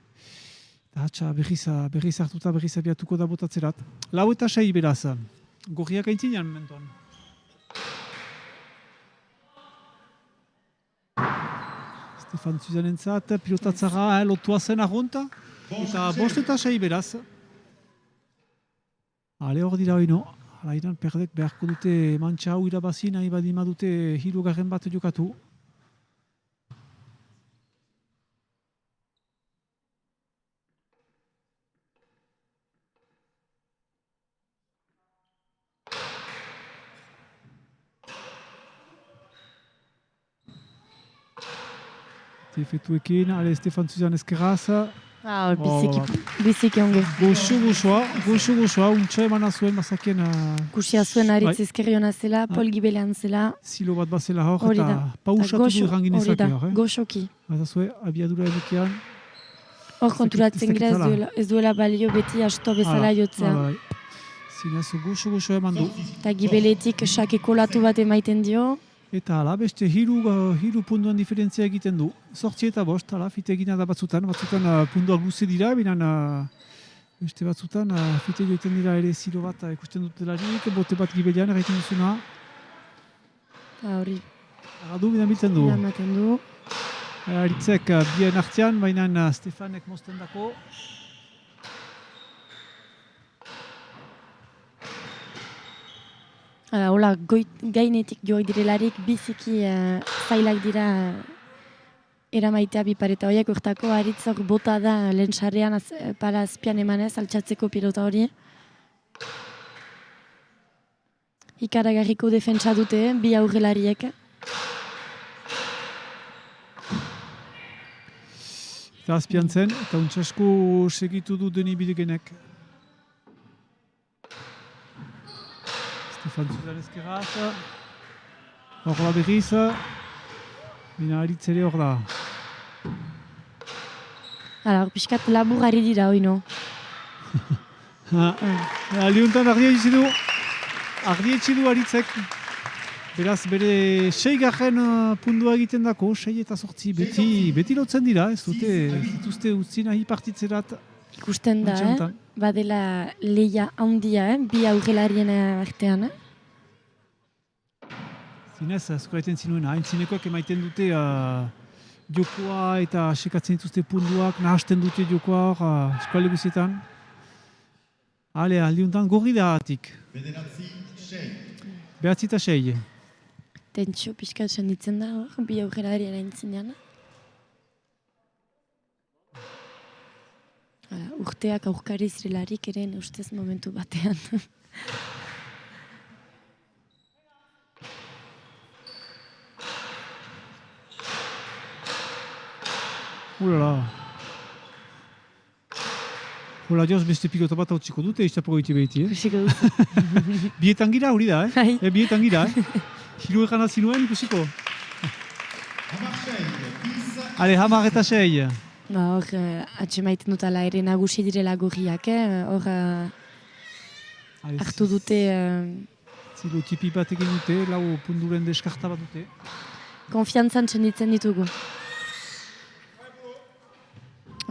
Eta hatxa berriz hartuta berriz abiatuko da botatzerat. 4 eta 6 beraz, gorriak aintzinean momentuan. Stefan Zuzanentzat, pilotatzara lotua zen arronta. Eta 5 eta 6 beraz. Ale hor dira oino. Alairan perdek beharko dute mantxa hau irabazi nahi badima dute 3. bat jokatu. Efetuekin, ale Stefan Zuzan ezkerraz. Biziki onge. Goxo-goxoa, untxa emana zuen mazakien... Kusia zuen Aritz ezkerri hona zela, Pol Gibelean zela. Silo bat bazela hor, eta pausatu du errangin ezake hor. Goxoki. Eta zuen, abiadura edekean. Hor konturatzen gira ez duela balio beti asto bezala jotzea. Zinez, goxo-goxoa eman du. Eta Gibeletik sakeko latu bat emaiten dio. Eta ala, beste hiru punduan diferentzia egiten du. 8 eta 5, ala, fite egina da batzutan punduak luze dira, binan beste batzutan fite egiten dira ere zilo bat ikusten dutelarik, bote bat Gibelian egiten duzuna. Eta hori. Agadu, binan biltzen du. Binan du. Aritzek bien artean, baina Stefanek mozten dako. Hola, gainetik joak direlarik biziki zailak dira eramaitea bipareta horiek urtako Aritzok bota da lehen sarrean para azpian emanez altxatzeko pilota hori. Ikaragarriko defentsa dute, bi aurrelariek. Eta azpian zen, eta untsasko segitu du deni bidegenek. Stefan Zuzan ezkerraz, hor da berriz, bina Aritz ere hor da. Hor pixkat labur ari dira, oino. Liuntan ardia etxidu Aritzek. Beraz, bere 6. Pundua egiten dako, 6 eta 8, beti lotzen dira, ez dituzte utzi nahi partitzerat. Ikusten da, badela lehia handia, bi aurrelarien artean. Zinez, azkoraiten zinuen, haintzinekoak emaiten dute jokoa eta sekatzen dituzte punduak, nahasten dute jokoa hor, eskualde guzietan. Ale, aldiuntan gorri da hatik. Behatzi eta 6. Tentsio pixkat senditzen da hor, bi aurrelarien aintzinean. Urteak aurkari zirelarik eren ustez momentu batean. Ulala. Hola, Dios, beste pilota bat hautsiko dute, iztapoko iti behiti, Ikusiko dute. Bietan gira hori da, Bietan gira, Hiru egan azinuen ikusiko. Ale, 10 eta 6. Hor, atxemaiten dut ala ere nagusi direla gorriak, hor hartu dute... Zilo tipi bat egin dute, lau punduren deskarta bat dute. Konfiantzan txenditzen ditugu.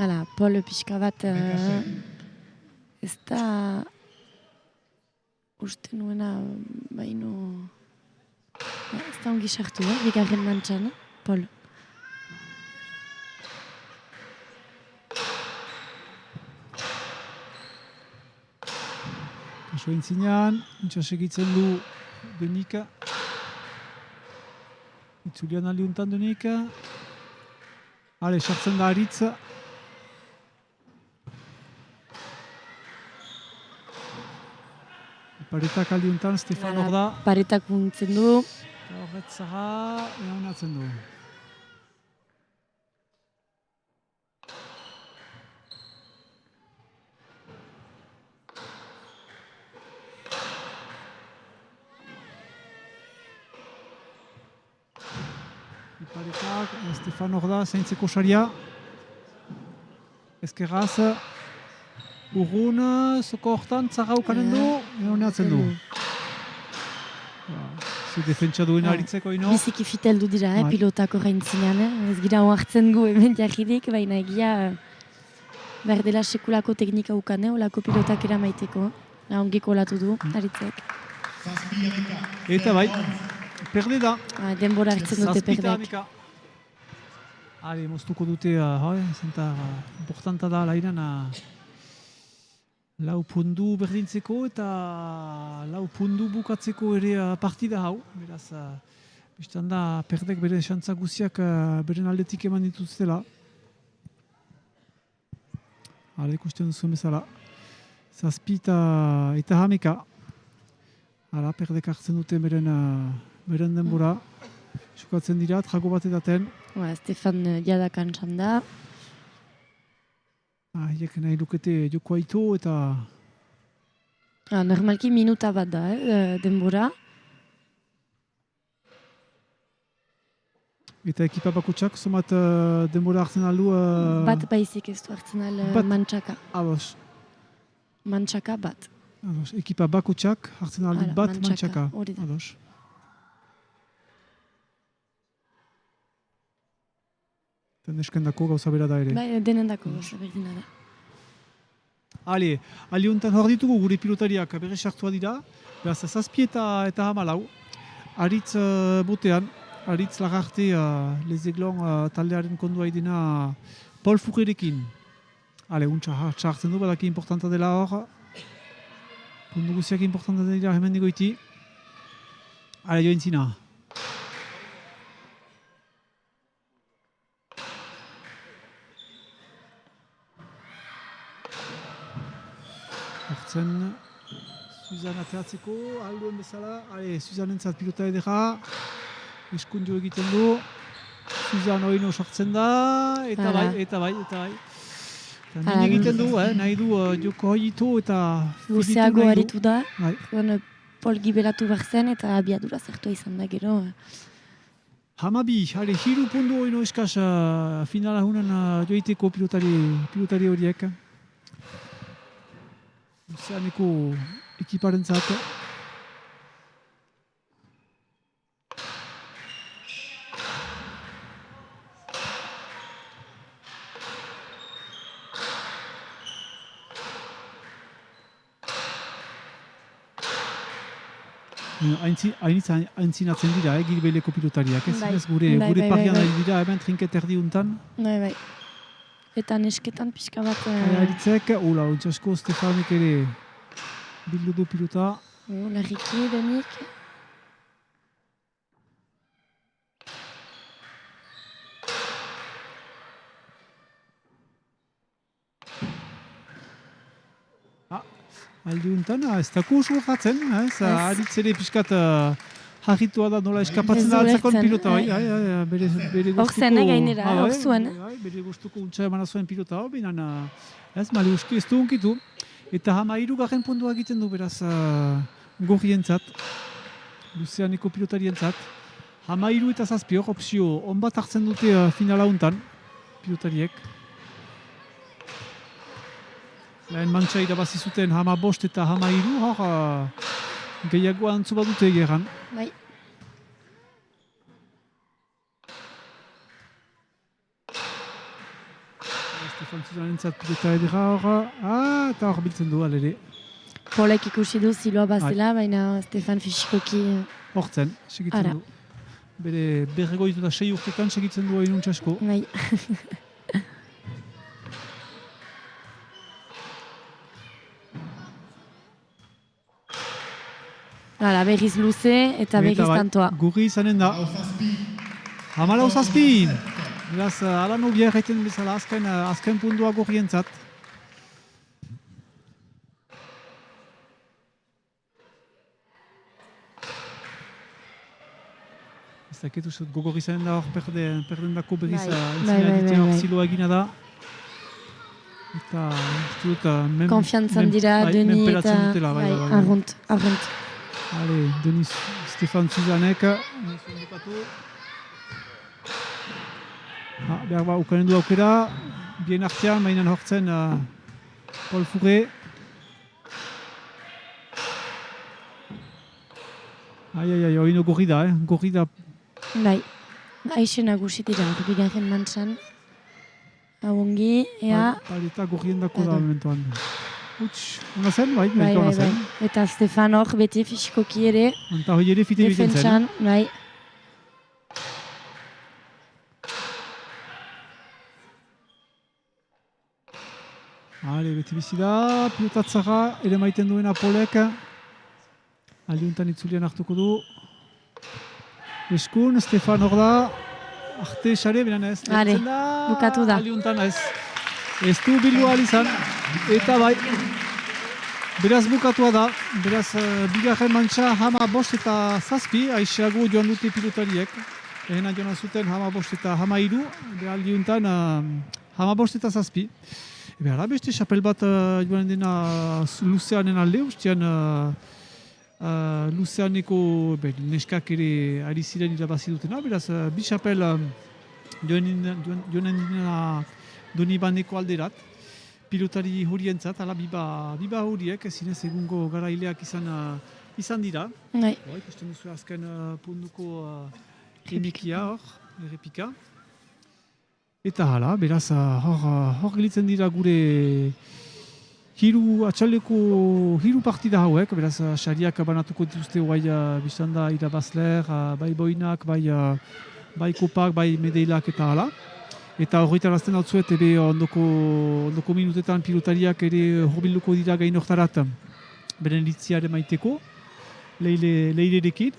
Hala, Pol pixka bat... ez da... uste nuena baino... ez da ongi sartu, bigarren mantxan, Pol. Kaso entzinean, intxa segitzen du Denika. Itzulian aldiuntan Denika. Hale, sartzen da Aritz. Paretak aldiuntan, Stefan hor da. Paretak untzen du. Eta horretzara, eaunatzen du. Paretak, Stefan hor da, zaintzeko saria. Ezkerraz, urrun, zoko hortan, zara ukanen du, eaunatzen du. Zu defentsa duen aritzeko ino. Biziki fiteldu dira, pilotak horrein zinean. Ez gira hartzen gu hemen jarridik, baina egia behar dela sekulako teknika ukane, olako pilotak eramaiteko. Ongiko olatu du, aritzek. Eta bai, perde da. Denbora hartzen dute perdek. Hale, moztuko dute, zenta importanta da lainan lau pundu berdintzeko eta lau pundu bukatzeko ere partida hau. Beraz, biztan da, perdek bere xantza guziak beren aldetik eman dituztela. Hale, ikusten duzuen bezala. Zazpi eta hameka. Hala, perdek hartzen dute beren denbora. Sukatzen dira, trago bat edaten. Stefan jadak antxan da. Hiek nahi lukete joko haitu eta... Normalki minuta bat da, denbora. Eta ekipa bakotxak, somat denbora hartzen aldu... Bat baizik ez du hartzen al mantxaka. Ados. Mantxaka bat. Ados, ekipa bakotxak hartzen aldu bat mantxaka. Ados. Neskendako gauza bera da ere. Bai, denendako gauza berdina da. Hale, aliontan hor ditugu gure pilotariak berre sartua dira. Beraz, zazpi eta hamalau. Aritz botean, Aritz Lagarte Lezeglon taldearen kondua idena Paul Fouquerekin. Hale, untsa hartzen du, badaki importanta dela hor. Pundu guziak importanta dira hemen digoiti. Hale, jointzina. Hortzen, Suzan ateatzeko, alduen bezala. Hale, Suzan entzat pilota edera. Eskundio egiten du. Suzan oino sartzen da. Eta bai. Min egiten du, nahi du joko hoitu eta... Luzeago haritu da. Pol gibelatu behar zen eta abiadura zertua izan da gero. Hamabi, hale, hiru pundu oino eskaz finala hunan joiteko pilotari horiek. Luzeaneko ekiparen zat. Aintzinatzen dira, Gilbeleko pilotariak, ez gure parian ari dira, hemen trinket erdi untan. Bai. Eta nesketan pixka bat... Aritzek, untsasko Stefanek ere bildu du pilota. Larriki, Denik. Aldi untan, ez dako usu jatzen, Aritz ere pixkat jarritua da nola eskapatzen da altzakon pilota. Hor zen, gainera, hor zuen. Bere gustuko untsa emana zuen pilota hor, binan ez mali uski ez du unkitu. Eta 13. puntua egiten du beraz gorrientzat, Luzeaneko pilotarientzat. 13 eta 7 opzio on bat hartzen dute finala untan pilotariek. lehen mantxa irabazi zuten 15 eta 13, hor gehiago antzu badute egeran. Bai. Stefan Zuzarentzat pilota edera hor, eta hor biltzen du, alere. Polek ikusi du ziloa bazela, baina Stefan fisikoki... Hortzen, segitzen du. Bere berregoitu eta 6 urtetan segitzen du hain untxasko. Bai. Hala, berriz luze eta berriz tantoa. Gurri izanen da. 14. Beraz, ala nubia erraiten bezala azken puntua gurrientzat. Ez dakit uste gogorri izanen da hor perdendako berriz entzina editea hor ziloa egina da. Eta konfiantzan dira Deni eta arrunt. Allez, Denis Stefan Zuzanek. Behar ba, ukanen du aukera. Bien artean, mainan hortzen Paul Fourré. Ai, oino gorri da, gorri da. Bai, aixe nagusi dira, bigarren mantxan. Hau ongi, ea... Paleta gorrien dako da momentuan. Huts, ona zen, bai, bai. Eta Stefan hor beti fisikoki ere. Eta hoi ere fite biten zen. Bai. Beti bizi da, pilotatzara, ere maiten duen Apolek. Aldiuntan itzulian hartuko du. Eskun, Stefan hor da. Arte xare, beran ez. Bukatu da. Aldiuntan ez. Ez du bildu alizan. Eta bai. Beraz bukatua da. Beraz, bigarren mantxa 15 eta 7. Aixeago joan dute pilotariek. Ehena joan zuten 15 eta 13. Aldiuntan 15 eta 7. Behar, beste xapel bat joan dena Luzeanen alde, ustean Luzeaneko neskak ere ari ziren irabazi dutena, beraz, bi xapel joan dena Donibaneko alderat, pilotari horientzat, ala biba horiek, zinez egungo garaileak izan dira. Bai. Ikusten duzu azken puntuko emikia hor, errepika. Eta hala, beraz, hor gelitzen dira gure hiru partida hauek, beraz, xariak banatuko dituzte guai biztan da irabazler, bai boinak, bai kopak, bai medeilak eta hala. Eta horretarazten hau zuet, ebe ondoko minutetan pilotariak ere horbilduko dira gain hortarat beren litziare maiteko, leirerekin.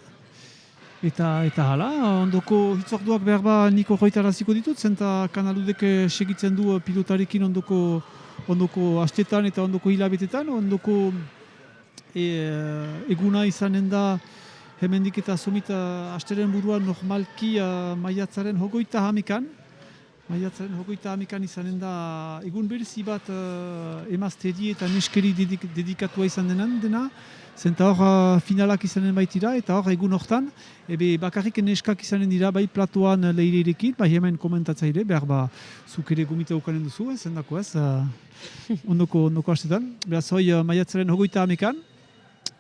Eta hala, ondoko hitzorduak behar ba niko horretaraziko ditut, zenta kanaludek segitzen du pilotarekin ondoko astetan eta ondoko hilabetetan, ondoko eguna izanen da hemendik eta somit asteren buruan normalki maiatzaren 21. Maiatzaren 21 izanen da egun berezi bat emazteri eta neskeri dedikatua izan dena, zenta hor finalak izanen baitira eta hor egun hortan bakarrik neskak izanen dira bai platoan leirerekin, bai hemen komentatzaile, behar ba zuk ere gomita ukanen duzu, zendako ez, ondoko hastetan. Beraz hoi maiatzaren 21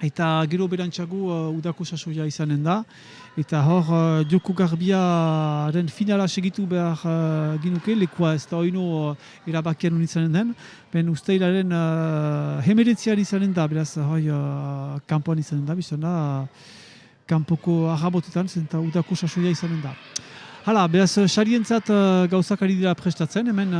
eta gero berantxagu udako sasoia izanen da. Eta hor joko garbiaren finala segitu behar ginuke, lekua ez da oino erabakian unizanen den. Ben usteilaren hemeretzian izanen da, beraz hoi kampoan izanen da, bizten da kanpoko arrabotetan, zenta udako sasoia izanen da. Hala, beraz, xarientzat gauzak ari dira prestatzen, hemen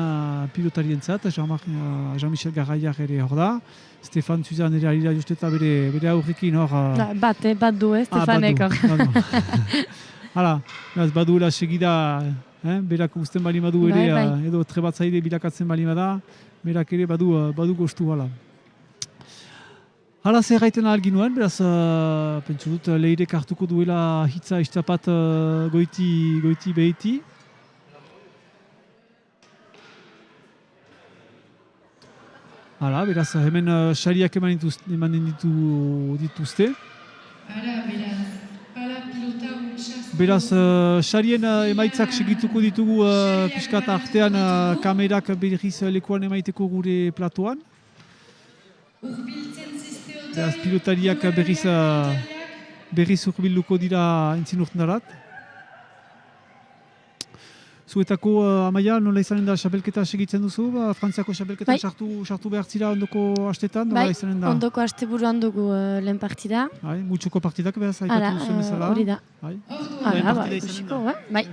pilotarientzat, Jean-Michel Garraiak ere hor da, Stefan Zuzan ere ari da justeta bere aurrekin hor... Bat du, Stefanek hor. Hala, beraz, baduela segida, berak usten bali badu ere, edo trebatzaile bilakatzen bali bada, berak ere badu gostu hala. Hala zer gaiten ahal ginuen, beraz, pentsu dut leirek hartuko duela hitza istapat goiti behiti. Hala, beraz, hemen xariak emanen dituzte. Beraz, xarien emaitzak segituko ditugu pixkat artean kamerak berriz lekuan emaiteko gure platoan. Beraz, pilotariak berriz urbilduko dira entzin urtenarat. Zuetako, Amaia, nola izanen da xabelketa segitzen duzu? Frantziako xabelketan sartu behar zira ondoko astetan? Bai, ondoko asteburuan dugu lehen partida. Multxoko partidak behaz, haipatu duzen bezala. Hori da. Hala, ikusiko, bai.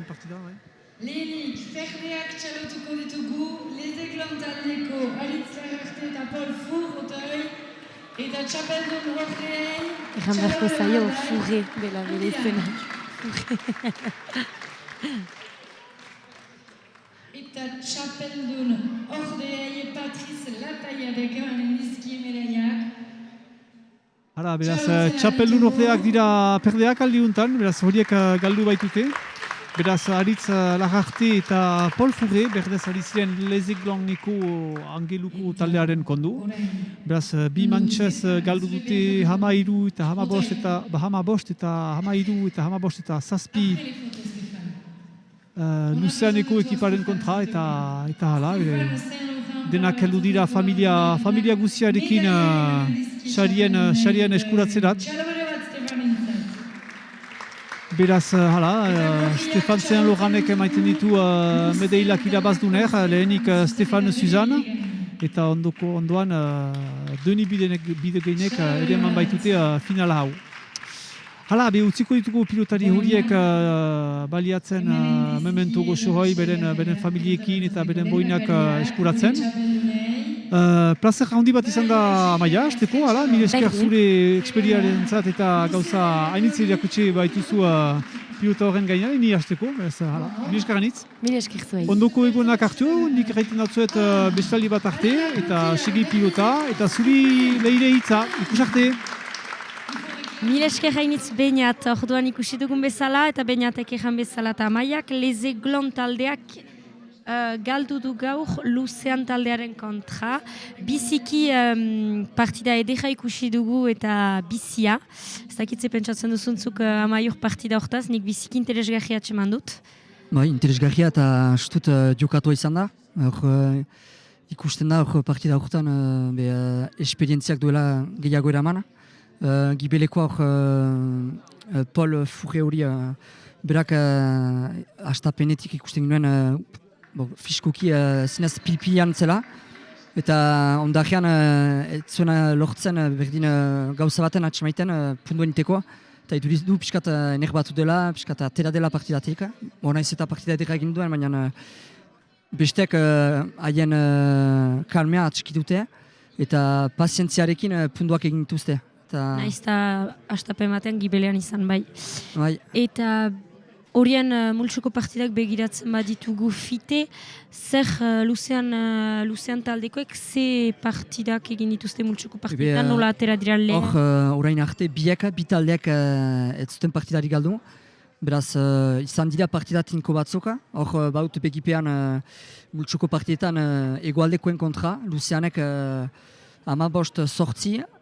Lehenik, ferdeak txalotuko ditugu, Lezeglon taldeko Aritz Lararte eta Paul Furrotoi, eta txapeldun ordeen... Egan beharko zaio, furre dela bere izena. Eta txapeldun ordeei Patriz Lataiadek emanen dizkie medaiak. Hala, beraz, txapeldun ordeak dira perdeak aldiuntan, beraz, horiek galdu baitute. Beraz, Aritz Lararte eta Paul Furre, berdez ari ziren Lezegloneko angeluko taldearen kondu. Beraz, bi mantxez galdu dute 13 eta 15 eta 15 eta 13 eta 15 eta 7 Luzeaneko ekiparen kontra eta hala. Denak heldu dira familia guziarekin sarien eskuratzerat. Beraz, Stefan Zehan-Loranek emaiten ditu medeilak irabazduner, lehenik Stefan Suzan, eta ondoan Deni Bidegeinek ere eman baitute finala hau. Hala, utziko ditugu pilotari horiek baliatzen memento goxo hoi beren familiekin eta beren boinak eskuratzen. Plazer handi bat izan da Amaia, hasteko, hala, mila esker zure eksperiarentzat eta gauza hainitze irakutxe baituzu pilota horren gaina, ni hasteko, hala, mila esker hainitz. Mila esker zuei. Ondoko egonak hartu, nik erraiten datzuet bestaldi bat arte, eta segi pilota, eta zuri leire hitza, ikus arte. Mila esker hainitz Beñat, orduan ikusi dugun bezala, eta Beñatek ejan bezala eta Amaiak, Lezeglon taldeak galdu du gaur Luzean taldearen kontra. Biziki partida edera ikusi dugu eta bizia. Ez dakitze pentsatzen duzuntzuk Amaiur partida hortaz, nik biziki interesgarria atseman dut. Bai, interesgarria eta astut jokatua izan da. Ikusten da partida horretan esperientziak duela gehiago eraman. Gibelekoa Paul Furre hori berak astapenetik ikusten ginoen fiskoki zinez pilpilan zela, eta ondarean zuena lortzen berdin gauza baten atxemaiten punduen itekoa, eta iduriz du piskat enerbatu dela, piskat atera dela partidatik. Naiz eta partida edera egin duen, baina bestek haien kalmea atxiki dute, eta pazientziarekin punduak egin dituzte. Naiz eta astapen batean gibelean izan bai. Bai. Eta horien multxoko partidak begiratzen baditugu fite, zer Luzean taldekoek ze partidak egin dituzte multxoko partidan, nola atera dira lehen? Orain arte bi taldeak ez zuten partidari galdu. Beraz, izan dira partida tinko batzoka. Hor, baut begipean multxoko partidetan egualdekoen kontra. Luzeanek 15-8,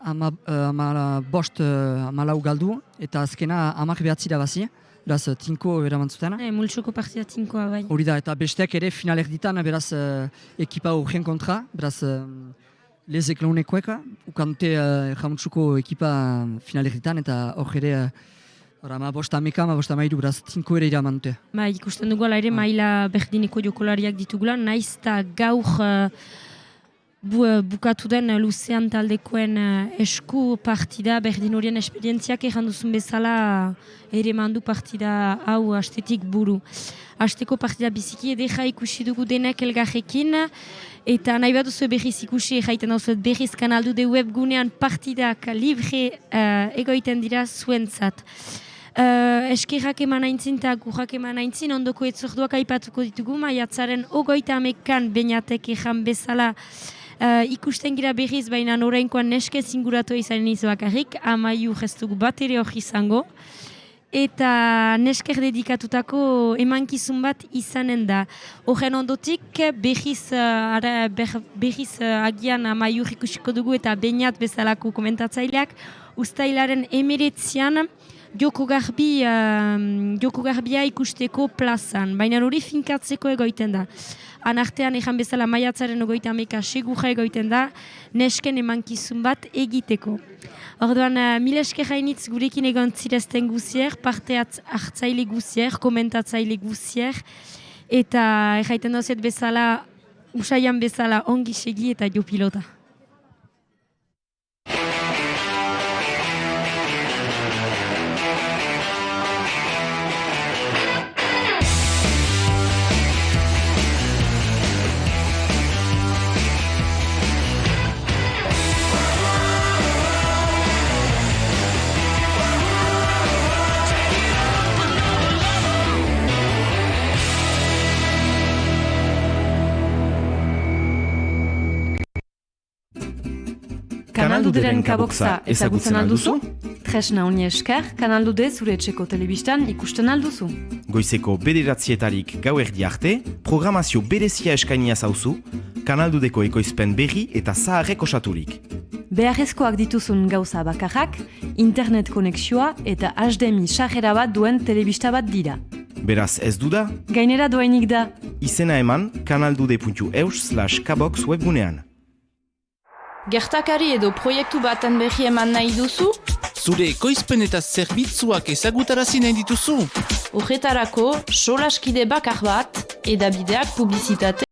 15-14 galdu, eta azkena 10-9 irabazi. Beraz, tinko eraman zuten. Multxoko partida tinkoa bai. Hori da, eta bestek ere finalerditan, beraz, ekipa horren kontra, beraz, Lezeglonekoek, ukante jamutsuko ekipa finalerditan, eta hor ere, 15-13, beraz, tinko ere iraman dute. Ikusten dugu ala ere, maila berdineko jokolariak ditugula, naiz eta gaur bukatu den Luzean taldekoen esku partida, berdin horien esperientziak erran duzun bezala ere mandu partida hau astetik buru. Asteko partida biziki edera ikusi dugu denek elgarrekin, eta nahi bat duzu berriz ikusi jaiten dauzuet berriz kanaldu de webgunean partidak libre egoiten dira zuentzat. Eskerrak eman aintzin eta gurrak eman aintzin, ondoko etzorduak aipatuko ditugu, maiatzaren 30 Beñatek erran bezala ikusten gira berriz, baina orainkoan neskez inguratu izanen izuakarrik, Amaiur ez dugu bat ere hori izango. Eta nesker dedikatutako emankizun bat izanen da. Horren ondotik berriz agian Amaiur ikusiko dugu eta Beñat bezalako komentatzaileak, uztailaren 19an joko garbia ikusteko plazan, baina hori finkatzeko egoiten da. Anartean ejan bezala maiatzaren 31 segura egoiten da, nesken emankizun bat egiteko. Orduan, mila esker hainitz gurekin egon zirezten guzier, parte hartzaile guzier, komentatzaile guzier, eta erraiten dozet bezala, usaian bezala ongi segi eta jo pilota. Kanalduderen kabokza ezagutzen alduzu? Tresna honi esker, Kanaldude zure etxeko telebistan ikusten alduzu. Goizeko 9:00 gauerdi arte, programazio berezia eskainia zauzu, Kanaldudeko ekoizpen berri eta zaharrek osaturik. Beharrezkoak dituzun gauza bakarrak, internet konexioa eta HDMI sarrera bat duen telebista bat dira. Beraz ez duda? Gainera doainik da. Izena eman kanaldude.eus/kabox webgunean. Gertakari edo proiektu baten berri eman nahi duzu? Zure ekoizpen eta zerbitzuak ezagutarazi nahi dituzu? Horretarako, solaskide bakar bat, edabideak publizitate